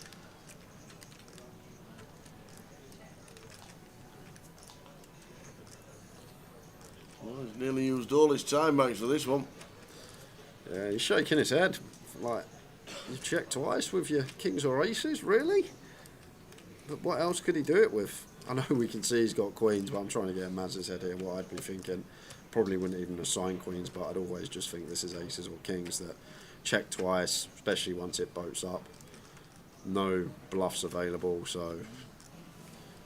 S5: Well, he's nearly used all his time banks for this one.
S15: Yeah, he's shaking his head. Like, you check twice with your kings or aces, really? But what else could he do it with? I know we can see he's got queens, but I'm trying to get in Maz's head here what I'd be thinking. Probably wouldn't even assign queens, but I'd always just think this is aces or kings that check twice, especially once it boats up. No bluffs available, so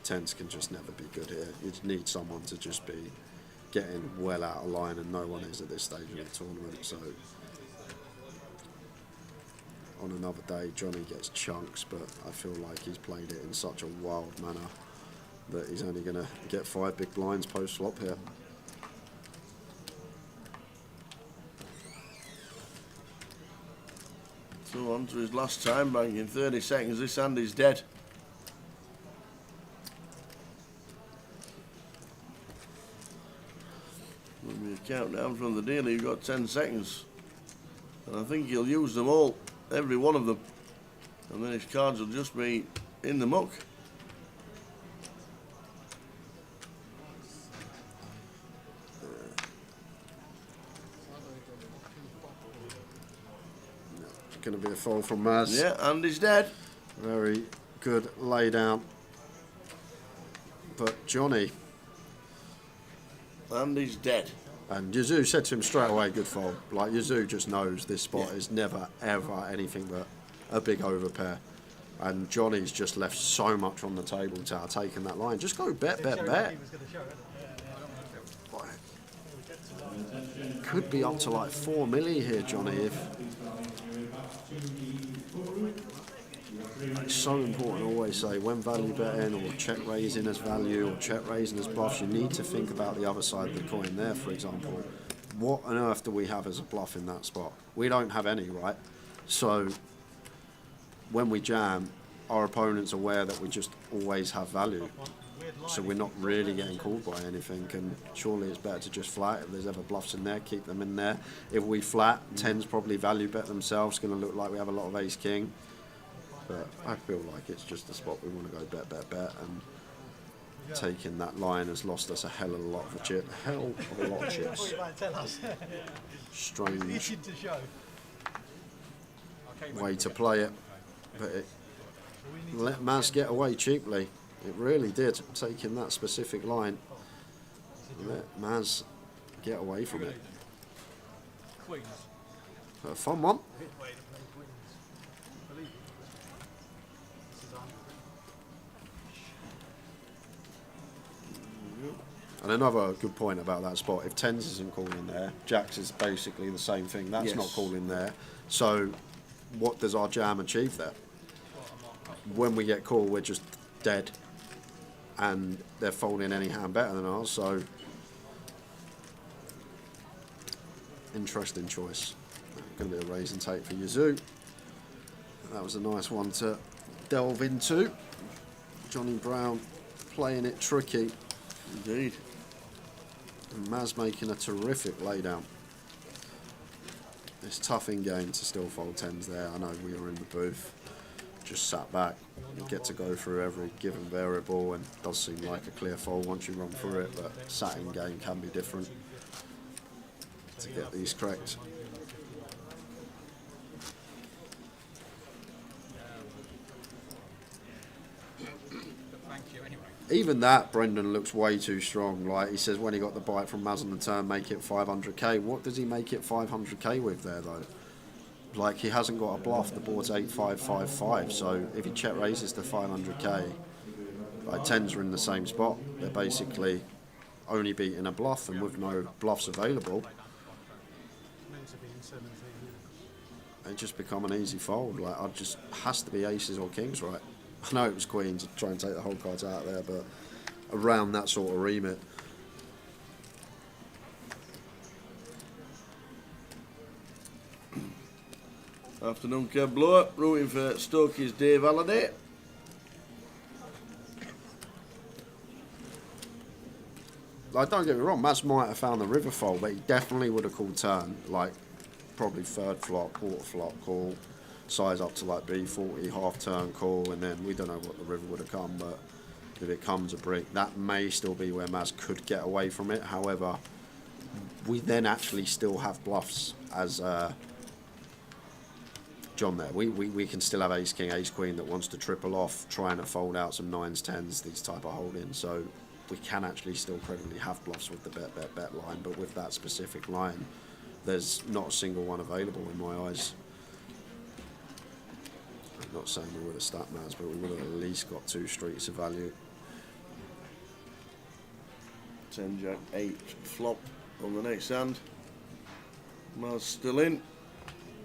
S15: 10s can just never be good here. You need someone to just be getting well out of line, and no one is at this stage of the tournament, so on another day Johnny gets chunks, but I feel like he's played it in such a wild manner that he's only going to get 5 big blinds post flop here.
S5: So on to his last time bank in 30 seconds. This hand is dead. Let me count down from the dealer. You've got 10 seconds. And I think he'll use them all, every one of them. And then his cards will just be in the muck.
S15: Going to be a fold from Maz.
S5: Yeah, and he's dead.
S15: Very good lay down. But Johnny.
S5: And he's dead.
S15: And Yazoo said to him straight away, good fold. Like, Yazoo just knows this spot is never, ever anything but a big overpair. And Johnny's just left so much on the table to taking that line. Just go bet. Could be up to like 4 milli here, Johnny, if it's so important to always say when value betting or check raising as value or check raising as bluffs, you need to think about the other side of the coin there. For example, what on earth do we have as a bluff in that spot? We don't have any, right? So when we jam, our opponent's aware that we just always have value. So we're not really getting called by anything, and surely it's better to just flat. If there's ever bluffs in there, keep them in there. If we flat, 10's probably value bet themselves, going to look like we have a lot of ace king. But I feel like it's just a spot we want to go bet, bet, bet, and taking that line has lost us a hell of a lot of chips. Strange way to play it, but it let Maz get away cheaply. It really did, taking that specific line. Let Maz get away from it. A fun one. And another good point about that spot, if tens isn't calling there, jacks is basically the same thing. That's not calling there. So what does our jam achieve there? When we get called, we're just dead. And they're folding any hand better than ours, so interesting choice. Going to be a raise and take for Yazoo. That was a nice one to delve into. Johnny Brown playing it tricky. Indeed. And Maz making a terrific laydown. It's tough in game to still fold tens there. I know we were in the booth, just sat back. You get to go through every given variable, and it does seem like a clear fold once you run through it, but sat in game can be different to get these correct. Even that, Brendan looks way too strong. Like he says, when he got the bite from Maz on the turn, make it 500k. What does he make it 500k with there, though? Like, he hasn't got a bluff. The board's 8555. So if he check raises to 500k, like tens are in the same spot. They're basically only beating a bluff, and with no bluffs available, they just become an easy fold. Like, it just has to be aces or kings, right? I know it was queens to try and take the whole cards out there, but around that sort of remit.
S5: Afternoon, Kev Blower, rooting for Stokey's Dave Halliday.
S15: Like, don't get me wrong, Maz might have found the river fold, but he definitely would have called turn, like probably third flop, quarter flop call, size up to like B40, half turn call, and then we don't know what the river would have come, but if it comes a brick, that may still be where Maz could get away from it. However, we then actually still have bluffs as John there. We can still have ace king, ace queen that wants to triple off, trying to fold out some nines, tens, these type of holdings. So we can actually still credibly have bluffs with the bet, bet, bet line, but with that specific line, there's not a single one available in my eyes. I'm not saying we would have stacked Maz, but we would have at least got 2 streets of value.
S5: 10 jack 8 flop on the next hand. Maz still in.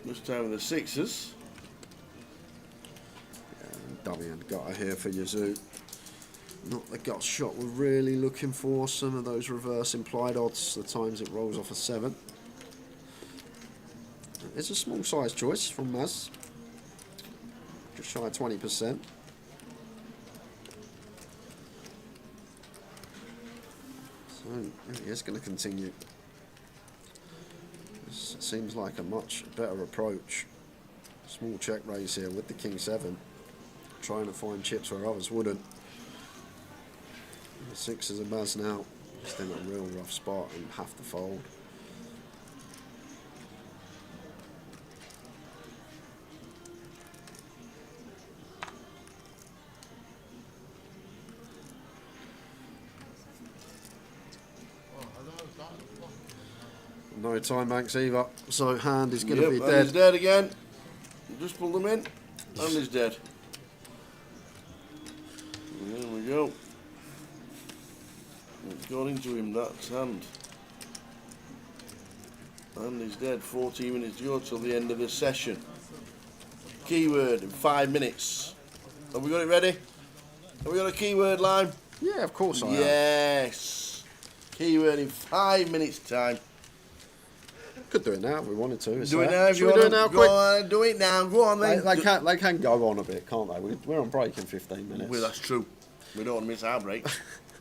S5: This time with the sixes.
S15: Yeah, dummy and gutter here for Yazoo. Not the gut shot we're really looking for. Some of those reverse implied odds, the times it rolls off a 7. It's a small size choice from Maz. Just shy of 20%. So it's going to continue. This seems like a much better approach. Small check raise here with the king 7. Trying to find chips where others wouldn't. The sixes are Maz now. Just in a real rough spot and have to fold. No time banks either, so hand is going to be dead.
S5: He's dead again. Just pulled them in, and he's dead. And there we go. It's gone into him, that's hand. And he's dead. 14 minutes to go till the end of the session. Keyword in 5 minutes. Have we got it ready? Have we got a keyword line?
S15: Yeah, of course I am.
S5: Yes. Keyword in 5 minutes' time.
S15: Could do it now if we wanted to.
S5: Do it now if
S15: Should
S5: you
S15: we
S5: want
S15: do it now,
S5: to.
S15: quick?
S5: Go on, do it now. Go on then.
S15: They can go on a bit, can't they? We're on break in 15 minutes.
S5: Well, that's true. We don't want to miss our break.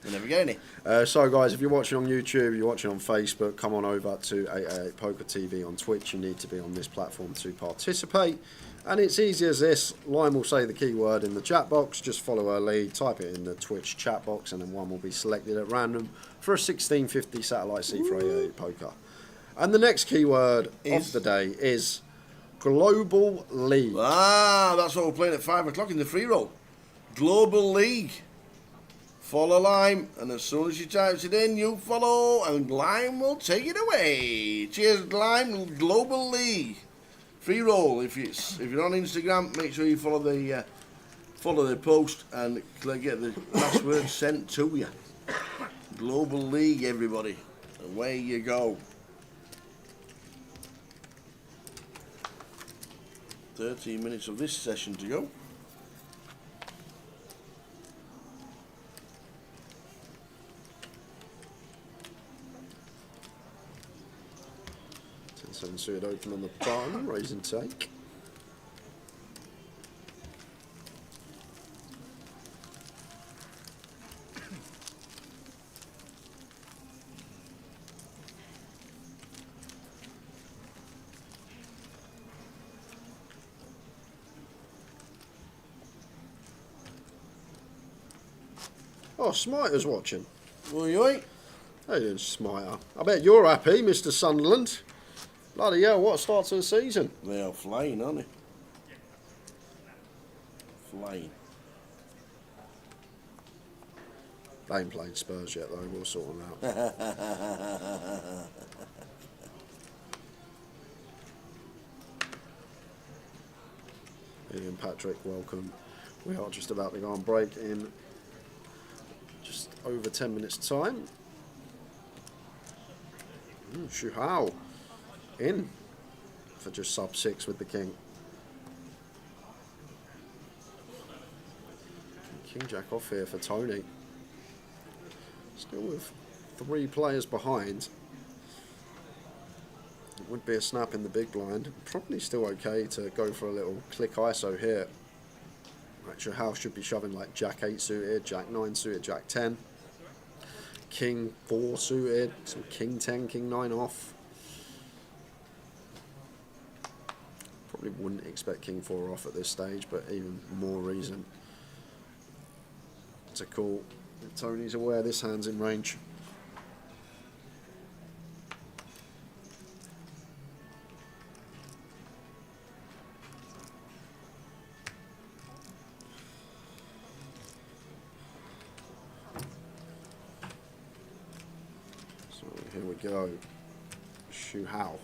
S5: We never get any.
S15: So, guys, if you're watching on YouTube, you're watching on Facebook, come on over to 888 Poker TV on Twitch. You need to be on this platform to participate. And it's easy as this. Lime will say the keyword in the chat box. Just follow her lead, type it in the Twitch chat box, and then one will be selected at random for a 1650 satellite C for 888 Poker. And the next keyword of the day is Global League.
S5: Ah, that's what we're playing at 5 o'clock in the free roll. Global League. Follow Lime, and as soon as she types it in, you follow, and Lime will take it away. Cheers, Lime. Global League. Free roll. If you're on Instagram, make sure you follow the post and get the password sent to you. Global League, everybody. Away you go. 13 minutes of this session to go.
S15: Seven suited open on the bottom, raise and take. Oh, Smiter's watching.
S5: Well, you ain't?
S15: How you doing, Smiter? I bet you're happy, Mr. Sunderland. Bloody hell, what a start to the season.
S5: They are flying, aren't they? Flying.
S15: They ain't playing Spurs yet, though. We'll sort them out. Ian Patrick, welcome. We are just about to go on break in just over 10 minutes' time. Shuhao in for just sub 6 with the king. King Jack off here for Tony. Still with 3 players behind. It would be a snap in the big blind. Probably still okay to go for a little click ISO here. Actually, House should be shoving like Jack 8 suited, Jack 9 suited, Jack 10. King 4 suited, some King 10, King 9 off. Probably wouldn't expect King 4 off at this stage, but even more reason to call. If Tony's aware this hand's in range. So here we go. Shu Hao.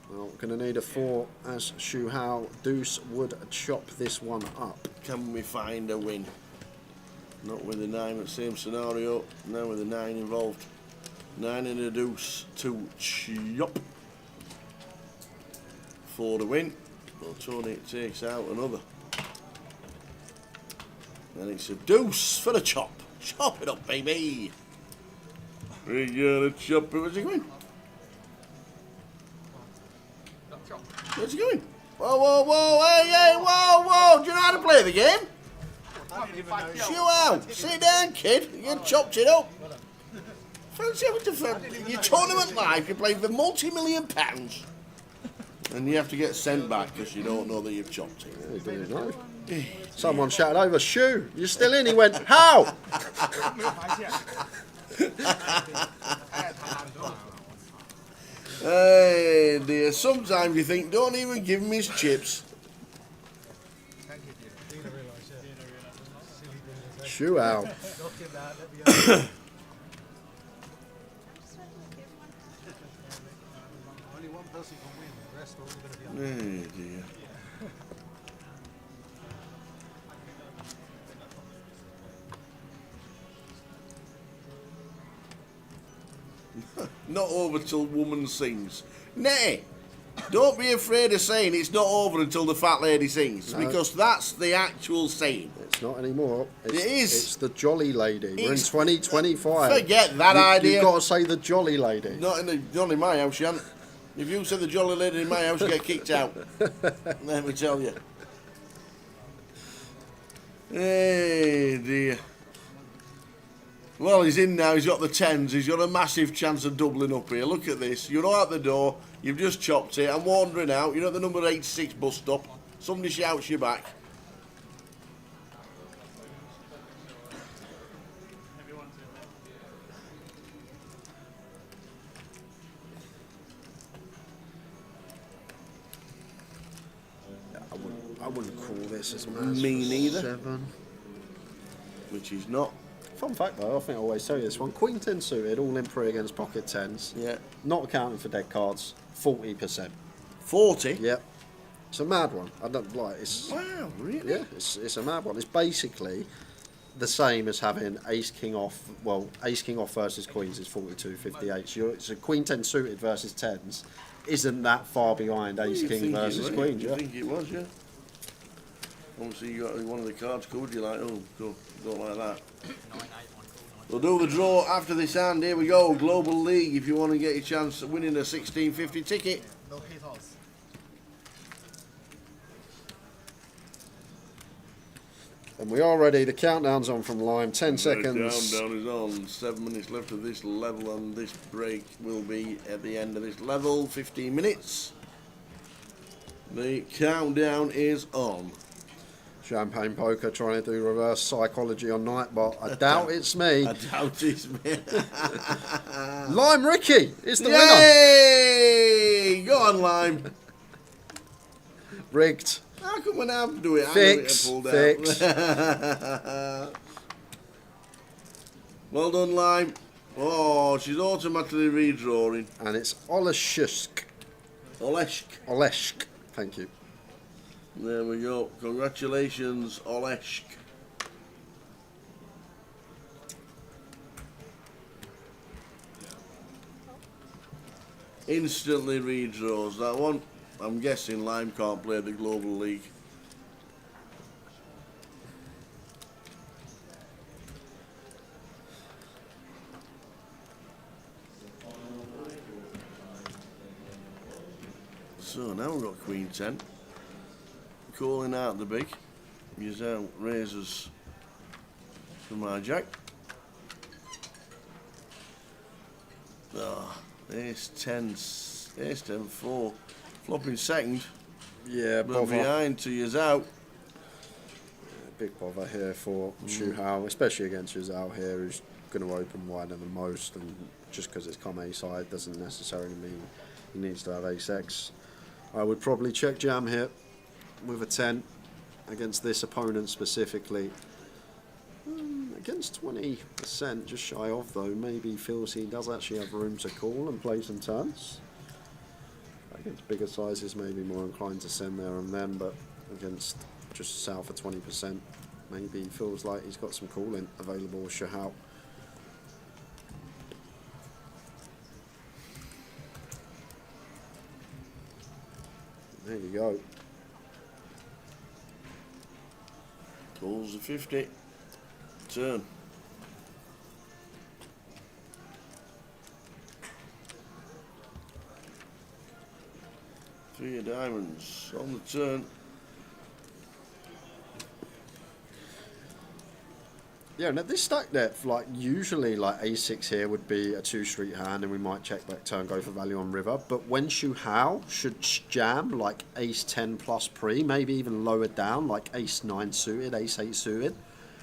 S15: Well, going to need a 4 as Shu Hao. Deuce would chop this one up.
S5: Can we find a win? Not with the 9 at the same scenario, now with the 9 involved. 9 and a deuce to chop. 4 to win. Well, Tony takes out another. And it's a deuce for the chop. Chop it up, baby. We're gonna chop it. Where's he going? Where's he going? Whoa, whoa, whoa, hey, hey, whoa, whoa. Do you know how to play the game? Chill out. Sit down, kid. You chopped it up. Fancy having to your tournament life, you play for multi-million pounds. And you have to get sent back because you don't know that you've chopped it.
S15: Yeah, he didn't know. Someone shouted over, Shu, you're still in. He went, how?
S5: Hey dear, sometimes you think, don't even give him his chips.
S15: Shoo out.
S13: Only one person can win. The rest are all going to be on.
S5: Oh dear. Not over till woman sings. Nay, don't be afraid of saying it's not over until the fat lady sings,
S15: No.
S5: because that's the actual saying.
S15: It's not anymore. It's,
S5: It is.
S15: It's the jolly lady. We're in
S5: It's-
S15: 2025.
S5: Forget that idea.
S15: You've got to say the jolly lady.
S5: Not in my house, Jan. If you say the jolly lady in my house, you get kicked out. Let me tell you. Hey dear. Well, he's in now. He's got the 10s. He's got a massive chance of doubling up here. Look at this. You're out the door. You've just chopped it. I'm wandering out. You're at the number 86 bus stop. Somebody shouts you back.
S15: I wouldn't call this as much.
S5: Me neither.
S15: 7.
S5: Which is not.
S15: Fun fact though, I think I always tell you this one. Queen 10 suited, all in pre against pocket 10s.
S5: Yeah.
S15: Not accounting for dead cards, 40%.
S5: 40?
S15: Yep. It's a mad one. I don't like it's.
S5: Wow, really?
S15: Yeah, it's a mad one. It's basically the same as having ace king off. Well, ace king off versus queens is 42-58. So queen 10 suited versus 10s isn't that far behind ace
S5: You
S15: king
S5: think it
S15: versus
S5: was,
S15: queens.
S5: You
S15: Yeah.
S5: think it was, yeah? Obviously, you got one of the cards covered. You're like, oh, don't like that. We'll do the draw after this hand. Here we go. Global League. If you want to get your chance of winning a 1650 ticket.
S15: And we are ready. The countdown's on from Lime. 10 seconds.
S5: Countdown is on. 7 minutes left of this level, and this break will be at the end of this level. 15 minutes. The countdown is on.
S15: Champagne Poker trying to do reverse psychology on Nightbot. I doubt it's me.
S5: I doubt it's me.
S15: Lime Ricky is the winner.
S5: Yay! Go on, Lime.
S15: Rigged.
S5: How come when I do it,
S15: Fix,
S5: I know it
S15: fix.
S5: pulled out? Well done, Lime. Oh, she's automatically redrawing.
S15: And it's Oleshk.
S5: Oleshk.
S15: Thank you.
S5: There we go. Congratulations, Oleshk. Instantly redraws that one. I'm guessing Lime can't play the Global League. So now we've got Queen 10. Calling out the big. Use out razors from our jack. Ah, ace 10, 4. Flopping second.
S15: Yeah,
S5: but
S15: bother.
S5: behind to use out.
S15: Big bother here for Shu Hao, especially against Zhao here, who's going to open wider than most. And just because it's come A-side doesn't necessarily mean he needs to have ace-X. I would probably check jam here with a 10 against this opponent specifically. Against 20%, just shy of though. Maybe he feels he does actually have room to call and play some turns. Against bigger sizes, maybe more inclined to send there and then, but against just south of 20%, maybe he feels like he's got some calling available with Shahao. There you go.
S5: Calls the 50. Turn. Three of diamonds on the turn.
S15: Yeah, now this stack depth, like usually like A6 here would be a 2-street hand and we might check back turn, go for value on river. But when Shu Hao should jam like ace 10 plus pre, maybe even lower down like ace 9 suited, ace 8 suited,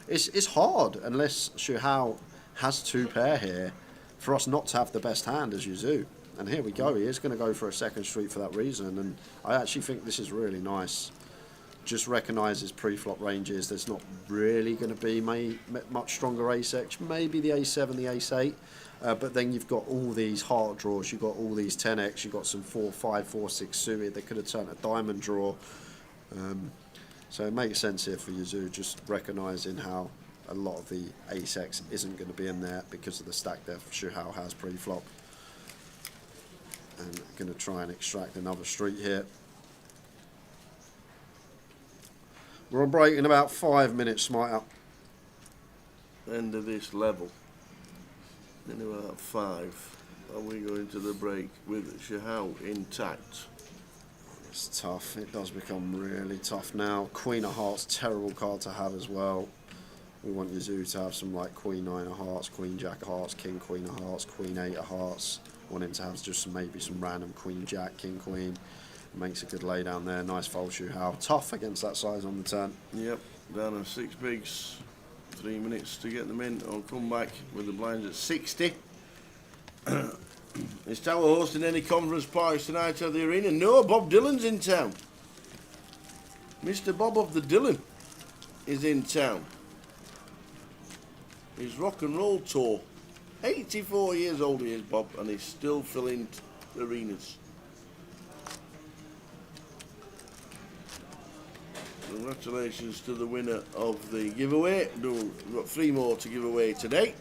S15: it's hard unless Shu Hao has 2 pair here for us not to have the best hand as Yuzu. And here we go, he is going to go for a second street for that reason, and I actually think this is really nice. just recognise his pre-flop ranges. There's not really going to be much stronger ace-X. Maybe the ace-7, the ace-8. But then you've got all these heart draws. You've got all these 10x. You've got some 4-5, 4-6 suited. They could have turned a diamond draw. So it makes sense here for Yazoo, just recognising how a lot of the ace-X isn't going to be in there because of the stack depth Shuhao has pre-flop. And going to try and extract another street here. We're on break in about 5 minutes, Smiter.
S5: End of this level. In about 5. And we go into the break with Shuhao intact.
S15: It's tough. It does become really tough now. Queen of Hearts, terrible card to have as well. We want Yazoo to have some like Queen 9 of Hearts, Queen Jack of Hearts, King Queen of Hearts, Queen 8 of Hearts. Want him to have just maybe some random Queen Jack, King Queen. Makes a good lay down there. Nice fold Shuhao. Tough against that size on the turn.
S5: Yep, down on 6 bigs. 3 minutes to get them in. I'll come back with the blinds at 60. Is Tower hosting any conference parties tonight at the arena? No, Bob Dylan's in town. Mr. Bob of the Dylan is in town. His rock and roll tour. 84 years old he is, Bob, and he's still filling arenas. Congratulations to the winner of the giveaway. We've got 3 more to give away today.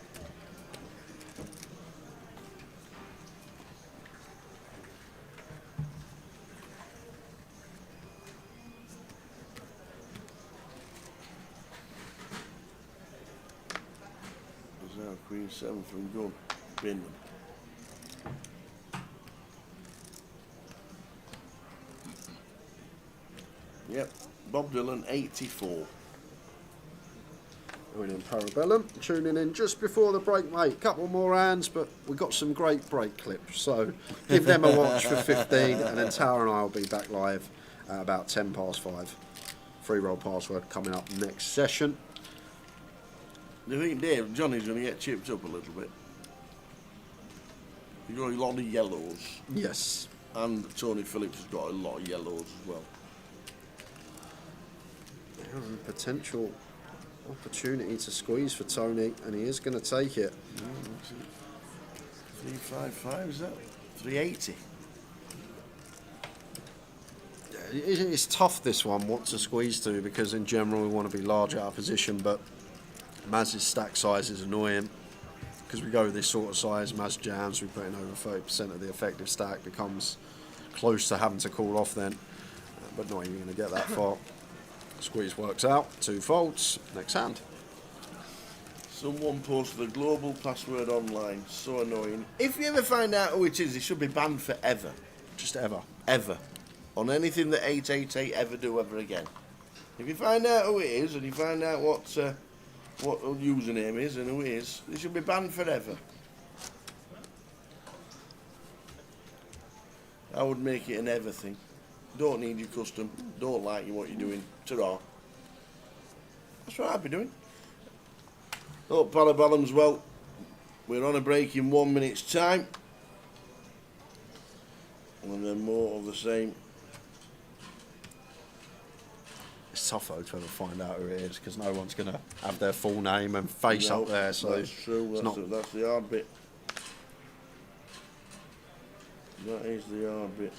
S5: There's now Queen 7 from gun. Bin them. Yep. Bob Dylan, 84.
S15: Winning Parabellum, tuning in just before the break, mate. Couple more hands, but we got some great break clips, so give them a watch for 15, and then Tower and I will be back live at about 10 past 5. Free roll password coming up next session.
S5: Do you think Dave, Johnny's going to get chipped up a little bit? He's got a lot of yellows.
S15: Yes.
S5: And Tony Phillips has got a lot of yellows as well.
S15: Potential opportunity to squeeze for Tony, and he is going to take it.
S5: 355, is that? 380.
S15: It's tough, this one, what to squeeze to, because in general we want to be large out of position, but Maz's stack size is annoying. Because we go with this sort of size, Maz jams, we put in over 30% of the effective stack, becomes close to having to call off then, but not even going to get that far. Squeeze works out, 2 folds, next hand.
S5: Someone posted a global password online, so annoying. If you ever find out who it is, it should be banned forever.
S15: Just ever.
S5: Ever. On anything that 888 ever do ever again. If you find out who it is, and you find out what the username is and who it is, it should be banned forever. I would make it an ever thing. Don't need your custom. Don't like you what you're doing. Ta-ra. That's what I'd be doing. Oh, Parabellum's well. We're on a break in 1 minute's time. And then more of the same.
S15: It's tough though to ever find out who it is, because no one's going to have their full name and face up there. So
S5: that's true. That's the hard bit. That is the hard bit.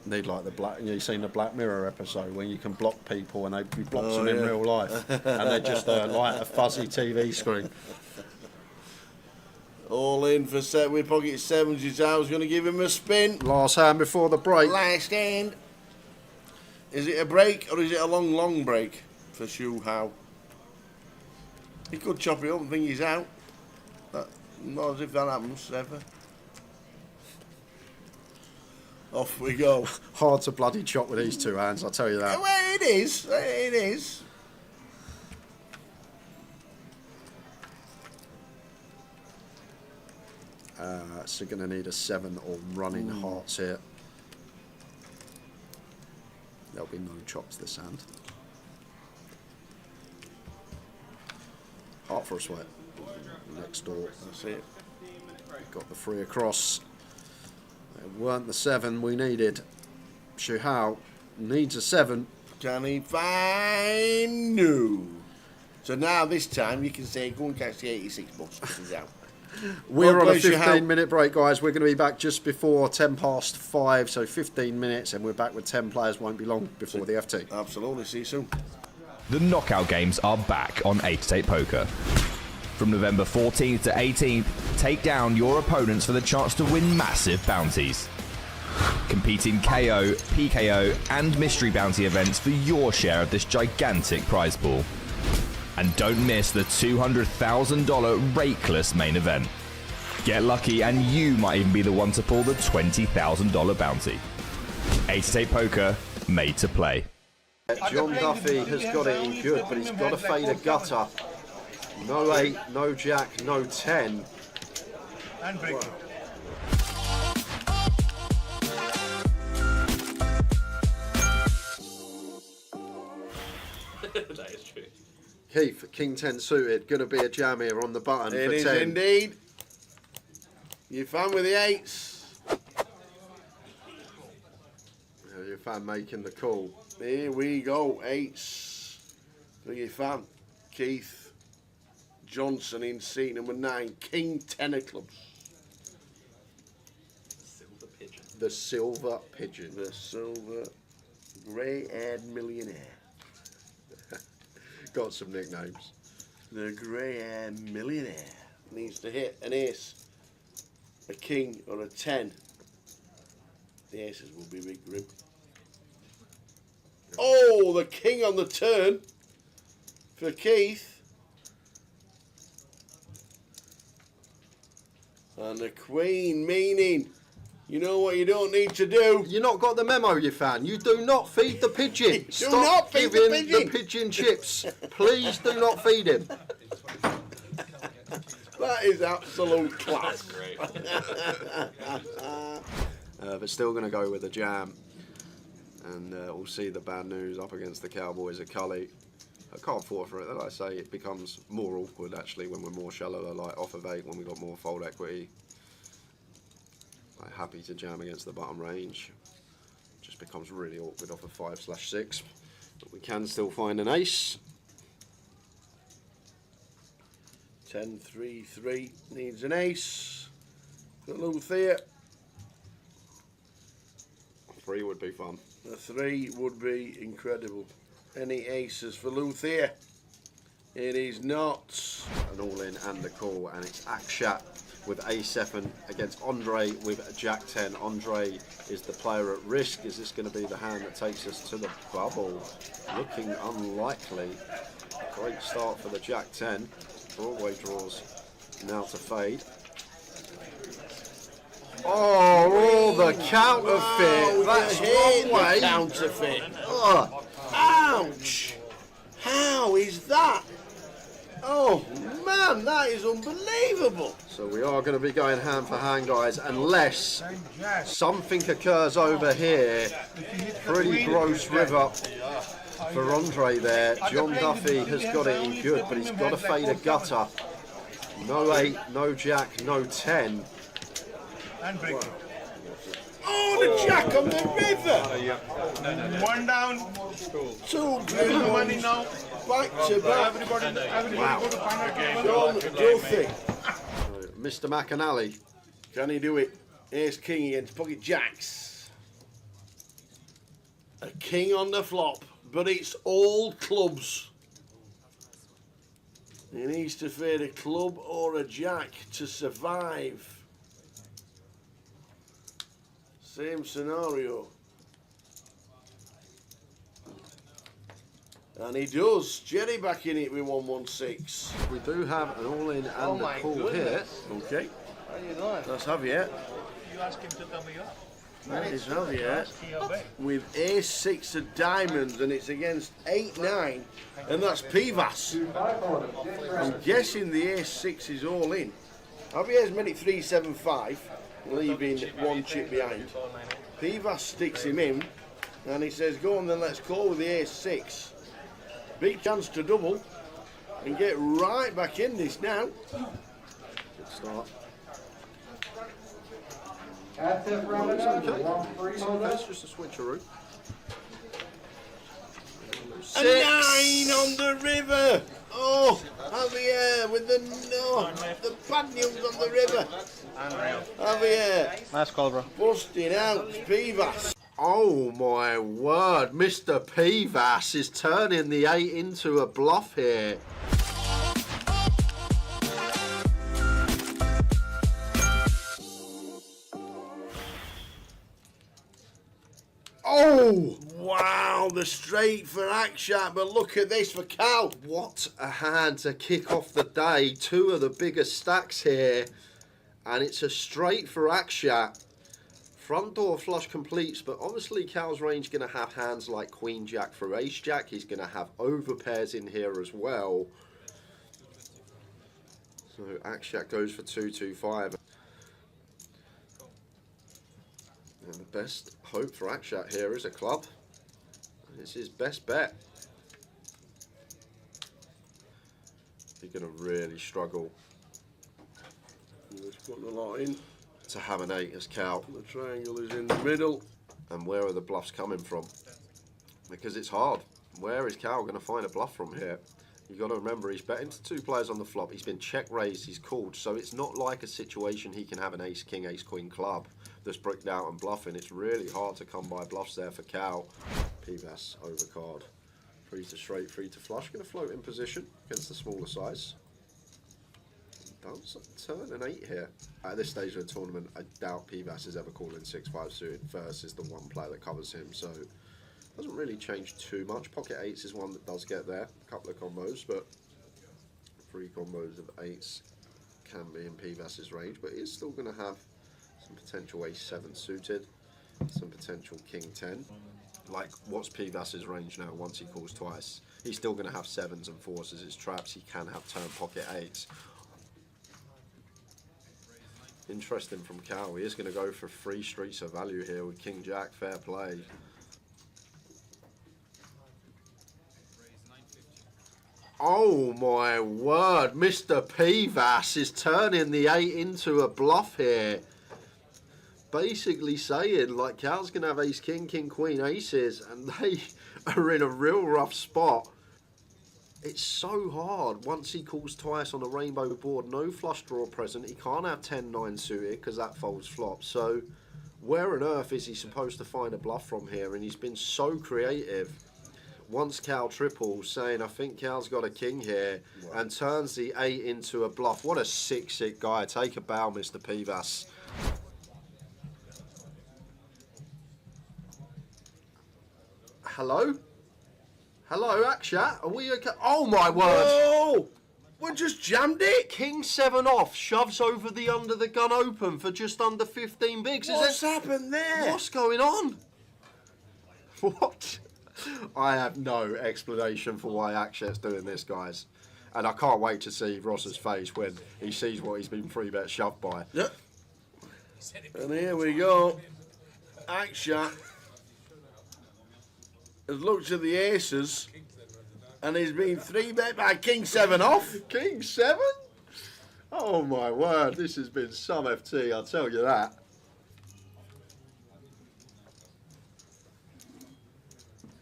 S15: Need like the black. You've seen the Black Mirror episode where you can block people and he blocks them in real life, and they're just like a fuzzy TV screen.
S5: All in for set with pocket sevens. I was going to give him a spin.
S15: Last hand before the break.
S5: Last hand. Is it a break or is it a long break for Shuhao? He could chop it up and think he's out. Not as if that happens ever. Off we go.
S15: Hard to bloody chop with these 2 hands, I'll tell you that.
S5: Well, it is. It is.
S15: So going to need a 7 or running hearts here. There'll be no chops this hand. Heart for a sweat. Next door.
S5: That's it.
S15: Got the 3 across. It weren't the 7 we needed. Shuhao needs a 7.
S5: Can he find? No. So now this time you can say, go and catch the 86 bus. He's out.
S15: We're
S5: God
S15: on a
S5: bless you, Hal.
S15: 15-minute break, guys. We're going to be back just before 5:10, so 15 minutes, and we're back with 10 players. Won't be long before the FT.
S5: Absolutely. See you soon.
S1: The knockout games are back on 8-8 Poker. From November 14th to 18th, take down your opponents for the chance to win massive bounties. Compete in KO, PKO, and mystery bounty events for your share of this gigantic prize pool. And don't miss the $200,000 Rakeless main event. Get lucky and you might even be the one to pull the $20,000 bounty. 8-8 Poker, made to play.
S15: John Duffy has got it in good, but he's got to fade a gutter. No 8, no jack, no 10.
S9: And break it.
S6: That is true.
S15: Keith, King 10 suited, going to be a jam here on the button
S5: It
S15: for
S5: is
S15: 10.
S5: indeed. You fan with the 8s.
S15: Your fan making the call.
S5: Here we go. 8s. For your fan. Keith Johnson in seat number 9. King 10 of clubs.
S6: Silver pigeon.
S15: The silver pigeon.
S5: The silver grey-haired millionaire.
S15: Got some nicknames.
S5: The grey-haired millionaire needs to hit an ace, a king, or a 10. The aces will be big grim. Oh, the king on the turn for Keith. And the queen, meaning, you know what you don't need to do?
S15: You not got the memo, you fan. You do not feed the pigeon.
S5: Do
S15: Stop
S5: not feed the
S15: giving
S5: pigeon.
S15: the pigeon chips. Please do not feed him.
S5: That is absolute class.
S6: Great.
S2: But still going to go with the jam. And we'll see the bad news up against the Cowboys of Cully. I can't fault for it. Like I say, it becomes more awkward actually when we're more shallow, like off of 8, when we've got more fold equity. Like happy to jam against the bottom range. Just becomes really awkward off of 5/6. But we can still find an ace.
S5: 10-3-3 needs an ace. For Luthier.
S2: 3 would be fun.
S5: A 3 would be incredible. Any aces for Luthier? It is not.
S15: An all-in and a call, and it's Akshat with A7 against Andre with Jack 10. Andre is the player at risk. Is this going to be the hand that takes us to the bubble? Looking unlikely. Great start for the Jack 10. Broadway draws now to fade. Oh, the counterfeit. That's one way.
S5: Counterfeit.
S15: Ugh.
S5: Ouch! How is that? Oh man, that is unbelievable.
S15: So we are going to be going hand for hand, guys, unless something occurs over here. Pretty gross river for Andre there. John Duffy has got it in good, but he's got to fade a gutter. No 8, no jack, no 10.
S9: And break it.
S5: Oh, the jack on the river.
S9: One down.
S5: 2 good
S9: Money
S5: ones.
S9: now.
S5: Back to back.
S9: Everybody go to final game.
S5: John Duffy.
S15: Mr. McAnally.
S5: Can he do it? Ace king against pocket jacks. A king on the flop, but it's all clubs. He needs to fade a club or a jack to survive. Same scenario. And he does. Jerry back in it with 116.
S15: We do have an all-in and a call here.
S5: Okay.
S9: How you doing?
S5: That's Javier.
S9: You ask him to double you up.
S5: That is Javier.
S9: He obey.
S5: With ace-6 of diamonds, and it's against 8-9, and that's Pivas. I'm guessing the ace-6 is all in. Javier's made it 3-7-5, leaving 1 chip behind. Pivas sticks him in, and he says, go on then, let's call with the ace-6. Big chance to double, and get right back in this now.
S15: Good start.
S5: That's it,
S15: It's okay. It's just a switcheroo.
S5: A 9 on the river. Oh, Javier with the bad news on the river.
S16: Unreal.
S5: Javier.
S16: Nice call, bro.
S5: Busting out Pivas. Oh my word, Mr. Pivas is turning the 8 into a bluff here. Oh, wow, the straight for Akshat, but look at this for Cal. What a hand to kick off the day. 2 of the biggest stacks here, and it's a straight for Akshat. Front door flush completes, but obviously Cal's range going to have hands like Queen Jack for Ace Jack. He's going to have over pairs in here as well. So Akshat goes for 225. And the best hope for Akshat here is a club. It's his best bet. He's going to really struggle.
S17: Let's put the lot in.
S5: To have an 8 as Cal.
S17: The triangle is in the middle.
S5: And where are the bluffs coming from? Because it's hard. Where is Cal going to find a bluff from here? You've got to remember, he's betting to 2 players on the flop. He's been check raised, he's called. So it's not like a situation he can have an ace, king, ace, queen club that's bricked out and bluffing. It's really hard to come by bluffs there for Cal. Pivas overcard. 3 to straight, 3 to flush. Going to float in position against the smaller size. Does turn an 8 here. At this stage of the tournament, I doubt Pivas is ever calling 6-5 suited versus the one player that covers him. So doesn't really change too much. Pocket 8s is one that does get there. A couple of combos, but 3 combos of 8s can be in Pivas's range. But he's still going to have some potential ace 7 suited, some potential king 10. Like, what's Pivas's range now once he calls twice? He's still going to have 7s and 4s as his traps. He can have turn pocket 8s. Interesting from Cal. He is going to go for 3 streets of value here with King Jack. Fair play. Oh my word, Mr. Pivas is turning the 8 into a bluff here. Basically saying, like, Cal's going to have ace, king, king, queen, aces, and they are in a real rough spot. It's so hard once he calls twice on a rainbow board. No flush draw present. He can't have 10-9 suited because that folds flop. So where on earth is he supposed to find a bluff from here? And he's been so creative. Once Cal triples, saying, I think Cal's got a king here, and turns the 8 into a bluff. What a sick guy. Take a bow, Mr. Pivas. Hello? Hello, Akshat. Are we okay? Oh my word!
S17: Oh! We just jammed it!
S5: King 7 off, shoves over the under the gun open for just under 15 bigs.
S17: What's happened there?
S5: What's going on? What? I have no explanation for why Akshat's doing this, guys. And I can't wait to see Ross's face when he sees what he's been 3-bet shoved by.
S17: Yep. And here we go. Akshat has looked at the aces and he's been 3-bet by King 7 off.
S5: King 7? Oh my word, this has been some FT, I'll tell you that.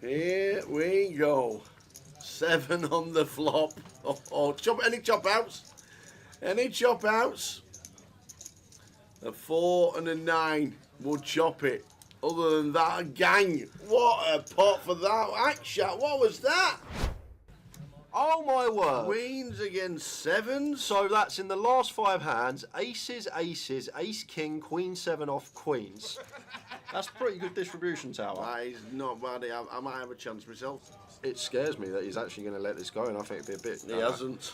S17: Here we go. 7 on the flop. Oh, any chop outs? Any chop outs? A 4 and a 9 will chop it. Other than that, gang. What a pot for that. Akshat, what was that?
S5: Oh my word.
S17: Queens against 7s.
S5: So that's in the last 5 hands. Aces, aces, ace, king, queen 7 off, queens. That's pretty good distribution, Tower.
S17: That is not bad. I might have a chance myself.
S5: It scares me that he's actually going to let this go, and I think it'd be a bit...
S17: He hasn't.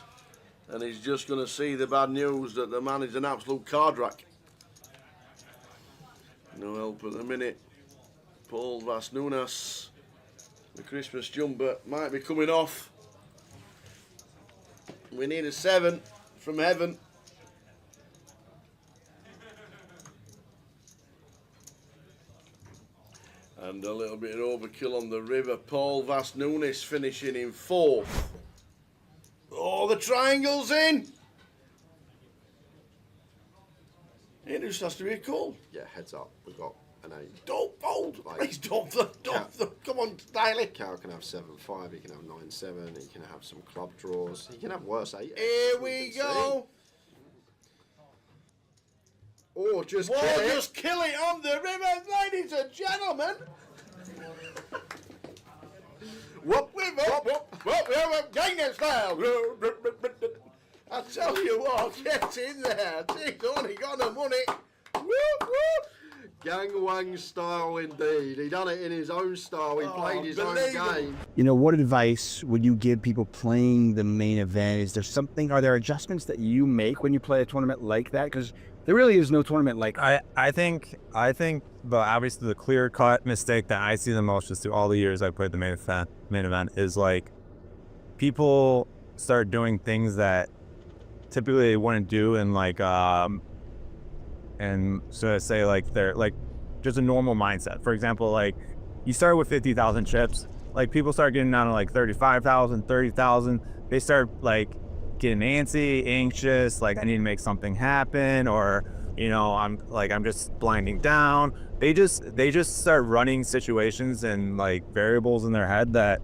S17: And he's just going to see the bad news that the man is an absolute card rack. No help at the minute. Paul Vasnunas. The Christmas jumper might be coming off. We need a 7 from heaven. And a little bit of overkill on the river. Paul Vasnunas finishing in 4th. Oh, the triangle's in! It just has to be a call.
S5: Yeah, heads up. We've got
S2: an 8.
S5: Don't fold!
S2: Like,
S5: Please don't. Come on, Daly.
S2: Cal can have 7-5, he can have 9-7, he can have some club draws, he can have worse 8.
S5: Here we go.
S2: Or just
S5: Or
S2: kill it.
S5: just kill it on the river, ladies and gentlemen. Whoop, whoop, whoop, whoop, whoop, whoop, Gangnam style. I tell you what, get in there. He's only got the money. Whoop, whoop.
S2: Gang Wang style indeed. He done it in his own style. He played his own game.
S7: You know, what advice would you give people playing the main event? Is there something, are there adjustments that you make when you play a tournament like that? Because there really is no tournament like
S8: I think obviously the clear cut mistake that I see the most just through all the years I played the main event is like people start doing things that typically they wouldn't do in like and so say like they're like just a normal mindset. For example, like you start with 50,000 chips, like people start getting down to like 35,000, 30,000. They start like getting antsy, anxious, like I need to make something happen, or you know, I'm just blinding down. They just start running situations and like variables in their head that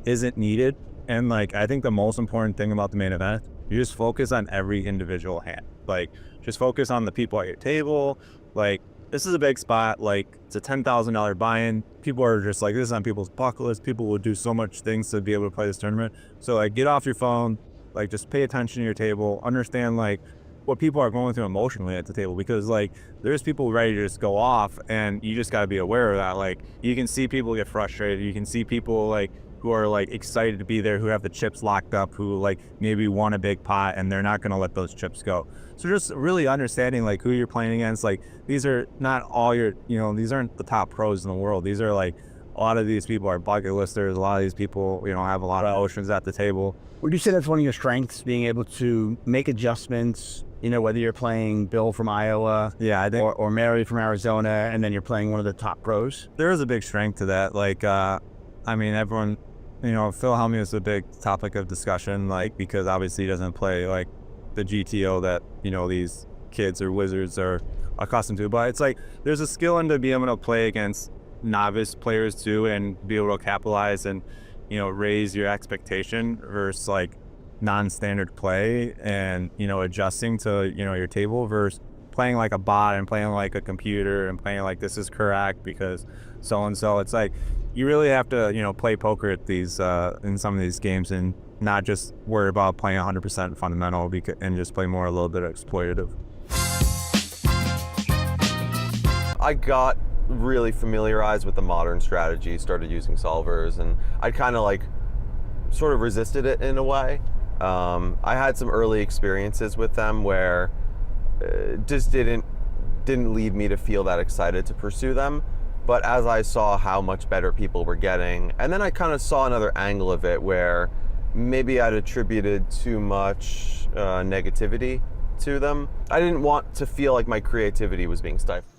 S8: isn't needed. And like I think the most important thing about the main event, you just focus on every individual hand. Like just focus on the people at your table. Like this is a big spot, like it's a $10,000 buy-in. People are just like, this is on people's bucket list. People will do so much things to be able to play this tournament. So like get off your phone, like just pay attention to your table, understand like what people are going through emotionally at the table, because like there's people ready to just go off, and you just got to be aware of that. Like you can see people get frustrated, you can see people like who are like excited to be there, who have the chips locked up, who like maybe won a big pot and they're not going to let those chips go. So just really understanding like who you're playing against. Like these are not all your, you know, these aren't the top pros in the world. These are like, a lot of these people are bucket listers. A lot of these people, you know, have a lot of oceans at the table.
S7: Would you say that's one of your strengths, being able to make adjustments, you know, whether you're playing Bill from Iowa,
S8: yeah, I think,
S7: or Mary from Arizona, and then you're playing one of the top pros?
S8: There is a big strength to that. Like, I mean, everyone, you know, Phil Hellmuth is a big topic of discussion, like, because obviously he doesn't play like the GTO that, you know, these kids or wizards are accustomed to. But it's like, there's a skill into being able to play against novice players too, and be able to capitalize and, you know, raise your expectation versus like non-standard play, and, you know, adjusting to, you know, your table versus playing like a bot and playing like a computer and playing like this is correct because so-and-so. It's like, you really have to, you know, play poker at these, in some of these games, and not just worry about playing 100% fundamental and just play more a little bit exploitative.
S16: I got really familiarized with the modern strategy, started using solvers, and I kind of like sort of resisted it in a way. I had some early experiences with them where just didn't lead me to feel that excited to pursue them. But as I saw how much better people were getting, and then I kind of saw another angle of it where maybe I'd attributed too much negativity to them. I didn't want to feel like my creativity was being stifled.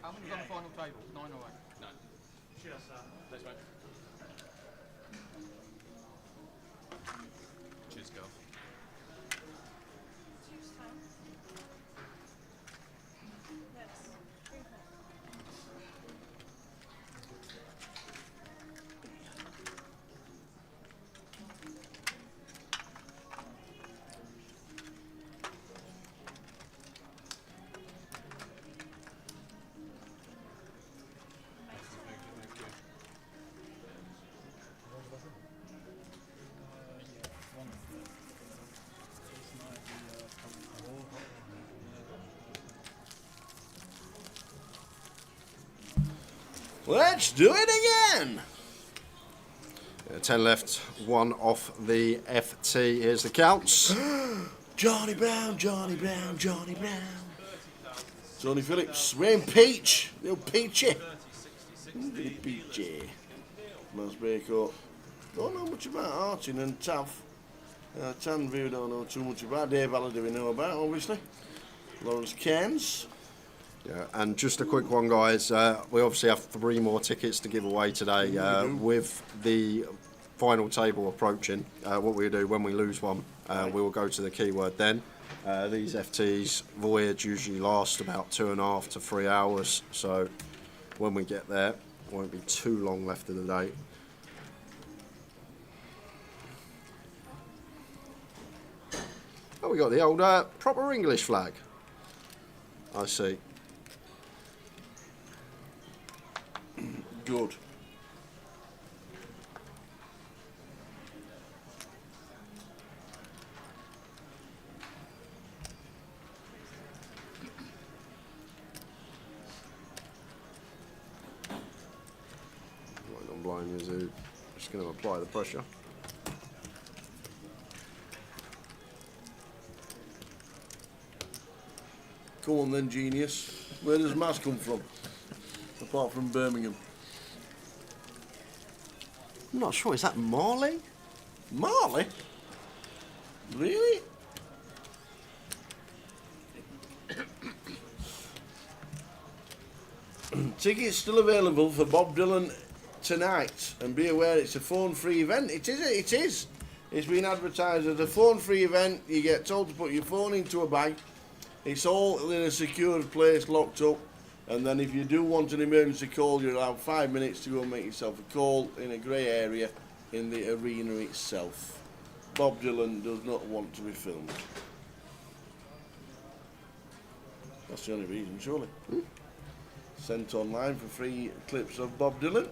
S3: How many's on the final table? 9 or 8? No. Cheers, sir. Thanks, mate. Cheers, girl.
S5: Let's do it again.
S2: 10 left, 1 off the FT. Here's the counts.
S5: Johnny Brown, Johnny Brown, Johnny Brown. Johnny Phillips, wearing peach. Little peachy. Little peachy. Nice breakup. Don't know much about Archie and Tav. Tanview don't know too much about. Dave Allard we know about, obviously. Lawrence Cairns.
S15: Yeah, and just a quick one, guys. We obviously have 3 more tickets to give away today. With the final table approaching, what we do when we lose one, we will go to the keyword then. These FTs voyage usually last about 2.5 to 3 hours, so when we get there, it won't be too long left of the day. Oh, we got the old proper English flag. I see.
S17: Good.
S15: Right, I'm blind as a, just going to apply the pressure.
S17: Come on then, genius. Where does Maz come from? Apart from Birmingham.
S15: I'm not sure, is that Marley?
S17: Marley? Really? Tickets still available for Bob Dylan tonight, and be aware it's a phone-free event. It is. It's been advertised as a phone-free event. You get told to put your phone into a bag. It's all in a secured place, locked up. And then if you do want an emergency call, you're allowed 5 minutes to go and make yourself a call in a grey area in the arena itself. Bob Dylan does not want to be filmed. That's the only reason, surely. Sent online for free clips of Bob Dylan.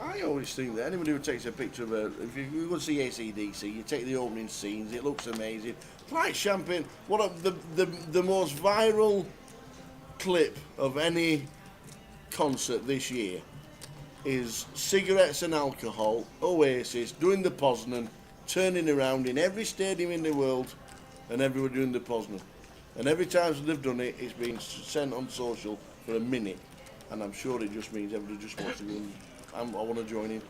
S17: I always think that anybody who takes a picture of if you go to see AC/DC, you take the opening scenes, it looks amazing. Like champagne, the most viral clip of any concert this year is cigarettes and alcohol, Oasis doing the Poznan, turning around in every stadium in the world, and everyone doing the Poznan. And every time they've done it, it's been sent on social for a minute, and I'm sure it just means everybody just wants to go and I want to join in.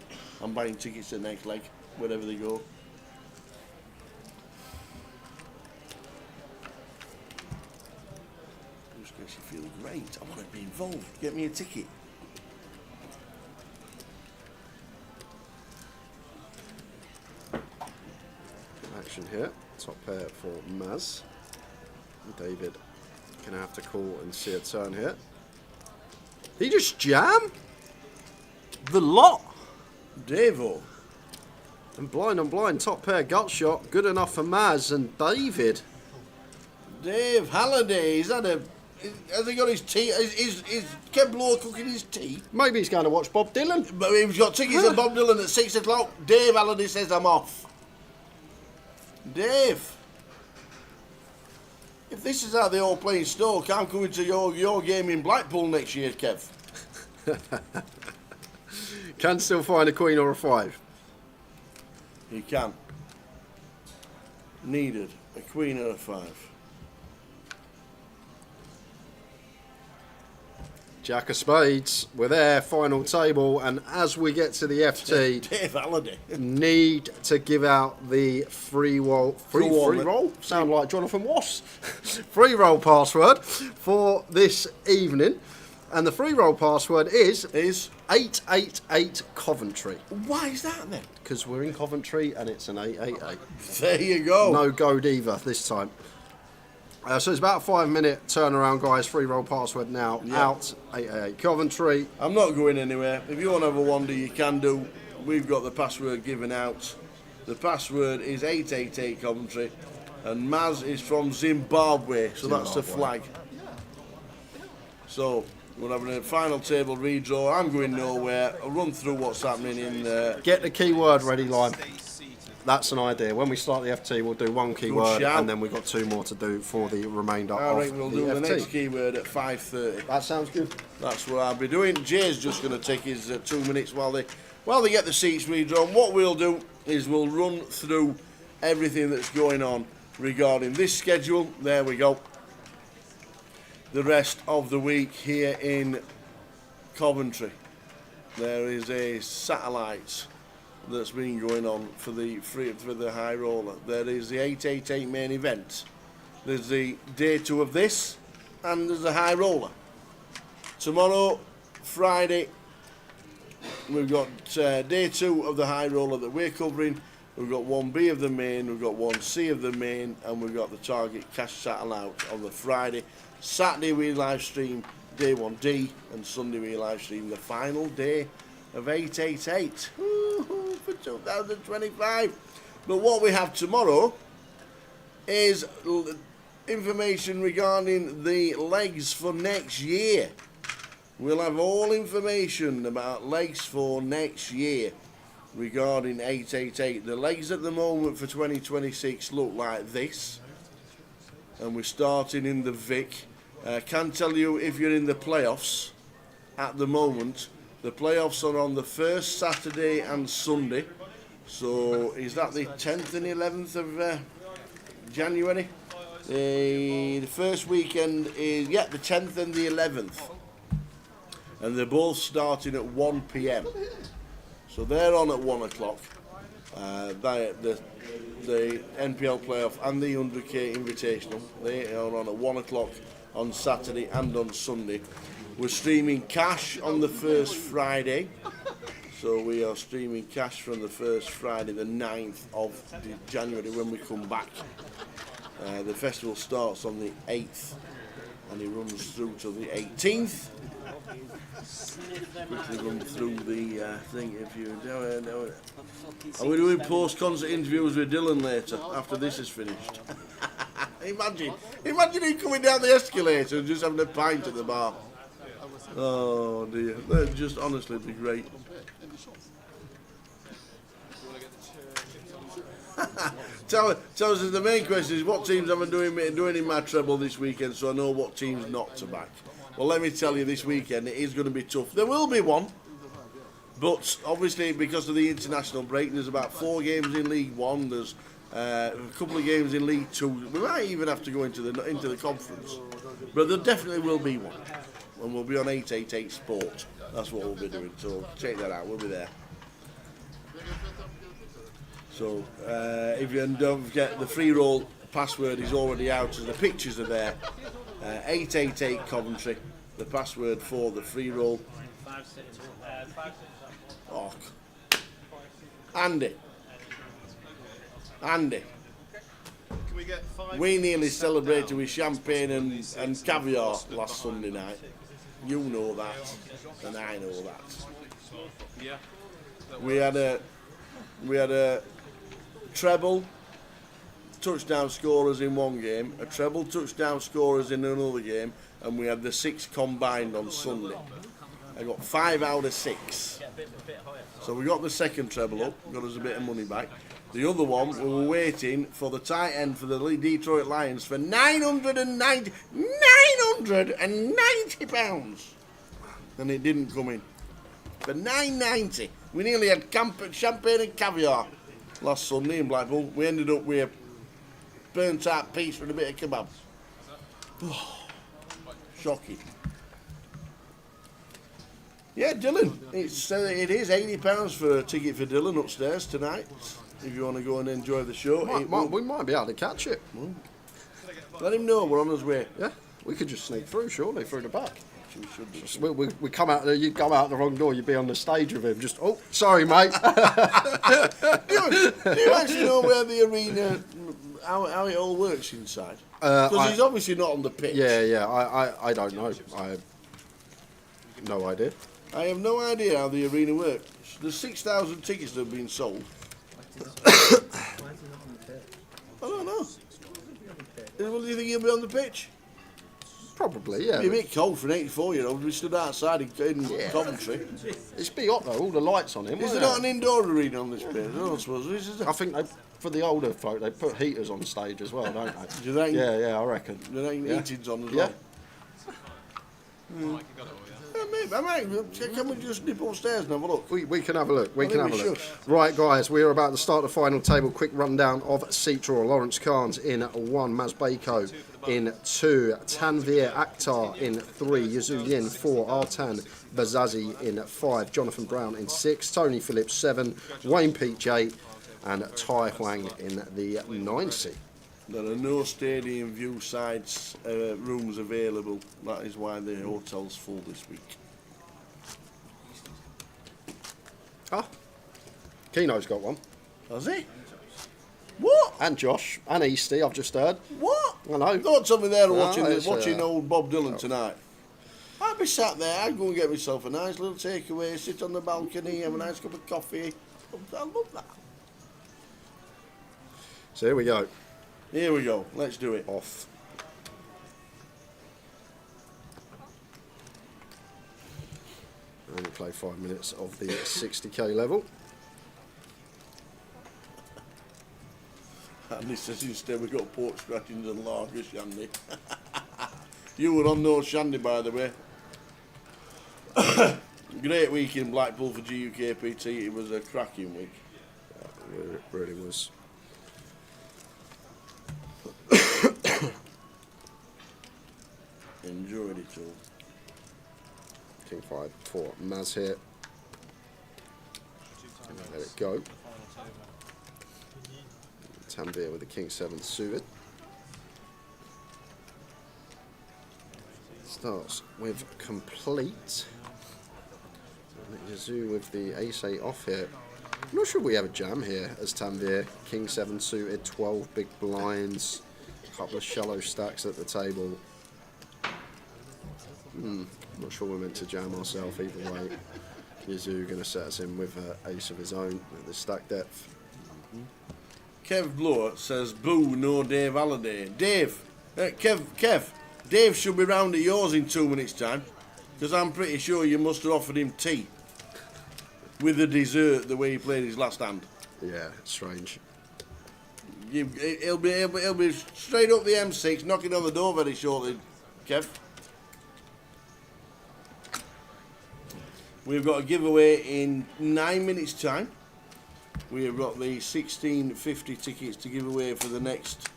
S17: I'm buying tickets at next leg, wherever they go. Just makes you feel great. I want to be involved. Get me a ticket.
S15: Action here. Top pair for Maz. David gonna have to call and see a turn here. He just jam? The lot.
S17: Davo.
S15: And blind on blind, top pair gut shot. Good enough for Maz and David.
S17: Dave Halliday, has he got his tea? Is Kev Bloor cooking his tea?
S15: Maybe he's going to watch Bob Dylan.
S17: But he's got tickets at Bob Dylan at 6 o'clock. Dave Halliday says I'm off. Dave. If this is how they all play in Stoke, I'm coming to your game in Blackpool next year, Kev.
S15: Can still find a queen or a 5.
S17: He can. Needed a queen or a 5.
S15: Jack of spades. We're there, final table, and as we get to the FT,
S17: Dave Halliday
S15: need to give out the free roll. Free roll? Sound like Jonathan Wass. Free roll password for this evening, and the free roll password is 888 Coventry.
S17: Why is that then?
S15: Because we're in Coventry and it's an 888.
S17: There you go.
S15: No gold either this time. So it's about a 5-minute turnaround, guys. Free roll password now.
S17: Yeah.
S15: Out 888 Coventry.
S17: I'm not going anywhere. If you want to have a wander, you can do. We've got the password given out. The password is 888 Coventry, and Maz is from Zimbabwe, so that's the flag. So we're having a final table redraw. I'm going nowhere. I'll run through what's happening in there.
S15: Get the keyword ready, Lime. That's an idea. When we start the FT, we'll do one keyword, and then we've got 2 more to do for the remainder of the FT.
S17: We'll do the next keyword at 5:30.
S15: That sounds good.
S17: That's what I'll be doing. Jay's just going to take his 2 minutes while they get the seats redrawn. What we'll do is we'll run through everything that's going on regarding this schedule. There we go. The rest of the week here in Coventry. There is a satellite that's been going on for the high roller. There is the 888 main event. There's the day 2 of this,
S5: and there's a high roller. Tomorrow, Friday, we've got day 2 of the high roller that we're covering. We've got 1B of the main, we've got 1C of the main, and we've got the target cash saddle out on the Friday. Saturday we live stream day 1D, and Sunday we live stream the final day of 888 for 2025. But what we have tomorrow is information regarding the legs for next year. We'll have all information about legs for next year regarding 888. The legs at the moment for 2026 look like this, and we're starting in the Vic. Can tell you if you're in the playoffs at the moment. The playoffs are on the first Saturday and Sunday. So is that the 10th and 11th of January? The first weekend is, yeah, the 10th and the 11th. And they're both starting at 1 p.m. So they're on at 1 o'clock. The NPL playoff and the 100k Invitational, they are on at 1 o'clock on Saturday and on Sunday. We're streaming cash on the first Friday. So we are streaming cash from the first Friday, the 9th of January, when we come back. The festival starts on the 8th and it runs through to the 18th. Quickly run through the thing if you do it. Are we doing post-concert interviews with Dylan later after this is finished? Imagine him coming down the escalator and just having a pint at the bar. Oh dear, that'd just honestly be great. Tell us, the main question is what teams am I doing in my treble this weekend, so I know what teams not to back. Well, let me tell you, this weekend it is going to be tough. There will be one, but obviously because of the international break, there's about 4 games in League One. There's a couple of games in League Two. We might even have to go into the conference, but there definitely will be one, and we'll be on 888 Sport. That's what we'll be doing. So check that out. We'll be there. So if you don't forget, the free roll password is already out, and the pictures are there. 888 Coventry, the password for the free roll. Oh. Andy, we nearly celebrated with champagne and caviar last Sunday night. You know that, and I know that. We had a treble touchdown scorers in one game, a treble touchdown scorers in another game, and we had the 6 combined on Sunday. I got 5 out of 6. So we got the second treble up, got us a bit of money back. The other one, we were waiting for the tight end for the Detroit Lions for £990, and it didn't come in. For £990. We nearly had champagne and caviar last Sunday in Blackpool. We ended up with a burnt out piece with a bit of kebab. Oh, shocking. Yeah, Dylan. It is £80 for a ticket for Dylan upstairs tonight. If you want to go and enjoy the show,
S15: we might be able to catch it.
S5: Let him know we're on his way.
S15: Yeah, we could just sneak through, surely, through the back.
S5: We should.
S15: We come out there, you come out the wrong door, you'd be on the stage with him. Just, oh, sorry, mate.
S5: do you actually know where the arena, how it all works inside? Because he's obviously not on the pitch.
S15: Yeah, I don't know. I have no idea.
S5: I have no idea how the arena works. There's 6,000 tickets that have been sold. I don't know. Do you think he'll be on the pitch?
S15: Probably, yeah.
S5: It'd be a bit cold for an 84-year-old. We stood outside in Coventry.
S15: It's be hot though, all the lights on him.
S5: Is there not an indoor arena on this place? I suppose.
S15: I think for the older folk, they put heaters on stage as well, don't they?
S5: Do they?
S15: Yeah, I reckon.
S5: Do they heatings on as well? Can we just nip upstairs and have a look?
S15: We can have a look. We can have a look. Right, guys, we are about to start the final table. Quick rundown of seat draw. Lawrence Carnes in 1, Mazbeko in 2, Tanvir Akhtar in 3, Yuzu Yin 4, Artan Bazazi in 5, Jonathan Brown in 6, Tony Phillips 7, Wayne Peach 8, and Tai Huang in the 9 seat.
S5: There are no stadium view sides rooms available. That is why the hotel's full this week.
S15: Ah, Keno's got one.
S5: Has he? What?
S15: And Josh and Easty, I've just heard.
S5: What?
S15: I know.
S5: Don't tell me they're
S15: No,
S5: watching old Bob Dylan
S15: oh.
S5: tonight. I'd be sat there, I'd go and get myself a nice little takeaway, sit on the balcony, have a nice cup of coffee. I love that.
S15: So here we go.
S5: Here we go. Let's do it.
S15: Off. Only play 5 minutes of the 60k level.
S5: And he says instead we got pork scratchings and lager shandy. You were on no shandy, by the way. Great week in Blackpool for GUKPT. It was a cracking week.
S15: Yeah, it really was.
S5: Enjoyed it all.
S15: King 5 for Maz here. Let it go. Tanvir with the King 7 suited. Starts with complete. Yazoo with the Ace 8 off here. I'm not sure we have a jam here as Tanvir. King 7 suited, 12 big blinds, a couple of shallow stacks at the table. I'm not sure we're meant to jam ourselves either way. Yazoo going to set us in with an ace of his own with the stack depth.
S5: Kev Blower says, boo, no Dave Halliday. Dave, Kev, Dave should be round at yours in 2 minutes' time, because I'm pretty sure you must have offered him tea with the dessert the way he played his last hand.
S15: Yeah, strange.
S5: He'll be straight up the M6, knocking on the door very shortly, Kev. We've got a giveaway in 9 minutes' time. We have got the 1650 tickets to give away for the next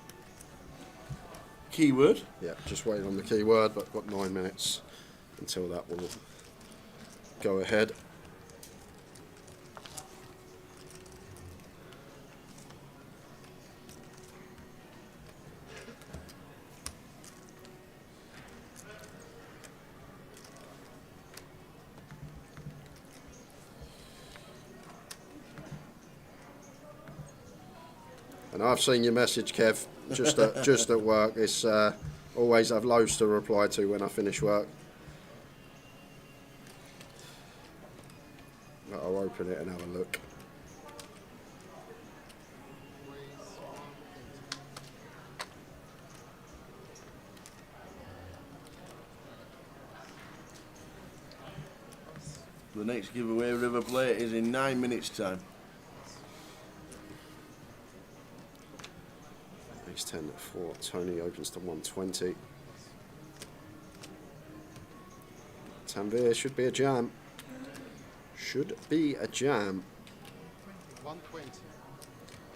S5: keyword.
S15: Yeah, just waiting on the keyword, but got 9 minutes until that will go ahead. And I've seen your message, Kev, just at work. It's always have loads to reply to when I finish work. But I'll open it and have a look.
S5: The next giveaway River Plate is in 9 minutes' time.
S15: Ace 10 for Tony opens to 120. Tanvir should be a jam. Should be a jam.
S13: 120.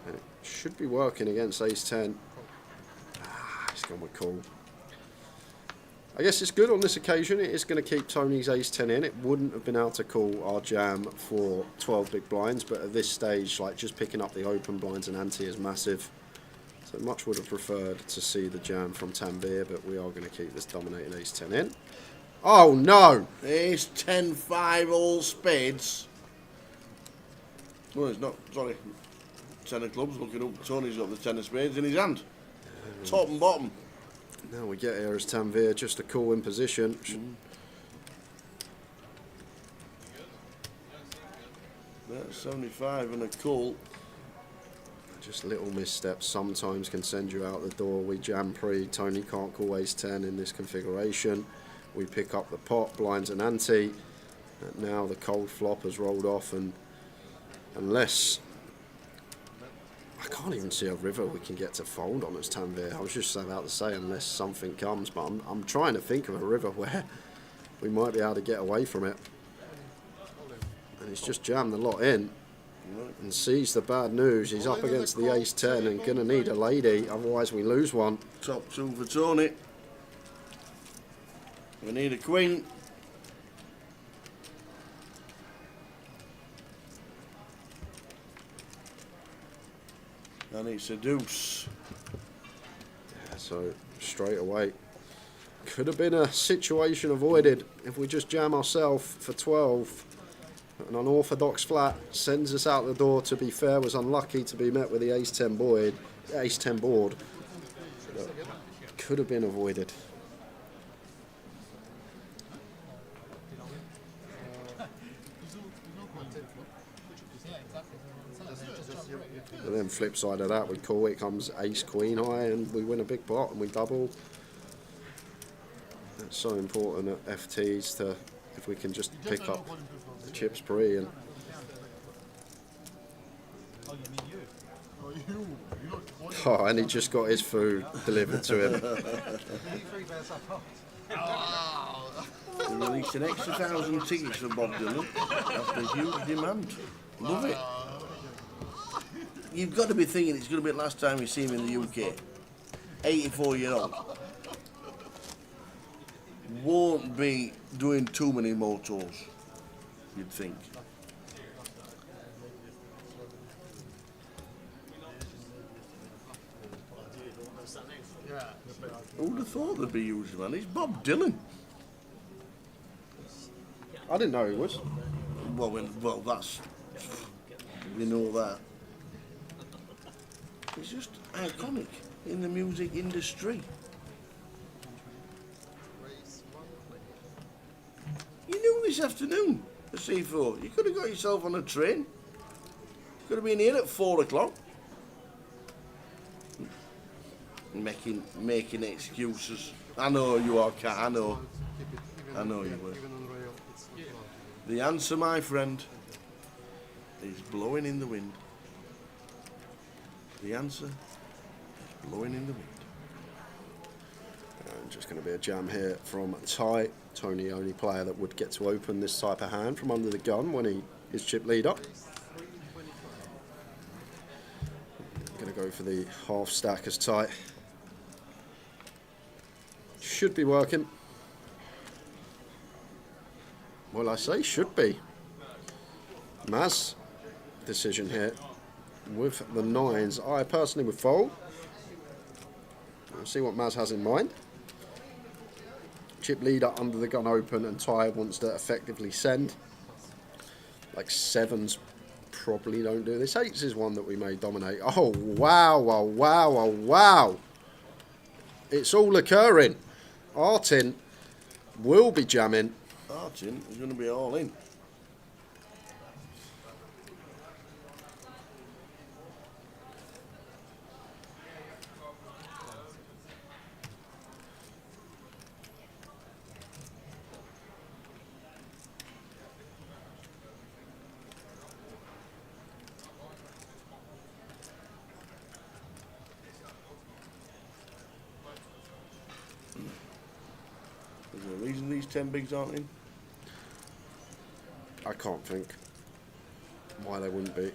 S15: And it should be working against Ace 10. He's gone with call. I guess it's good on this occasion. It is going to keep Tony's Ace 10 in. It wouldn't have been able to call our jam for 12 big blinds, but at this stage, like just picking up the open blinds and ante is massive. So much would have preferred to see the jam from Tanvir, but we are going to keep this dominating Ace 10 in. Oh no!
S5: Ace 10-5 all spades. Well, it's not, sorry. 10 of clubs looking up. Tony's got the 10 of spades in his hand. Top and bottom.
S15: Now we get here as Tanvir, just a call in position.
S5: That's 75 and a call.
S15: Just little missteps sometimes can send you out the door. We jam pre, Tony can't call Ace 10 in this configuration. We pick up the pot, blinds and ante. And now the cold flop has rolled off, and unless I can't even see a river we can get to fold on as Tanvir. I was just about to say unless something comes, but I'm trying to think of a river where we might be able to get away from it. And he's just jammed the lot in and sees the bad news. He's up against the Ace 10 and gonna need a lady, otherwise we lose one.
S5: Top two for Tony. We need a queen. And it's a deuce.
S15: So straight away, could have been a situation avoided if we just jam ourselves for 12. An unorthodox flat sends us out the door. To be fair, was unlucky to be met with the ace-10 board. Ace-10 board. But could have been avoided. And then flip side of that, we call it, comes ace queen high, and we win a big pot and we double. It's so important at FTs to, if we can just pick up the chips pre and. Oh, and he just got his food delivered to him.
S17: We released an extra 1,000 tickets for Bob Dylan after huge demand. Love it. You've got to be thinking it's going to be the last time you see him in the UK. 84-year-old. Won't be doing too many more tours, you'd think. Who'd have thought there'd be huge man? He's Bob Dylan.
S15: I didn't know he was.
S17: Well, that's, we know that. He's just iconic in the music industry. You knew this afternoon, the C4. You could have got yourself on a train. Could have been here at 4 o'clock. Making excuses. I know you are, Kat. I know you were. The answer, my friend, is blowing in the wind. The answer is blowing in the wind.
S15: And just going to be a jam here from Ty. Tony, only player that would get to open this type of hand from under the gun when he is chip leader. Going to go for the half stack as Ty. Should be working. Well, I say should be. Maz, decision here with the nines. I personally would fold. We'll see what Maz has in mind. Chip leader under the gun open, and Ty wants to effectively send. Like sevens probably don't do this. Eights is one that we may dominate. Oh wow, oh wow, oh wow. It's all occurring. Artin will be jamming.
S17: Artin is going to be all in. Is there a reason these 10 bigs aren't in?
S15: I can't think why they wouldn't be.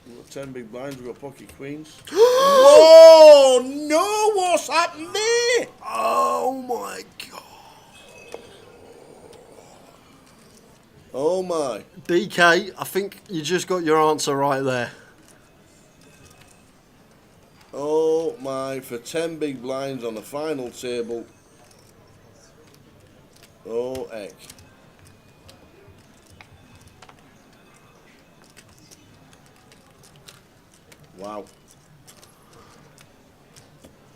S17: We've got 10 big blinds, we've got pocket queens. Oh no, what's happened there?
S15: Oh my god.
S17: Oh my.
S15: DK, I think you just got your answer right there.
S17: Oh my, for 10 big blinds on the final table. Oh heck. Wow.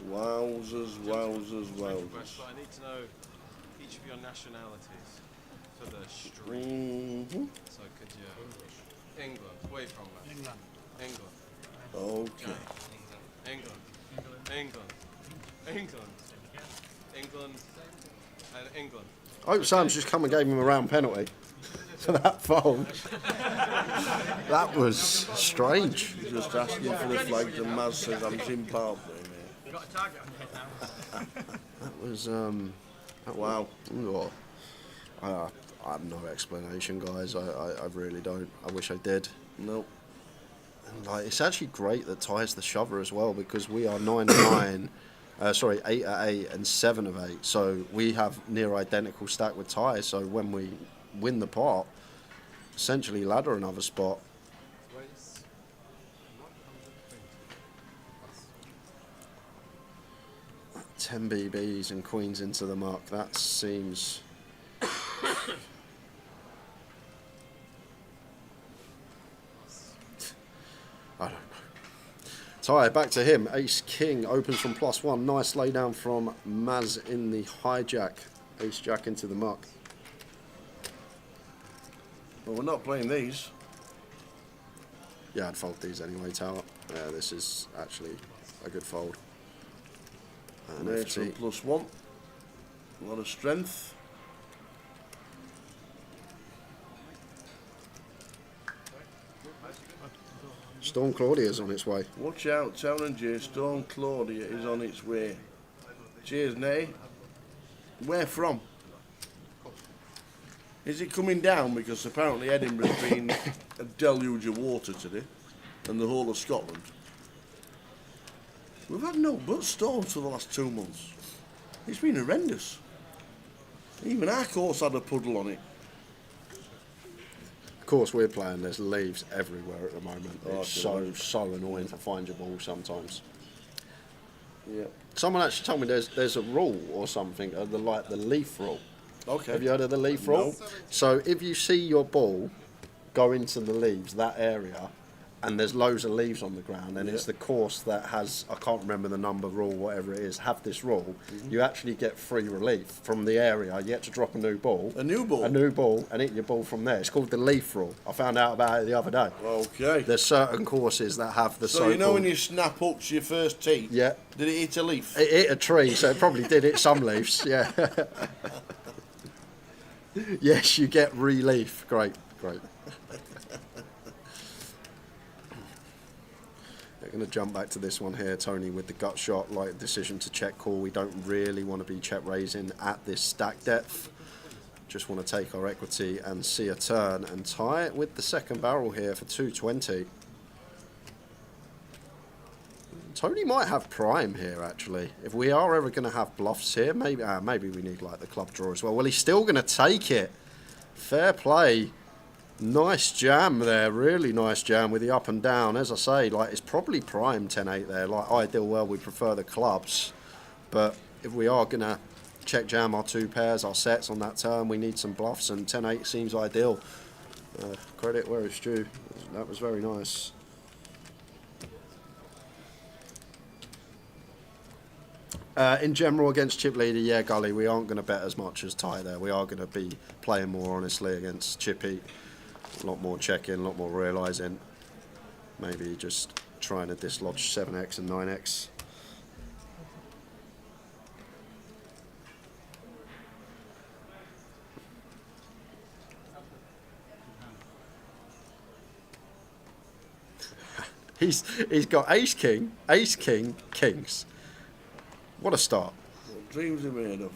S17: Wowzers, wowzers, wowzers.
S18: But I need to know each of your nationalities for the stream. So could you... England, where are you from, man? England.
S17: Okay.
S18: England. And England.
S15: I hope Sam's just come and gave him a round penalty for that fold. That was strange.
S17: Just asking for the flags and Maz says I'm Zimbabwe, mate.
S3: You got a target on your head now.
S15: That was wow. Oh, I have no explanation, guys. I really don't. I wish I did.
S17: Nope.
S15: And like, it's actually great that Ty's the shover as well, because we are 9-9. 8-8 and 7-8. So we have near identical stack with Ty. So when we win the pot, essentially ladder another spot. 10 BBs and queens into the muck. That seems... I don't know. Ty, back to him. Ace King opens from +1. Nice laydown from Maz in the hijack. Ace Jack into the muck.
S17: Well, we're not playing these.
S15: Yeah, I'd fold these anyway, Tower. Yeah, this is actually a good fold. And
S17: There's some
S15: FT.
S17: +1. A lot of strength.
S15: Storm Claudia's on its way.
S17: Watch out, Town and Jay. Storm Claudia is on its way. Cheers, Nay. Where from? Is it coming down? Because apparently Edinburgh's been a deluge of water today, and the whole of Scotland. We've had no but storms for the last 2 months. It's been horrendous. Even our course had a puddle on it.
S15: Course we're playing, there's leaves everywhere at the moment.
S17: Oh,
S15: It's so annoying to find your ball sometimes.
S17: Yeah.
S15: Someone actually told me there's a rule or something, the leaf rule.
S17: Okay.
S15: Have you heard of the leaf rule?
S17: No.
S15: So if you see your ball go into the leaves, that area, and there's loads of leaves on the ground, and it's the course that has, I can't remember the number rule, whatever it is, have this rule, you actually get free relief from the area. You get to drop a new ball.
S17: A new ball?
S15: A new ball, and hit your ball from there. It's called the leaf rule. I found out about it the other day.
S17: Okay.
S15: There's certain courses that have the
S17: So you know when you snap up to your first tee?
S15: Yeah.
S17: Did it hit a leaf?
S15: It hit a tree, so it probably did hit some leaves, yeah. Yes, you get relief. Great, great. We're going to jump back to this one here, Tony, with the gut shot, light decision to check call. We don't really want to be check raising at this stack depth. Just want to take our equity and see a turn and tie it with the second barrel here for 220. Tony might have prime here, actually. If we are ever going to have bluffs here, maybe we need like the club draw as well. Well, he's still going to take it. Fair play. Nice jam there, really nice jam with the up and down. As I say, like it's probably prime 10-8 there. Like ideal world, we prefer the clubs, but if we are gonna check jam our 2 pairs, our sets on that turn, we need some bluffs, and 10-8 seems ideal. Credit where it's due. That was very nice. In general, against chip leader, yeah, Gully, we aren't going to bet as much as Ty there. We are going to be playing more honestly against Chippy. A lot more checking, a lot more realising. Maybe just trying to dislodge 7x and 9x. He's got ace king, kings. What a start.
S17: What dreams are made of.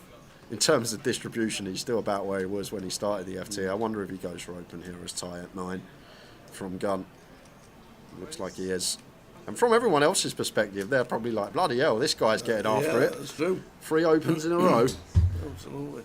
S15: In terms of distribution, he's still about where he was when he started the FT. I wonder if he goes for open here as Ty at 9 from gun. Looks like he is. And from everyone else's perspective, they're probably like, bloody hell, this guy's getting after it.
S17: That's true.
S15: 3 opens in a row.
S17: Absolutely.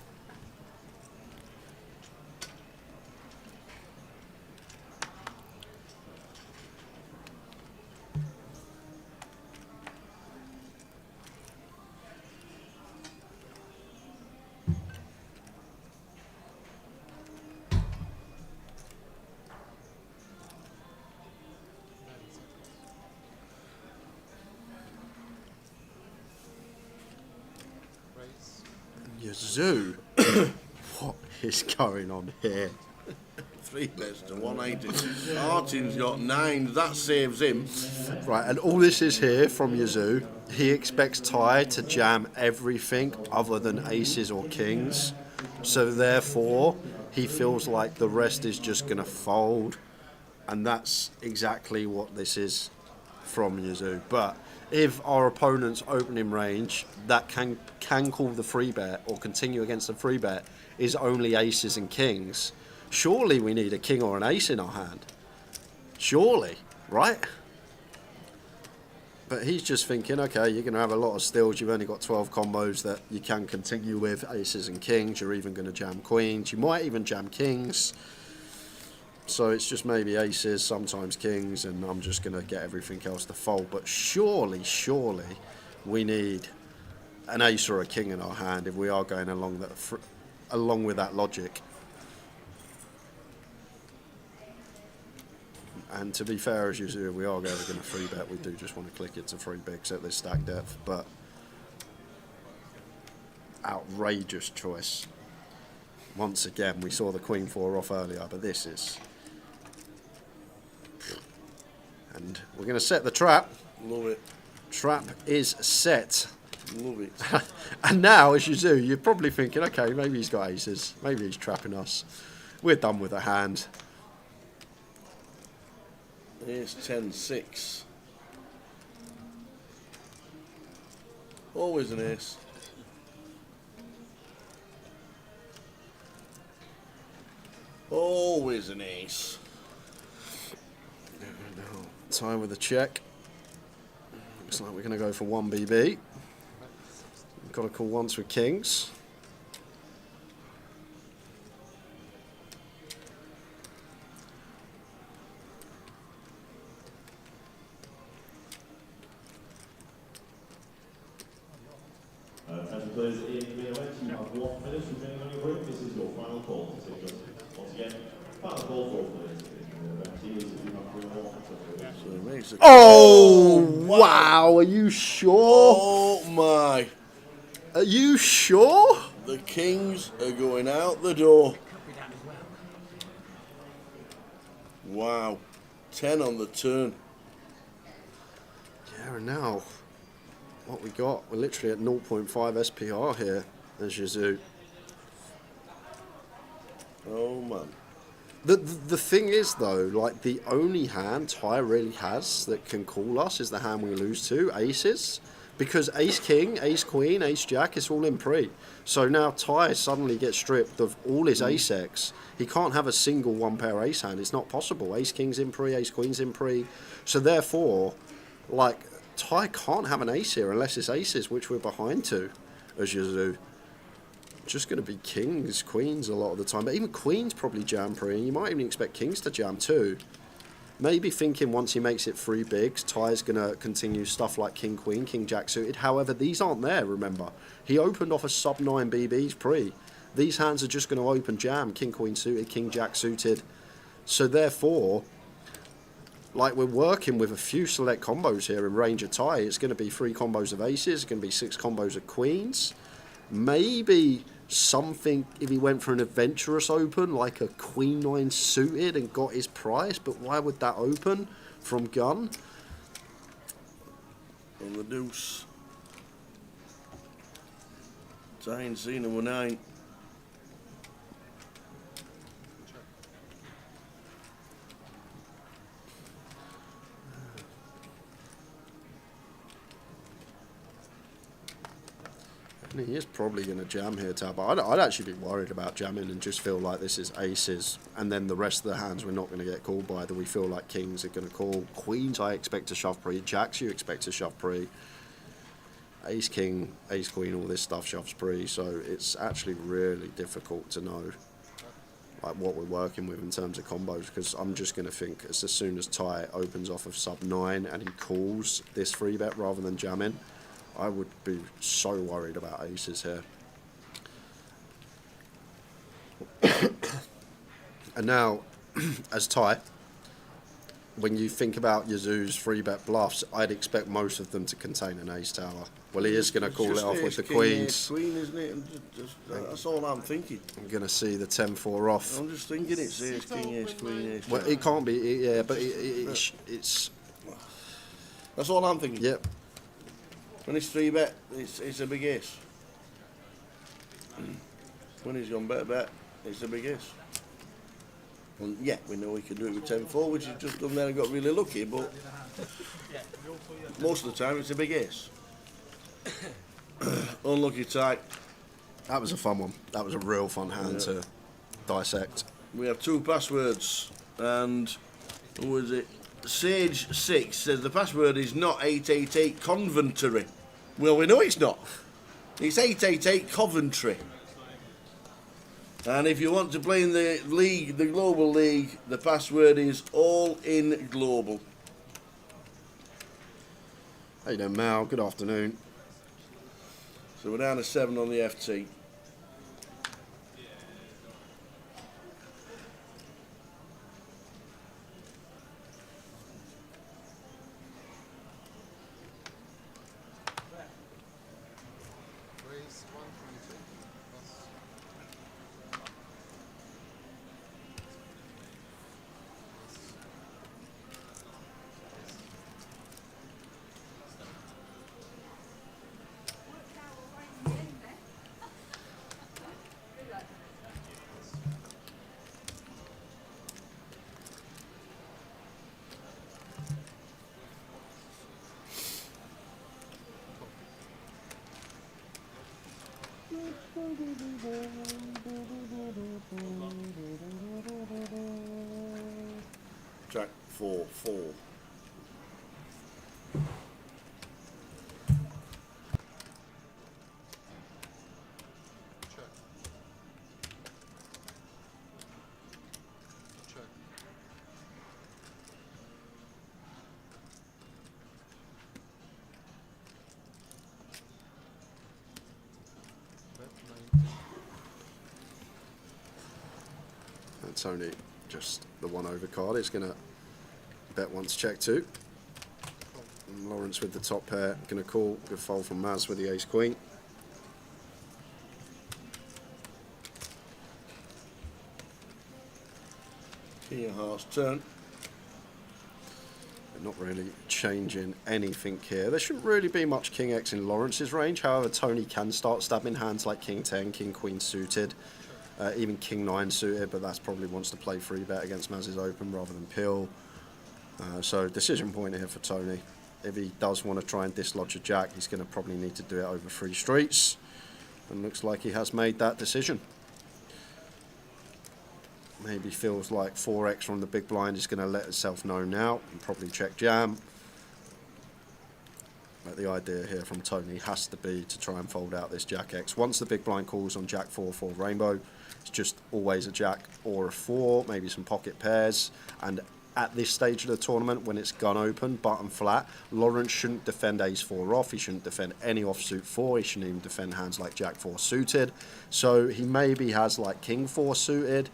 S15: Yazoo. What is going on here?
S17: 3 bets to 180. Martin's got 9. That saves him.
S15: Right, and all this is here from Yazoo. He expects Ty to jam everything other than aces or kings. So therefore, he feels like the rest is just going to fold. And that's exactly what this is from Yazoo. But if our opponent's opening range that can call the free bet or continue against the free bet is only aces and kings, surely we need a king or an ace in our hand. Surely, right? But he's just thinking, okay, you're going to have a lot of steals. You've only got 12 combos that you can continue with, aces and kings. You're even going to jam queens. You might even jam kings. So it's just maybe aces, sometimes kings, and I'm just going to get everything else to fold. But surely, we need an ace or a king in our hand if we are going along with that logic. And to be fair, as usual, we are going to free bet. We do just want to click it to 3 bigs at this stack depth, but outrageous choice. Once again, we saw the Queen 4 off earlier, but this is... And we're going to set the trap.
S17: Love it.
S15: Trap is set.
S17: Love it.
S15: And now, as you do, you're probably thinking, okay, maybe he's got aces. Maybe he's trapping us. We're done with the hand.
S17: Here's 10-6. Always an ace. Always an ace.
S15: Tie with a check. Looks like we're going to go for 1 BB. Got to call once with kings.
S11: Attention players in the event, you have 1 minute remaining on your break. This is your final call to take just once again. Final call for all players in the event. Teams, if you have 3 more.
S15: Oh, wow. Are you sure?
S17: Oh, my.
S15: Are you sure?
S17: The kings are going out the door. Wow. 10 on the turn.
S15: Yeah, and now what we got, we're literally at 0.5 SPR here as Yazoo.
S17: Oh, man.
S15: The thing is, though, like, the only hand Ty really has that can call us is the hand we lose to, aces. Because ace king, ace queen, ace jack, it's all in pre. So now Ty suddenly gets stripped of all his ace X. He can't have a single 1-pair ace hand. It's not possible. Ace king's in pre, ace queen's in pre. So therefore, like, Ty can't have an ace here unless it's aces, which we're behind to as Yazoo. Just going to be kings, queens a lot of the time. But even queens probably jam pre, and you might even expect kings to jam too. Maybe thinking once he makes it 3 bigs, Ty's going to continue stuff like king, queen, king, jack suited. However, these aren't there, remember. He opened off a sub 9 BBs pre. These hands are just going to open jam, king, queen suited, king, jack suited. So therefore, like, we're working with a few select combos here in range of Ty. It's going to be 3 combos of aces, it's going to be 6 combos of queens. Maybe something if he went for an adventurous open, like a queen 9 suited and got his price, but why would that open from gun?
S17: On the deuce. Tying C number 9.
S15: He is probably going to jam here, Tab. I'd actually be worried about jamming and just feel like this is aces, and then the rest of the hands we're not going to get called by. That we feel like kings are going to call. Queens I expect to shove pre. Jacks you expect to shove pre. Ace king, ace queen, all this stuff shoves pre. So it's actually really difficult to know like what we're working with in terms of combos, because I'm just going to think as soon as Ty opens off of sub 9 and he calls this 3 bet rather than jamming, I would be so worried about aces here. And now, as Ty, when you think about Yazoo's 3-bet bluffs, I'd expect most of them to contain an ace tower. Well, he is going to call it off with the queens.
S17: Queen, isn't it? That's all I'm thinking.
S15: I'm going to see the 10-4 off.
S17: I'm just thinking it's ace, king, ace, queen, ace.
S15: Well, it can't be, yeah, but it's...
S17: That's all I'm thinking.
S15: Yep.
S17: When it's 3-bet, it's a big ace. When he's gone better bet, it's a big ace. And yeah, we know we can do it with 10-4, which he's just done there and got really lucky, but most of the time it's a big ace. Unlucky tight.
S15: That was a fun one. That was a real fun hand to dissect.
S17: We have 2 passwords, and who was it? Sage6 says the password is not 888 Coventry. Well, we know it's not. It's 888 Coventry. And if you want to play in the league, the global league, the password is all in global.
S15: How you doing, Mal? Good afternoon.
S5: So we're down to 7 on the FT.
S13: Raise 122. Plus.
S5: Jack 4-4.
S13: Check. Check. Bet 90.
S2: That's only just the 1 over card. It's going to bet once, check 2. And Lawrence with the top pair, going to call. Good fold from Maz with the ace queen.
S5: King of Hearts turn.
S2: They're not really changing anything here. There shouldn't really be much King X in Lawrence's range. However, Tony can start stabbing hands like King 10, King Queen suited, even King 9 suited, but that's probably wants to play free bet against Maz's open rather than pill. So decision point here for Tony. If he does want to try and dislodge a jack, he's going to probably need to do it over 3 streets. And looks like he has made that decision. Maybe feels like 4x from the big blind is going to let itself know now and probably check jam. But the idea here from Tony has to be to try and fold out this jack X. Once the big blind calls on jack 4-4 rainbow, it's just always a jack or a 4, maybe some pocket pairs. And at this stage of the tournament, when it's gun open, button flat, Lawrence shouldn't defend ace 4 off. He shouldn't defend any offsuit 4. He shouldn't even defend hands like jack 4 suited. So he maybe has like king 4 suited,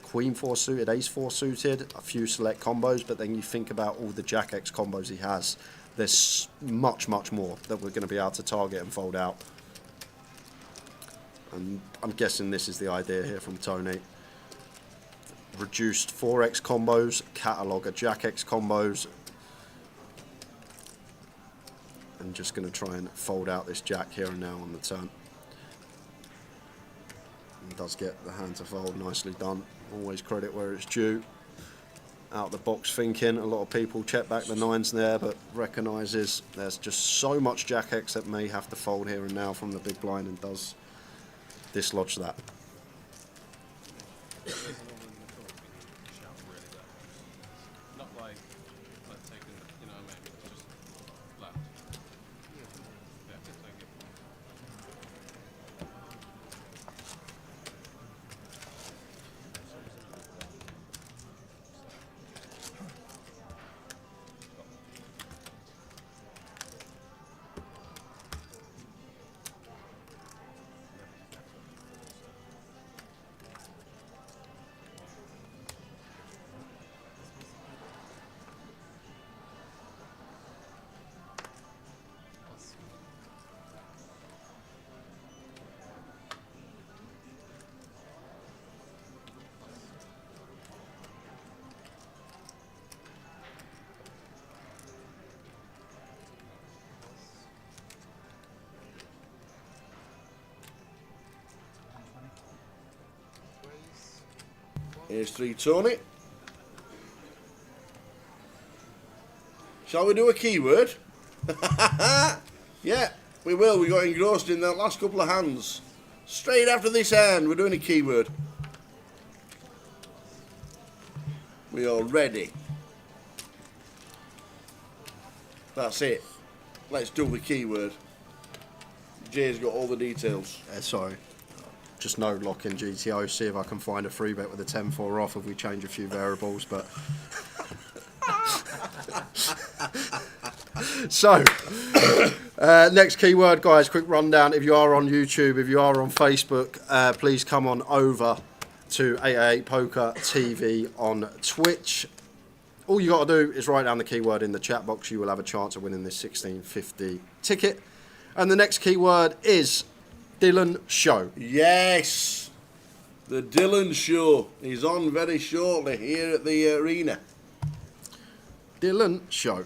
S2: queen 4 suited, ace 4 suited, a few select combos, but then you think about all the jack X combos he has. There's much more that we're going to be able to target and fold out. And I'm guessing this is the idea here from Tony. Reduced 4x combos, catalogue of jack X combos, and just going to try and fold out this jack here and now on the turn. And does get the hand to fold, nicely done. Always credit where it's due. Out the box thinking, a lot of people check back the 9s there, but recognises there's just so much jack X that may have to fold here and now from the big blind, and does dislodge that.
S18: Not like taking, you know what I mean, just flat. Yeah, take it.
S5: Here's 3 Tony. Shall we do a keyword? Yeah, we will. We got engrossed in the last couple of hands. Straight after this hand, we're doing a keyword. We are ready. That's it. Let's do the keyword. Jay's got all the details.
S2: Sorry. Just no lock in GTO, see if I can find a free bet with a 10-4 off if we change a few variables, but... So,
S15: Next keyword, guys, quick rundown. If you are on YouTube, if you are on Facebook, please come on over to 888 Poker TV on Twitch. All you got to do is write down the keyword in the chat box. You will have a chance of winning this 1650 ticket. And the next keyword is Dylan Show.
S17: Yes, the Dylan Show is on very shortly here at the arena.
S15: Dylan Show.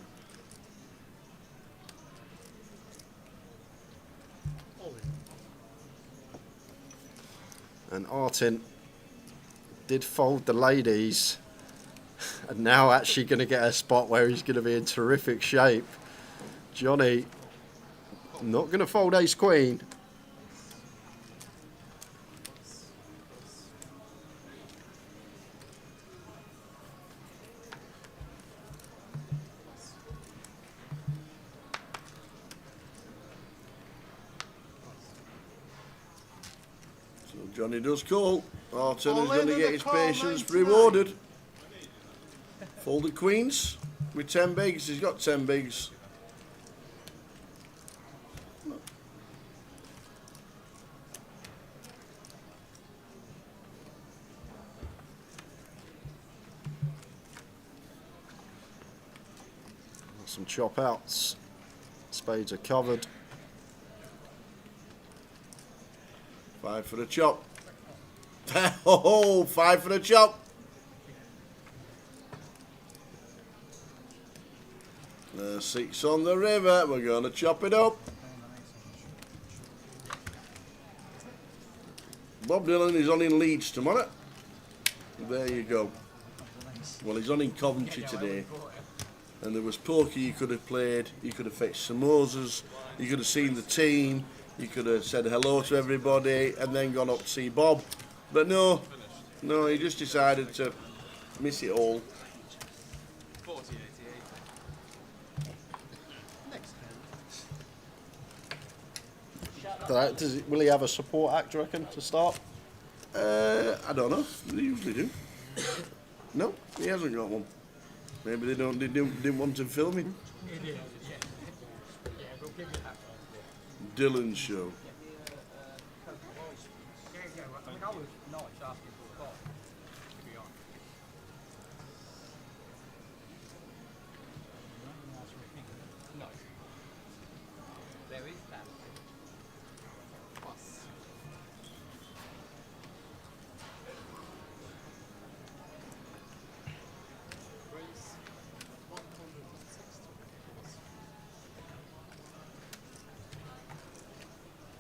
S15: And Artin did fold the ladies, and now actually going to get a spot where he's going to be in terrific shape. Johnny not going to fold ace queen.
S17: So Johnny does call. Artin is going to get his patience rewarded. Folded queens with 10 bigs. He's got 10 bigs.
S15: Some chop outs. Spades are covered.
S17: 5 for the chop. Oh, 5 for the chop. The 6 on the river. We're going to chop it up. Bob Dylan is on in Leeds tomorrow. There you go. Well, he's on in Coventry today. And there was poker you could have played. You could have fetched samosas. You could have seen the team. You could have said hello to everybody and then gone up to see Bob. But no, he just decided to miss it all.
S15: 40-88. Will he have a support act, do you reckon, to start?
S17: I don't know. They usually do. No, he hasn't got one. Maybe they didn't want to film him. Dylan Show.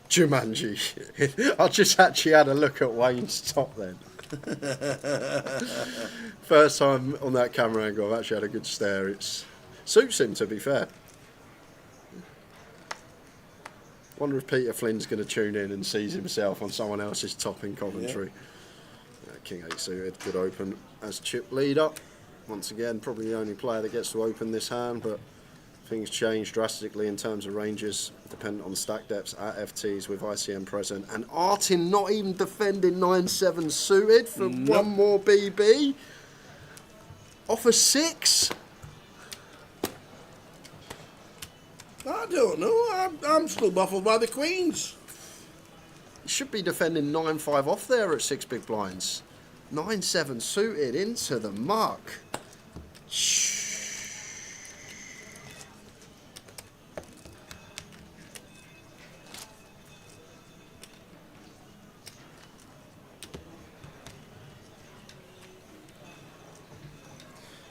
S15: Jumanji. I just actually had a look at Wayne's top then. First time on that camera angle, I've actually had a good stare. It suits him, to be fair. Wonder if Peter Flynn's going to tune in and sees himself on someone else's top in Coventry. Yeah. King 8 suited, good open as chip leader. Once again, probably the only player that gets to open this hand, but things change drastically in terms of ranges, dependent on stack depths at FTs with ICM present. And Artin not even defending 9-7 suited for one more BB. Off a 6.
S17: I don't know. I'm still baffled by the queens.
S15: You should be defending 9-5 off there at 6 big blinds. 9-7 suited into the muck. Shh.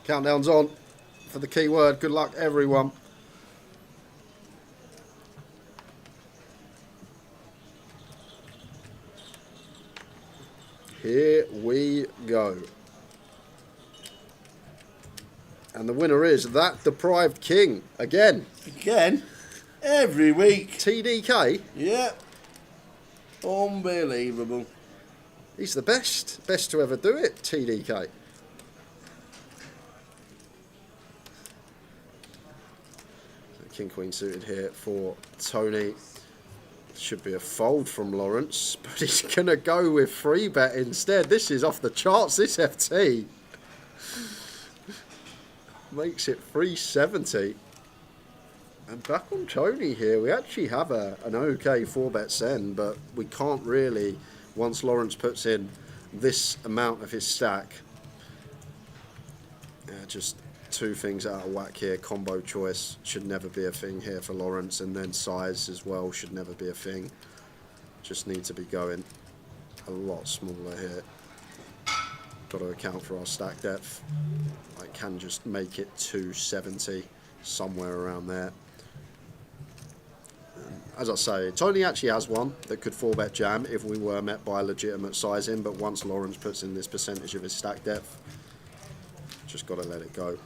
S15: Countdown's on for the keyword. Good luck, everyone. Here we go. And the winner is that deprived king. Again.
S17: Again? Every week.
S15: TDK?
S17: Yeah. Unbelievable.
S15: He's the best. Best to ever do it, TDK. King Queen suited here for Tony. Should be a fold from Lawrence, but he's going to go with free bet instead. This is off the charts, this FT. Makes it 370. And back on Tony here, we actually have an okay 4-bet send, but we can't really, once Lawrence puts in this amount of his stack, just two things out of whack here. Combo choice should never be a thing here for Lawrence, and then size as well should never be a thing. Just need to be going a lot smaller here. Got to account for our stack depth. I can just make it 270, somewhere around there. As I say, Tony actually has one that could 4-bet jam if we were met by legitimate sizing, but once Lawrence puts in this percentage of his stack depth, just got to let it go.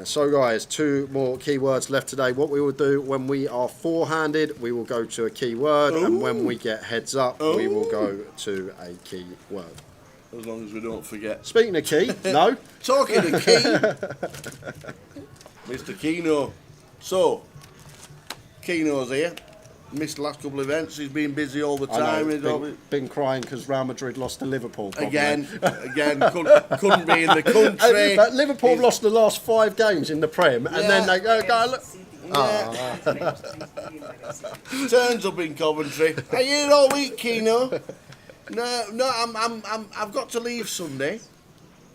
S15: So guys, 2 more keywords left today. What we will do when we are 4-handed, we will go to a keyword, and when we get heads up, we will go to a keyword.
S17: As long as we don't forget.
S15: Speaking of key, no.
S17: Talking of key, Mr. Keno. So, Keno's here. Missed the last couple of events. He's been busy all the time.
S15: I know, been crying because Real Madrid lost to Liverpool. Probably.
S17: Again, couldn't be in the country.
S15: But Liverpool lost the last 5 games in the Prem, and then they go look.
S17: Turns up in Coventry. Are you here all week, Keno? No, I've got to leave Sunday.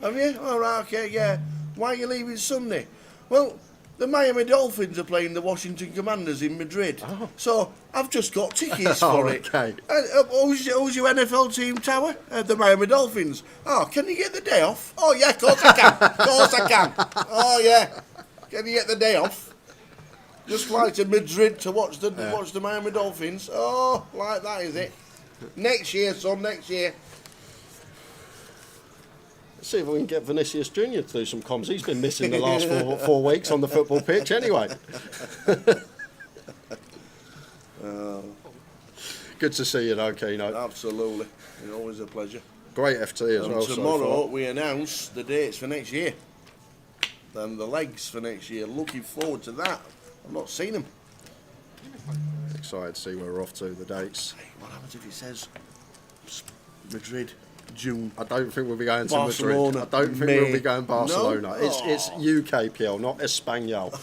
S17: Have you? All right, okay, yeah. Why are you leaving Sunday? Well, the Miami Dolphins are playing the Washington Commanders in Madrid. Oh. So I've just got tickets for it.
S15: Okay.
S17: Who's your NFL team, Tower? The Miami Dolphins. Oh, can you get the day off? Oh, yeah, of course I can. Of course I can. Oh, yeah. Can you get the day off? Just fly to Madrid to watch the Miami Dolphins. Oh, like that, is it? Next year, son, next year.
S15: Let's see if we can get Vinicius Jr. to do some comms. He's been missing the last 4 weeks on the football pitch anyway. Good to see you though, Keno.
S17: Absolutely. It's always a pleasure.
S15: Great FT as well.
S17: Tomorrow we announce the dates for next year. Then the legs for next year. Looking forward to that. I've not seen them.
S15: Excited to see where we're off to, the dates.
S17: Hey, what happens if it says Madrid, June?
S15: I don't think we'll be going
S17: Barcelona,
S15: to Madrid. I don't think we'll be going Barcelona. No? It's UKPL, not Espanyol.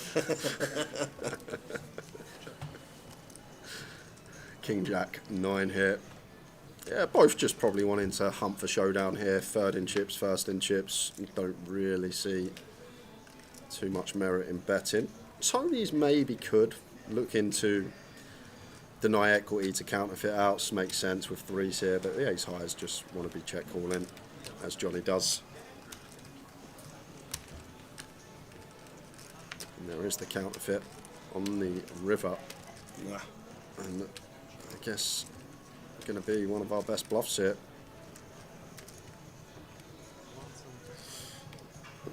S15: King Jack 9 here. Yeah, both just probably wanting to hunt for showdown here. 3rd in chips, 1st in chips. Don't really see too much merit in betting. Tony's maybe could look into deny equity to counterfeit outs. Makes sense with 3s here, but the ace highs just want to be check calling, as Johnny does. And there is the counterfeit on the river.
S17: Yeah.
S15: And I guess going to be one of our best bluffs here.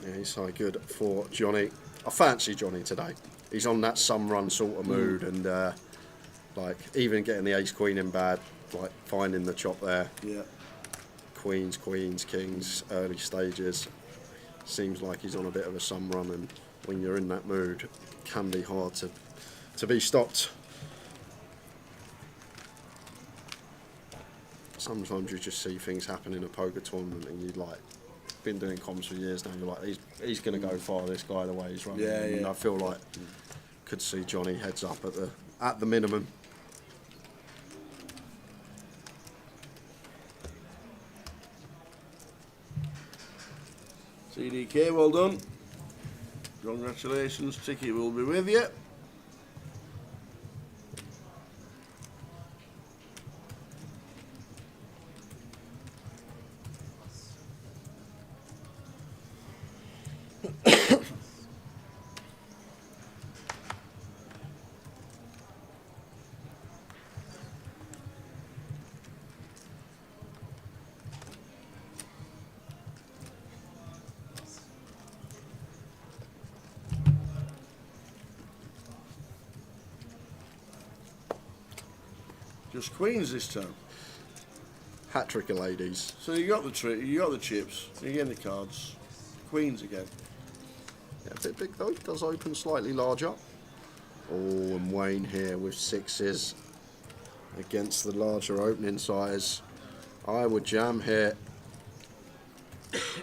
S15: Yeah, he's high good for Johnny. I fancy Johnny today. He's on that some run sort of mood, and like even getting the ace queen in bad, like finding the chop there.
S17: Yeah.
S15: Queens, kings, early stages. Seems like he's on a bit of a some run, and when you're in that mood, it can be hard to be stopped. Sometimes you just see things happen in a poker tournament, and you like been doing comms for years now. You're like, he's going to go far. This guy, the way he's running, and I feel like could see Johnny heads up at the minimum.
S17: CDK, well done. Congratulations, ticket will be with you. Just queens this time.
S15: Hat trick of ladies.
S17: So you got the you got the chips, you get the cards. Queens again.
S15: Yeah, a bit big though. Does open slightly larger. Oh, and Wayne here with 6s against the larger opening size. I would jam here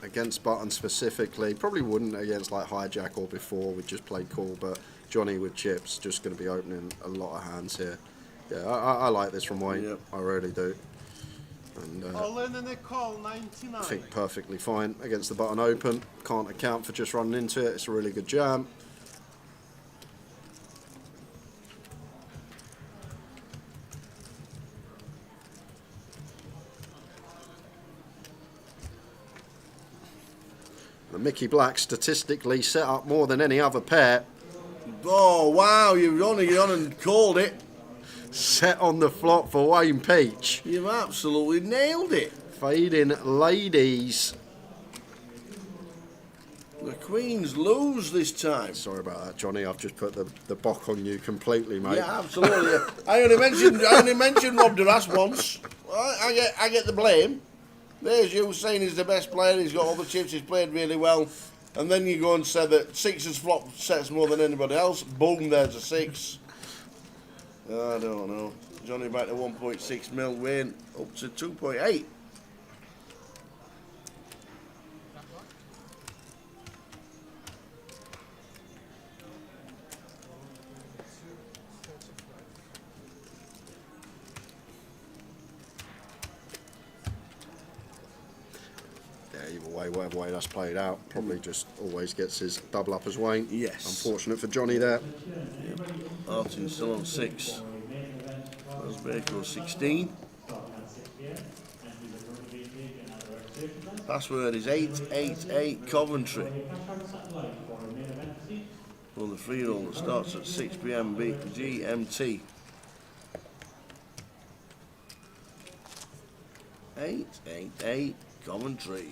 S15: against button specifically. Probably wouldn't against like hijack or before. We just played cool, but Johnny with chips, just going to be opening a lot of hands here. Yeah, I like this from Wayne.
S17: Yep.
S15: I really do. And I think perfectly fine against the button open. Can't account for just running into it. It's a really good jam. The Mickey Black statistically set up more than any other pair.
S17: Oh, wow, you've gone and called it.
S15: Set on the flop for Wayne Peach.
S17: You've absolutely nailed it.
S15: Fading ladies.
S17: The Queens lose this time.
S15: Sorry about that, Johnny. I've just put the bock on you completely, mate.
S17: Yeah, absolutely. I only mentioned Rob Duras once. I get the blame. There's you saying he's the best player. He's got all the chips. He's played really well. And then you go and say that sixes flop sets more than anybody else. Boom, there's a 6. I don't know. Johnny back to 1.6 mil, Wayne up to 2.8.
S15: Either way, whatever way that's played out, probably just always gets his double up as Wayne.
S17: Yes.
S15: Unfortunate for Johnny there.
S17: Yep. Artin's still on 6. Osbeko 16. Password is 888 Coventry. Well, the free roll that starts at 6 p.m. GMT. 888 Coventry.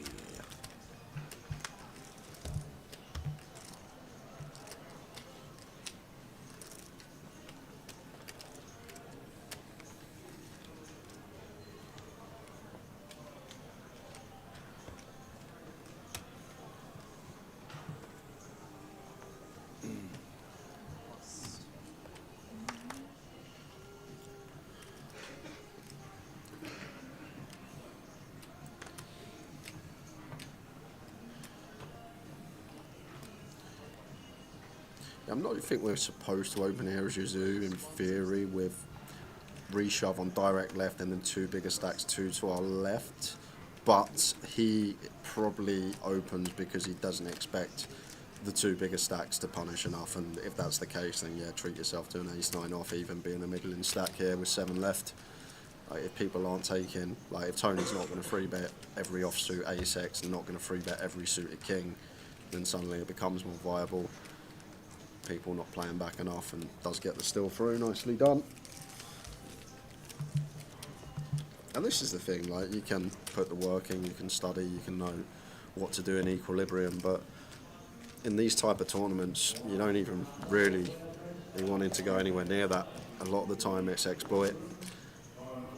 S15: I'm not think we're supposed to open here as Yazoo in theory with reshove on direct left and then 2 bigger stacks 2 to our left, but he probably opens because he doesn't expect the 2 bigger stacks to punish enough, and if that's the case then yeah, treat yourself to an ace-9 off, even being a middling stack here with 7 left. Like, if people aren't taking, like if Tony's not going to free bet every offsuit ace-x and not going to free bet every suited king, then suddenly it becomes more viable. People not playing back enough, and does get the steal through. Nicely done. And this is the thing, like, you can put the work in, you can study, you can know what to do in equilibrium, but in these type of tournaments you don't even really be wanting to go anywhere near that. A lot of the time it's exploit.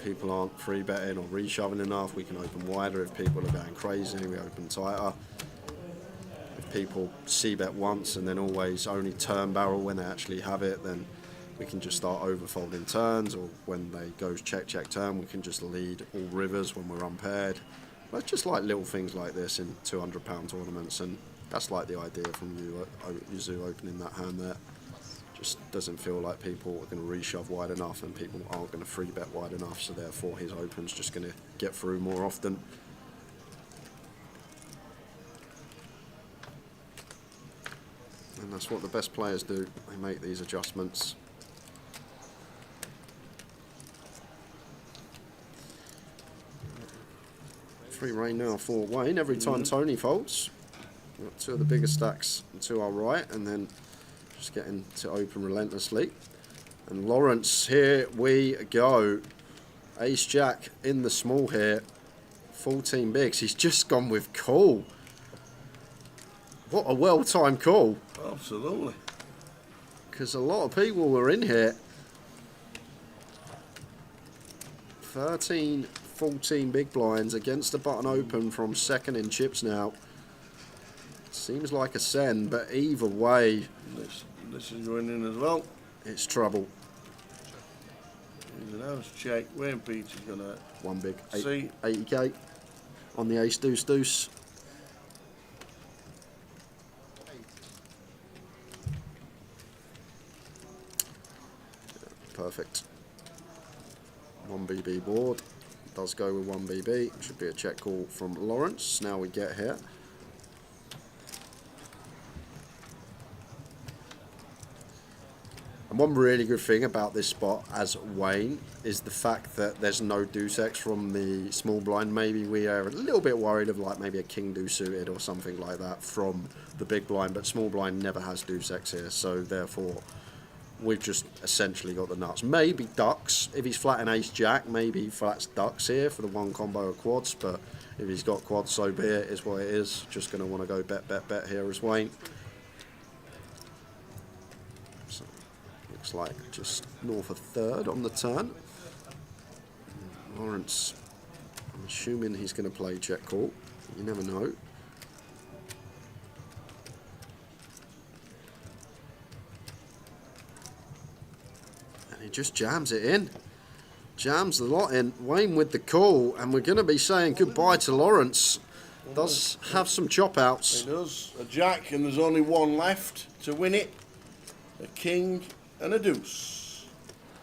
S15: People aren't free betting or reshoving enough. We can open wider if people are going crazy, we open tighter. People c-bet once and then always only turn barrel when they actually have it, then we can just start overfolding turns, or when they goes check check turn we can just lead all rivers when we're unpaired. But it's just like little things like this in £200 tournaments, and that's like the idea from Yazoo opening that hand there. Just doesn't feel like people are going to reshove wide enough and people aren't going to free bet wide enough, so therefore his open's just going to get through more often. And that's what the best players do, they make these adjustments. Free reign now for Wayne. Every time Tony folds, we've got 2 of the bigger stacks to our right, and then just getting to open relentlessly. And Lawrence, here we go. Ace Jack in the small here. 14 bigs. He's just gone with call. What a well-timed call.
S17: Absolutely.
S15: Because a lot of people were in here. 13, 14 big blinds against the button open from second in chips now. Seems like a send, but either way,
S17: this is going in as well.
S15: It's trouble.
S17: Here's an house check. Wayne Peach is going to...
S15: One big
S17: see
S15: 80k on the ace deuce deuce. Perfect. 1BB board. Does go with 1BB. Should be a check call from Lawrence. Now we get here. And one really good thing about this spot as Wayne is the fact that there's no deuce X from the small blind. Maybe we are a little bit worried of like maybe a king deuce suited or something like that from the big blind, but small blind never has deuce X here, so therefore we've just essentially got the nuts. Maybe ducks, if he's flat and ace jack, maybe he flats ducks here for the one combo of quads, but if he's got quads, so be it, is what it is. Just going to want to go bet here as Wayne. So, looks like just north of third on the turn. Lawrence, I'm assuming he's going to play check call. You never know. And he just jams it in. Jams the lot in. Wayne with the call, and we're going to be saying goodbye to Lawrence. Does have some chop outs.
S17: He does. A jack, and there's only one left to win it. A king and a deuce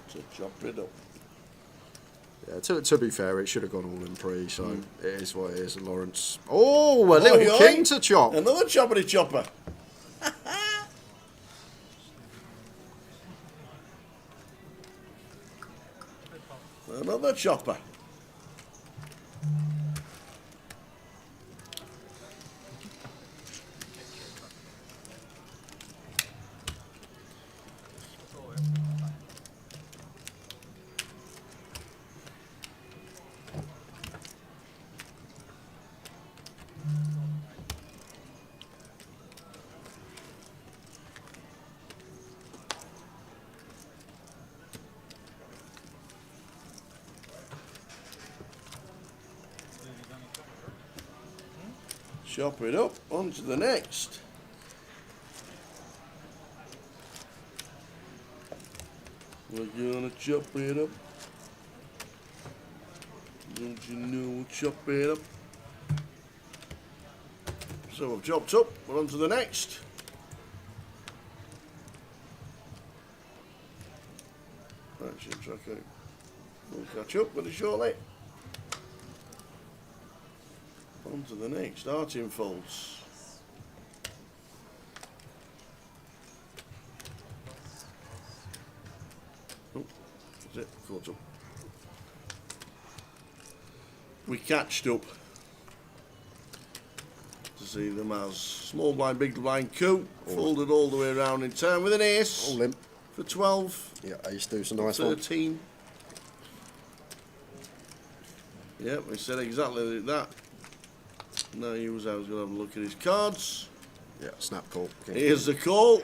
S17: to chop it up.
S15: Yeah, to be fair, it should have gone all in pre, so it is what it is. And Lawrence, oh, a little king to chop.
S17: Another choppity chopper. Another chopper. Chop it up, on to the next. We're gonna chop it up. Don't you know we'll chop it up? So we've chopped up, we're on to the next. Action tracker. We'll catch up with it shortly. On to the next, arting folds. Oh, that's it, caught up. We catched up to see them as small blind, big blind coup, folded all the way around in turn with an ace.
S15: All limp.
S17: For 12.
S15: Yeah, ace deuce, a nice one.
S17: 13. Yeah, we said exactly that. Now he was going to have a look at his cards.
S15: Yeah, snap call.
S17: Here's the call.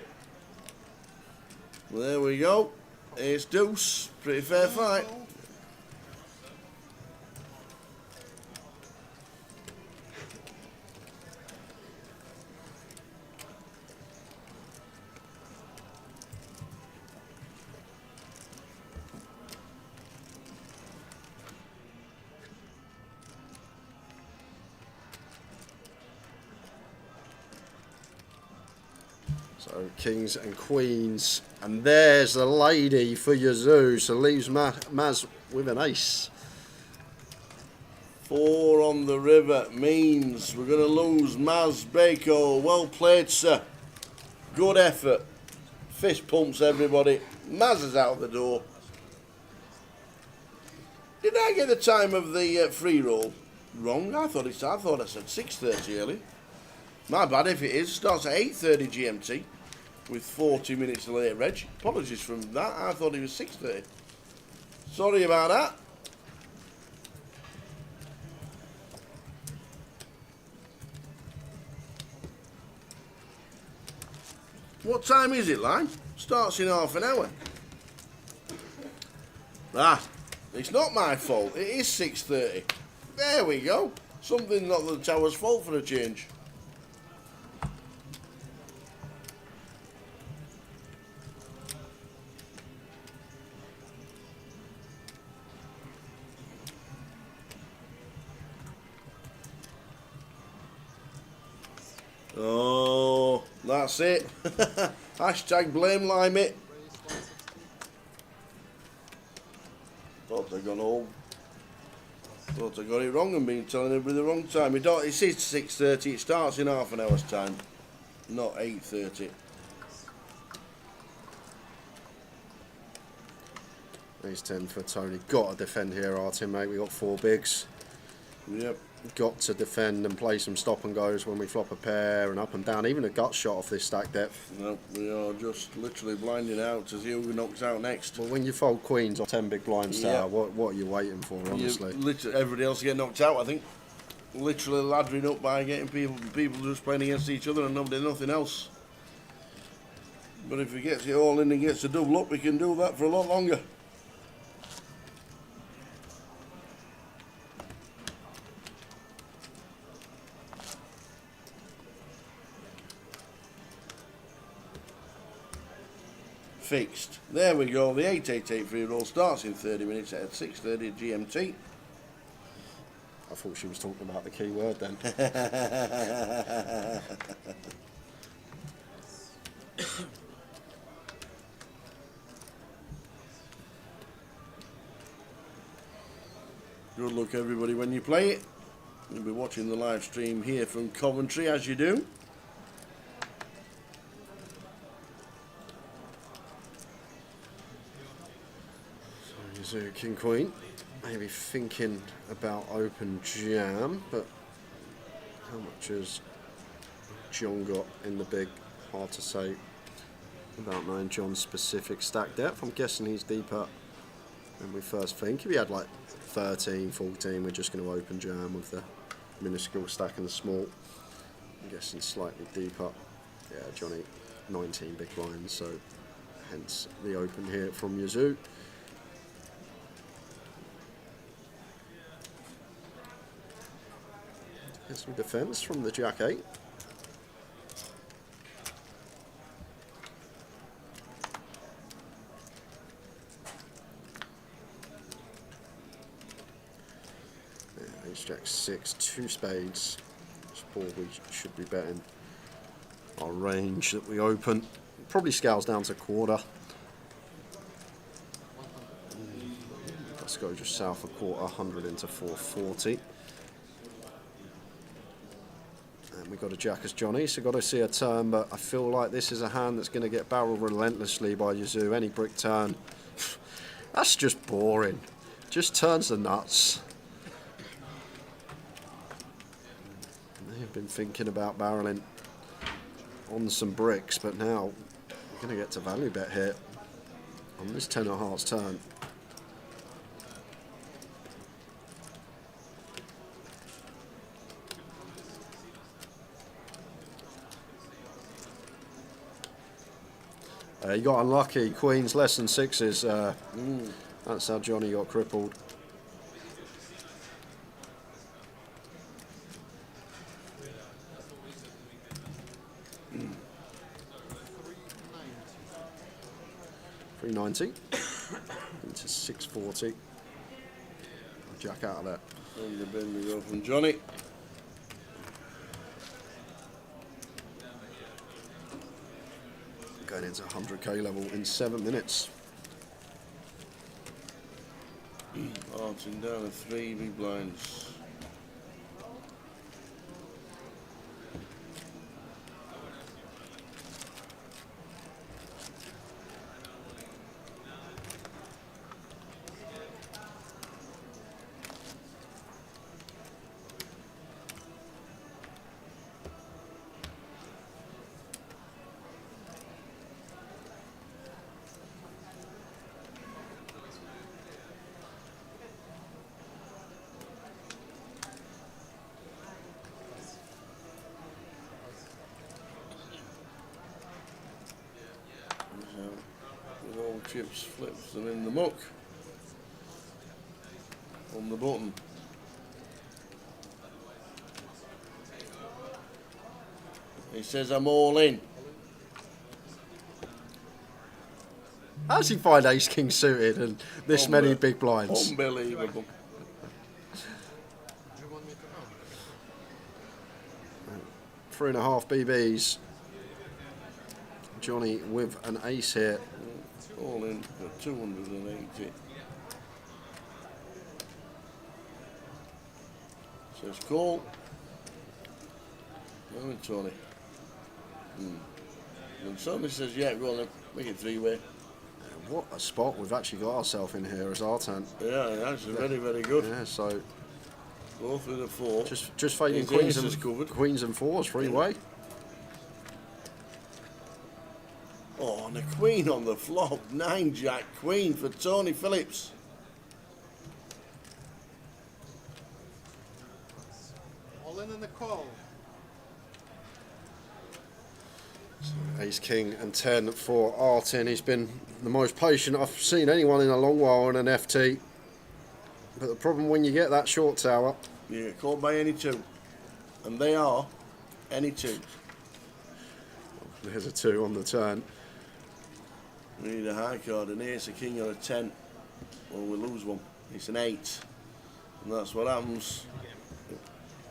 S17: Well, there we go. Ace deuce. Pretty fair fight.
S15: So kings and queens, and there's the lady for Yazoo. So leaves Maz with an ace.
S17: 4 on the river means we're going to lose Maz Bako. Well played, sir. Good effort. Fist pumps, everybody. Maz is out the door. Did I get the time of the free roll wrong? I thought I said 6:30 early. My bad if it is. Starts at 8:30 GMT with 40 minutes late reg. Apologies from that. I thought it was 6:30. Sorry about that. What time is it, Line? Starts in half an hour. Ah, it's not my fault. It is 6:30. There we go. Something not the tower's fault for a change. Oh, that's it. Hashtag blame Limey.
S5: Thought I got it wrong and been telling everybody the wrong time. It is 6:30. It starts in half an hour's time, not 8:30.
S15: He's 10 for Tony. Got to defend here, our team, mate. We got 4 bigs.
S5: Yep.
S15: Got to defend and play some stop and goes when we flop a pair and up and down. Even a gut shot off this stack depth.
S5: No, we are just literally blinding out to see who knocks out next.
S15: Well, when you fold queens on 10 big blinds,
S5: Yeah.
S15: what are you waiting for, honestly?
S5: Literally, everybody else get knocked out, I think. Literally laddering up by getting people just playing against each other and nothing else. But if he gets it all in and gets a double up, he can do that for a lot longer. Fixed. There we go. The 888 free roll starts in 30 minutes at 6:30 GMT.
S15: I thought she was talking about the key word then.
S5: Good luck, everybody, when you play it. You'll be watching the live stream here from Coventry, as you do.
S15: So King Queen, maybe thinking about open jam, but how much has John got in the big? Hard to say without knowing John's specific stack depth. I'm guessing he's deeper than we first think. If he had like 13, 14, we're just going to open jam with the minuscule stack and the small. I'm guessing slightly deeper. Yeah, Johnny, 19 big blinds, so hence the open here from Yazoo. Here's some defence from the Jack 8. Yeah, Ace Jack 6, 2 spades. This ball we should be betting. Our range that we open probably scales down to quarter. Let's go just south of quarter, 100 into 440. We got a jack as Johnny, so got to see a turn, but I feel like this is a hand that's going to get barreled relentlessly by Yazoo. Any brick turn, that's just boring. Just turns the nuts. They've been thinking about barreling on some bricks, but now we're going to get to value bet here on this 10 of hearts turn. You got unlucky. Queens less than 6s. That's how Johnny got crippled. $390 into 640. Jack out of that.
S5: And the bin we go from Johnny.
S15: Going into 100k level in 7 minutes.
S5: Arching down to 3 big blinds. With all chips, flips, and in the muck on the button. He says, I'm all in.
S15: How does he find ace king suited and this many big blinds?
S5: Unbelievable.
S15: 3.5 BBs. Johnny with an ace here.
S5: All in for 280.
S17: Says call. Go on, Tony. And Tony says, yeah, go on then. Make it three-way.
S15: What a spot we've actually got ourselves in here as our turn.
S17: Yeah, that's very, very good.
S15: Yeah, so
S17: go through the four.
S15: Just fading
S17: His
S15: queens and fours, three-way.
S17: Oh, and a queen on the flop. 9-jack queen for Tony Phillips.
S13: All in the call.
S15: Ace King and 10 for Artin. He's been the most patient I've seen anyone in a long while on an FT. But the problem when you get that short tower,
S17: you get caught by any two, and they are any two.
S15: There's a 2 on the turn.
S17: We need a high card, an ace, a king, or a 10, or we lose one. It's an 8, and that's what happens.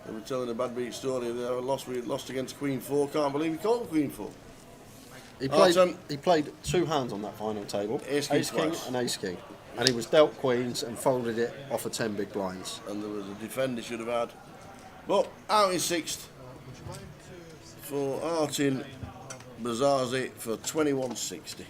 S17: They were telling a bad beat story. They lost against Queen 4. Can't believe he called Queen 4.
S15: He played 2 hands on that final table.
S17: Ace
S15: King and Ace King. And he was dealt queens and folded it off of 10 big blinds.
S17: And there was a defender should have had. But out in 6th for Artin Bazazi for 21.60.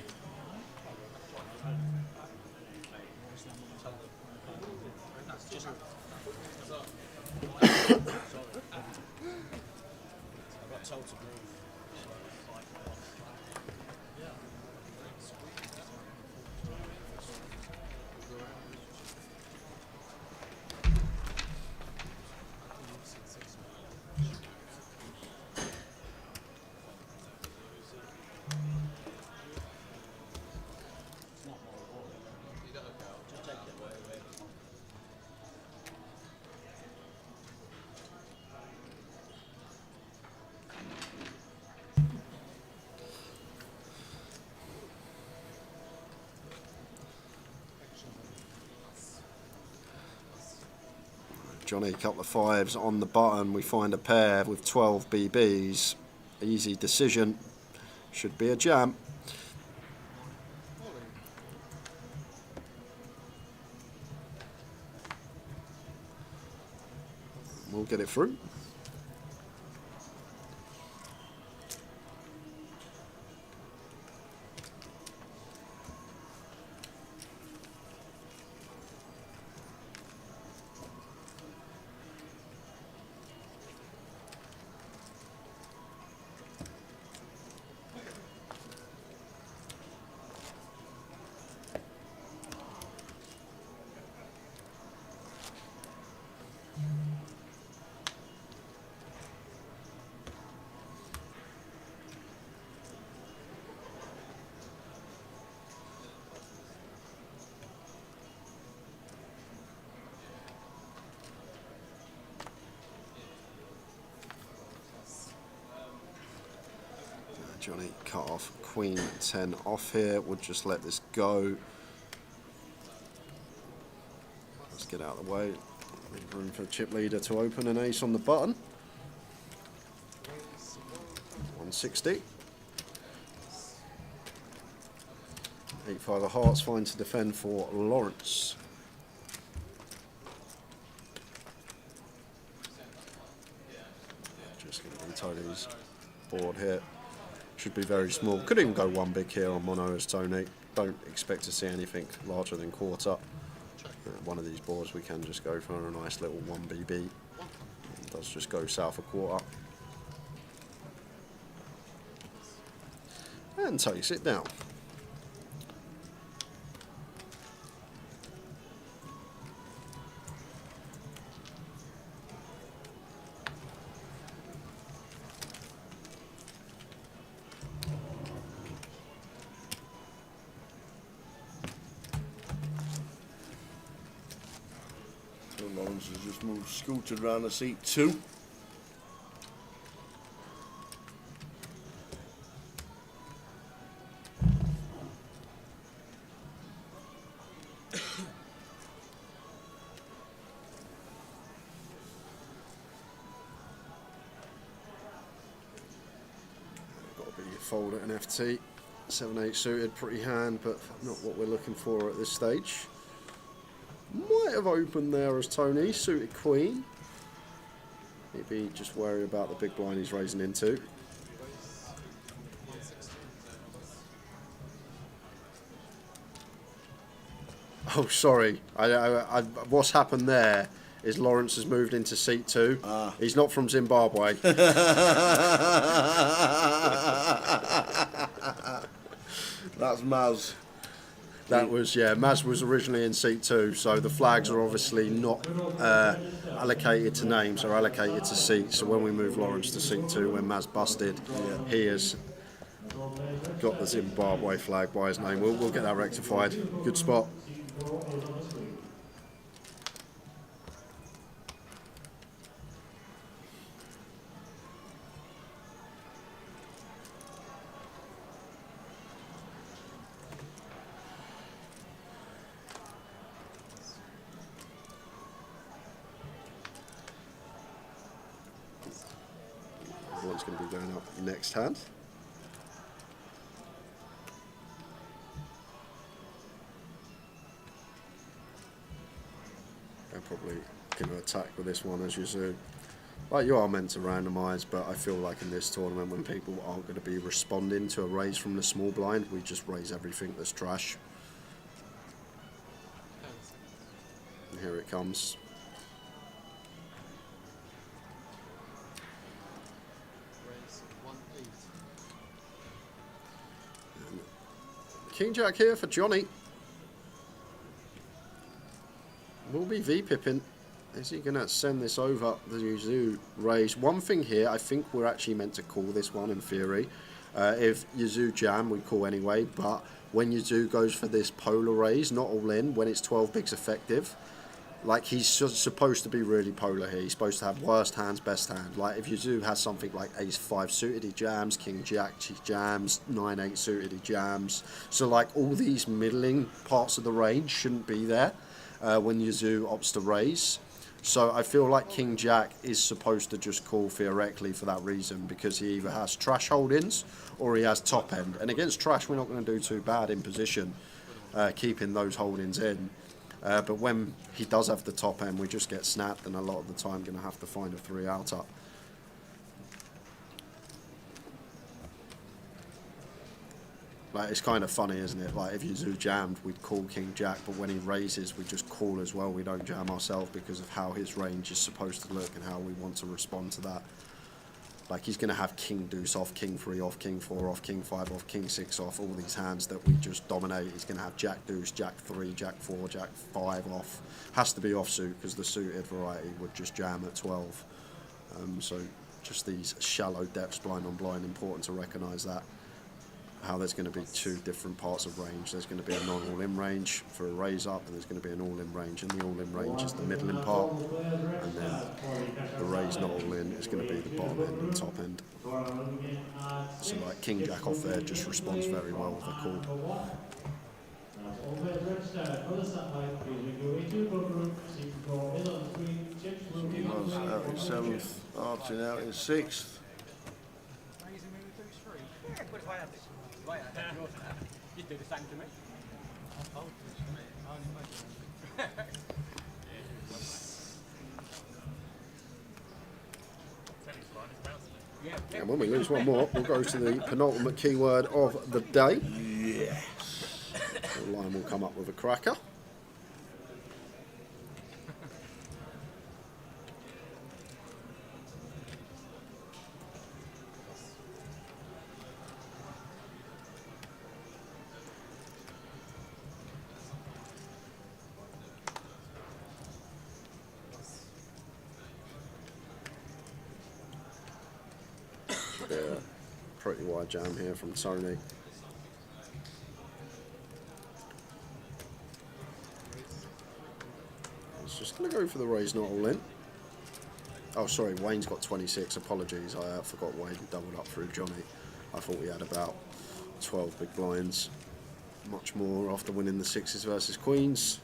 S15: Johnny, couple of 5s on the button. We find a pair with 12 BBs. Easy decision. Should be a jam. We'll get it through. Johnny cut off Queen 10 off here. We'll just let this go. Let's get out of the way. Leave room for chip leader to open an ace on the button. 160. 8-5 of hearts, fine to defend for Lawrence. Just going to be Tony's board here. Should be very small. Could even go one big here on mono as Tony. Don't expect to see anything larger than quarter. One of these boards we can just go for a nice little 1 BB. It does just go south a quarter. And takes it down.
S17: Lawrence has just moved, scooted around the seat 2.
S15: Got to be a fold at an FT. 7-8 suited, pretty hand, but not what we're looking for at this stage. Might have opened there as Tony, suited queen. Maybe just worry about the big blind he's raising into. Oh, sorry. What's happened there is Lawrence has moved into seat 2. He's not from Zimbabwe.
S5: That's Maz.
S15: That was, yeah, Maz was originally in seat 2, so the flags are obviously not allocated to names, they're allocated to seats. So when we move Lawrence to seat 2, when Maz busted, he has got the Zimbabwe flag by his name. We'll get that rectified. Good spot. Everyone's going to be going up next hand. They're probably going to attack with this one as you do. Like, you are meant to randomise, but I feel like in this tournament when people aren't going to be responding to a raise from the small blind, we just raise everything that's trash. And here it comes. King Jack here for Johnny. Will be V-pipping. Is he going to send this over the Yazoo raise? One thing here, I think we're actually meant to call this one in theory. If Yazoo jam, we call anyway, but when Yazoo goes for this polar raise, not all in, when it's 12 bigs effective, like, he's supposed to be really polar here. He's supposed to have worst hands, best hand. Like, if Yazoo has something like ace-5 suited, he jams, king-jack, he jams, 9-8 suited, he jams. So, like, all these middling parts of the range shouldn't be there when Yazoo opts to raise. So I feel like king-jack is supposed to just call theoretically for that reason, because he either has trash holdings or he has top end. And against trash, we're not going to do too bad in position, keeping those holdings in. But when he does have the top end, we just get snapped, and a lot of the time going to have to find a 3-outer. Like, it's kind of funny, isn't it? Like, if Yazoo jammed, we'd call king jack, but when he raises, we just call as well. We don't jam ourselves because of how his range is supposed to look and how we want to respond to that. Like, he's going to have king deuce off, king 3 off, king 4 off, king 5 off, king 6 off, all these hands that we just dominate. He's going to have jack deuce, jack 3, jack 4, jack 5 off. Has to be offsuit because the suited variety would just jam at 12. So just these shallow depths, blind on blind, important to recognise that. How there's going to be two different parts of range. There's going to be a non-all-in range for a raise up, and there's going to be an all-in range, and the all-in range is the middling part, and then the raise not all-in is going to be the bottom end and top end. So like king jack off there just responds very well with a call.
S5: He was out in 7th, Archie out in 6th.
S3: You'd do the same to me.
S15: And when we lose one more, we'll go to the penultimate keyword of the day.
S5: Yes.
S15: The line will come up with a cracker. Yeah, pretty wide jam here from Tony. He's just going to go for the raise, not all in. Oh, sorry, Wayne's got 26. Apologies, I forgot Wayne doubled up through Johnny. I thought we had about 12 big blinds. Much more after winning the sixes versus queens.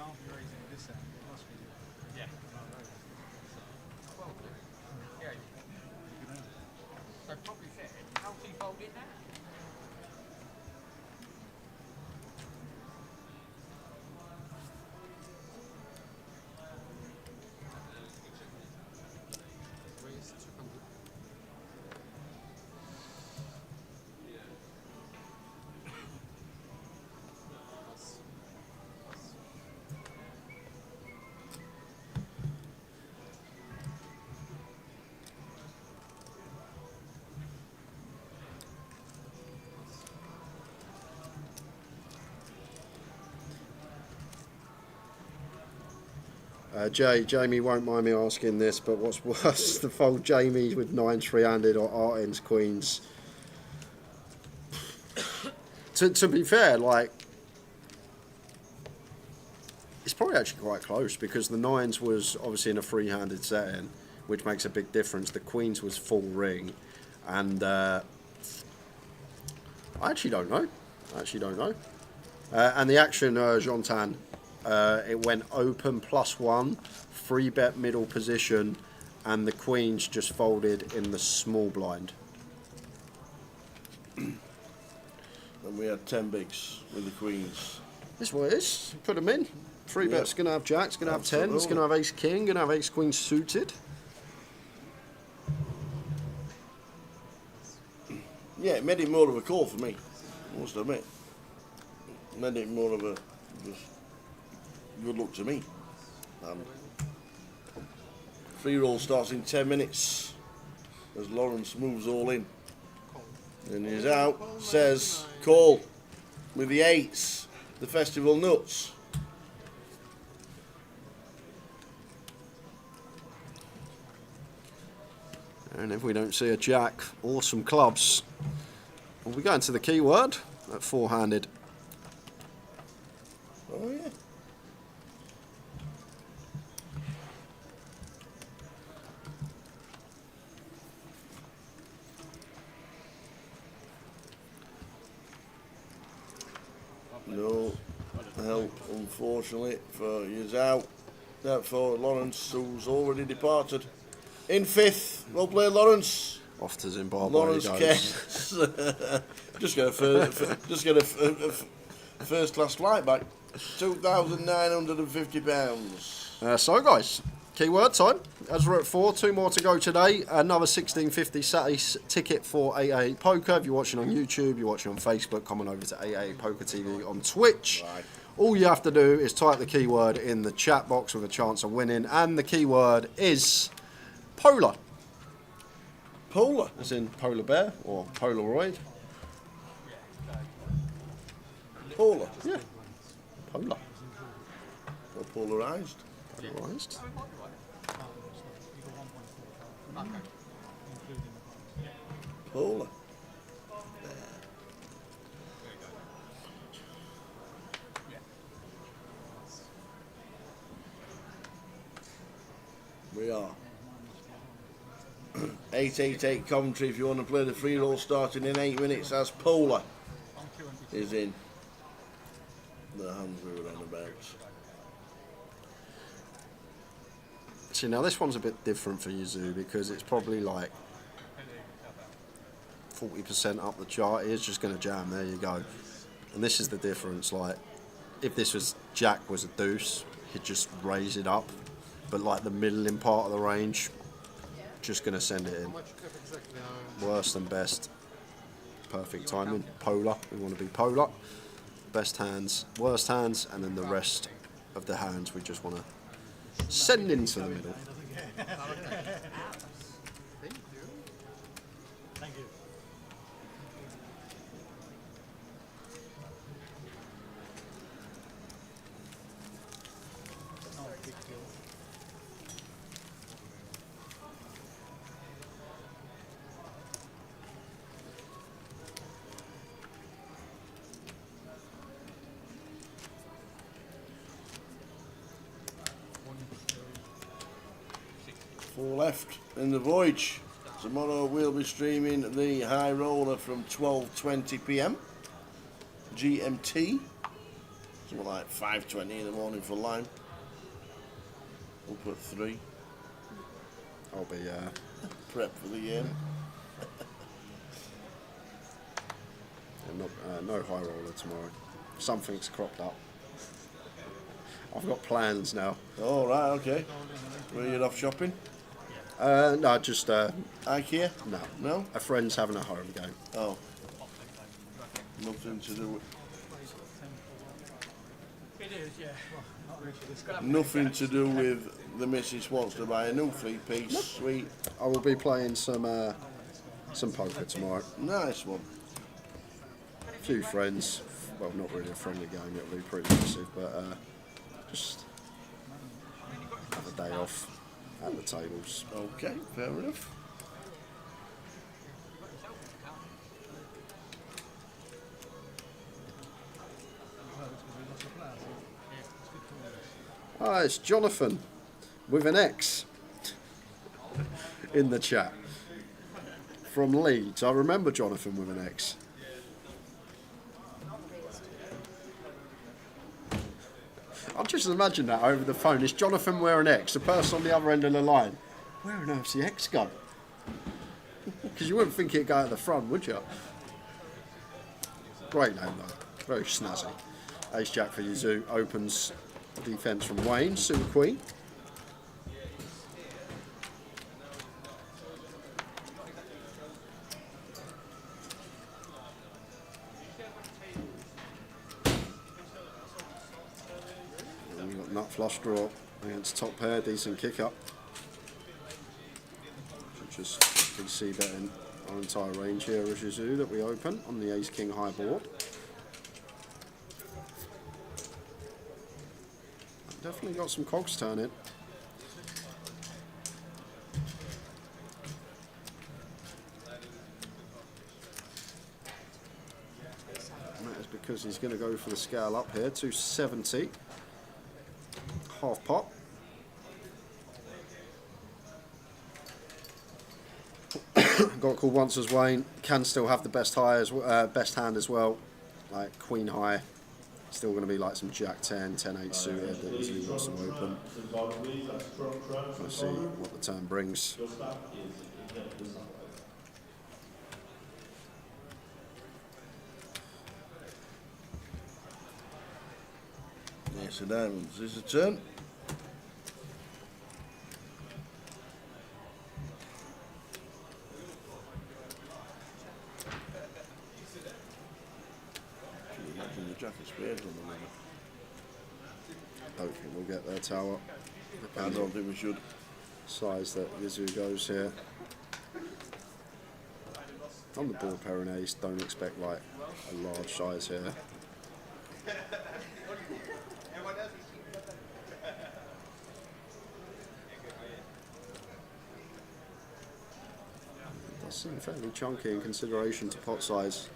S3: can't be raising this end. It must be. Yeah. Well, yeah. So probably said, how's he folding now?
S13: Raise 200.
S15: Jamie won't mind me asking this, but what's worse, the fold Jamie with 9s free-handed or Artins queens? To be fair, like, it's probably actually quite close because the 9s was obviously in a free-handed setting, which makes a big difference. The queens was full ring, and I actually don't know. And the action, Jontan, it went open +1, free bet middle position, and the queens just folded in the small blind.
S17: And we had 10 bigs with the queens.
S15: This is what it is. Put them in. Free bet's going to have jacks, going to have 10s, going to have ace king, going to have ace queen suited.
S17: Yeah, it made it more of a call for me, I must admit. Made it more of a just good luck to me. Free roll starts in 10 minutes as Lawrence moves all in. And he's out, says call with the 8s, the festival nuts.
S15: And if we don't see a jack or some clubs, we'll be going to the keyword at four-handed.
S17: Oh yeah. No help, unfortunately, for he's out. For Lawrence, who's already departed. In 5th, well played, Lawrence.
S15: Off to Zimbabwe.
S17: Lawrence Kess. just get a first class flight back. £2,950.
S15: So guys, keyword time. As we're at 4, 2 more to go today. Another 1650 Saturday ticket for 888 Poker. If you're watching on YouTube, you're watching on Facebook, come on over to 888 Poker TV on Twitch. Right. All you have to do is type the keyword in the chat box with a chance of winning, and the keyword is polar.
S17: Polar?
S15: As in polar bear or Polaroid?
S17: Polar?
S15: Yeah. Polar.
S17: Or polarised?
S15: Polarised.
S17: Polar. We are 888 Coventry if you want to play the free roll starting in 8 minutes as Polar is in the hands we were on about.
S15: See, now this one's a bit different for Yazoo because it's probably like 40% up the chart. It's just going to jam. There you go. And this is the difference. Like, if this was Jack was a deuce, he'd just raise it up. But like the middling part of the range, just going to send it in. Worst and best. Perfect timing. Polar. We want to be polar. Best hands, worst hands, and then the rest of the hands we just want to send into the middle.
S4: Thank you. No big deal.
S17: Four left in the voyage. Tomorrow we'll be streaming the high roller from 12:20 p.m. GMT. Something like 5:20 in the morning for line. Up at 3.
S15: I'll be
S17: prep for the year.
S15: No high roller tomorrow. Something's cropped up. I've got plans now.
S17: Oh, right, okay. Where you off shopping?
S15: No, just
S17: IKEA?
S15: No.
S17: No?
S15: A friend's having a home game.
S17: Oh. Nothing to do with...
S4: It is, yeah.
S17: Nothing to do with the missus wants to buy a new 3-piece suite.
S15: I will be playing some poker tomorrow.
S17: Nice one.
S15: A few friends. Well, not really a friendly game. It'll be pretty massive, but just have a day off at the tables.
S17: Okay, fair enough.
S15: It's Jonathan with an X in the chat from Leeds. I remember Jonathan with an X. I'll just imagine that over the phone. It's Jonathan wearing X, the person on the other end of the line. Where on earth's the X gone? Because you wouldn't think it'd go at the front, would you? Great name though, very snazzy. Ace Jack for Yazoo opens defence from Wayne, Super Queen. And we've got nut flush draw against top pair, decent kick up. Just PC betting our entire range here of Yazoo that we open on the Ace King high board. Definitely got some cogs turning. And that is because he's going to go for the scale up here, 270. Half pot. Got called once as Wayne. Can still have the best best hand as well, like Queen High. Still going to be like some Jack 10, 10-8 suited that he's got some open. Let's see what the turn brings.
S17: Ace of diamonds is a turn. Jack of spades on the limit.
S15: Don't think we'll get their tower.
S17: I don't think we should.
S15: Size that Yazoo goes here. On the board pair and ace, don't expect like a large size here. It does seem fairly chunky in consideration to pot size.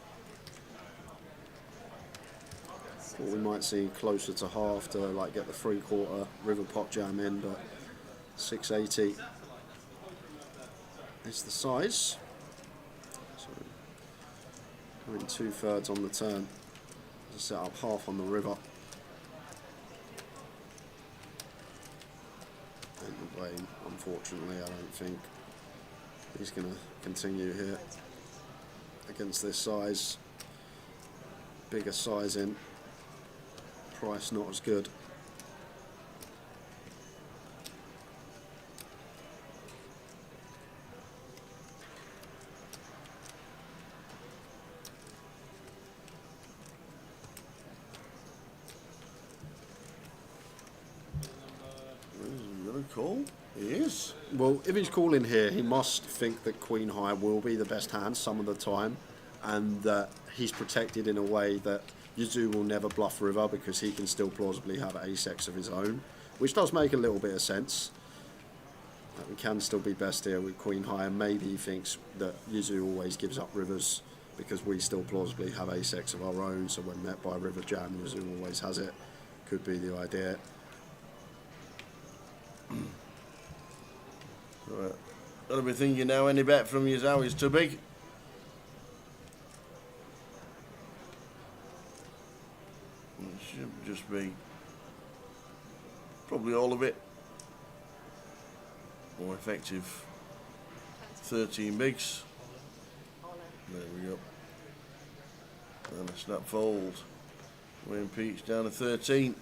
S15: Thought we might see closer to half to like get the 3/4 river pot jam in, but 680 is the size. So having 2/3 on the turn to set up half on the river. And Wayne, unfortunately, I don't think he's going to continue here against this size. Bigger size in. Price not as good.
S17: Really cool. He is.
S15: Well, if he's calling here, he must think that Queen High will be the best hand some of the time, and that he's protected in a way that Yazoo will never bluff river because he can still plausibly have ace-x of his own, which does make a little bit of sense. That we can still be best here with Queen High, and maybe he thinks that Yazoo always gives up rivers because we still plausibly have ace-x of our own, so when met by river jam, Yazoo always has it. Could be the idea.
S17: Right. Gotta be thinking now, any bet from Yazoo is too big. It should just be probably all of it. More effective. 13 bigs. There we go. And a snap fold. Wayne Peach down to 13.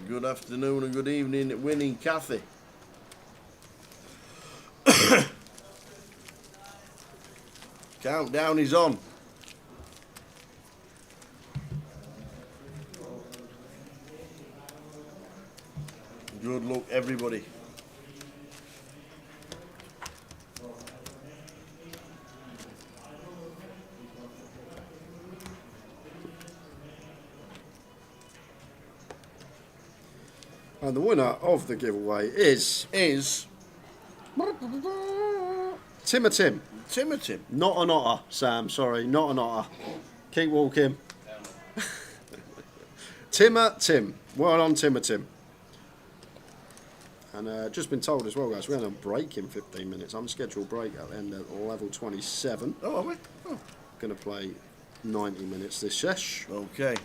S17: Good afternoon and good evening, winning Kathy. Countdown is on. Good luck, everybody.
S15: And the winner of the giveaway is Tim.
S17: Tim.
S15: Not an otter, Sam. Sorry, not an otter. Keep walking. Tim. Well done, Tim. And just been told as well, guys, we're going to break in 15 minutes. Unscheduled break at the end of level 27.
S17: Oh, are we? Oh.
S15: Going to play 90 minutes this sesh.
S17: Okay.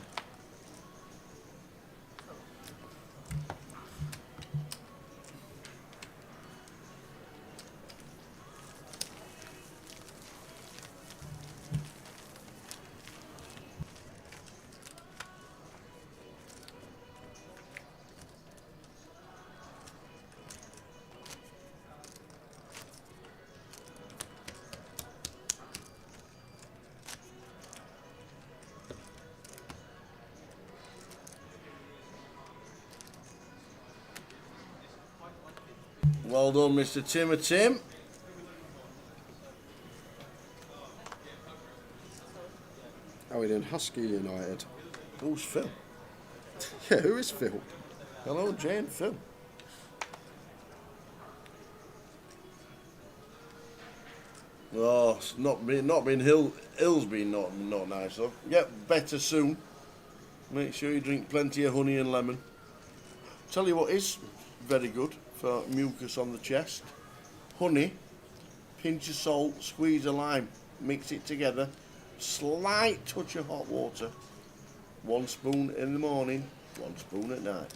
S17: Well done, Mr. Tim.
S15: Oh, we did Husky United.
S17: Who's Phil?
S15: Yeah, who is Phil?
S17: Hello, Jane. Phil. Oh, it's not been Hill's been not nice though. Get better soon. Make sure you drink plenty of honey and lemon. Tell you what is very good for mucus on the chest. Honey, pinch of salt, squeeze a lime, mix it together, slight touch of hot water. 1 spoon in the morning, 1 spoon at night.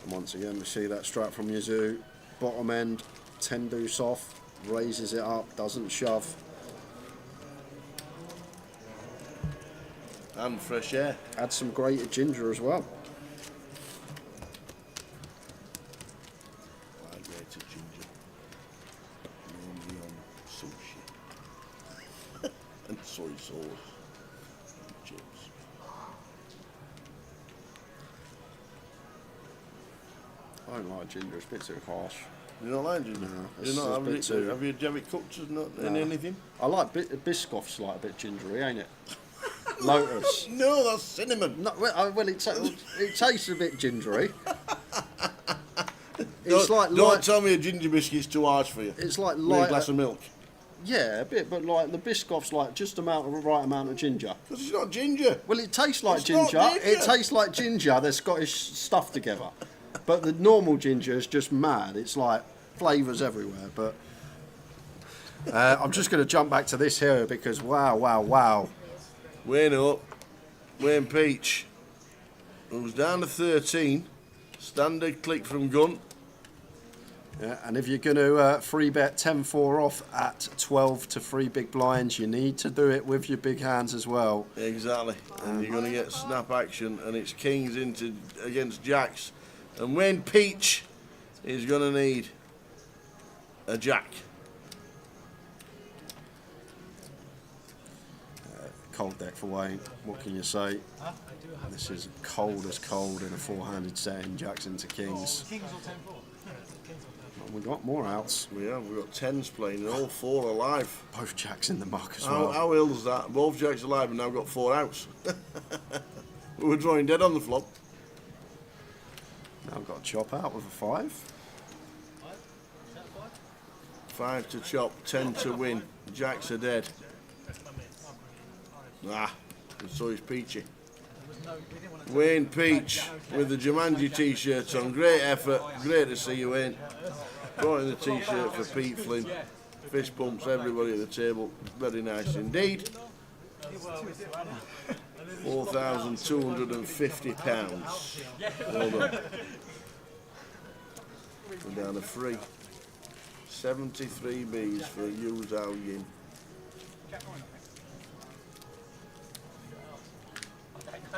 S15: And once again, we see that strap from Yazoo. Bottom end, 10 deuce off, raises it up, doesn't shove.
S17: And fresh air.
S15: Add some grated ginger as well.
S17: I grated ginger. Normally on sushi. And soy sauce. And chips.
S15: I don't like ginger, it's a bit too harsh.
S17: You don't like ginger?
S15: No,
S17: You
S15: it's
S17: not
S15: a
S17: have
S15: bit
S17: it,
S15: too...
S17: have you cooked in
S15: No.
S17: anything?
S15: I like Biscoff's like a bit gingery, ain't it? Lotus.
S17: No, that's cinnamon.
S15: No, well, it tastes a bit gingery.
S17: Don't tell me a ginger biscuit's too harsh for you.
S15: It's like
S17: With
S15: light.
S17: a glass of milk.
S15: Yeah, a bit, but like the Biscoff's like just the right amount of ginger.
S17: Because it's not ginger.
S15: Well, it tastes like
S17: It's not
S15: ginger.
S17: ginger.
S15: It tastes like ginger. They're Scottish stuff together. But the normal ginger is just mad. It's like flavours everywhere. But I'm just going to jump back to this here because wow.
S17: Wayne up. Wayne Peach. Who's down to 13. Standard click from Gun.
S15: Yeah, and if you're going to free bet 10-4 off at 12 to 3 big blinds, you need to do it with your big hands as well.
S17: Exactly. And you're going to get snap action. And it's Kings against Jacks. And Wayne Peach is going to need a Jack.
S15: Cold deck for Wayne. What can you say? This is cold as cold in a four-handed setting. Jacks into Kings.
S9: Kings or 10-4?
S15: We got more outs.
S17: We have. We've got 10s playing and all 4 alive.
S15: Both Jacks in the muck as well.
S17: How ill is that? Both Jacks alive and now got 4 outs. We were drawing dead on the flop.
S15: Now I've got a chop out with a 5.
S17: 5 to chop, 10 to win. Jacks are dead. And so is Peachy. Wayne Peach with the Jumanji t-shirt on. Great effort. Great to see you, Wayne. Brought in the t-shirt for Pete Flynn. Fist pumps everybody at the table. Very nice indeed. £4,250. Well done. We're down to 3. 73 Bs for Yu Zhao Yin.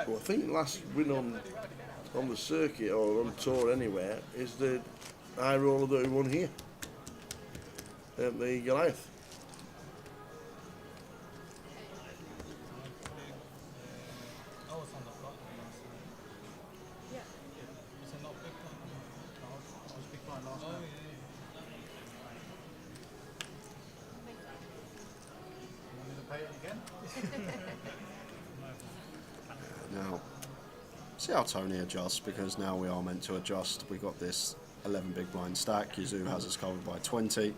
S17: Well, I think last win on the circuit or on tour anywhere is the high roller that we won here at the Goliath.
S15: Now, see how Tony adjusts, because now we are meant to adjust. We got this 11 big blind stack. Yuzu has us covered by 20.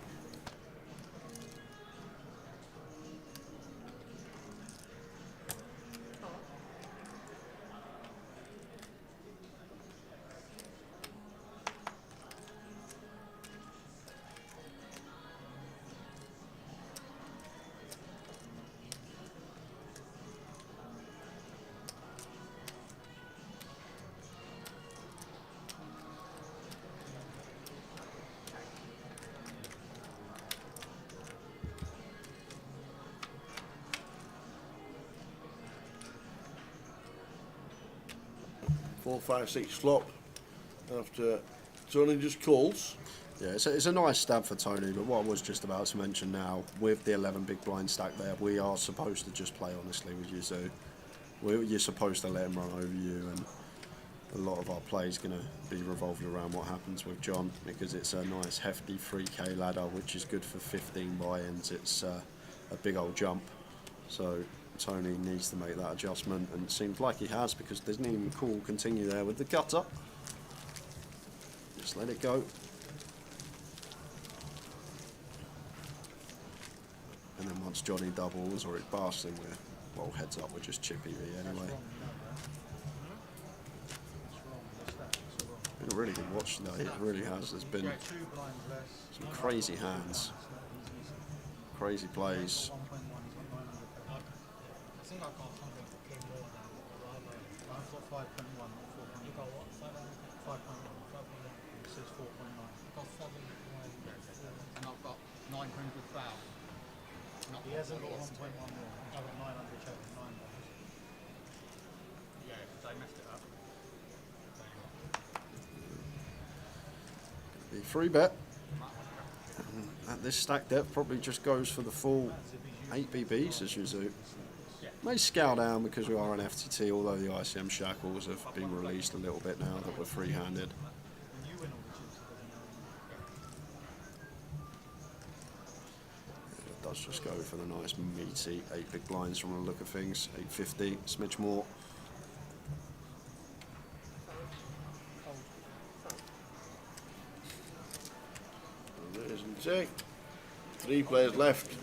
S17: Four, 5, 6 flop after Tony just calls.
S15: Yeah, it's a nice stab for Tony, but what I was just about to mention now, with the 11 big blind stack there, we are supposed to just play honestly with Yuzu. You're supposed to let him run over you, and a lot of our play is going to be revolved around what happens with John, because it's a nice hefty 3k ladder, which is good for 15 buy-ins. It's a big old jump, so Tony needs to make that adjustment, and it seems like he has, because there's not even cool continue there with the gutter. Just let it go. And then once Johnny doubles or it barsts in, well, heads up, we're just chippy anyway. It's been a really good watch today, it really has. There's been some crazy hands, crazy plays.
S4: I think I got something for King more now. I've got 5.1, 4.1. You got what? 5.1. It says 4.9. I've got 7. And I've got 900,000. He hasn't got 1.1 more. I've got 900 checks, 9 dollars. Yeah, they messed it up.
S15: The free bet. At this stack depth, probably just goes for the full 8 BBs as Yuzu. May scale down because we are on FTT, although the ICM shackles have been released a little bit now that we're free-handed. It does just go for the nice meaty 8 big blinds from the look of things. 850, smidge more.
S17: There isn't it. 3 players left.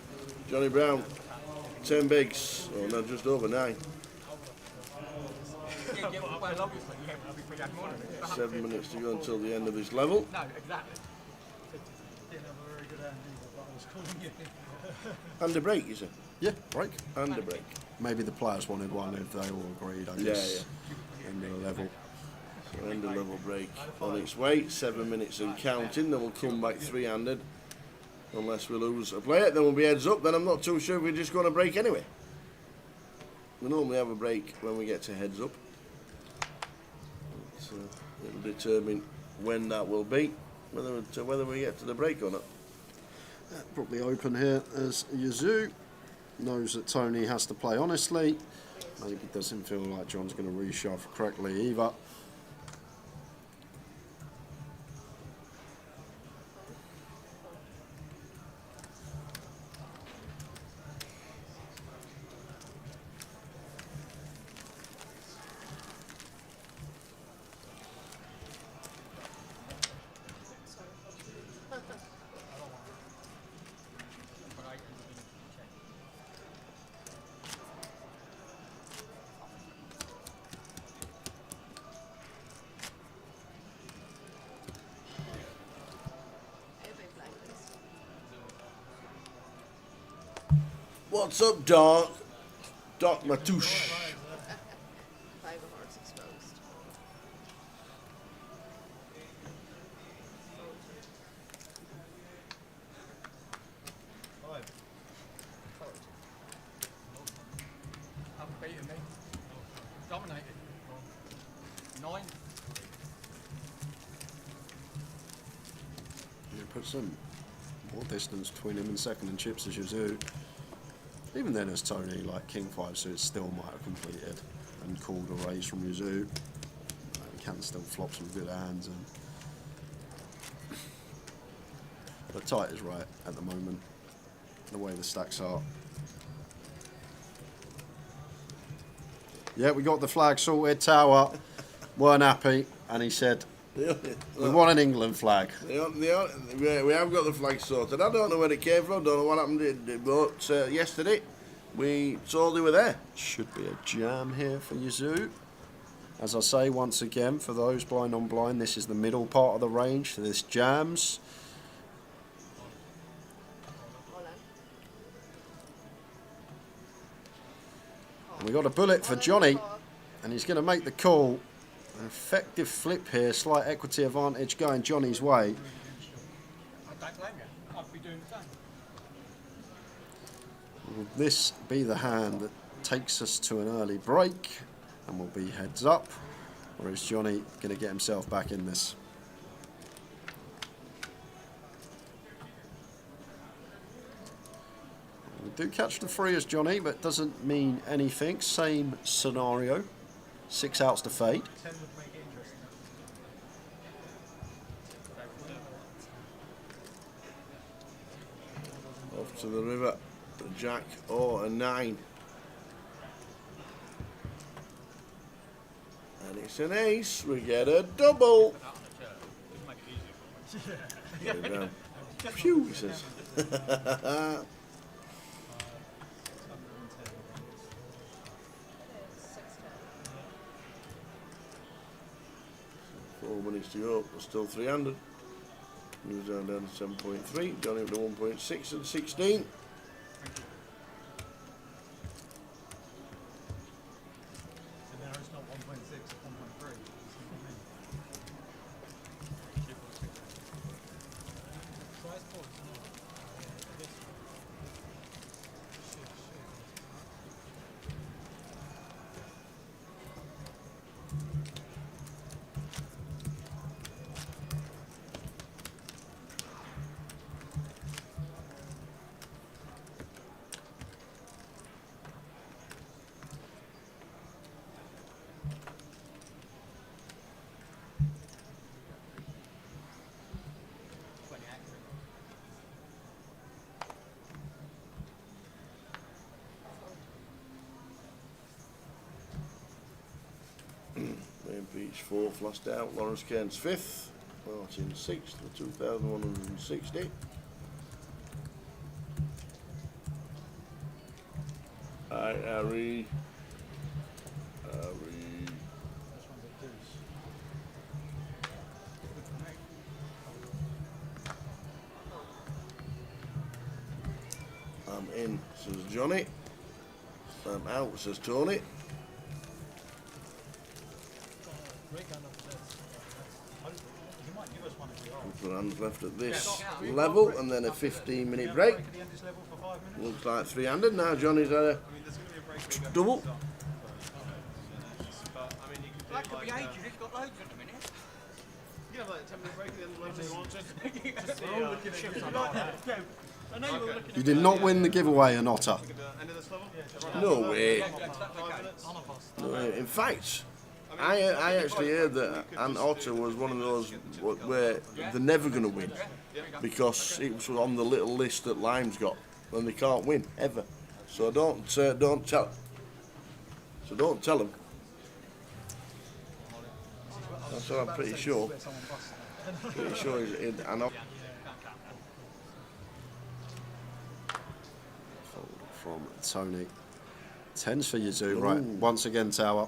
S17: Johnny Brown, 10 bigs, or no, just over 9. 7 minutes to go until the end of this level.
S4: No, exactly. Didn't have a very good hand either, but I was calling you.
S17: And a break, is it?
S15: Yeah, break.
S17: And a break.
S15: Maybe the players wanted one if they all agreed, I guess.
S17: Yeah.
S15: End of the level.
S17: So end of level break on its way. 7 minutes and counting. Then we'll come back 3-handed. Unless we lose a player, then we'll be heads up. Then I'm not too sure if we're just going to break anyway. We normally have a break when we get to heads up. So it'll determine when that will be, whether we get to the break or not.
S15: Probably open here as Yuzu knows that Tony has to play honestly. Maybe doesn't feel like John's going to reshove correctly either.
S17: What's up, Dark? Doc Matouche.
S19: Five hearts exposed.
S3: Haven't beaten me. Dominated. 9.
S15: You put some more distance between him and second and chips as Yazoo. Even then, as Tony, like King 5 suits still might have completed and called a raise from Yazoo. He can still flop some good hands, and the tight is right at the moment, the way the stacks are. Yeah, we got the flag sorted. Tower weren't happy, and he said, we want an England flag.
S17: We have got the flag sorted. I don't know where it came from, don't know what happened, but yesterday we saw they were there.
S15: Should be a jam here for Yazoo. As I say once again, for those blind on blind, this is the middle part of the range, so this jams. And we got a bullet for Johnny, and he's going to make the call. An effective flip here, slight equity advantage going Johnny's way.
S3: I don't blame you. I'd be doing the same.
S15: Will this be the hand that takes us to an early break and will be heads up, or is Johnny going to get himself back in this? We do catch the free as Johnny, but doesn't mean anything. Same scenario. 6 outs to fade.
S4: 10 would make it interesting.
S17: Off to the river, a jack or a 9. And it's an ace, we get a double. Get it down. Phew, he says. 4 minutes to go, we're still 300. Moves down to 7.3, down over to 1.6 and 16.
S4: And now it's not 1.6, it's 1.3. Size points,
S17: Wayne Beach 4th, last out. Lawrence Cairns 5th. Martin 6th for 2,160. Hi, Harry. I'm in, says Johnny. I'm out, says Tony. Couple of hands left at this level, and then a 15-minute break. Looks like 300 now. Johnny's had a double.
S3: That could be ages, it's got loads at the minute.
S18: You have like a 10-minute break at the end of the level if you want.
S15: You did not win the giveaway, an otter.
S17: No way. No way. In fact, I actually heard that an otter was one of those where they're never going to win because it was on the little list that Lime's got, and they can't win ever. So don't tell. So don't tell them. That's what I'm pretty sure. Pretty sure he's in an otter.
S15: From Tony. 10s for Yazoo, right? Once again, Tower.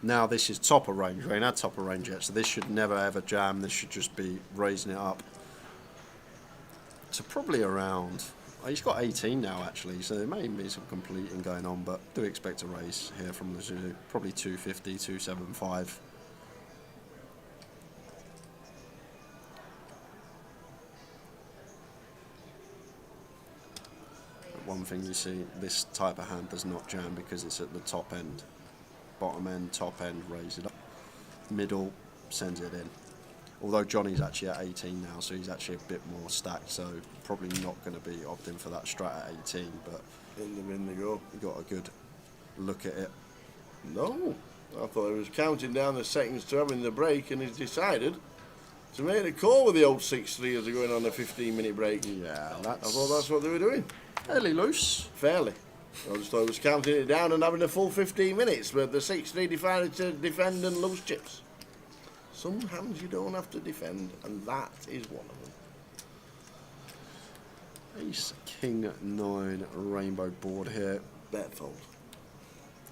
S15: Now this is top of range. We ain't had top of range yet, so this should never ever jam. This should just be raising it up to probably around He's got 18 now, actually, so there may be some completing going on, but do expect a raise here from the Zulu. Probably 250, 275. One thing you see, this type of hand does not jam because it's at the top end. Bottom end, top end, raise it up. Middle, sends it in. Although Johnny's actually at 18 now, so he's actually a bit more stacked, so probably not going to be opting for that strat at 18, but
S17: in the bin they go.
S15: You got a good look at it.
S17: No, I thought he was counting down the seconds to having the break, and he's decided to make a call with the old 6-3 as they're going on a 15-minute break.
S15: Yeah,
S17: I thought that's what they were doing.
S15: Fairly loose.
S17: Fairly. I just thought he was counting it down and having a full 15 minutes, but the 6-3 decided to defend and lose chips. Some hands you don't have to defend, and that is one of them.
S15: Ace, King, 9, rainbow board here.
S17: Bet fold.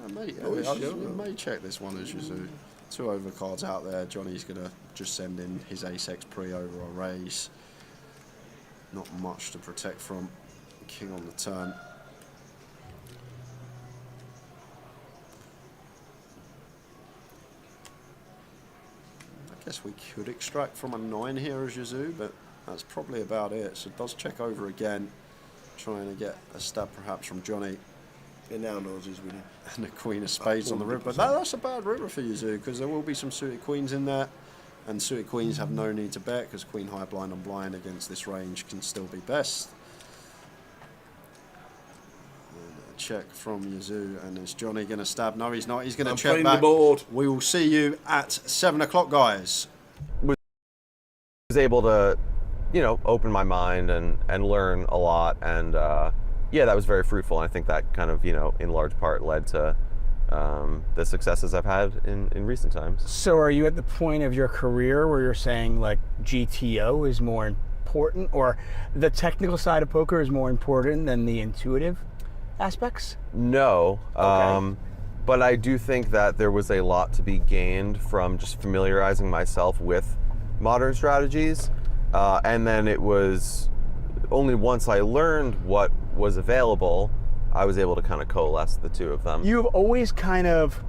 S15: I may check this one as Yazoo. 2 overcards out there. Johnny's going to just send in his ace-x pre over a raise. Not much to protect from. King on the turn. I guess we could extract from a 9 here as Yazoo, but that's probably about it. So it does check over again, trying to get a stab perhaps from Johnny.
S17: He now knows he's winning.
S15: And the Queen of Spades on the river. But that's a bad river for Yazoo, because there will be some suited queens in there. And suited queens have no need to bet, because Queen high blind on blind against this range can still be best. And a check from Yazoo, and is Johnny going to stab? No, he's not. He's going to check back.
S17: The board.
S15: We will see you at 7 o'clock, guys.
S16: Was able to, you know, open my mind and learn a lot, and yeah, that was very fruitful. And I think that kind of, you know, in large part led to the successes I've had in recent times.
S7: So are you at the point of your career where you're saying like GTO is more important, or the technical side of poker is more important than the intuitive aspects?
S16: No, but I do think that there was a lot to be gained from just familiarizing myself with modern strategies, and then it was only once I learned what was available, I was able to kind of coalesce the two of them.
S7: You've always kind of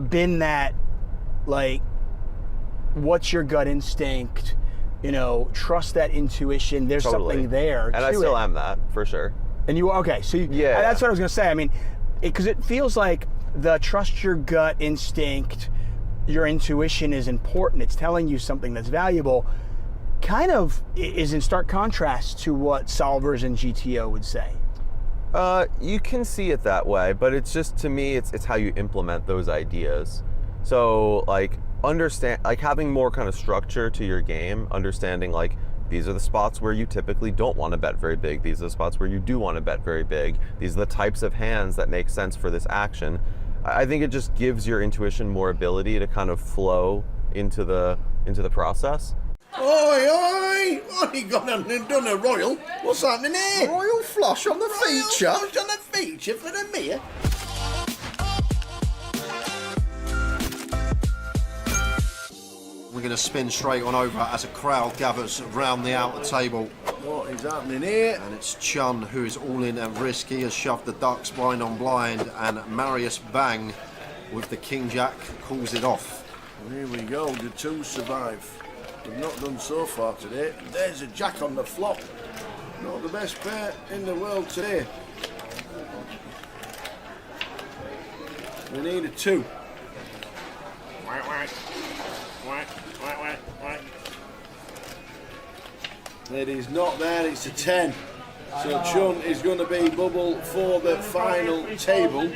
S7: been that, like, what's your gut instinct, you know, trust that intuition, there's something there.
S16: And I still am that, for sure.
S7: And you, okay, so you, yeah, that's what I was gonna say. I mean, because it feels like the trust your gut instinct, your intuition is important. It's telling you something that's valuable. Kind of is in stark contrast to what solvers and GTO would say.
S16: You can see it that way, but it's just, to me, it's how you implement those ideas. So, like, having more kind of structure to your game, understanding, like, these are the spots where you typically don't want to bet very big. These are the spots where you do want to bet very big. These are the types of hands that make sense for this action. I think it just gives your intuition more ability to kind of flow into the process.
S17: Oi, oi! What you got and done a royal? What's happening here?
S15: Royal flush on the feature?
S17: Royal flush on the feature for the mirror?
S15: We're going to spin straight on over as a crowd gathers around the outer table.
S17: What is happening here?
S15: And it's Chun who is all in at risk. He has shoved the ducks blind on blind, and Marius Bang with the King Jack calls it off.
S17: And here we go, the 2 survive. We've not done so far today. There's a jack on the flop. Not the best pair in the world today. We need a 2. Whack, whack. Whack, whack, whack, whack. It is not there, it's a 10. So Chun is going to be bubble for the final table.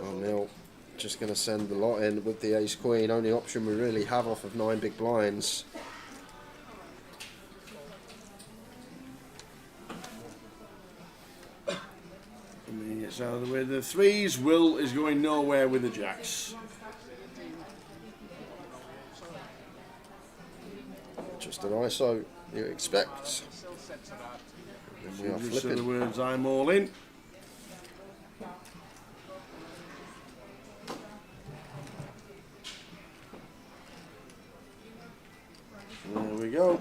S15: 1-0. Just going to send the lot in with the ace queen. Only option we really have off of 9 big blinds.
S17: It's out of the way. The 3s. Will is going nowhere with the jacks.
S15: Just an ISO you expect. We are
S17: Just say the
S15: flipping.
S17: words, I'm all in. There we go.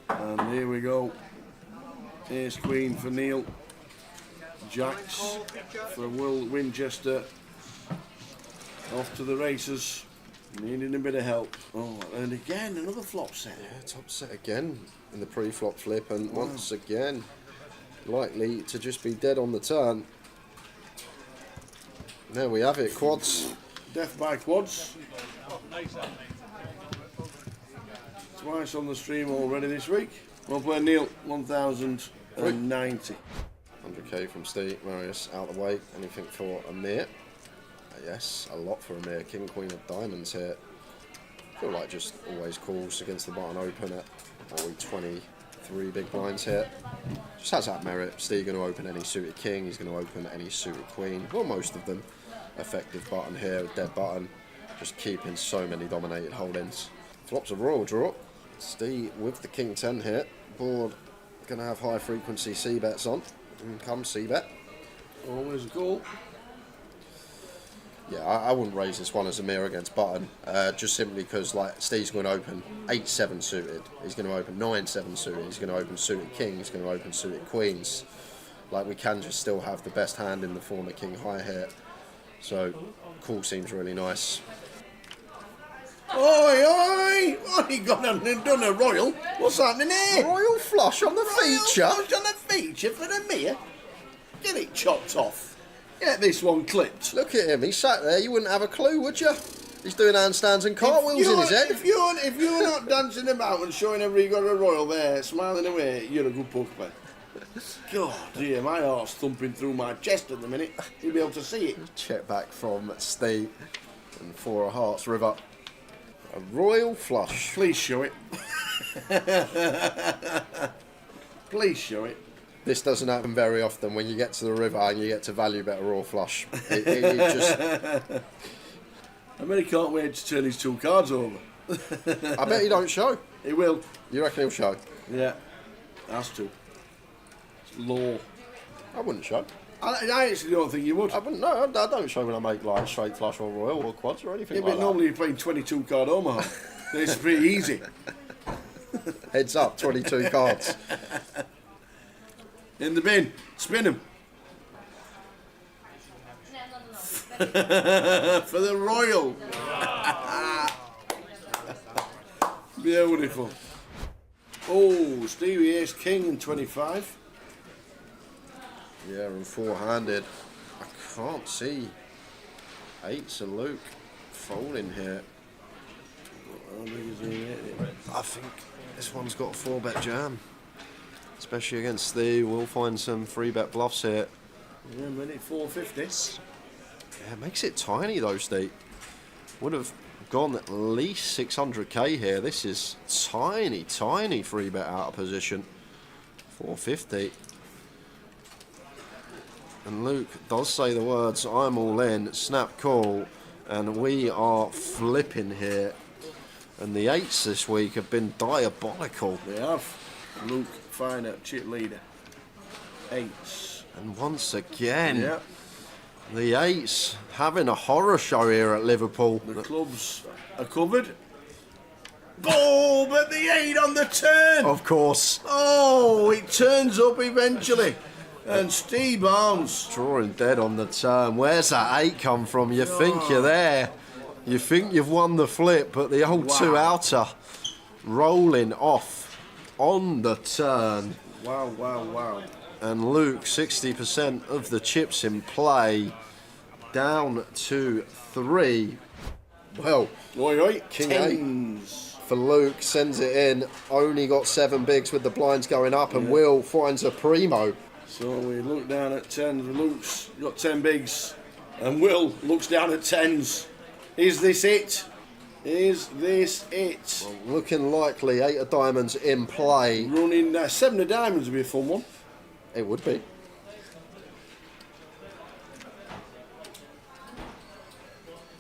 S17: And here we go.
S5: Ace Queen for Neil. Jacks for Will Winchester. Off to the races. Needing a bit of help. Oh, and again, another flop set.
S15: Yeah, top set again in the pre-flop flip, and once again, likely to just be dead on the turn. There we have it, quads.
S5: Death by quads. Twice on the stream already this week. Well played, Neil. 1,090.
S15: 100k from Steve. Marius out the way. Anything for Amir? Yes, a lot for Amir. King, Queen of Diamonds here. I feel like just always calls against the button open at 23 big blinds here. Just has that merit. Steve going to open any suited king. He's going to open any suited queen. Well, most of them. Effective button here, dead button. Just keeping so many dominated holdings. Flops a royal draw. Steve with the king 10 here. Board going to have high frequency C bets on. And come C bet.
S5: Always a call.
S15: Yeah, I wouldn't raise this one as a mirror against button, just simply because like Steve's going to open 8-7 suited, he's going to open 9-7 suited, he's going to open suited king, he's going to open suited queens. Like, we can just still have the best hand in the form of king high here. So, call seems really nice.
S5: Oi, oi! What you got done a royal? What's happening here?
S15: Royal flush on the feature?
S5: Royal flush on the feature for the mirror? Get it chopped off. Get this one clipped.
S15: Look at him, he sat there, you wouldn't have a clue, would you? He's doing handstands and cartwheels in his head.
S5: If you're not dancing about and showing everybody you got a royal there, smiling away, you're a good poker player. God dear, my heart's thumping through my chest at the minute. You'll be able to see it.
S15: Check back from Steve and 4 of hearts river. A royal flush.
S5: Please show it. Please show it.
S15: This doesn't happen very often when you get to the river and you get to value bet a royal flush. It just...
S5: I bet he can't wait to turn his 2 cards over.
S15: I bet he don't show.
S5: He will.
S15: You reckon he'll show?
S5: Yeah. Has to. It's law.
S15: I wouldn't show.
S5: I actually don't think you would.
S15: I wouldn't. No, I don't show when I make like straight flush or royal or quads or anything
S5: Yeah,
S15: like
S5: but
S15: that.
S5: normally you're playing 22 card Omaha. It's pretty easy.
S15: Heads up, 22 cards.
S5: In the bin. Spin them. For the royal. Beautiful. Oh, Stevie Ace King in 25.
S15: Yeah, and 4-handed. I can't see 8s and Luke folding here. I think this one's got a 4-bet jam. Especially against Steve, we'll find some 3-bet bluffs here.
S5: Yeah, minute 450.
S15: Yeah, it makes it tiny though, Steve. Would have gone at least 600k here. This is tiny 3-bet out of position. 450. And Luke does say the words, I'm all in, snap call, and we are flipping here. And the 8s this week have been diabolical.
S5: They have. Luke Finer, chip leader. 8s.
S15: And once again,
S5: yeah.
S15: The 8s having a horror show here at Liverpool.
S5: The clubs are covered. Oh, but the 8 on the turn.
S15: Of course.
S5: Oh, it turns up eventually. And Steve Barnes.
S15: Drawing dead on the turn. Where's that 8 come from? You think you're there. You think you've won the flip, but the old 2 outer rolling off on the turn.
S5: Wow, wow, wow.
S15: And Luke, 60% of the chips in play, down to 3. Well, King 8 for Luke, sends it in. Only got 7 bigs with the blinds going up, and Will finds a primo.
S5: So we look down at 10s. Luke's got 10 bigs, and Will looks down at 10s. Is this it? Is this it?
S15: Well, looking likely, 8 of diamonds in play.
S5: Running 7 of diamonds would be a fun one.
S15: It would be.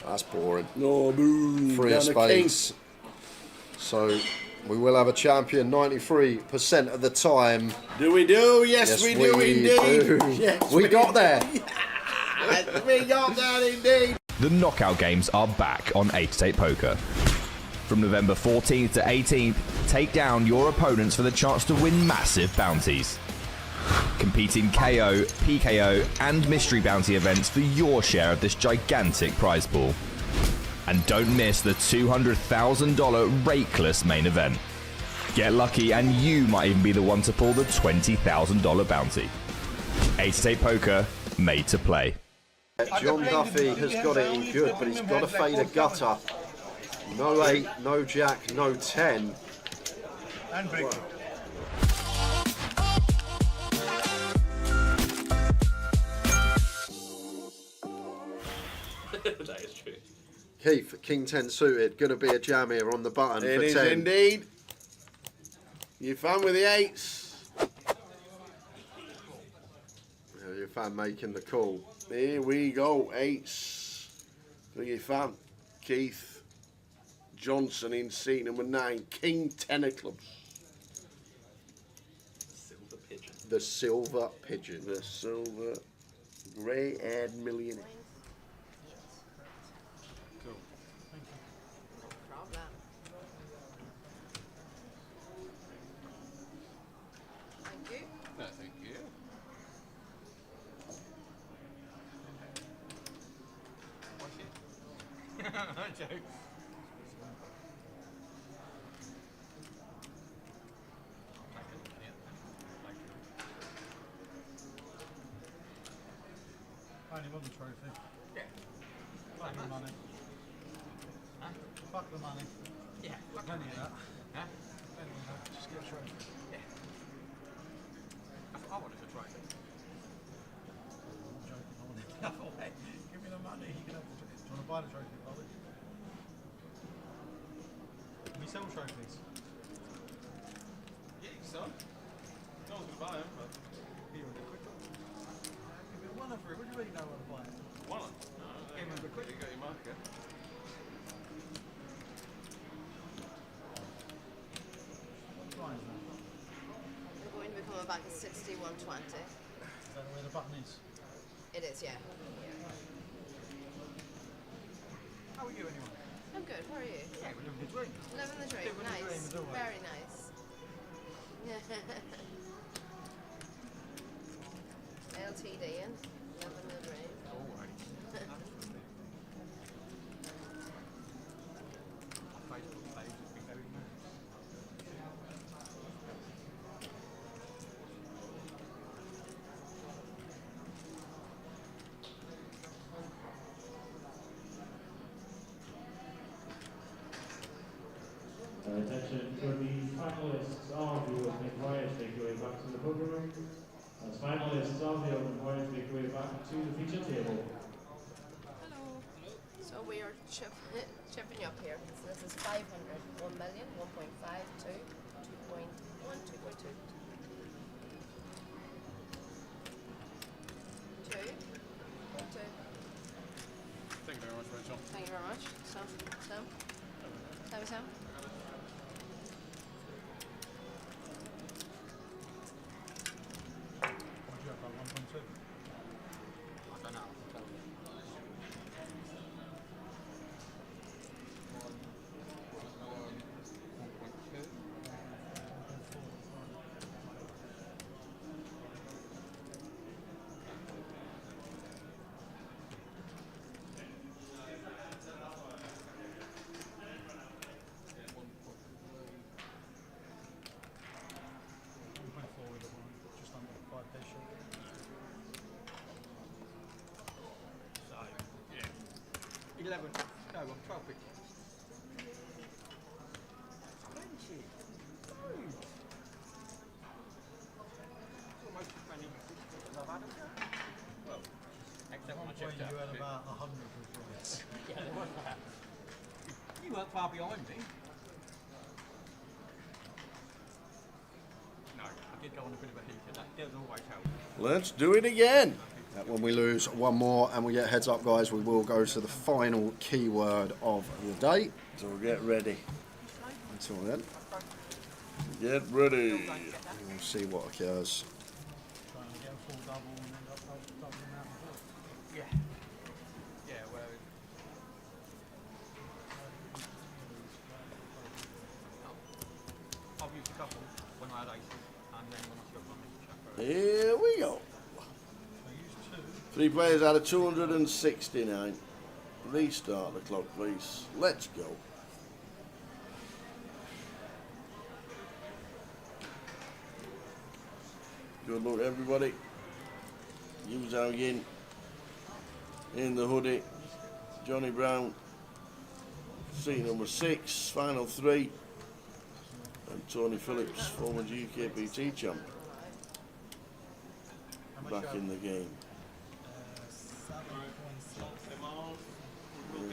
S15: That's boring.
S5: No, boo.
S15: 3 of spades. So we will have a champion 93% of the time.
S5: Do we do? Yes, we do indeed. Yes,
S15: we got there.
S5: Yes, we got that indeed.
S1: The knockout games are back on 8-8 Poker. From November 14th to 18th, take down your opponents for the chance to win massive bounties. Competing KO, PKO, and mystery bounty events for your share of this gigantic prize pool. And don't miss the $200,000 Rakeless main event. Get lucky and you might even be the one to pull the $20,000 bounty. 8-8 Poker, made to play.
S15: John Duffy has got it in good, but he's got to fade a gutter. No 8, no jack, no 10.
S4: And big.
S6: That is true.
S15: Keith, King 10 suited, going to be a jam here on the button
S17: It
S15: for
S17: is
S15: 10.
S17: indeed. You fan with the 8s.
S15: Your fan making the call.
S17: Here we go, 8s. For your fan, Keith Johnson in seat number 9, King 10 of clubs.
S6: Silver pigeon.
S15: The silver pigeon.
S17: The silver grey-haired millionaire.
S4: Cool.
S19: No problem. Thank you.
S18: No, thank you.
S3: Joke.
S4: I only want the trophy.
S3: Yeah.
S4: Fuck the money.
S3: Huh?
S4: Fuck the money.
S3: Yeah.
S4: Plenty of that.
S3: Huh?
S4: Plenty of that. Just get a trophy.
S3: Yeah. I wanted a trophy.
S4: I'm joking. I want it. No way. Give me the money. You can have the trophy. Do you want to buy the trophy, Bobby? Can we sell trophies?
S18: Yeah, son. No one's gonna buy them, but
S4: Here, a bit quicker. Give me one for it. What do you really know how to buy it?
S18: one. No,
S4: Give me a bit quicker.
S18: you got your marker.
S4: What price is that?
S19: We're going to be coming back at 61.20.
S4: Is that where the button is?
S19: It is, yeah.
S4: How are you anyway?
S19: I'm good. How are you?
S4: Yeah, we're living the dream.
S19: Living the dream.
S4: Living the dream
S19: Nice.
S4: as always.
S19: Very nice. LTD in. Living the dream.
S3: Facebook page would be very nice.
S11: Attention for the finalists of the Opening Voyage, make your way back to the poker room. As finalists of the Opening Voyage, make your way back to the feature table.
S19: Hello. So we are chipping you up here. So this is 500, 1 million, 1.5, 2, 2.1, 2.2. 2. 2.
S18: Thank you very much, Rachel.
S19: Thank you very much. Sam. Sam.
S4: What do you have, like 1.2?
S3: I don't know.
S4: Just under 5 days short.
S3: So, yeah. 11. No, I'm 12 big. Plenty. Loads. Almost as many as I've had of that. Well, except when I
S4: When
S3: checked out.
S4: you had about 100 withdrawals.
S3: Yeah, there was that. You weren't far behind me. No, I did go on a bit of a heater. That does always help.
S17: Let's do it again.
S15: When we lose one more and we get heads up, guys, we will go to the final keyword of the day.
S17: So get ready.
S15: Until then,
S17: Get ready.
S15: we'll see what occurs.
S4: Trying to get a full double and end up doubling out before.
S3: Yeah. Yeah, well. I've used a couple when I had aces and then when I shot my mixture.
S17: Here we 3 players out of 269. Restart the clock, please. Let's go. Good luck, everybody. Yu Zhao Yin in the hoodie. Johnny Brown, seat number 6, final 3. And Tony Phillips, former UKPT champ, back in the game.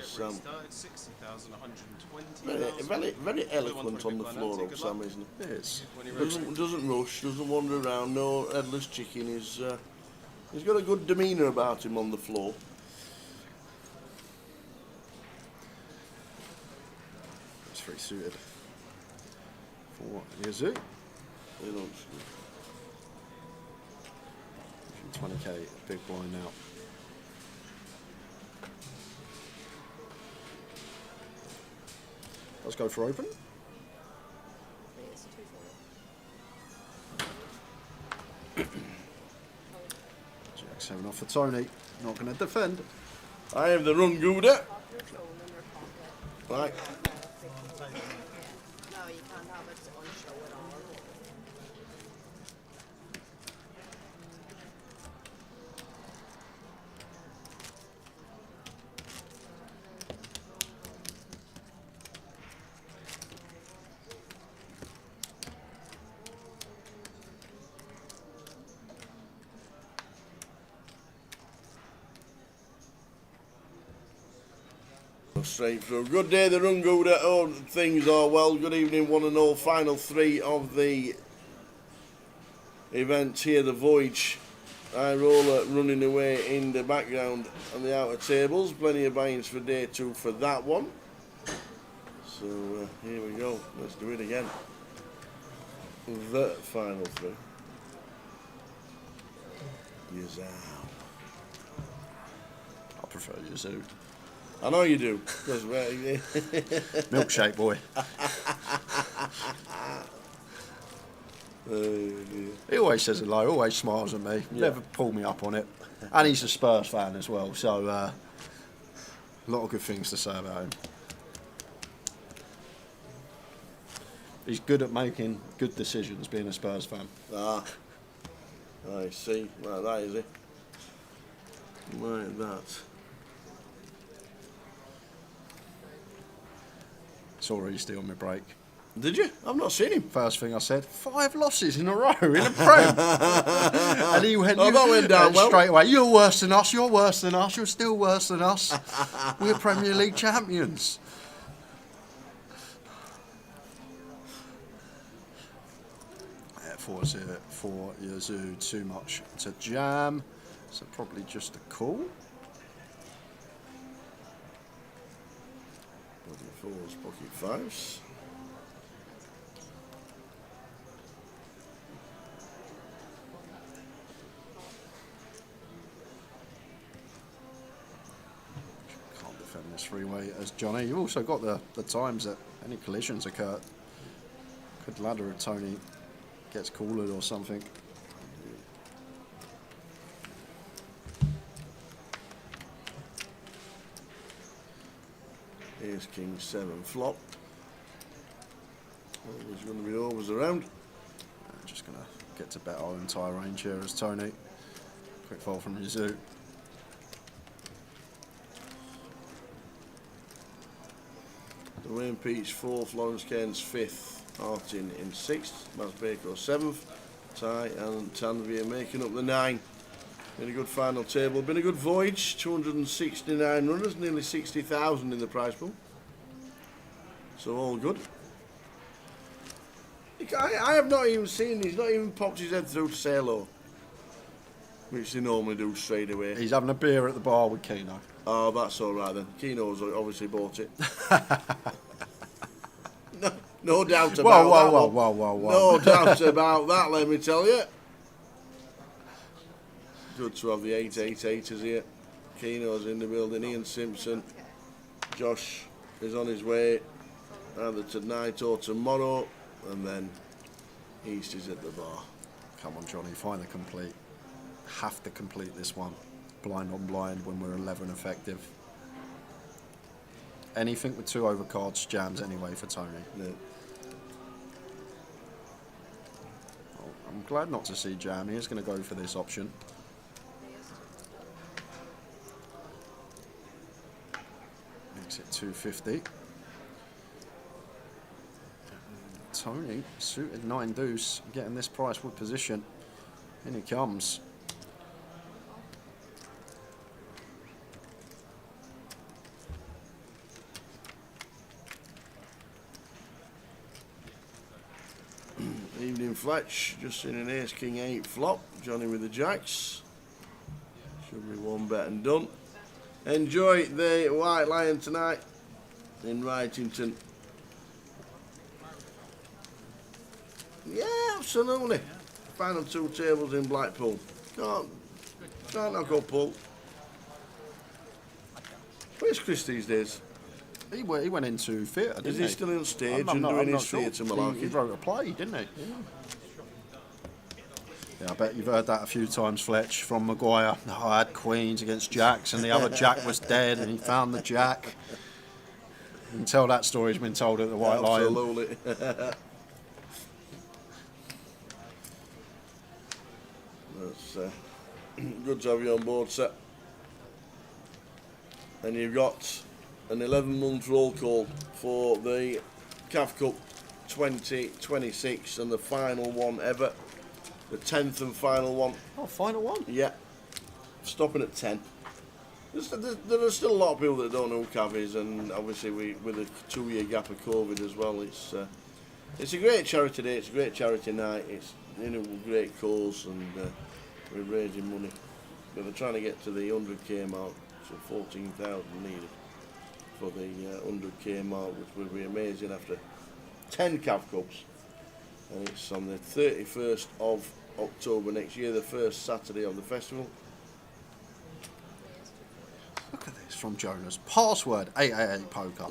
S17: Sam. Very eloquent on the floor up, Sam, isn't he?
S15: Yes.
S17: Doesn't rush, doesn't wander around, no headless chicken. He's got a good demeanour about him on the floor.
S15: It's very suited for Yazoo.
S17: He looks good.
S15: 20k, big blind now. Let's go for open. Jack-7 off for Tony. Not going to defend.
S17: I have the run Gouda. Right.
S19: No, you can't have it on show at all.
S17: Straight through. Good day, the run Gouda. Oh, things are well. Good evening, one and all. Final 3 of the event here, the Voyage. High roller running away in the background on the outer tables. Plenty of buy-ins for day 2 for that one. So here we go. Let's do it again. The final 3. Yazoo.
S15: I prefer Yazoo.
S17: I know you do.
S15: Milkshake boy. He always says hello, always smiles at me, never pulled me up on it. And he's a Spurs fan as well, so a lot of good things to say about him. He's good at making good decisions, being a Spurs fan.
S17: Ah, I see. Like that, is it? Like that.
S15: Saw Easty on my break.
S17: Did you? I've not seen him.
S15: First thing I said, 5 losses in a row in a Prem. And he went,
S17: that went down well.
S15: Straight away, you're worse than us, you're worse than us, you're still worse than us. We're Premier League champions. Yeah, 4-0 for Yazoo, too much to jam. So probably just a call.
S17: Pocket 4s, pocket 5s.
S15: Can't defend this freeway as Johnny. You've also got the times that any collisions occur. Could ladder if Tony gets cooled or something.
S17: Here's King 7 flop. Always going to be always around.
S15: Just going to get to bet our entire range here as Tony. Quick fold from Yazoo.
S17: Dwayne Peach 4th, Lawrence Cairns 5th, Martin in 6th, Maz Baker 7th, Ty and Tanvir making up the 9. Been a good final table, been a good voyage, 269 runners, nearly 60,000 in the prize pool. So all good. I have not even seen, he's not even popped his head through to say hello, which they normally do straight away.
S15: He's having a beer at the bar with Keno.
S17: Oh, that's all right then. Keno's obviously bought it. No doubt about that.
S15: Whoa.
S17: No doubt about that, let me tell you. Good to have the 888ers here. Keno's in the building, Ian Simpson. Josh is on his way either tonight or tomorrow, and then East is at the bar.
S15: Come on, Johnny, find the complete. Have to complete this one. blind on blind when we're 11 effective. Anything with 2 overcards jams anyway for Tony.
S17: Yeah.
S15: Oh, I'm glad not to see jam. He's going to go for this option. Makes it 250. Tony, suited 9 deuce, getting this price with position. In he comes.
S17: Evening Fletch, just seen an ace king 8 flop. Johnny with the jacks. Should be one bet and done. Enjoy the White Lion tonight in Wrightington. Yeah, absolutely. Final 2 tables in Blackpool. Can't knock up Paul. Where's Chris these days?
S15: He went into theatre, didn't he?
S17: Is he still on stage and doing his theatre malarkey?
S15: He wrote a play, didn't he? Yeah, I bet you've heard that a few times, Fletch, from Maguire. Oh, I had queens against jacks and the other jack was dead and he found the jack. You can tell that story's been told at the White Lion.
S17: Absolutely. That's good to have you on board, sir. And you've got an 11-month roll call for the CAF Cup 2026 and the final one ever. The 10th and final one.
S15: Oh, final one?
S17: Yeah. Stopping at 10. There are still a lot of people that don't know who CAF is, and obviously with a 2-year gap of COVID as well, it's a great charity day, it's a great charity night, it's a great cause, and we're raising money. But they're trying to get to the 100k mark, so 14,000 needed for the 100k mark, which will be amazing after 10 CAF Cups. And it's on the 31st of October next year, the first Saturday of the festival.
S15: Look at this from Jonas. Password 888 poker.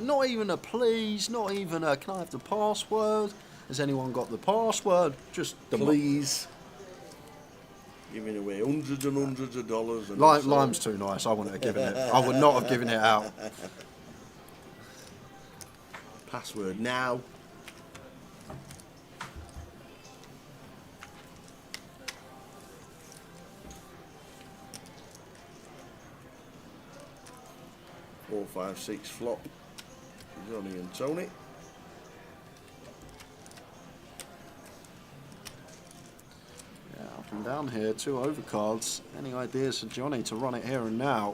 S15: Not even a please, not even a can I have the password? Has anyone got the password? Just the
S17: please. Giving away hundreds and hundreds of dollars. And
S15: Lime's too nice. I wouldn't have given it. I would not have given it out.
S17: Password now. Four, 5, 6 flop. Johnny and Tony.
S15: Yeah, up and down here, 2 overcards. Any ideas for Johnny to run it here and now?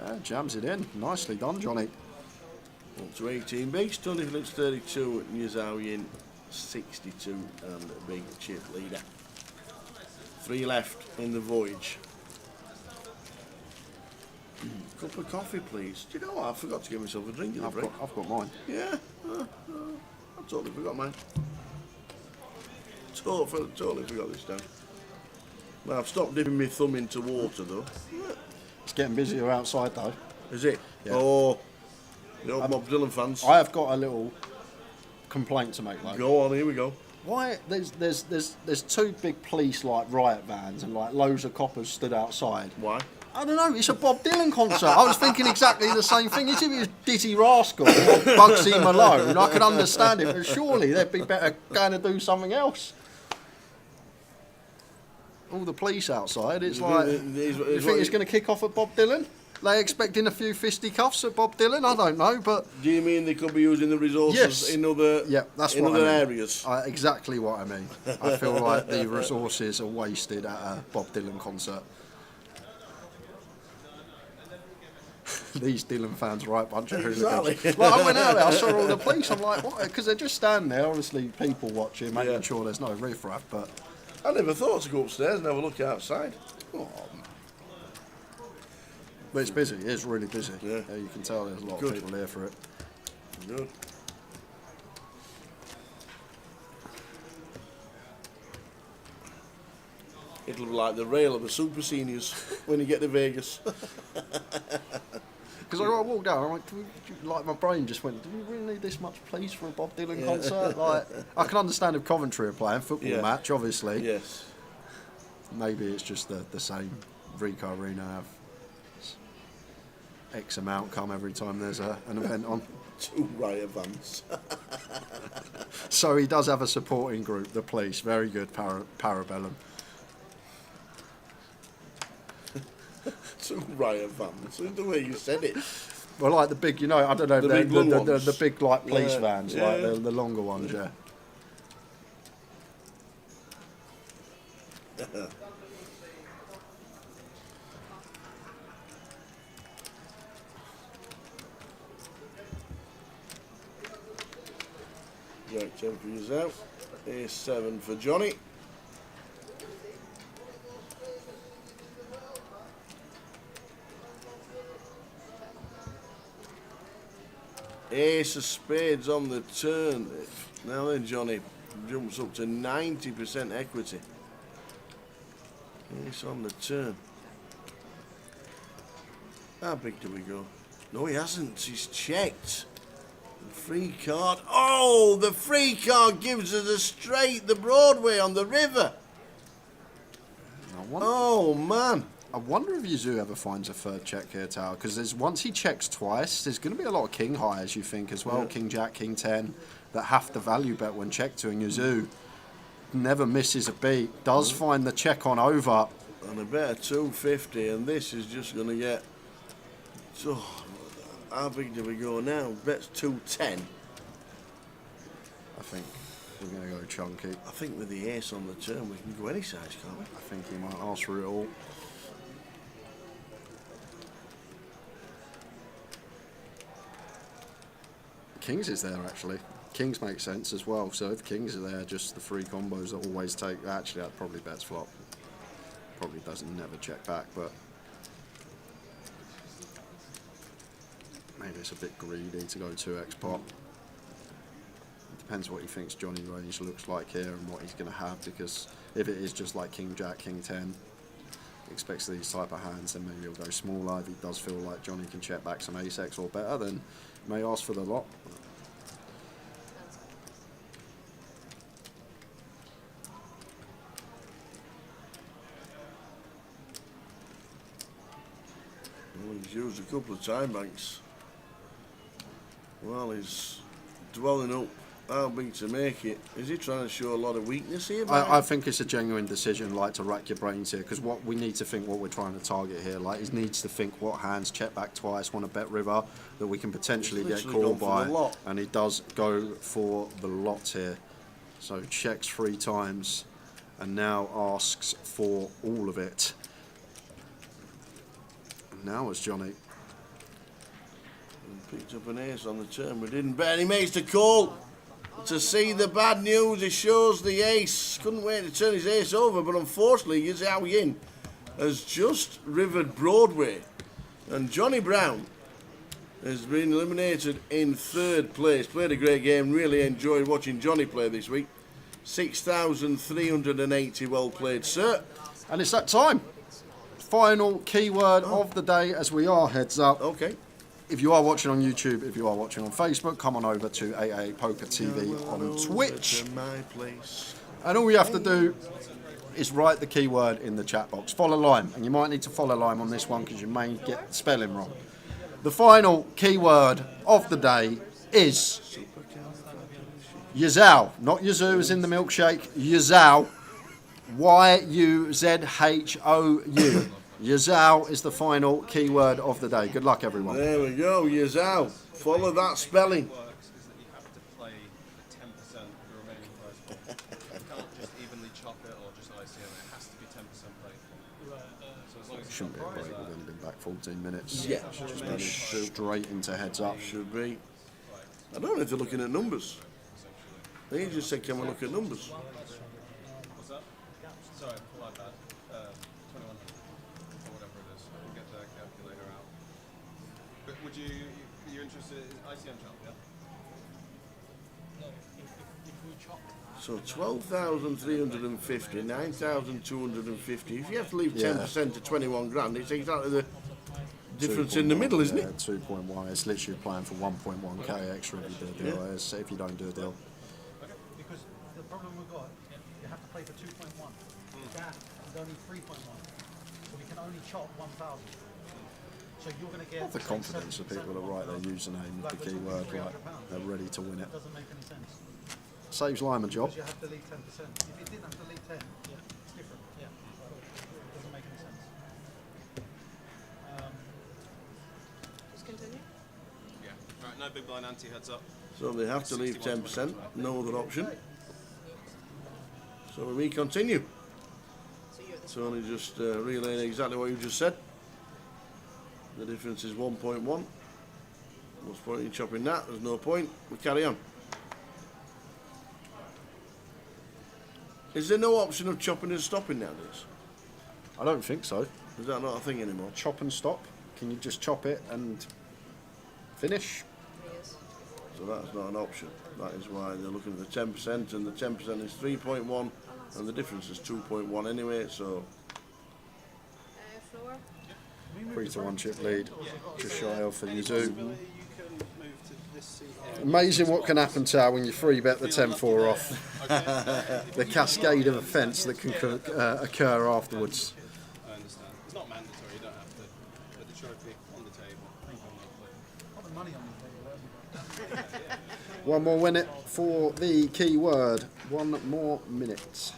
S15: Yeah, jams it in. Nicely done, Johnny.
S17: Up to 18 bigs. Tony Phillips 32, Newzowian 62, and a big chip leader. 3 left in the voyage. Cup of coffee, please. Do you know what? I forgot to give myself a drink in the break.
S15: I've got mine.
S17: Yeah, I totally forgot mine. Totally forgot this time. Well, I've stopped dipping my thumb into water though.
S15: It's getting busier outside though.
S17: Is it?
S15: Yeah.
S17: Oh, the old Bob Dylan fans.
S15: I have got a little complaint to make though.
S17: Go on, here we go.
S15: Why there's 2 big police like riot vans and like loads of coppers stood outside.
S17: Why?
S15: I don't know, it's a Bob Dylan concert. I was thinking exactly the same thing. If it was Dizzy Rascal or Bugsy Malone, I could understand it, but surely they'd be better going to do something else. All the police outside, it's like, you think it's going to kick off at Bob Dylan? They expecting a few fisticuffs at Bob Dylan? I don't know, but...
S17: Do you mean they could be using the resources in other, areas?
S15: Exactly what I mean. I feel like the resources are wasted at a Bob Dylan concert. These Dylan fans, right bunch of hooligans.
S17: Exactly.
S15: Like, I went out there, I saw all the police, I'm like, what? Because they're just standing there, obviously people watching, making sure there's no riffraff, but...
S17: I never thought to go upstairs and have a look outside.
S15: Oh. But it's busy, it's really busy.
S17: Yeah.
S15: You can tell there's a lot of people here for it.
S17: Good. It'll be like the rail of the super seniors when you get to Vegas.
S15: Because I walked down, I'm like, like my brain just went, do we really need this much police for a Bob Dylan concert? Like, I can understand if Coventry are playing football match, obviously.
S17: Yes.
S15: Maybe it's just the same. Rico Arena have X amount come every time there's an event on.
S17: 2 riot vans.
S15: So he does have a supporting group, the police. Very good, Parabellum.
S17: 2 riot vans. The way you said it.
S15: Well, like the big, I don't know, the big like police vans,
S17: yeah.
S15: like the longer ones, yeah.
S17: Right, 10 for yourself. Here's 7 for Johnny. Ace of spades on the turn. Now then, Johnny jumps up to 90% equity. Ace on the turn. How big do we go? No, he hasn't. He's checked. The free card. Oh, the free card gives us a straight, the Broadway on the river. Oh, man.
S15: I wonder if Yazoo ever finds a third check here, Tower, because once he checks twice, there's going to be a lot of king highs, you think, as well.
S17: Yeah.
S15: King Jack, King 10, that have to value bet when checked to, and Yazoo never misses a beat. Does find the check on over.
S17: And a bet of 250, and this is just going to get... So, how big do we go now? Bet's 210.
S15: I think we're going to go chunky.
S17: I think with the ace on the turn, we can go any size, can't we?
S15: I think he might ask for it all. Kings is there, actually. Kings make sense as well, so if Kings are there, just the 3 combos that always take... Actually, that probably bets flop. Probably doesn't never check back, but... Maybe it's a bit greedy to go 2x pot. It depends what he thinks Johnny range looks like here and what he's going to have, because if it is just like King Jack, King 10, expects these type of hands, then maybe he'll go smaller. If he does feel like Johnny can check back some ace-x or better, then he may ask for the lot.
S17: Well, he's used a couple of time banks. Well, he's dwelling up how big to make it. Is he trying to show a lot of weakness here?
S15: I think it's a genuine decision, like, to rack your brains here, because what we need to think, what we're trying to target here, like, he needs to think what hands check back twice, want to bet river that we can potentially get called by, and he does go for the lot here. So checks 3 times, and now asks for all of it. And now it's Johnny.
S17: Picked up an ace on the turn, but didn't bet. He makes the call. To see the bad news, he shows the ace. Couldn't wait to turn his ace over, but unfortunately, Yazoo Yin has just rivered Broadway. And Johnny Brown has been eliminated in 3rd place. Played a great game, really enjoyed watching Johnny play this week. 6,380 well played, sir.
S15: And it's that time. Final keyword of the day as we are heads up.
S17: Okay.
S15: If you are watching on YouTube, if you are watching on Facebook, come on over to AA Poker TV on Twitch. And all you have to do is write the keyword in the chat box. Follow Lime, and you might need to follow Lime on this one because you may get the spelling wrong. The final keyword of the day is Yazoo, not Yazoo as in the milkshake, Yazoo, Y-U-Z-H-O-U. Yazoo is the final keyword of the day. Good luck, everyone.
S17: There we go, Yazoo. Follow that spelling.
S15: Shouldn't be a break. We've only been back 14 minutes.
S17: Yeah.
S15: Just go straight into heads up.
S17: Should be. I don't know if they're looking at numbers. They just said, can we look at numbers?
S18: What's that? Sorry, like that. 21 or whatever it is. We'll get the calculator out. But would you're interested in ICM chop, yeah?
S4: No, if we chop that.
S17: So 12,350, 9,250. If you have to leave 10% to 21 grand, it's exactly the difference in the middle, isn't it?
S15: 2.1. It's literally playing for 1.1k extra if you do a deal. It's if you don't do a deal.
S4: Because the problem we've got, you have to play for 2.1. That is only 3.1. So we can only chop 1,000. So you're going to get.
S15: Have the confidence of people that write their username with the keyword, like they're ready to win it.
S4: That doesn't make any sense.
S15: Saves Lime a job.
S4: Because you have to leave 10%. If you didn't have to leave 10, it's different. Yeah. It doesn't make any sense.
S19: Just continue.
S18: Yeah. Right, no big blind ante, heads up.
S17: So they have to leave 10%, no other option. So we continue. So only just relaying exactly what you just said. The difference is 1.1. What's point in chopping that? There's no point. We carry on. Is there no option of chopping and stopping nowadays?
S15: I don't think so.
S17: Is that not a thing anymore?
S15: Chop and stop. Can you just chop it and finish?
S17: So that's not an option. That is why they're looking at the 10%, and the 10% is 3.1, and the difference is 2.1 anyway. So
S15: 3-1 chip lead, just shy of for Yazoo. Amazing what can happen to when you 3-bet the 10-4 off. The cascade of events that can occur afterwards.
S18: I understand. It's not mandatory, you don't have to put the trophy on the table.
S4: Put the money on the table.
S15: One more minute for the keyword. 1 more minute.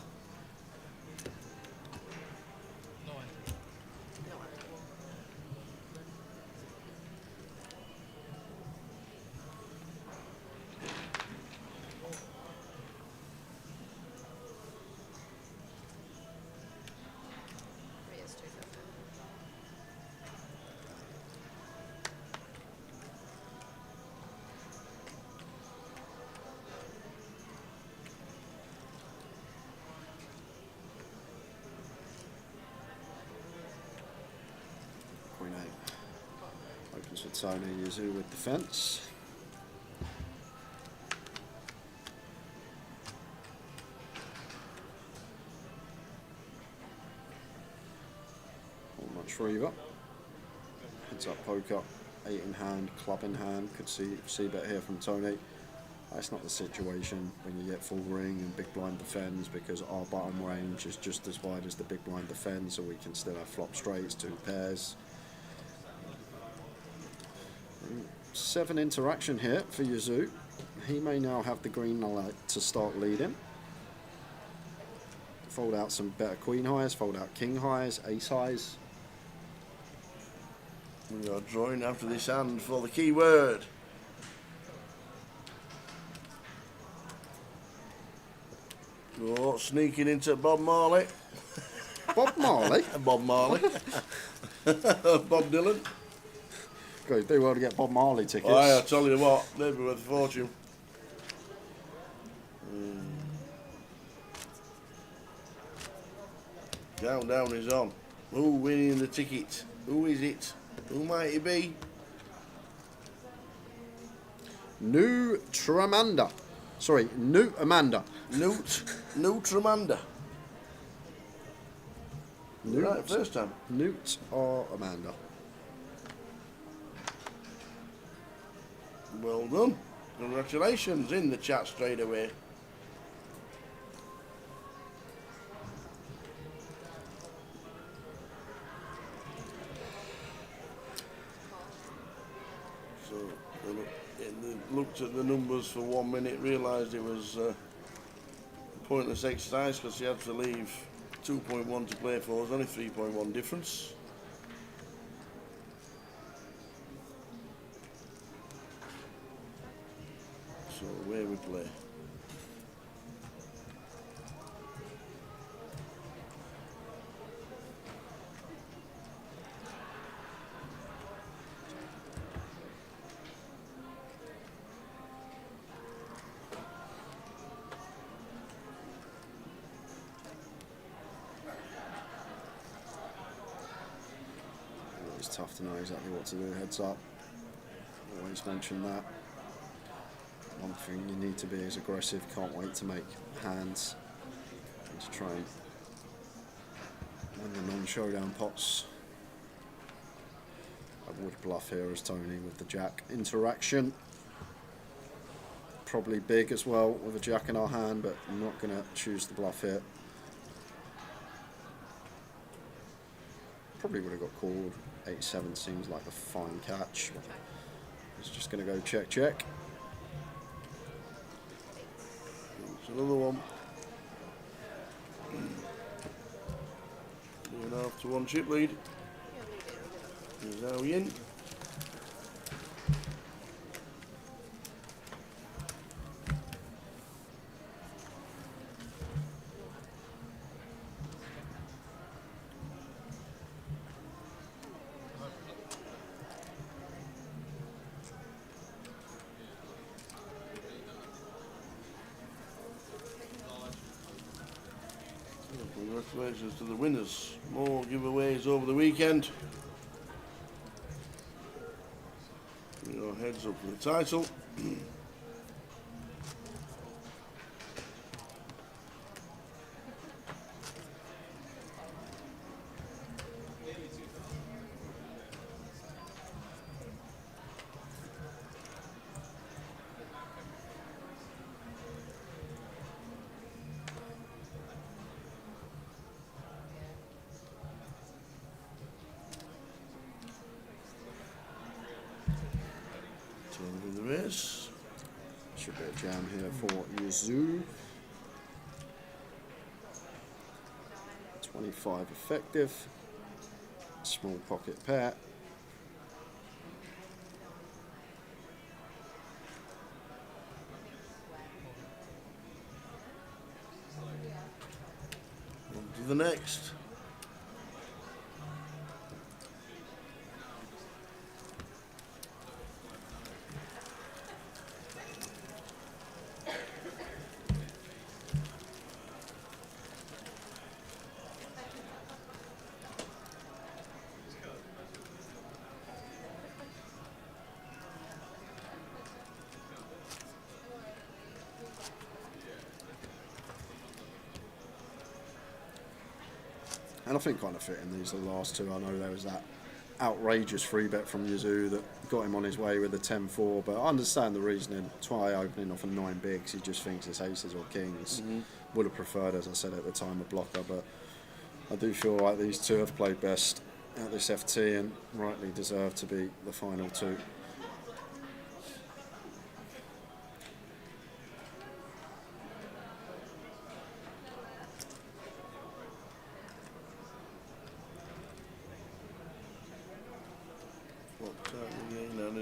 S15: Queen 8. Opens for Tony Yazoo with defence. Not much reaver. Heads up poker. 8 in hand, club in hand. Could see bet here from Tony. That's not the situation when you get full ring and big blind defends, because our bottom range is just as wide as the big blind defends, so we can still have flop straights, 2 pairs. 7 interaction here for Yazoo. He may now have the green light to start leading. Fold out some better queen highs, fold out king highs, ace highs.
S17: We are drawing after this hand for the keyword. Oh, sneaking into Bob Marley.
S15: Bob Marley?
S17: Bob Marley. Bob Dylan.
S15: Good, do well to get Bob Marley tickets.
S17: Oh, I tell you what, they'd be worth a fortune. Countdown is on. Who winning the ticket? Who is it? Who might it be?
S15: Nutramanda. Sorry, Newt Amanda.
S17: Nutramanda. Right, first time.
S15: Newt or Amanda.
S17: Well done. Congratulations in the chat straight away. So they looked at the numbers for 1 minute, realised it was a pointless exercise because he had to leave 2.1 to play for. There's only 3.1 difference. So away we play.
S15: It's tough to know exactly what to do, heads up. Always mention that. One thing, you need to be as aggressive, can't wait to make hands and to try and win the non-showdown pots. would bluff here as Tony with the jack interaction. Probably big as well with a jack in our hand, but I'm not going to choose the bluff here. Probably would have got called. 8-7 seems like a fine catch. It's just going to go check, check.
S17: It's another one. 2.5 to 1 chip lead. Here's how we in. Congratulations to the winners. More giveaways over the weekend. Your heads up for the title. The race.
S15: Should be a jam here for Yuzu. 25 effective. Small pocket pair.
S17: On to the next.
S15: And I think kind of fitting these are the last two. I know there was that outrageous free bet from Yuzu that got him on his way with a 10-4, but I understand the reasoning. Try opening off a 9 bigs, he just thinks it's aces or kings. Would have preferred, as I said at the time, a blocker, but I do feel like these two have played best at this FT and rightly deserve to be the final two.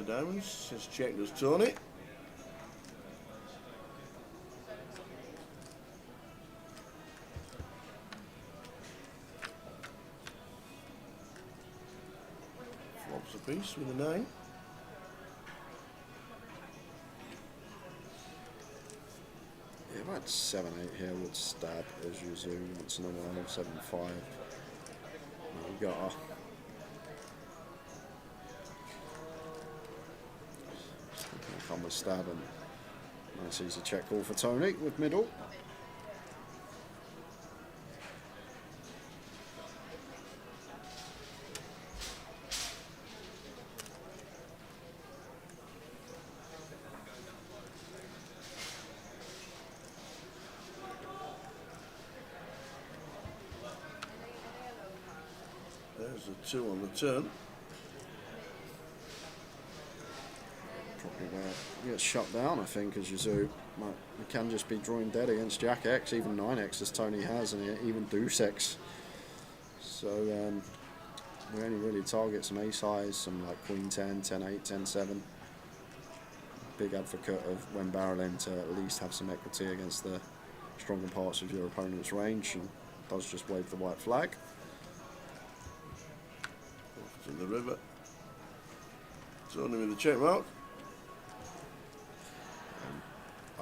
S17: Diamonds, just check does Tony. Flops a piece with a 9.
S15: Yeah, about 7-8 here would stab as Yuzu once in a while. 7-5. We got a come with stab and nice easy check call for Tony with middle.
S17: There's a 2 on the turn.
S15: Probably where he gets shut down, I think, as Yuzu. He can just be drawing dead against Jack X, even 9X as Tony has, and even Deuce X. So we only really target some ace highs, some like Queen 10, 10-8, 10-7. Big advocate of when barreling to at least have some equity against the stronger parts of your opponent's range, and does just wave the white flag.
S17: Off to the river. Tony with the check mark.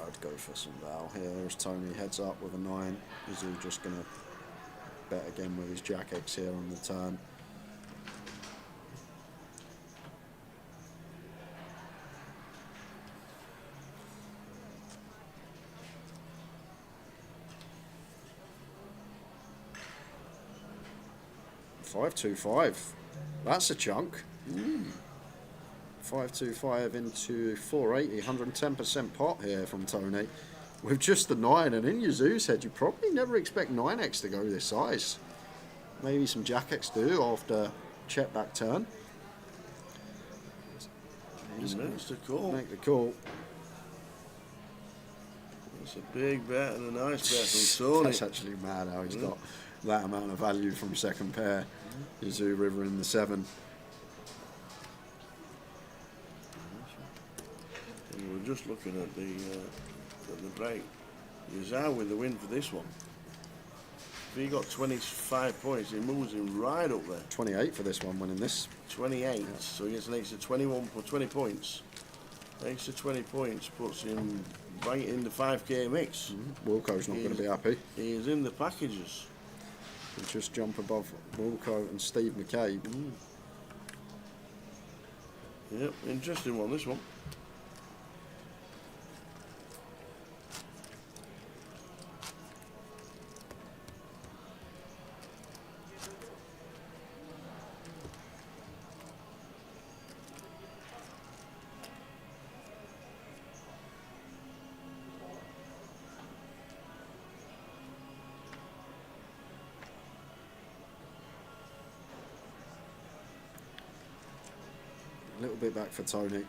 S15: I'd go for some Val here as Tony heads up with a 9. Is he just going to bet again with his Jack X here on the turn? $5-2-5. That's a chunk. 525 into 480, 110% pot here from Tony. With just the 9, and in Yazoo's head, you probably never expect 9x to go this size. Maybe some Jack-X do after check back turn.
S17: He's makes the call.
S15: Make the call.
S17: That's a big bet and a nice bet from Tony.
S15: That's actually mad how he's got that amount of value from second pair. Yazoo River in the 7.
S17: And we're just looking at the break. Yazoo with the win for this one. If he got 25 points, he moves him right up there.
S15: 28 for this one, winning this.
S17: 28, so he gets an extra 21 for 20 points. Extra 20 points puts him right in the 5k mix.
S15: Wilco's not going to be happy.
S17: He is in the packages.
S15: He'll just jump above Wilco and Steve McCabe.
S17: Yep, interesting one, this one.
S15: A little bit back for Tony.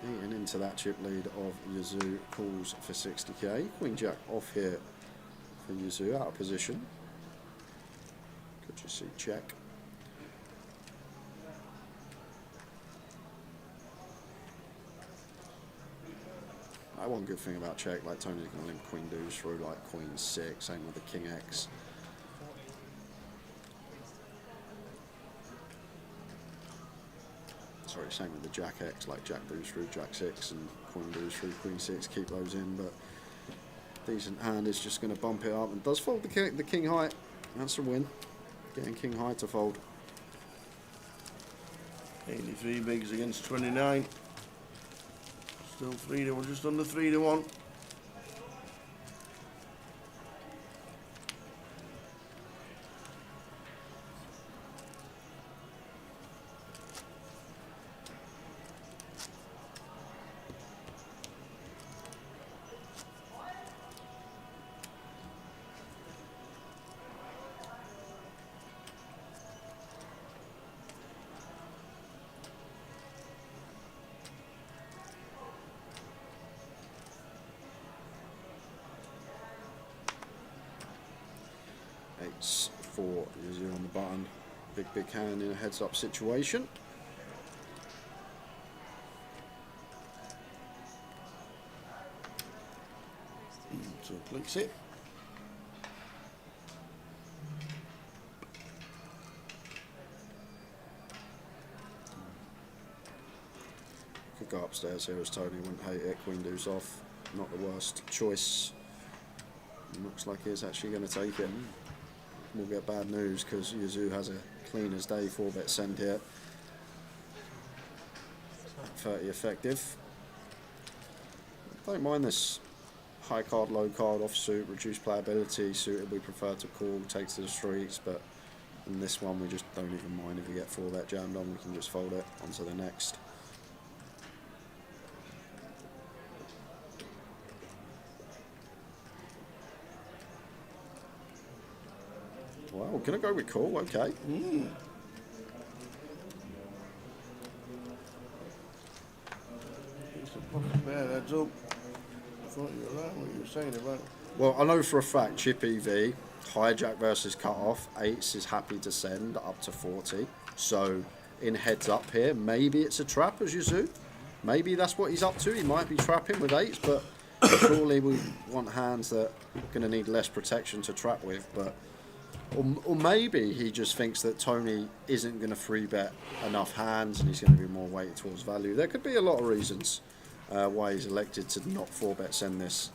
S15: Eating into that chip lead of Yazoo, calls for 60k. Queen Jack off here for Yazoo, out of position. Could you see check? One good thing about check, like Tony's going to limp Queen Deuce through like Queen 6, same with the King X. Sorry, same with the Jack X, like Jack Deuce through Jack 6 and Queen Deuce through Queen 6, keep those in, but decent hand is just going to bump it up and does fold the King High. That's a win, getting King High to fold.
S17: 83 bigs against 29. Still 3-1, just under 3-1.
S15: Eights for Yazoo on the button. Big hand in a heads up situation.
S17: So clicks it.
S15: Could go upstairs here as Tony wouldn't hate it. Queen Deuce off. Not the worst choice. Looks like he's actually going to take it. We'll get bad news because Yazoo has a clean as day 4-bet send here. 30 effective. Don't mind this high card, low card, offsuit, reduced playability, suited we prefer to call, take to the streets, but in this one we just don't even mind if we get 4-bet jammed on, we can just fold it onto the next. Well, gonna go with call, okay.
S17: It's a pocket pair, heads up. I thought you were right what you were saying about.
S15: Well, I know for a fact chip EV, hijack versus cut off, 8s is happy to send up to 40. So in heads up here, maybe it's a trap as Yazoo. Maybe that's what he's up to. He might be trapping with 8s, but surely we want hands that are going to need less protection to trap with. But or maybe he just thinks that Tony isn't going to 3-bet enough hands and he's going to be more weighted towards value. There could be a lot of reasons why he's elected to not 4-bet send this.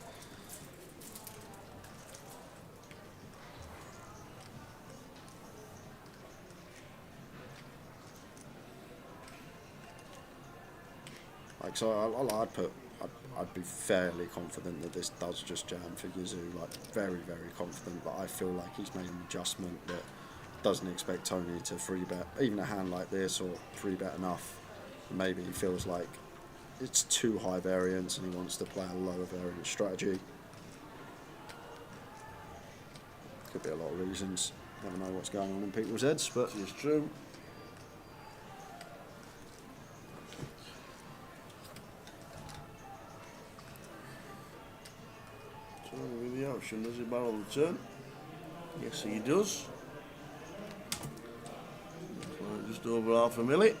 S15: Like, so I'd be fairly confident that this does just jam for Yazoo, like very, very confident, but I feel like he's made an adjustment that doesn't expect Tony to free bet even a hand like this, or free bet enough. Maybe he feels like it's too high variance and he wants to play a lower variance strategy. Could be a lot of reasons. Never know what's going on in people's heads, but
S17: it's true. So with the option, does he barrel the turn? Yes, he does. Just over half a milli.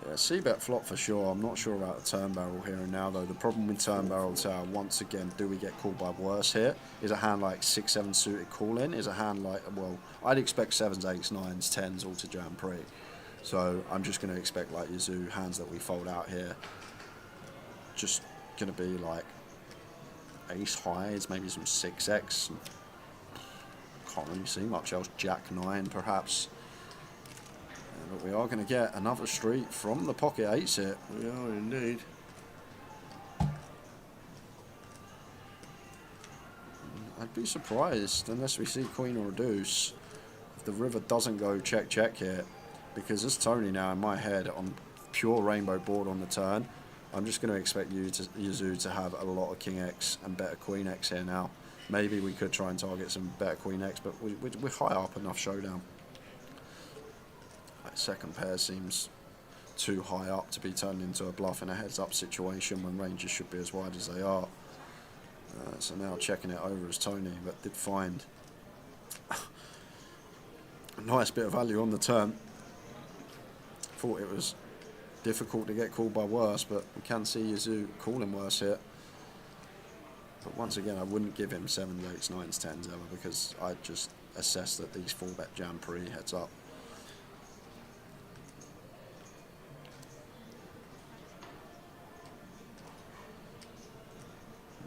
S15: yeah, C-bet flop for sure. I'm not sure about the turn barrel here and now though. The problem with turn barrels are, once again, do we get called by worse here? Is a hand like 6-7 suited call in? Is a hand like, well, I'd expect 7s, 8s, 9s, 10s all to jam pre. So I'm just going to expect like Yazoo hands that we fold out here. Just going to be like ace highs, maybe some 6x. Can't really see much else. Jack 9 perhaps. But we are going to get another street from the pocket 8s here.
S17: We are indeed.
S15: I'd be surprised, unless we see queen or a deuce, if the river doesn't go check check here. Because as Tony now in my head on pure rainbow board on the turn, I'm just going to expect Yazoo to have a lot of king x and better queen x here now. Maybe we could try and target some better queen x, but we're high up enough showdown. That second pair seems too high up to be turned into a bluff in a heads up situation when ranges should be as wide as they are. So now checking it over as Tony, but did find a nice bit of value on the turn. Thought it was difficult to get called by worse, but we can see Yazoo calling worse here. But once again, I wouldn't give him 7s, 8s, 9s, 10s ever, because I just assess that these 4-bet jam pre heads up.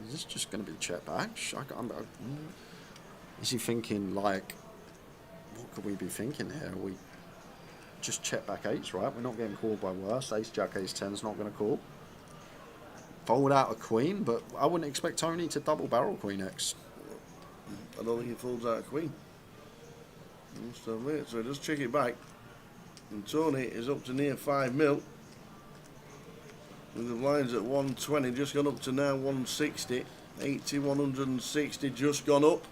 S15: Is this just going to be check back? Is he thinking like, what could we be thinking here? We just check back 8s, right? We're not getting called by worse. Ace, Jack, Ace, 10's not going to call. Fold out a queen, but I wouldn't expect Tony to double barrel queen x.
S17: I don't think he folds out a queen. Must admit, so he does check it back. And Tony is up to near 5 mil. With the blinds at 120, just gone up to now 160. 80, 160, just gone up.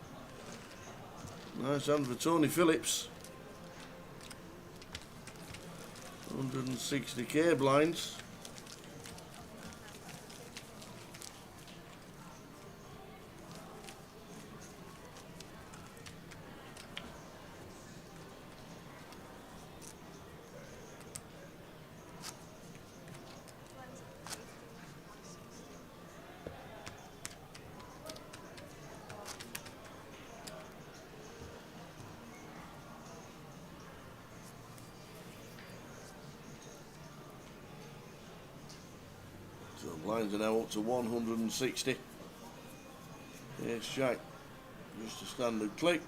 S17: Nice hand for Tony Phillips. 160k blinds. So blinds are now up to 160. Yes, Jack. Just a standard click.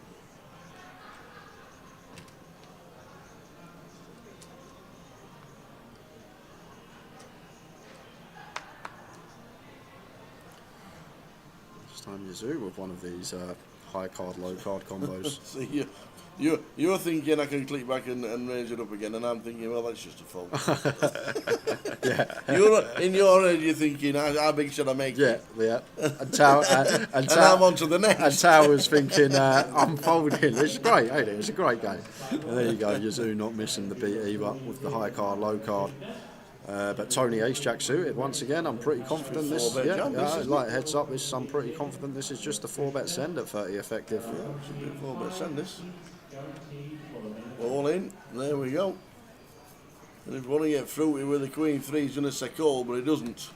S15: This time Yazoo with one of these high card, low card combos.
S17: See, you're thinking I can click back and raise it up again, and I'm thinking, well, that's just a fold.
S15: Yeah.
S17: In your head, you're thinking, how big should I make it?
S15: Yeah. And
S17: I'm on to the next.
S15: And Tao was thinking, I'm folding. It's great, ain't it? It's a great game. And there you go, Yazoo not missing the beat either with the high card, low card. But Tony Ace Jack suited once again. I'm pretty confident this. Like heads up. This I'm pretty confident this is just a 4-bet send at 30 effective.
S17: Yeah, should be a 4-bet send this. All in. There we go. And if we want to get fruity with the Queen 3, he's going to say call, but he doesn't.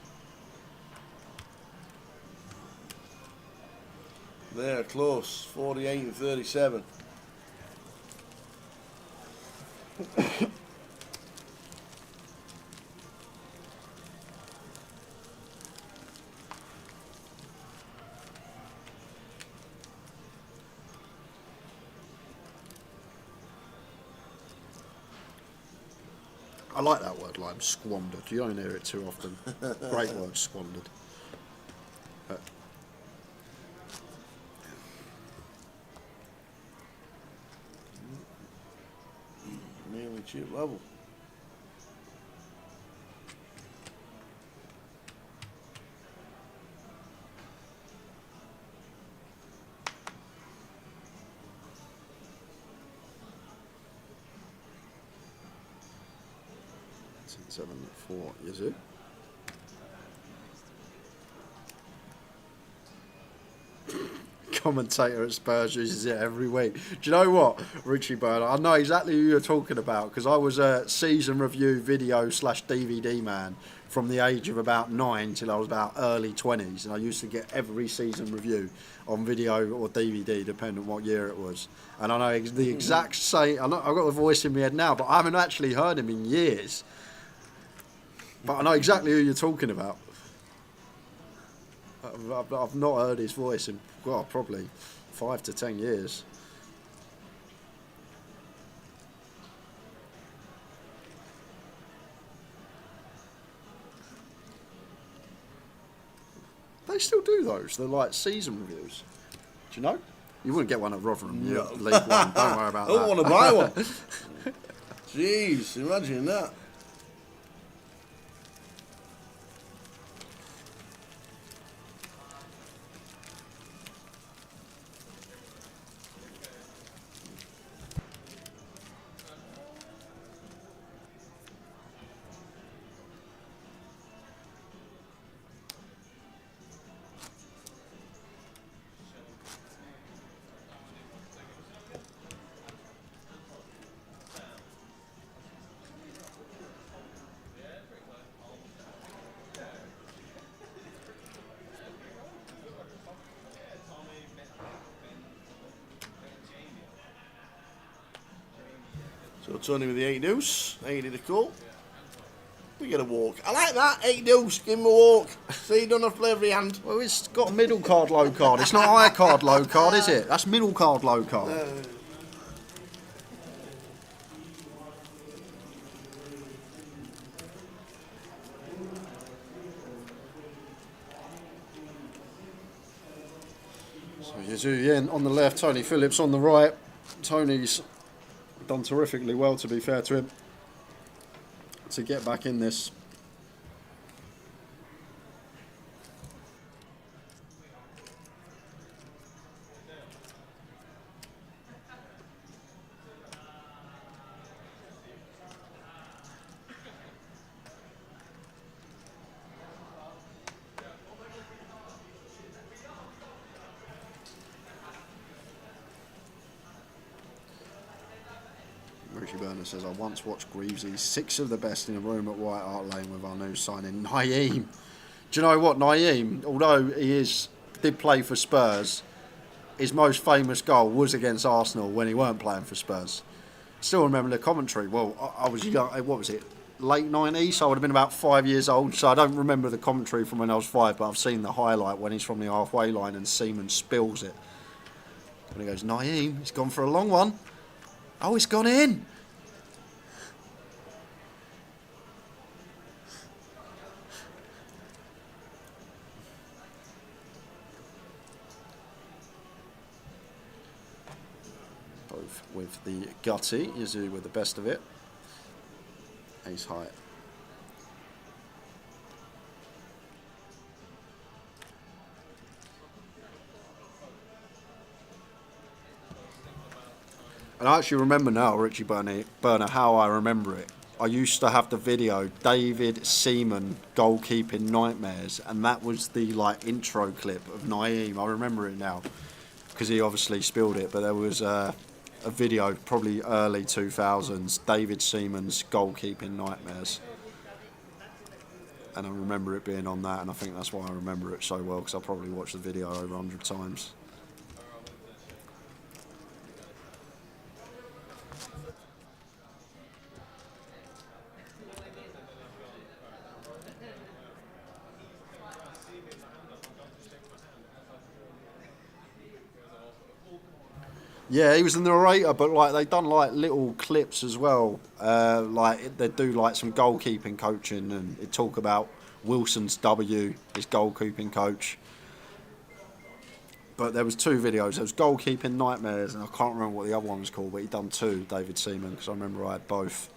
S17: There, close. 48 and 37.
S15: I like that word, lime, squandered. You don't hear it too often. Great word, squandered.
S17: chip level.
S15: Seven, 4, Yazoo. Commentator at Spurs uses it every week. Do you know what, Richie Burner? I know exactly who you're talking about because I was a season review video / DVD man from the age of about 9 till I was about early 20s, and I used to get every season review on video or DVD, depending on what year it was. And I know the exact same. I've got the voice in my head now, but I haven't actually heard him in years. But I know exactly who you're talking about. I've not heard his voice in, well, probably 5 to 10 years. They still do those. They're like season reviews. Do you know? You wouldn't get one at Rotherham.
S17: No.
S15: League One. Don't worry about that.
S17: I don't want to buy one. Jeez, imagine that. So Tony with the 8 deuce, 80 the call. We get a walk. I like that, 8 deuce, give him a walk. See, you don't have to play every hand.
S15: Well, it's got middle card, low card. It's not high card, low card, is it? That's middle card, low card. So Yazoo Yen on the left, Tony Phillips on the right. Tony's done terrifically well, to be fair to him, to get back in this. Richie Burner says, I once watched Greavesy's 6 of the best in a room at White Hart Lane with our new signing, Naeem. Do you know what, Naeem, although did play for Spurs, his most famous goal was against Arsenal when he weren't playing for Spurs. Still remember the commentary. Well, I was young, what was it, late 90s, so I would have been about 5 years old, so I don't remember the commentary from when I was 5, but I've seen the highlight when he's from the halfway line and Seaman spills it. And he goes, Naeem, he's gone for a long one. Oh, it's gone in. Both with the gutty, Yazoo with the best of it. Ace high. And I actually remember now, Richie Burner, how I remember it. I used to have the video, David Seaman goalkeeping nightmares, and that was the intro clip of Naeem. I remember it now, because he obviously spilled it, but there was a video, probably early 2000s, David Seaman's goalkeeping nightmares. And I remember it being on that, and I think that's why I remember it so well, because I probably watched the video over 100 times. Yeah, he was the narrator, but they done little clips as well. They do some goalkeeping coaching, and it talk about Wilson's W, his goalkeeping coach. But there was 2 videos. There was goalkeeping nightmares, and I can't remember what the other one was called. But he done 2, David Seaman, because I remember I had both.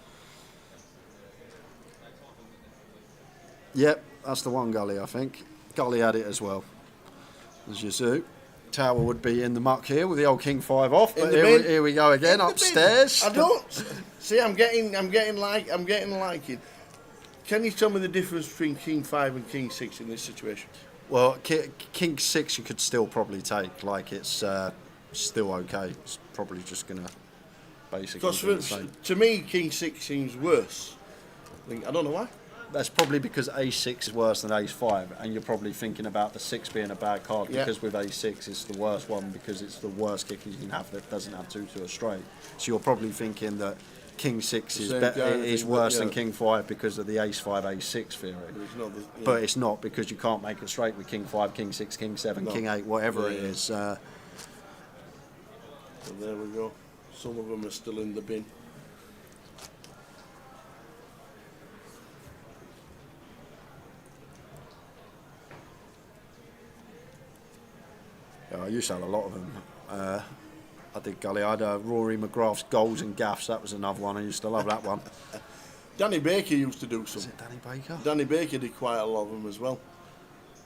S15: Yep, that's the one Gully, I think. Gully had it as well. As you see. Tower would be in the muck here with the old King 5 off. But here we go again, upstairs.
S17: I don't see. I'm getting liking. Can you tell me the difference between King 5 and King 6 in this situation?
S15: Well, King 6 you could still probably take. Like, it's still okay. It's probably just going to basically be the same.
S17: To me, King 6 seems worse. I don't know why.
S15: That's probably because Ace-6 is worse than Ace-5, and you're probably thinking about the 6 being a bad card, because with Ace-6 it's the worst one, because it's the worst kick you can have that doesn't have 2-2 straight. So you're probably thinking that King 6 is worse than King 5 because of the Ace-5, Ace-6 theory. But it's not, because you can't make it straight with King 5, King 6, King 7, King 8, whatever it is.
S17: So there we go. Some of them are still in the bin.
S15: Yeah, I used to have a lot of them. I did Gully. I had Rory McGrath's goals and gaffs. That was another one. I used to love that one.
S17: Danny Baker used to do some.
S15: Is it Danny Baker?
S17: Danny Baker did quite a lot of them as well.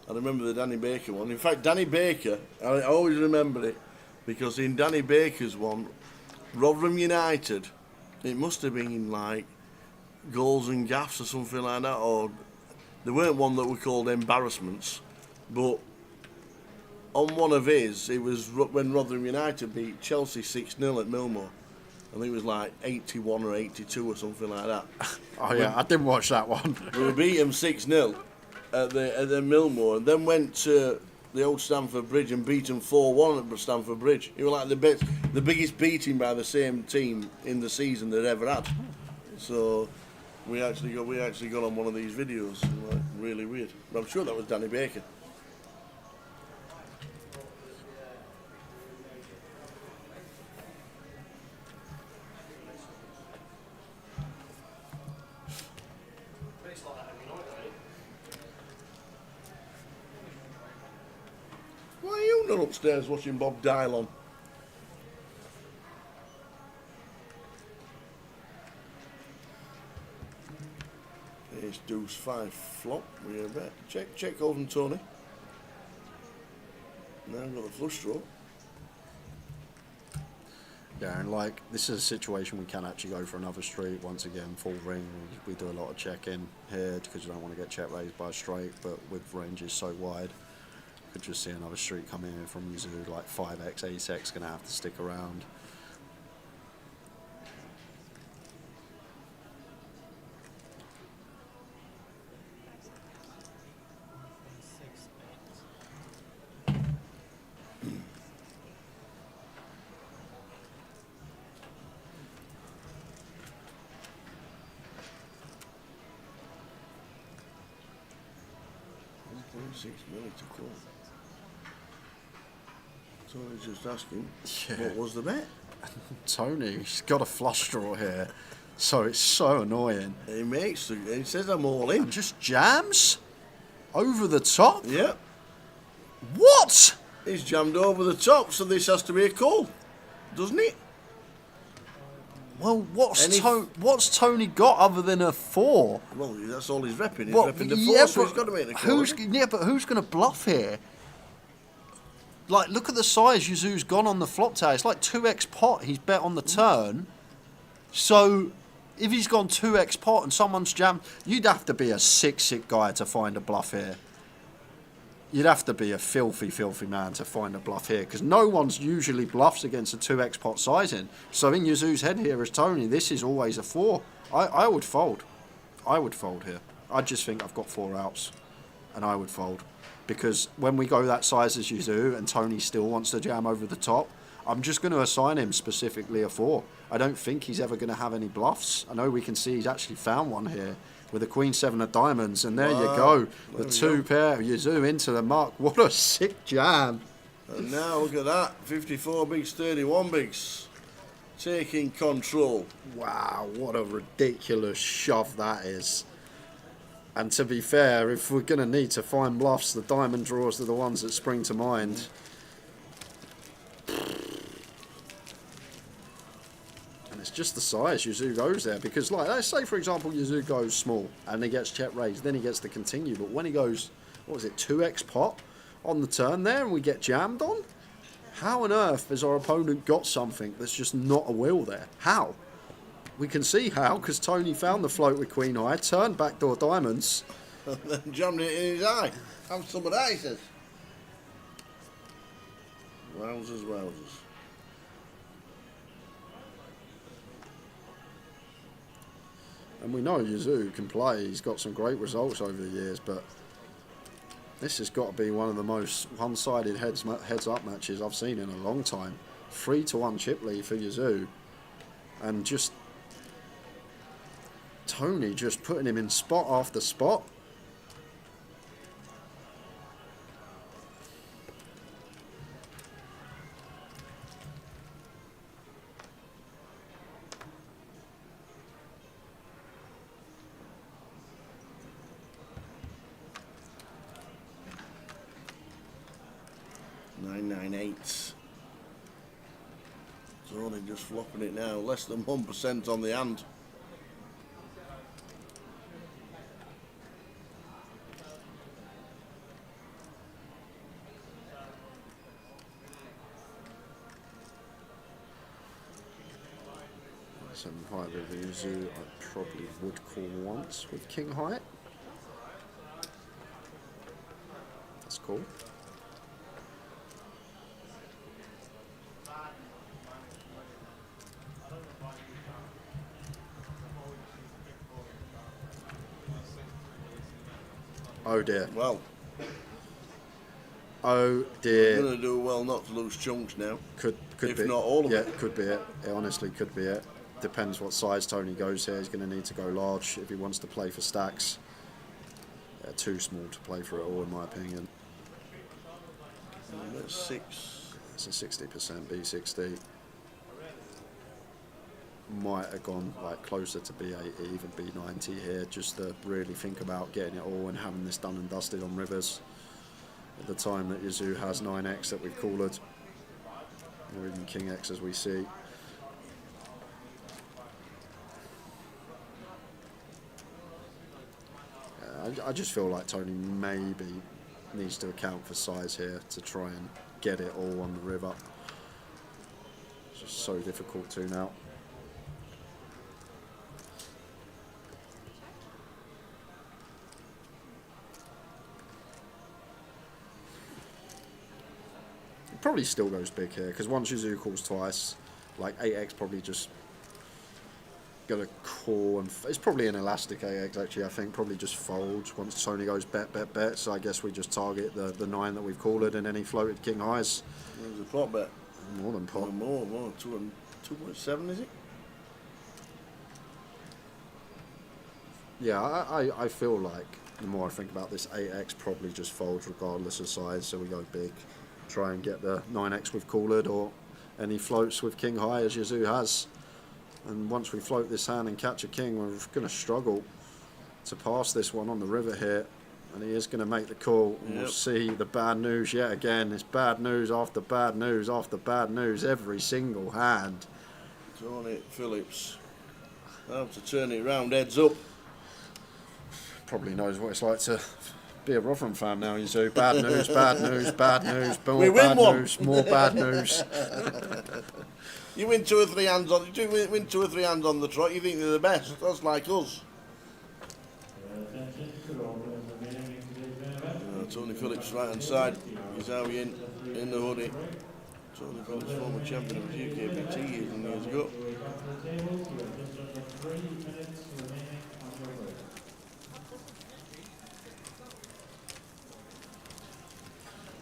S17: I remember the Danny Baker one. In fact, Danny Baker, I always remember it, because in Danny Baker's one, Rotherham United, it must have been like goals and gaffs or something like that, or there weren't one that were called embarrassments, but on one of his, it was when Rotherham United beat Chelsea 6-0 at Millmoor. I think it was like 81 or 82 or something like that.
S15: Oh yeah, I didn't watch that one.
S17: We beat them 6-0 at the Millmoor, and then went to the old Stamford Bridge and beat them 4-1 at Stamford Bridge. It was like the biggest beating by the same team in the season they'd ever had. So we actually got on one of these videos. Like, really weird. But I'm sure that was Danny Baker. Why are you not upstairs watching Bob Dylan? Here's Deuce 5 flop. We're back. Check Oven Tony. Now I've got the flush draw.
S15: Yeah, and like, this is a situation we can actually go for another street. Once again, full ring. We do a lot of check-in here because you don't want to get check raised by a straight, but with ranges so wide, could just see another street come in from Yuzu, like 5x, Ace-X going to have to stick around.
S17: $6 million to call. Tony's just asking,
S15: Yeah.
S17: what was the bet?
S15: Tony's got a flush draw here, so it's so annoying.
S17: He says I'm all in.
S15: And just jams over the top.
S17: Yeah.
S15: What?
S17: He's jammed over the top, so this has to be a call, doesn't it?
S15: Well, what's Tony got other than a 4?
S17: Well, that's all he's repping. He's
S15: Well,
S17: repping the 4,
S15: yeah,
S17: so he's got to make the call.
S15: But who's going to bluff here? Like, look at the size Yuzu's gone on the flop tower. It's like 2x pot he's bet on the turn. So, if he's gone 2x pot and someone's jammed, you'd have to be a sick guy to find a bluff here. You'd have to be a filthy man to find a bluff here, because no one's usually bluffs against a 2x pot sizing. So in Yuzu's head here as Tony, this is always a 4. I would fold. I would fold here. I just think I've got 4 outs, and I would fold. Because when we go that size as Yuzu, and Tony still wants to jam over the top, I'm just going to assign him specifically a 4. I don't think he's ever going to have any bluffs. I know we can see he's actually found one here with a Queen 7 of diamonds, and there you go. The 2 pair, Yuzu into the mark. What a sick jam.
S17: And now look at that, 54 bigs, 31 bigs. Taking control.
S15: Wow, what a ridiculous shove that is. And to be fair, if we're going to need to find bluffs, the diamond draws are the ones that spring to mind. And It's just the size Yazoo goes there, because like, let's say for example Yazoo goes small and he gets check raised, then he gets to continue, but when he goes, what was it, 2x pot on the turn there and we get jammed on, how on earth has our opponent got something that's just not a wheel there? How? We can see how, because Tony found the float with Queen High, turned backdoor diamonds,
S17: and then jammed it in his eye. Have some of that, he says. Wowzers, wowzers.
S15: and we know Yazoo can play. He's got some great results over the years, but this has got to be one of the most one-sided heads-up matches I've seen in a long time. 3-1 chip lead for Yazoo, and just Tony just putting him in spot after spot.
S17: Only just flopping it now, less than 1% on the hand.
S15: Some high with the Yazoo I probably would call once with King High. That's cool. Oh dear.
S17: Well.
S15: Oh dear.
S17: We're going to do well not to lose chunks now.
S15: Could
S17: if
S15: be.
S17: not all of
S15: yeah,
S17: it.
S15: Yeah, could be it. It honestly could be it. Depends what size Tony goes here. He's going to need to go large if he wants to play for stacks. Too small to play for it all, in my opinion.
S17: That's 6.
S15: It's a 60% B60. Might have gone like closer to B80, even B90 here, just to really think about getting it all and having this done and dusted on rivers at the time that Yazoo has 9x that we've called, or even King X as we see. I just feel like Tony maybe needs to account for size here to try and get it all on the river. It's just so difficult to now. Probably still goes big here, because once Yazoo calls twice, like 8x probably just gonna call, and it's probably an elastic 8x actually, I think, probably just folds once Tony goes bet, so I guess we just target the 9 that we've called it and any floated King Highs.
S17: There's a pot bet.
S15: More than pot.
S17: More, 2.7 is it?
S15: Yeah, I feel like the more I think about this, 8x probably just folds regardless of size, so we go big. Try and get the 9x with Cooled or any floats with King High as Yazoo has. And once we float this hand and catch a king, we're going to struggle to pass this one on the river here. And he is going to make the call. And we'll see the bad news yet again. It's bad news after bad news after bad news every single hand.
S17: Tony Phillips. How to turn it round, heads up.
S15: Probably knows what it's like to be a Rotherham fan now, Yazoo. Bad news, bad news, bad news, more
S17: We win
S15: bad
S17: one.
S15: news, more bad news.
S17: You win 2 or 3 hands on. You win 2 or 3 hands on the trot. You think they're the best. That's like us. Tony Phillips, right hand side. He's how he in the hoodie. Tony Phillips, former champion of UKPL years and years ago.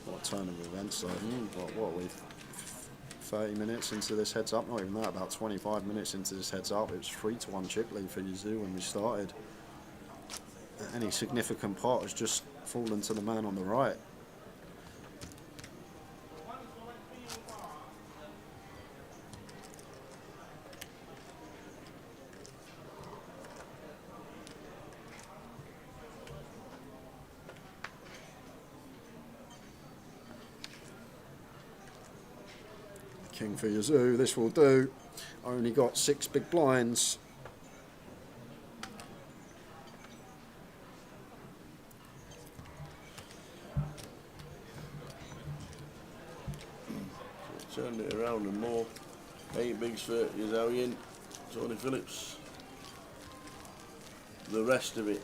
S15: What a turn of events though. What are we, 30 minutes into this heads up? Not even that, about 25 minutes into this heads up. It was 3-1 chip lead for Yazoo when we started. Any significant pot has just fallen to the man on the right. King for Yazoo, this will do. Only got 6 big blinds.
S17: Turned it around and more. 8 bigs for Yazowian, Tony Phillips. The rest of it.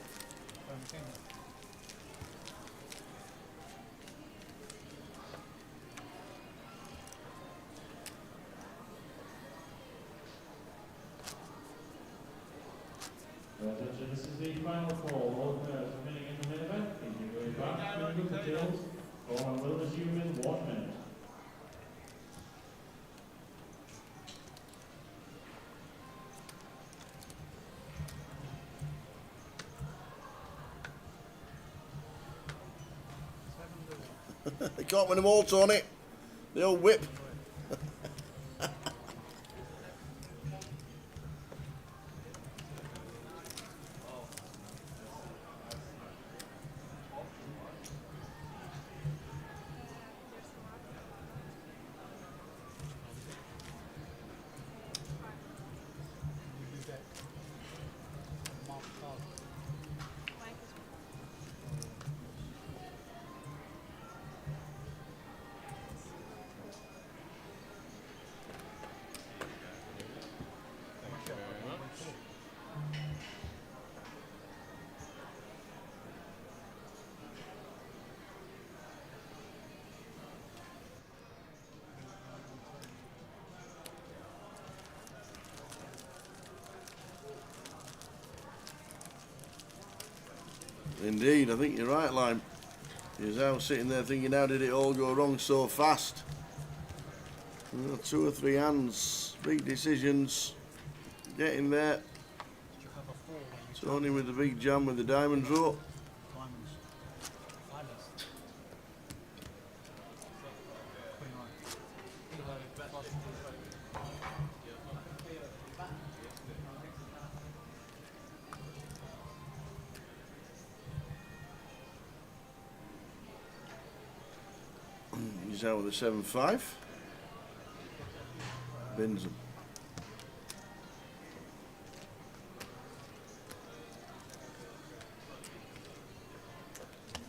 S11: Attention, this is the final call. All players remaining in the main event. If you go back to the details, on will resume in 1 minute.
S17: They can't win them all, Tony. The old whip. Indeed, I think you're right, Lime. He's out sitting there thinking, how did it all go wrong so fast? 2 or 3 hands, big decisions, getting there. Tony with the big jam with the diamond draw. He's out with a 7-5. Bins him.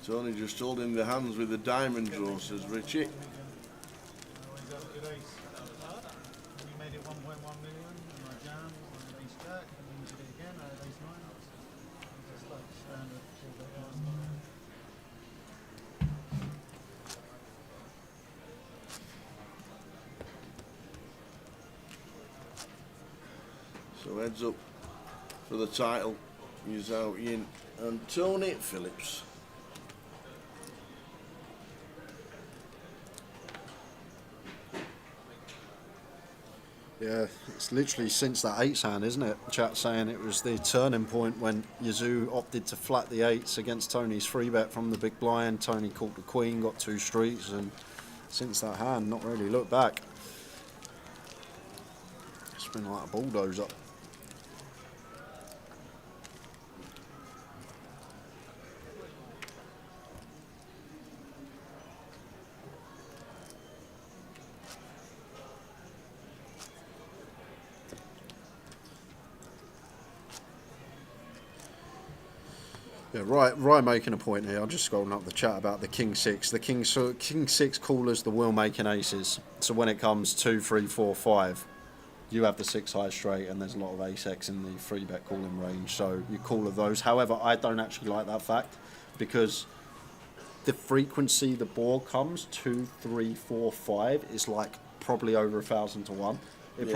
S17: Tony just holding the hands with the diamond draw, says Richie.
S4: You made it 1.1 million on a jam on an ace jack, and then you did it again at ace 9. It's just like standard.
S17: So heads up for the title. He's out in and Tony Phillips.
S15: Yeah, it's literally since that 8's hand, isn't it? Chat saying it was the turning point when Yazoo opted to flat the 8s against Tony's free bet from the big blind. Tony caught the queen, got 2 streets, and since that hand, not really looked back. It's been like a bulldozer. Yeah, right. Making a point here. I'm just scrolling up the chat about the King 6. The King 6 callers the wheel making aces. So when it comes 2, 3, 4, 5, you have the 6 high straight, and there's a lot of ace X in the free bet calling range. So you call of those. However, I don't actually like that fact because the frequency the board comes 2, 3, 4, 5 is like probably over 1,000 to 1.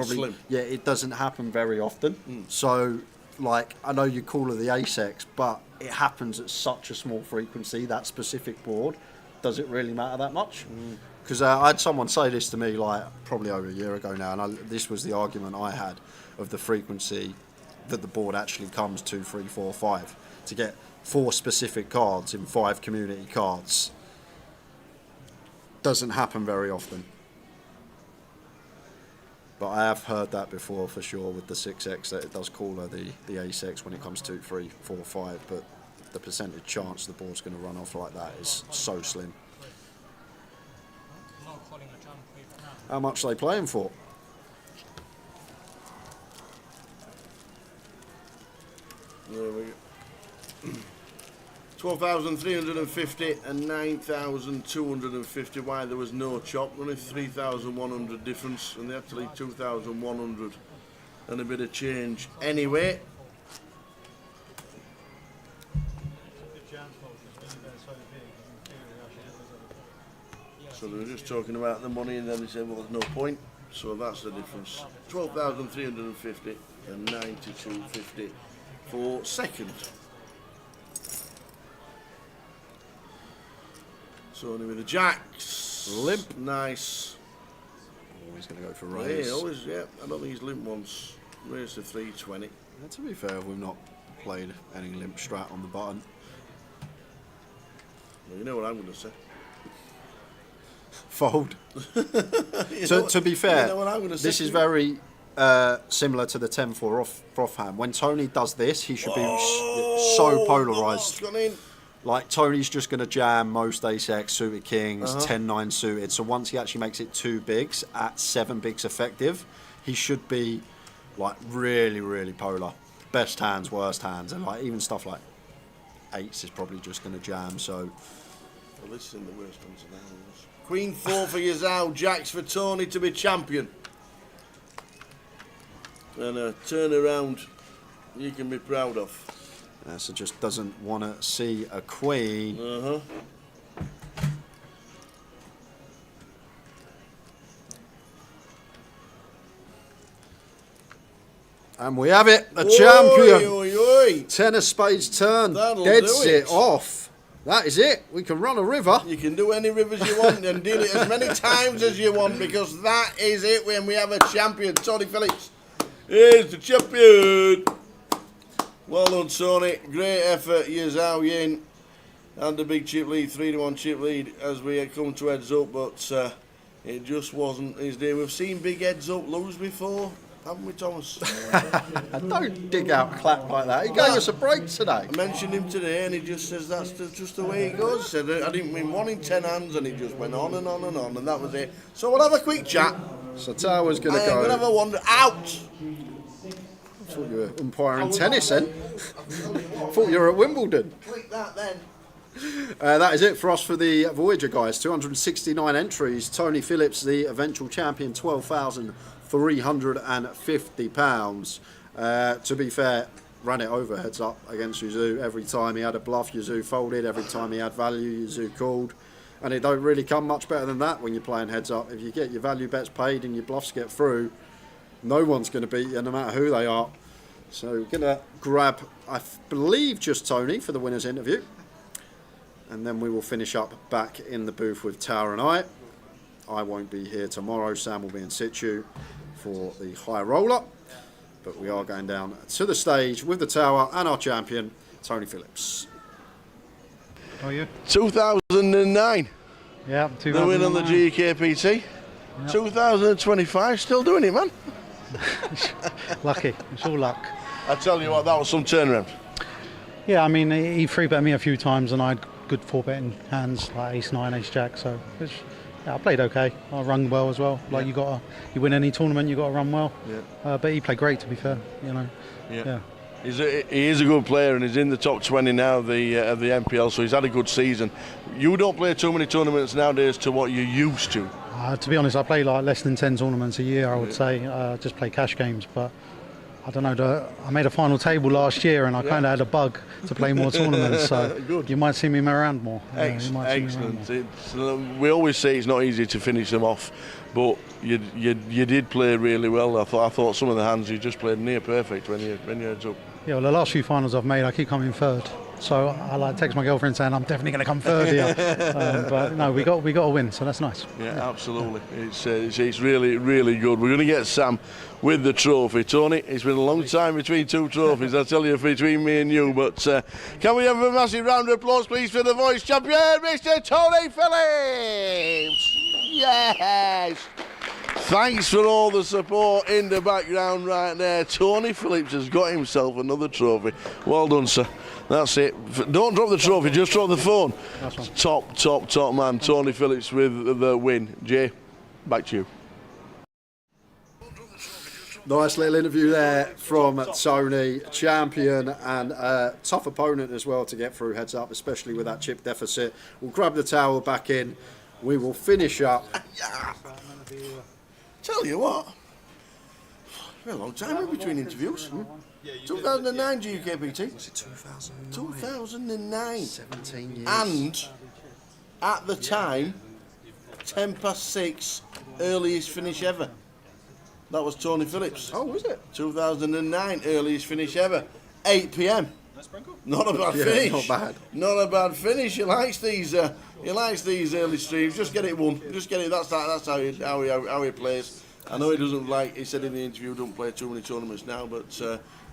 S17: Slim.
S15: It doesn't happen very often. So like I know you call of the ace X, but it happens at such a small frequency, that specific board. Does it really matter that much? Because I had someone say this to me like probably over a year ago now, and this was the argument I had of the frequency that the board actually comes 2, 3, 4, 5 to get 4 specific cards in 5 community cards. Doesn't happen very often. But I have heard that before for sure with the 6X, that it does call her the ace X when it comes 2, 3, 4, 5, but the percentage chance the board's going to run off like that is so slim. How much are they playing for?
S5: There we go. 12,350 and 9,250. Why there was no chop, only 3,100 difference, and they had to leave 2,100 and a bit of change anyway. So they were just talking about the money, and then they said, well, there's no point. So that's the difference. 12,350 and 9,250 for second. Tony with the jacks.
S15: Limp.
S5: Nice.
S15: Always going to go for raise.
S5: Yeah, always, yeah. I don't think he's limp once. Raise to 320.
S15: Yeah, to be fair, we've not played any limp strat on the button.
S5: Well, you know what I'm going to say.
S15: Fold. To be fair,
S5: you know what I'm gonna say
S15: this is very similar to the 10-4 off hand. When Tony does this, he should be so polarised.
S5: Gone in.
S15: Like, Tony's just going to jam most ace-x, suited kings, 10-9 suited. So once he actually makes it 2 bigs at 7 bigs effective, he should be, like, really, really polar. Best hands, worst hands, and, like, even stuff like 8s is probably just going to jam, so...
S5: Well, this is in the worst hands of the hands. Queen 4 for Yazao, jacks for Tony to be champion. And a turnaround you can be proud of.
S15: So just doesn't want to see a queen. And we have it, a champion.
S5: Oi, oi.
S15: 10 of spades turn.
S5: That'll
S15: Deads
S5: do
S15: it off. That is it. We can run a river.
S5: You can do any rivers you want and deal it as many times as you want, because that is it when we have a champion. Tony Phillips is the champion. Well done, Tony. Great effort. Yazao Yin and a big chip lead, 3-1 chip lead as we had come to heads up, but it just wasn't his day. We've seen big heads up lose before, haven't we, Thomas?
S15: Don't dig out a clap like that. He gave us a break today.
S5: I mentioned him today and he just says that's just the way it goes. He said, I didn't win 1 in 10 hands, and it just went on and on and on, and that was it. So we'll have a quick chat.
S15: So Tower's going to go.
S5: We'll have a wander out.
S15: I thought you were umpiring tennis then. Thought you were at Wimbledon.
S5: Click that then.
S15: That is it for us for the Voyager, guys. 269 entries. Tony Phillips, the eventual champion, £12,350. To be fair, ran it over heads up against Yuzu. Every time he had a bluff, Yuzu folded. Every time he had value, Yuzu called. And it don't really come much better than that when you're playing heads up. If you get your value bets paid and your bluffs get through, no one's going to beat you, no matter who they are. So we're going to grab, I believe, just Tony for the winner's interview. And then we will finish up back in the booth with Tower and I. I won't be here tomorrow. Sam will be in situ for the high roller. But we are going down to the stage with the Tower and our champion, Tony Phillips.
S20: How are you?
S5: 2009.
S20: Yeah, 2009.
S5: The win on the GKPT. Yep. 2025, still doing it, man.
S20: Lucky, it's all luck.
S5: I tell you what, that was some turnaround.
S20: Yeah, I mean, he free bet me a few times and I had good 4-betting hands, like ace-9, ace-jack, so yeah, I played okay. I run well as well. Like, you win any tournament, you got to run well. Yeah. But he played great, to be fair, you know.
S5: Yeah. He is a good player and he's in the top 20 now of the MPL, so he's had a good season. You don't play too many tournaments nowadays to what you used to.
S20: To be honest, I play like less than 10 tournaments a year, I would say. Just play cash games, but I don't know. I made a final table last year and I kind of had a bug to play more tournaments, so you might see me around more.
S5: Excellent. We always say it's not easy to finish them off, but you did play really well. I thought some of the hands you just played near perfect when you heads up.
S20: Yeah, well, the last few finals I've made, I keep coming third. So I like text my girlfriend saying I'm definitely going to come third here. But no, we got to win, so that's nice.
S5: Yeah, absolutely. It's really, really good. We're going to get Sam with the trophy. Tony, it's been a long time between 2 trophies, I tell you, between me and you. But can we have a massive round of applause, please, for the voice champion, Mr. Tony Phillips? Yes! Thanks for all the support in the background right there. Tony Phillips has got himself another trophy. Well done, sir. That's it. Don't drop the trophy, just drop the phone. Top man. Tony Phillips with the win. Jay, back to you.
S15: Nice little interview there from Tony, champion and tough opponent as well to get through, heads up, especially with that chip deficit. We'll grab the towel back in. We will finish up.
S17: Tell you what, a long time in between interviews. 2009 UKPT.
S15: Was it 2009?
S17: 2009.
S15: 17 years.
S17: And at the time, 6:10, earliest finish ever. That was Tony Phillips.
S15: Oh, was it?
S17: 2009, earliest finish ever. 8 p.m. Not a bad finish.
S15: Not bad.
S17: Not a bad finish. He likes these early streams. Just get it won. Just get it. That's how he plays. I know he doesn't like. He said in the interview, don't play too many tournaments now, but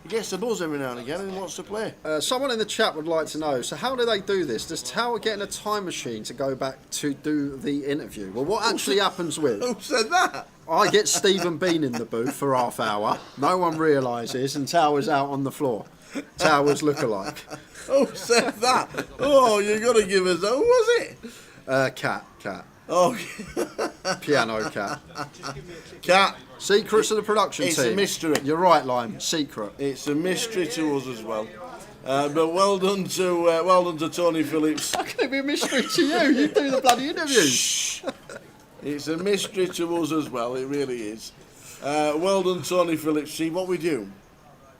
S17: he gets the buzz every now and again and he wants to play.
S15: Someone in the chat would like to know, so how do they do this? Does Tower get in a time machine to go back to do the interview? Well, what actually happens with...
S17: Who said that?
S15: I get Stephen Bean in the booth for half hour. No one realises, and Tower's out on the floor. Tower's look-alike.
S17: Who said that? Oh, you got to give us... Who was it?
S15: Cat.
S17: Oh,
S15: Piano Cat.
S17: Cat.
S15: Secrets of the production team.
S17: It's a mystery.
S15: You're right, Lime. Secret.
S17: It's a mystery to us as well. But well done to Tony Phillips.
S15: How can it be a mystery to you? You do the bloody interviews.
S17: It's a mystery to us as well. It really is. Well done, Tony Phillips. See what we do.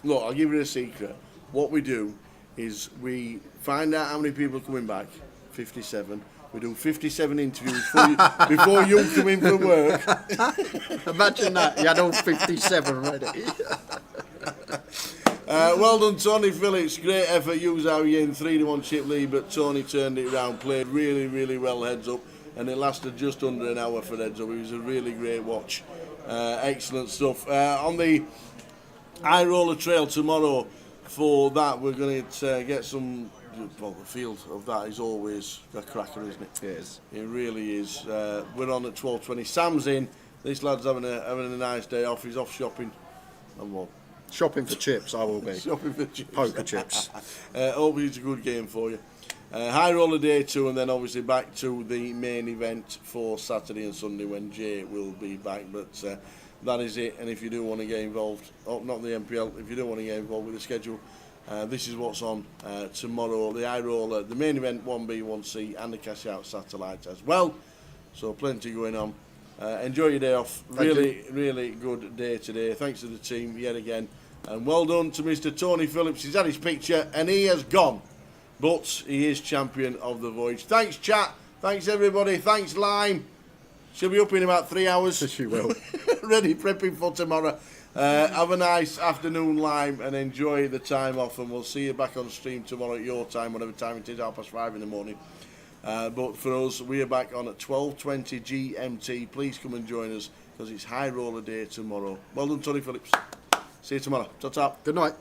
S17: Look, I'll give you a secret. What we do is we find out how many people are coming back. 57. We do 57 interviews before you come in for work.
S15: Imagine that. You had all 57 ready.
S17: Well done, Tony Phillips. Great effort. You out in 3-1 chip lead, but Tony turned it round. Played really, really well heads up, and it lasted just under an hour for heads up. It was a really great watch. Excellent stuff. On the High Roller Trail tomorrow, for that we're going to get some. Well, the field of that is always a cracker, isn't it?
S15: It is.
S17: It really is. We're on at 12:20. Sam's in. This lad's having a nice day off. He's off shopping. And what?
S15: Shopping for chips, I will be.
S17: Shopping for chips.
S15: Poker chips.
S17: Hope it's a good game for you. High Roller Day 2, and then obviously back to the main event for Saturday and Sunday when Jay will be back. But that is it. And if you do want to get involved, not the MPL, if you do want to get involved with the schedule, this is what's on tomorrow. The High Roller, the main event 1B, 1C, and the Cash Out Satellite as well. So plenty going on. Enjoy your day off. Really good day today. Thanks to the team yet again. And well done to Mr. Tony Phillips. He's had his picture and he has gone. But he is champion of the voyage. Thanks, chat. Thanks, everybody. Thanks, Lime. She'll be up in about 3 hours.
S15: She will.
S17: Ready, prepping for tomorrow. Have a nice afternoon, Lime, and enjoy the time off. And we'll see you back on stream tomorrow at your time, whatever time it is, 5:30 in the morning. But for us, we are back on at 12:20 GMT. Please come and join us because it's High Roller Day tomorrow. Well done, Tony Phillips. See you tomorrow. Ta-ta.
S15: Good night.